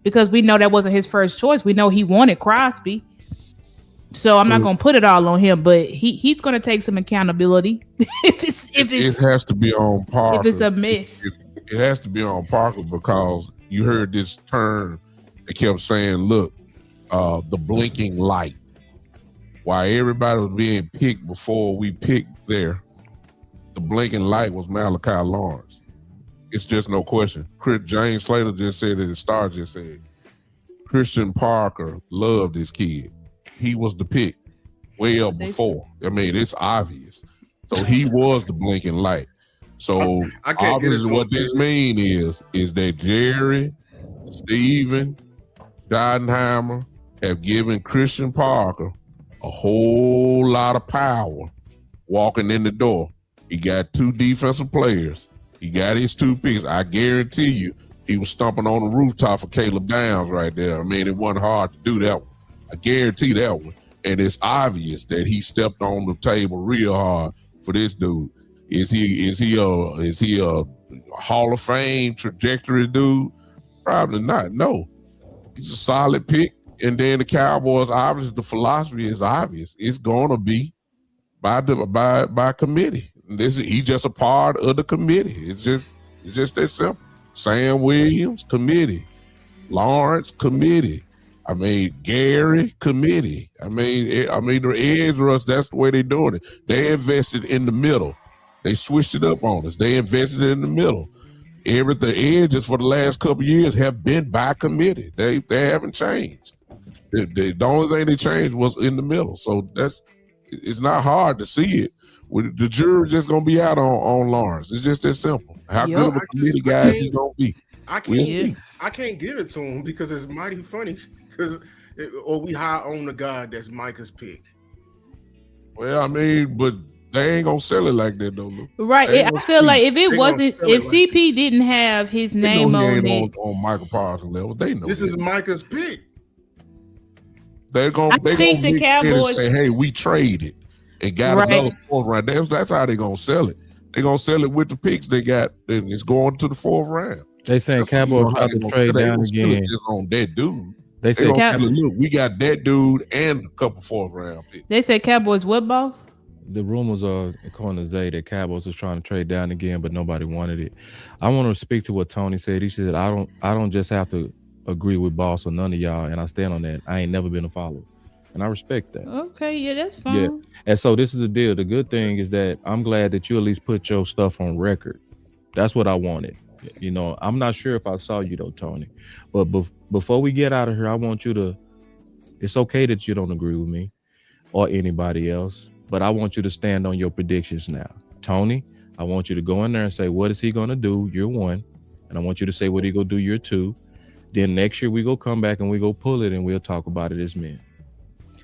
because we know that wasn't his first choice. We know he wanted Crosby. So I'm not gonna put it all on him, but he's gonna take some accountability. It has to be on Parker. If it's a miss. It has to be on Parker because you heard this term. They kept saying, look, the blinking light. While everybody was being picked before we picked there, the blinking light was Malachi Lawrence. It's just no question. James Slater just said it, the Star just said, Christian Parker loved this kid. He was the pick way up before. I mean, it's obvious. So he was the blinking light. So obviously what this means is that Jerry, Steven, Schottenheimer have given Christian Parker a whole lot of power walking in the door. He got 2 defensive players. He got his 2 picks. I guarantee you he was stomping on the rooftop for Caleb Downs right there. I mean, it wasn't hard to do that one. I guarantee that one. And it's obvious that he stepped on the table real hard for this dude. Is he a Hall of Fame trajectory dude? Probably not. No. He's a solid pick. And then the Cowboys, obviously, the philosophy is obvious. It's going to be by committee. He's just a part of the committee. It's just that simple. Sam Williams, committee. Lawrence, committee. I mean, Gary, committee. I mean, the edge rush, that's the way they're doing it. They invested in the middle. They switched it up on us. They invested in the middle. The edges for the last couple of years have been by committee. They haven't changed. The only thing they changed was in the middle. So it's not hard to see it. The jury just gonna be out on Lawrence. It's just that simple. How good of a committee guy is he gonna be? I can't give it to him because it's mighty funny. Or we high on the guy that's Micah's pick. Well, I mean, but they ain't gonna sell it like that, though. Luke. Right. I feel like if CP didn't have his name on it, on Michael Parsons level, they know this is Micah's pick. They're gonna the Cowboys say, "Hey, we traded and got another 4th round." That's how they're gonna sell it. They're gonna sell it with the picks they got, and it's going to the 4th round. They saying Cowboys about to trade down again. Just on that dude. They say, look, we got that dude and a couple 4th round picks. They said Cowboys what, boss? The rumors are, according to Zay, that Cowboys was trying to trade down again, but nobody wanted it. I want to speak to what Tony said. He said, I don't just have to agree with boss or none of y'all, and I stand on that. I ain't never been a follower. And I respect that. Okay, yeah, that's fine. Yeah. And so this is the deal. The good thing is that I'm glad that you at least put your stuff on record. That's what I wanted. You know, I'm not sure if I saw you though, Tony. But before we get out of here, I want you to, it's okay that you don't agree with me or anybody else, but I want you to stand on your predictions now. Tony, I want you to go in there and say, what is he going to do year 1? And I want you to say what he going to do year 2. Then next year we go come back and we go pull it and we'll talk about it as men.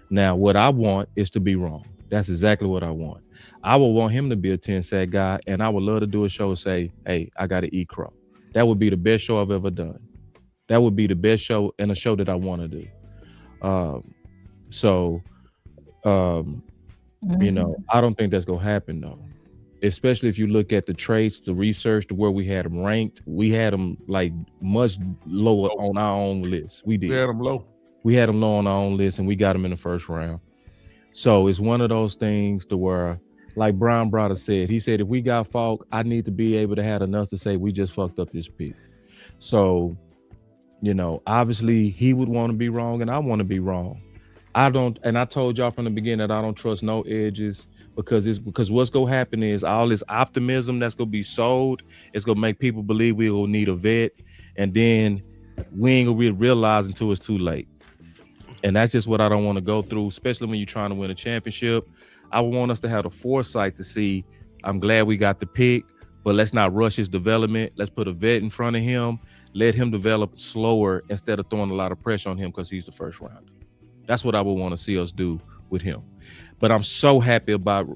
Now, what I want is to be wrong. That's exactly what I want. I would want him to be a 10-sack guy, and I would love to do a show and say, hey, I got to eat crow. That would be the best show I've ever done. That would be the best show and a show that I want to do. You know, I don't think that's going to happen, though. Especially if you look at the traits, the research, to where we had them ranked. We had them, like, much lower on our own list. We did. We had them low. We had them low on our own list, and we got them in the 1st round. So it's one of those things to where, like Brown Brother said, he said, if we got Falk, I need to be able to have enough to say we just fucked up this pick. So, obviously he would want to be wrong and I want to be wrong. I don't, and I told y'all from the beginning that I don't trust no edges because what's gonna happen is all this optimism that's gonna be sold is gonna make people believe we will need a vet, and then we ain't gonna realize until it's too late. And that's just what I don't want to go through, especially when you're trying to win a championship. I want us to have the foresight to see, I'm glad we got the pick, but let's not rush his development. Let's put a vet in front of him, let him develop slower instead of throwing a lot of pressure on him because he's the first rounder. That's what I would want to see us do with him. But I'm so happy about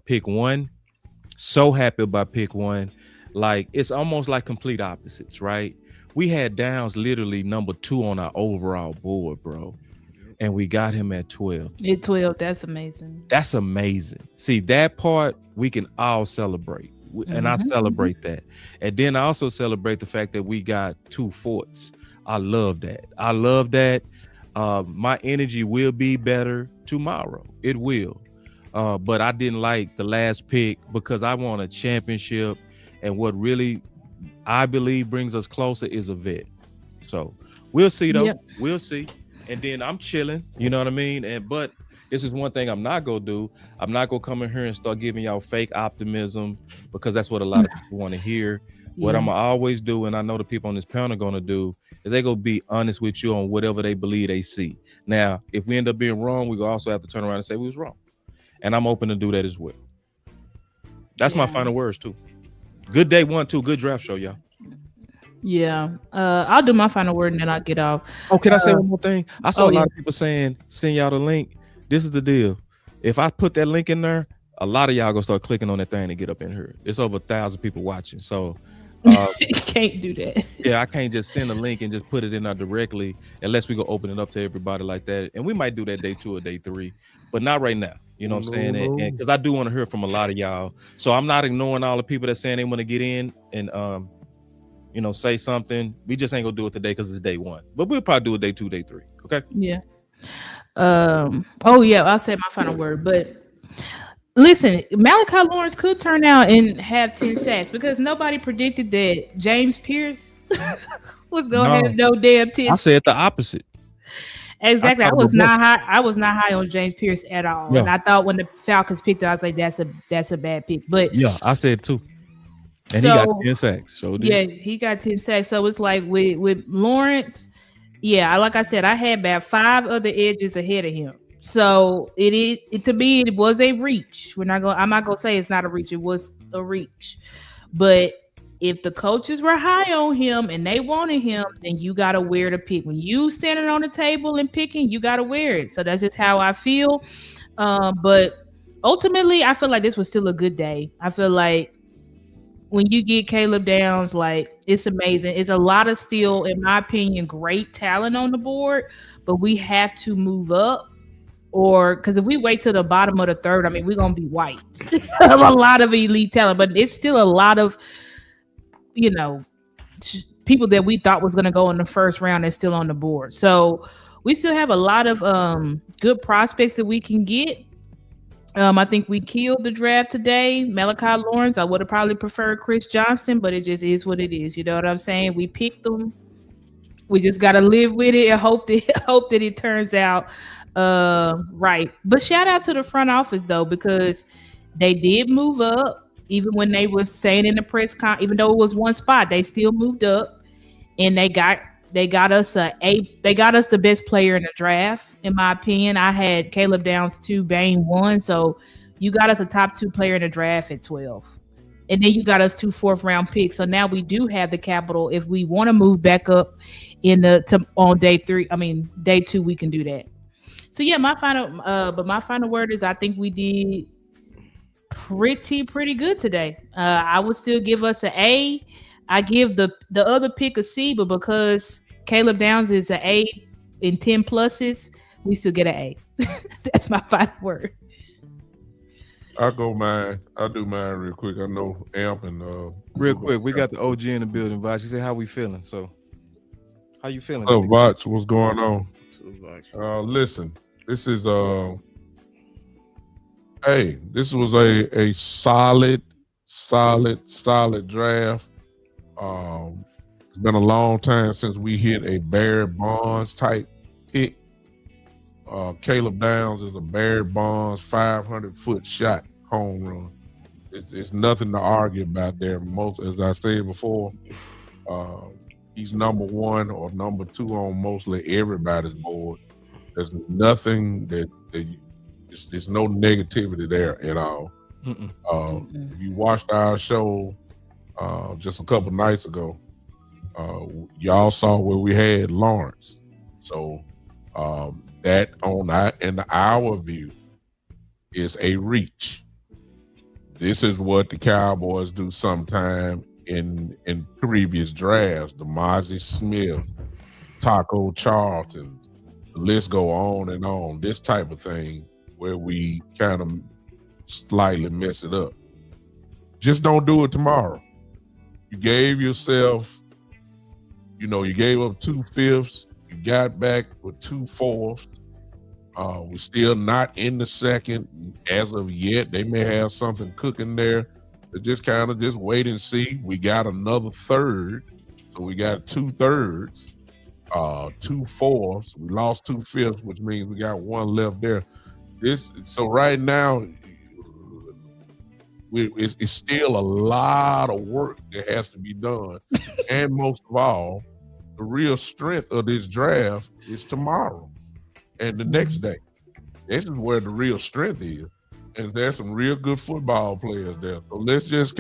pick one. So happy about pick one. Like, it's almost like complete opposites, right? We had Downs literally number 2 on our overall board, bro. And we got him at 12. At 12, that's amazing. That's amazing. See, that part we can all celebrate. And I celebrate that. And then I also celebrate the fact that we got 2 forts. I love that. My energy will be better tomorrow. It will. But I didn't like the last pick because I want a championship. And what really I believe brings us closer is a vet. So we'll see though. Yep. We'll see. And then I'm chilling. You know what I mean? But this is one thing I'm not gonna do. I'm not gonna come in here and start giving y'all fake optimism because that's what a lot of people want to hear. What I'm gonna always do, and I know the people on this panel are gonna do, is they gonna be honest with you on whatever they believe they see. Now, if we end up being wrong, we also have to turn around and say we was wrong. And I'm open to do that as well. That's my final words too. Good day 1, 2. Good draft show, y'all. Yeah. I'll do my final word and then I'll get off. Oh, can I say one more thing? I saw a lot of people saying, send y'all the link. This is the deal. If I put that link in there, a lot of y'all gonna start clicking on that thing to get up in here. It's over 1,000 people watching. So you can't do that. Yeah, I can't just send a link and just put it in there directly unless we go open it up to everybody like that. And we might do that day 2 or day 3, but not right now. You know what I'm saying? And because I do want to hear from a lot of y'all. So I'm not ignoring all the people that saying they want to get in and say something. We just ain't gonna do it today because it's day 1. But we'll probably do it day 2, day 3. Okay. Yeah. I'll say my final word. But listen, Malachi Lawrence could turn out and have 10 sacks because nobody predicted that James Pierce was gonna have no damn 10. I said the opposite. Exactly. I was not high on James Pierce at all. Yeah. And I thought when the Falcons picked it, I was like, that's a bad pick. But yeah, I said too. And he got 10 sacks. So yeah, he got 10 sacks. So it's like with Lawrence, like I said, I had about 5 other edges ahead of him. So to me, it was a reach. I'm not gonna say it's not a reach. It was a reach. But if the coaches were high on him and they wanted him, then you gotta wear the pick. When you standing on the table and picking, you gotta wear it. So that's just how I feel. But ultimately, I feel like this was still a good day. I feel like when you get Caleb Downs, like, it's amazing. It's a lot of still, in my opinion, great talent on the board, but we have to move up. Or because if we wait till the bottom of the 3rd, I mean, we're gonna be white. A lot of elite talent, but it's still a lot of people that we thought was going to go in the 1st round is still on the board. So we still have a lot of good prospects that we can get. I think we killed the draft today. Malachi Lawrence, I would have probably preferred Chris Johnson, but it just is what it is. You know what I'm saying? We picked them. We just got to live with it and hope that it turns out right. But shout out to the front office though, because they did move up. Even when they was saying in the press con, even though it was one spot, they still moved up, and they got us the best player in the draft. In my opinion, I had Caleb Downs 2, Bain 1, so you got us a top 2 player in the draft at 12, and then you got us 2 4th-round picks. So now we do have the capital if we want to move back up on day 3. I mean, day 2, we can do that. So yeah, my final word is I think we did pretty good today. I would still give us an A. I give the other pick a C, but because Caleb Downs is an A in 10 pluses, we still get an A. That's my final word. I'll do mine real quick. I know Amp and real quick, we got the OG in the building. Voch, you say how we feeling? So how you feeling? Oh, Voch, what's going on? Listen, this is Hey, this was a solid draft. It's been a long time since we hit a Barry Bonds type pick. Caleb Downs is a Barry Bonds 500-foot shot home run. It's nothing to argue about there. Most, as I said before, he's number one or number two on mostly everybody's board. There's nothing there's no negativity there at all. If you watched our show just a couple nights ago, y'all saw where we had Lawrence. So that in our view is a reach. This is what the Cowboys do sometime in previous drafts. The Mozzie Smith, Taco Charlton, the list go on and on. This type of thing where we kind of slightly mess it up. Just don't do it tomorrow. You gave yourself, you gave up 2/5. You got back with 2/4. We're still not in the second as of yet. They may have something cooking there. Just kind of just wait and see. We got another third. So we got 2/3, 2/4. We lost 2/5, which means we got one left there. So right now, it's still a lot of work that has to be done. And most of all, the real strength of this draft is tomorrow and the next day. This is where the real strength is. And there's some real good football players there. So let's just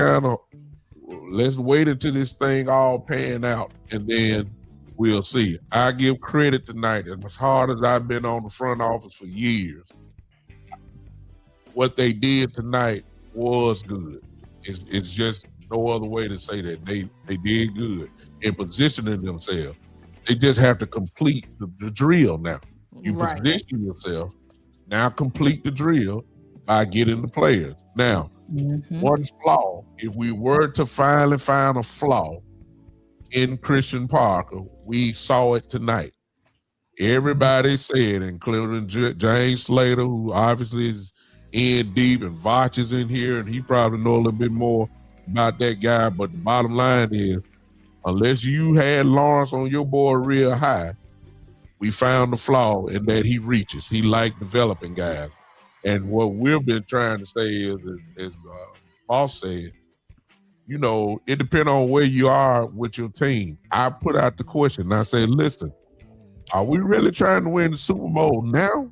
let's wait until this thing all pan out, and then we'll see. I give credit tonight, as hard as I've been on the front office for years, what they did tonight was good. It's just no other way to say that. They did good in positioning themselves. They just have to complete the drill now. You position yourself, now complete the drill by getting the players. Now, one flaw, if we were to finally find a flaw in Christian Parker, we saw it tonight. Everybody said, including James Slater, who obviously is in deep, and Vach is in here, and he probably know a little bit more about that guy. But the bottom line is, unless you had Lawrence on your board real high, we found the flaw in that he reaches. He liked developing guys. And what we've been trying to say is, as Boss said, it depends on where you are with your team. I put out the question, and I said, listen, are we really trying to win the Super Bowl now,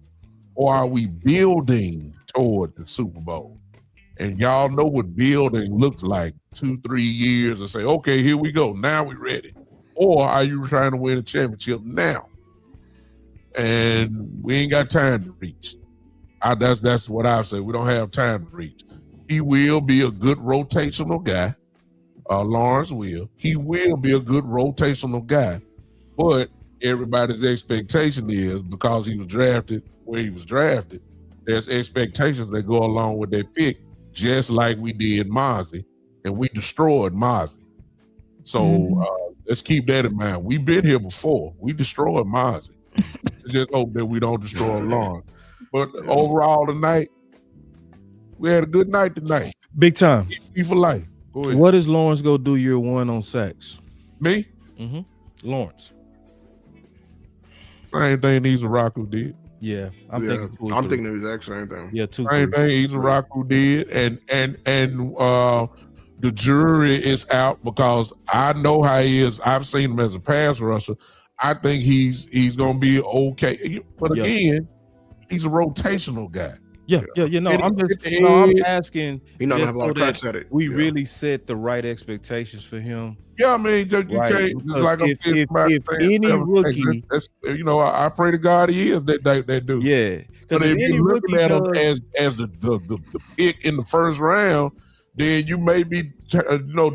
or are we building toward the Super Bowl? And y'all know what building looks like, 2-3 years, and say, okay, here we go. Now we're ready. Or are you trying to win a championship now? And we ain't got time to reach. That's what I've said. We don't have time to reach. He will be a good rotational guy. Lawrence will. He will be a good rotational guy. But everybody's expectation is, because he was drafted where he was drafted, there's expectations that go along with that pick, just like we did Mozzie, and we destroyed Mozzie. So let's keep that in mind. We've been here before. We destroyed Mozzie. Just hope that we don't destroy Lawrence. But overall tonight, we had a good night tonight. Big time. He for life. Go ahead. What is Lawrence go do year one on sacks? Me? Lawrence. Same thing Izaraku did. Yeah, I'm thinking the exact same thing. Yeah, same thing Izaraku did, and the jury is out, because I know how he is. I've seen him as a pass rusher. I think he's gonna be okay, but again, he's a rotational guy. I'm asking. He not gonna have a lot of cracks at it. We really set the right expectations for him. Yeah, I mean, you can't. Like if any rookie, I pray to God he is that dude. Yeah, but if you're looking at him as the pick in the first round, then you may be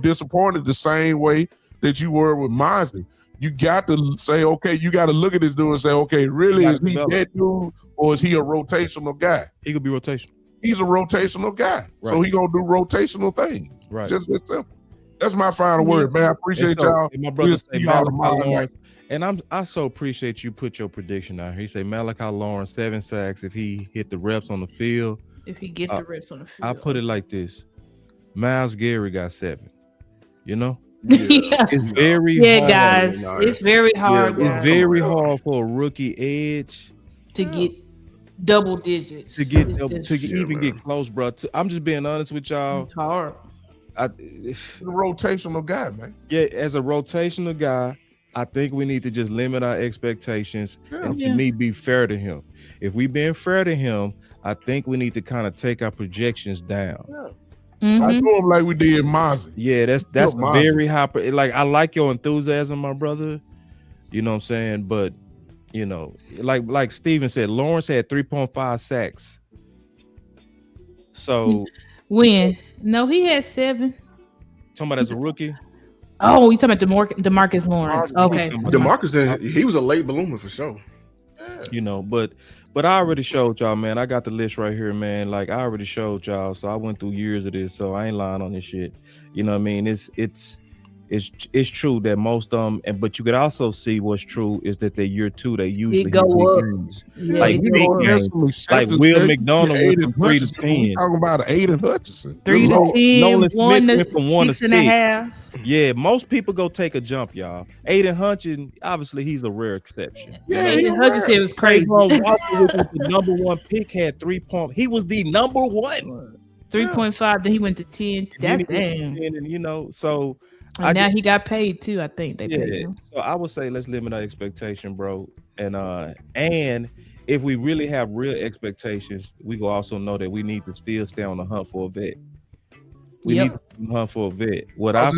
disappointed the same way that you were with Mozzie. You got to say, okay, you got to look at this dude and say, okay, really, is he that dude, or is he a rotational guy? He could be rotational. He's a rotational guy, so he gonna do rotational things. Right. Just that simple. That's my final word, man. I appreciate y'all. My brother say Malachi Lawrence, and I so appreciate you put your prediction out here. He say Malachi Lawrence 7 sacks if he hit the reps on the field. if he get the reps on the field. I put it like this: Myles Garrett got 7. You know, Yeah. it's very hard. Guys, it's very hard. It's very hard for a rookie edge to get double digits. To even get close, bro. I'm just being honest with y'all. It's hard. He's a rotational guy, man. Yeah, as a rotational guy, I think we need to just limit our expectations and to me be fair to him. If we being fair to him, I think we need to kind of take our projections down. I do him like we did Mozzie. Yeah, that's very high. Like, I like your enthusiasm, my brother. You know what I'm saying? But you know, like Steven said, Lawrence had 3.5 sacks. So when? No, he had 7. Talking about as a rookie. Oh, you talking about DeMarcus Lawrence? Okay, DeMarcus, he was a late bloomer for sure. You know, but I already showed y'all, man. I got the list right here, man. Like, I already showed y'all, so I went through years of this, so I ain't lying on this shit. You know what I mean? It's true that most but you could also see what's true is that the year 2 they usually go up. Like big games. Like Will McDonald went from 3 to 10. Talking about Aiden Hutchinson. 3 to 10. Nolan Smith 1 went from 1 to 6.5. Yeah, most people go take a jump, y'all. Aiden Hutchinson, obviously, he's a rare exception. Yeah, Aiden Hutchinson was crazy. Walker was the number 1 pick, had 3 points. He was the number 1. 3.5. Then he went to 10. That damn. And you know, so. And now he got paid too. I think they paid him. So I would say let's limit our expectation, bro. And if we really have real expectations, we will also know that we need to still stay on the hunt for a vet. We need to hunt for a vet. What I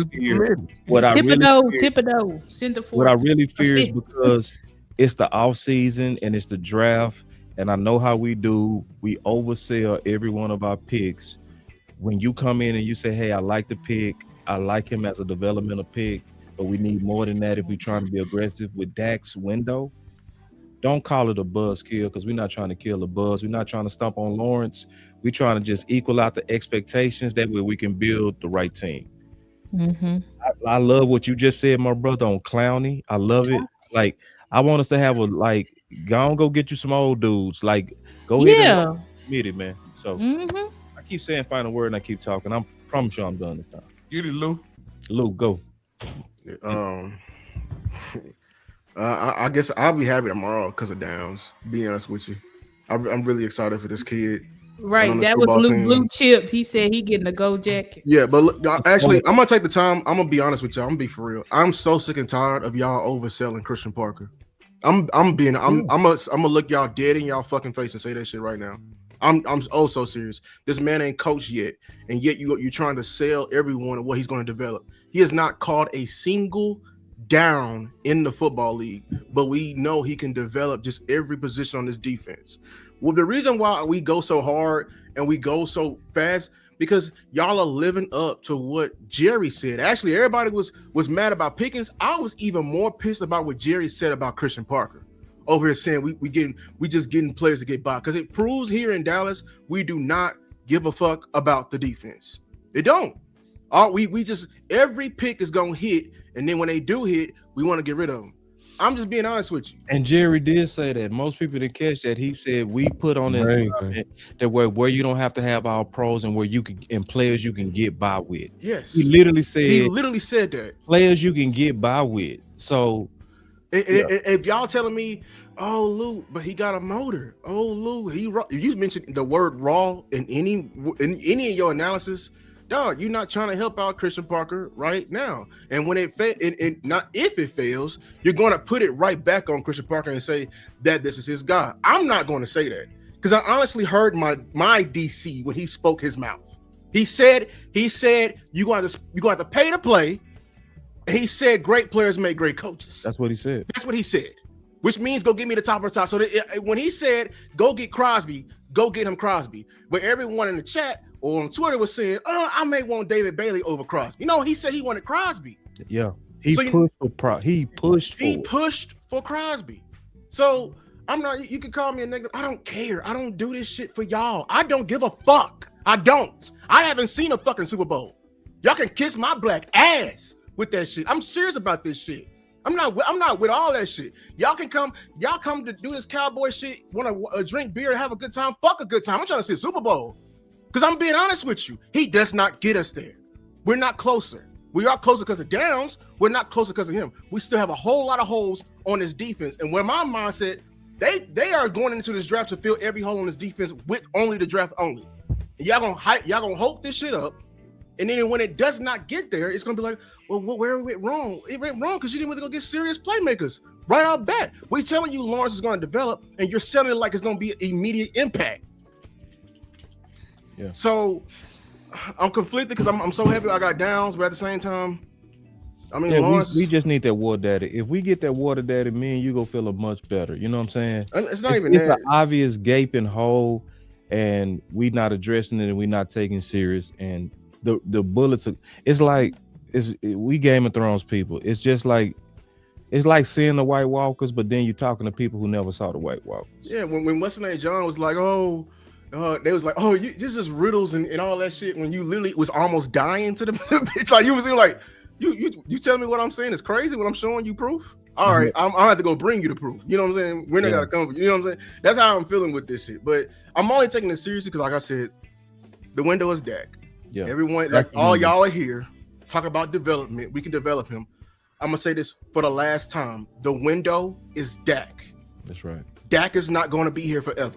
really fear is because it's the off season and it's the draft, and I know how we do. We oversell every one of our picks. When you come in and you say, "Hey, I like the pick. I like him as a developmental pick, but we need more than that if we're trying to be aggressive with Dak's window." Don't call it a buzz kill, because we're not trying to kill a buzz. We're not trying to stomp on Lawrence. We're trying to just equal out the expectations. That way we can build the right team. I love what you just said, my brother, on Clowney. I love it. Like, I want us to have go get you some old dudes. Like, go ahead and admit it, man. So I keep saying final word and I keep talking. I promise you I'm done this time. Get it, Lou. Lou, go. I guess I'll be happy tomorrow because of Downs. Be honest with you, I'm really excited for this kid. Right, that was Lou Blue Chip. He said he getting a gold jacket. Yeah, but look, actually, I'm gonna take the time. I'm gonna be honest with y'all. I'm gonna be for real. I'm so sick and tired of y'all overselling Christian Parker. I'm gonna look y'all dead in y'all fucking face and say that shit right now. I'm so serious. This man ain't coached yet, and yet you're trying to sell everyone what he's going to develop. He has not called a single down in the football league, but we know he can develop just every position on this defense. Well, the reason why we go so hard and we go so fast, because y'all are living up to what Jerry said. Actually, everybody was mad about Pickens. I was even more pissed about what Jerry said about Christian Parker. Over here saying we just getting players to get by, because it proves here in Dallas we do not give a fuck about the defense. It don't. We just, every pick is gonna hit, and then when they do hit, we want to get rid of them. I'm just being honest with you. And Jerry did say that. Most people didn't catch that. He said we put on this that where you don't have to have all pros and where you can and players you can get by with. Yes, he literally said that players you can get by with. So. If y'all telling me, oh Lou, but he got a motor. Oh Lou, if you mentioned the word raw in any of your analysis, dog, you're not trying to help out Christian Parker right now. And when not if it fails, you're going to put it right back on Christian Parker and say that this is his guy. I'm not going to say that, because I honestly heard my DC when he spoke his mouth. He said you going to pay to play. He said great players make great coaches. That's what he said. That's what he said, which means go get me the top of the top. So when he said go get Crosby, go get him Crosby. But everyone in the chat or on Twitter was saying, "Oh, I may want David Bailey over Crosby." No, he said he wanted Crosby. Yeah, he pushed for Crosby. So I'm not. You can call me a negative. I don't care. I don't do this shit for y'all. I don't give a fuck. I don't. I haven't seen a fucking Super Bowl. Y'all can kiss my black ass with that shit. I'm serious about this shit. I'm not with all that shit. Y'all come to do this cowboy shit, want to drink beer and have a good time. Fuck a good time. I'm trying to see a Super Bowl. Because I'm being honest with you. He does not get us there. We're not closer. We are closer because of Downs. We're not closer because of him. We still have a whole lot of holes on this defense. And where my mindset, they are going into this draft to fill every hole on this defense with only the draft only. And y'all gonna hope this shit up. And then when it does not get there, it's gonna be like, well, where it went wrong? It went wrong because you didn't really go get serious playmakers right out bat. We're telling you Lawrence is going to develop, and you're selling it like it's going to be immediate impact. Yeah. So I'm conflicted because I'm so happy I got Downs, but at the same time, I mean, yeah, Lawrence. We just need that water daddy. If we get that water daddy, me and you go feel much better. You know what I'm saying? It's not even it's that. an obvious gaping hole, and we not addressing it, and we not taking serious. And the bullets. It's like we Game of Thrones people. It's just like it's like seeing the White Walkers, but then you're talking to people who never saw the White Walkers. Yeah, when Weston A. John was like, they was like, this is riddles and all that shit. When you literally was almost dying to the, it's like you was like, you telling me what I'm saying is crazy. What I'm showing you proof. All right, I'll have to go bring you the proof. You know what I'm saying? We're not gotta come. You know what I'm saying? That's how I'm feeling with this shit. But I'm only taking this seriously because, like I said, the window is Dak. Yeah, everyone, like all y'all are here, talk about development. We can develop him. I'm gonna say this for the last time. The window is Dak. That's right. Dak is not going to be here forever.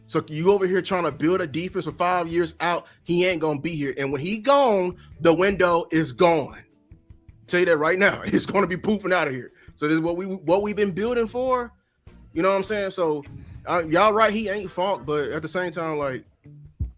So you over here trying to build a defense for 5 years out, he ain't gonna be here. And when he gone, the window is gone. Tell you that right now. It's gonna be poofing out of here. So this is what we've been building for. You know what I'm saying? So y'all right, he ain't fault, but at the same time, like,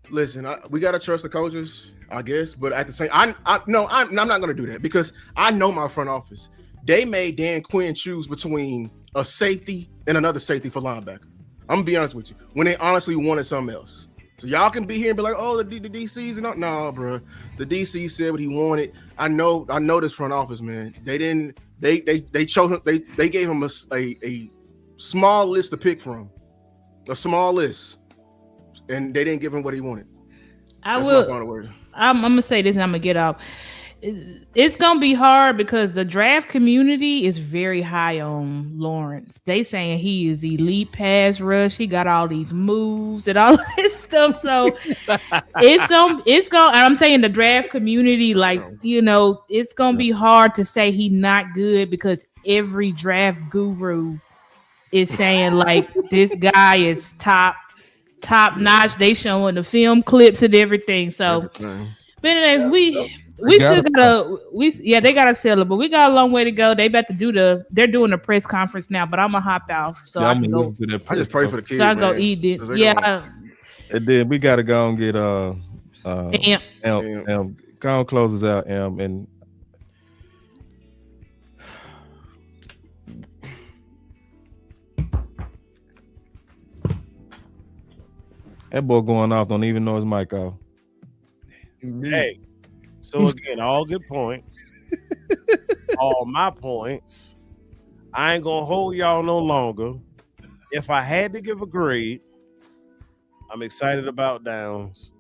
listen, we gotta trust the coaches, I guess. But at the same, I'm not gonna do that because I know my front office. They made Dan Quinn choose between a safety and another safety for linebacker. I'm gonna be honest with you. When they honestly wanted something else. So y'all can be here and be like, oh, the DC's and no, bro. The DC said what he wanted. I know this front office, man. They didn't. They chose him. They gave him a small list to pick from, a small list, and they didn't give him what he wanted. I'm gonna say this, and I'm gonna get off. It's gonna be hard because the draft community is very high on Lawrence. They saying he is elite pass rush. He got all these moves and all this stuff. So it's gonna. I'm saying the draft community, like, you know, it's gonna be hard to say he not good because every draft guru is saying like this guy is top notch. They showing the film clips and everything. So, but anyway, we still they gotta sell it, but we got a long way to go. They about to they're doing a press conference now, but I'm gonna hop off so I can go. I just pray for the kids. So I go eat it. Yeah. And then we gotta go and get Amp. Go closes out and that boy going off, don't even know his mic off. Hey, so again, all good points. All my points. I ain't gonna hold y'all no longer. If I had to give a grade, I'm excited about Downs.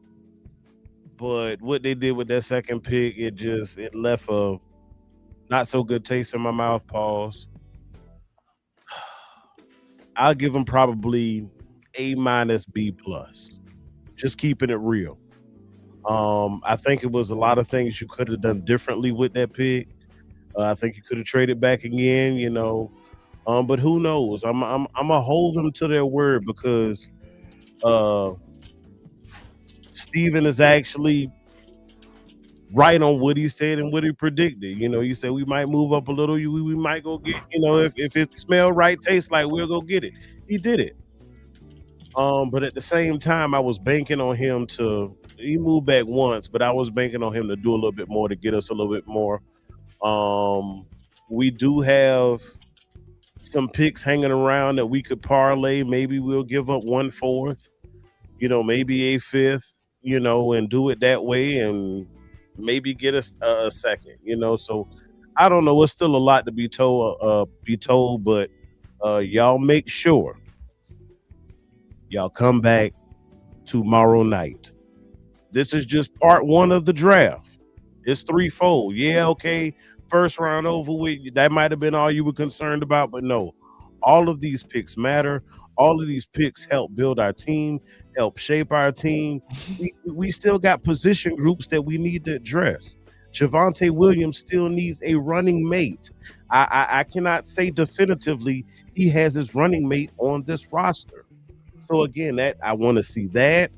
But what they did with that second pick, it left a not so good taste in my mouth. Pause. I'll give them probably A-, B+. Just keeping it real. I think it was a lot of things you could have done differently with that pick. I think you could have traded back again, you know. But who knows? I'm gonna hold them to their word because Steven is actually right on what he said and what he predicted. You know, you said we might move up a little. We might go get, you know, if it smells right, tastes like, we'll go get it. He did it. But at the same time, I was banking on him he moved back once, but I was banking on him to do a little bit more to get us a little bit more. We do have some picks hanging around that we could parlay. Maybe we'll give up 1/4, you know, maybe a 5th, you know, and do it that way and maybe get us a second, you know. So I don't know. It's still a lot to be told, but y'all make sure y'all come back tomorrow night. This is just part 1 of the draft. It's threefold. Yeah, okay. first round over with. That might have been all you were concerned about, but no. All of these picks matter. All of these picks help build our team, help shape our team. We still got position groups that we need to address. Javonte Williams still needs a running mate. I cannot say definitively he has his running mate on this roster. So again, that I want to see that.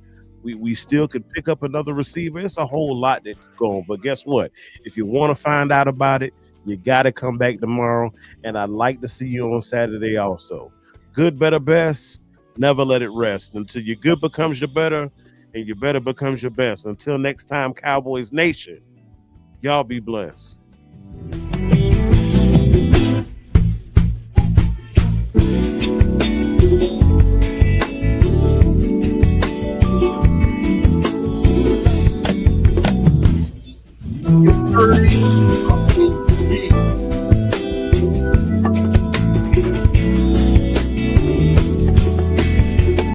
We still could pick up another receiver. It's a whole lot that could go on. But guess what? If you want to find out about it, you got to come back tomorrow. And I'd like to see you on Saturday also. Good, better, best. Never let it rest until your good becomes your better and your better becomes your best. Until next time, Cowboys Nation, y'all be blessed. It's 30.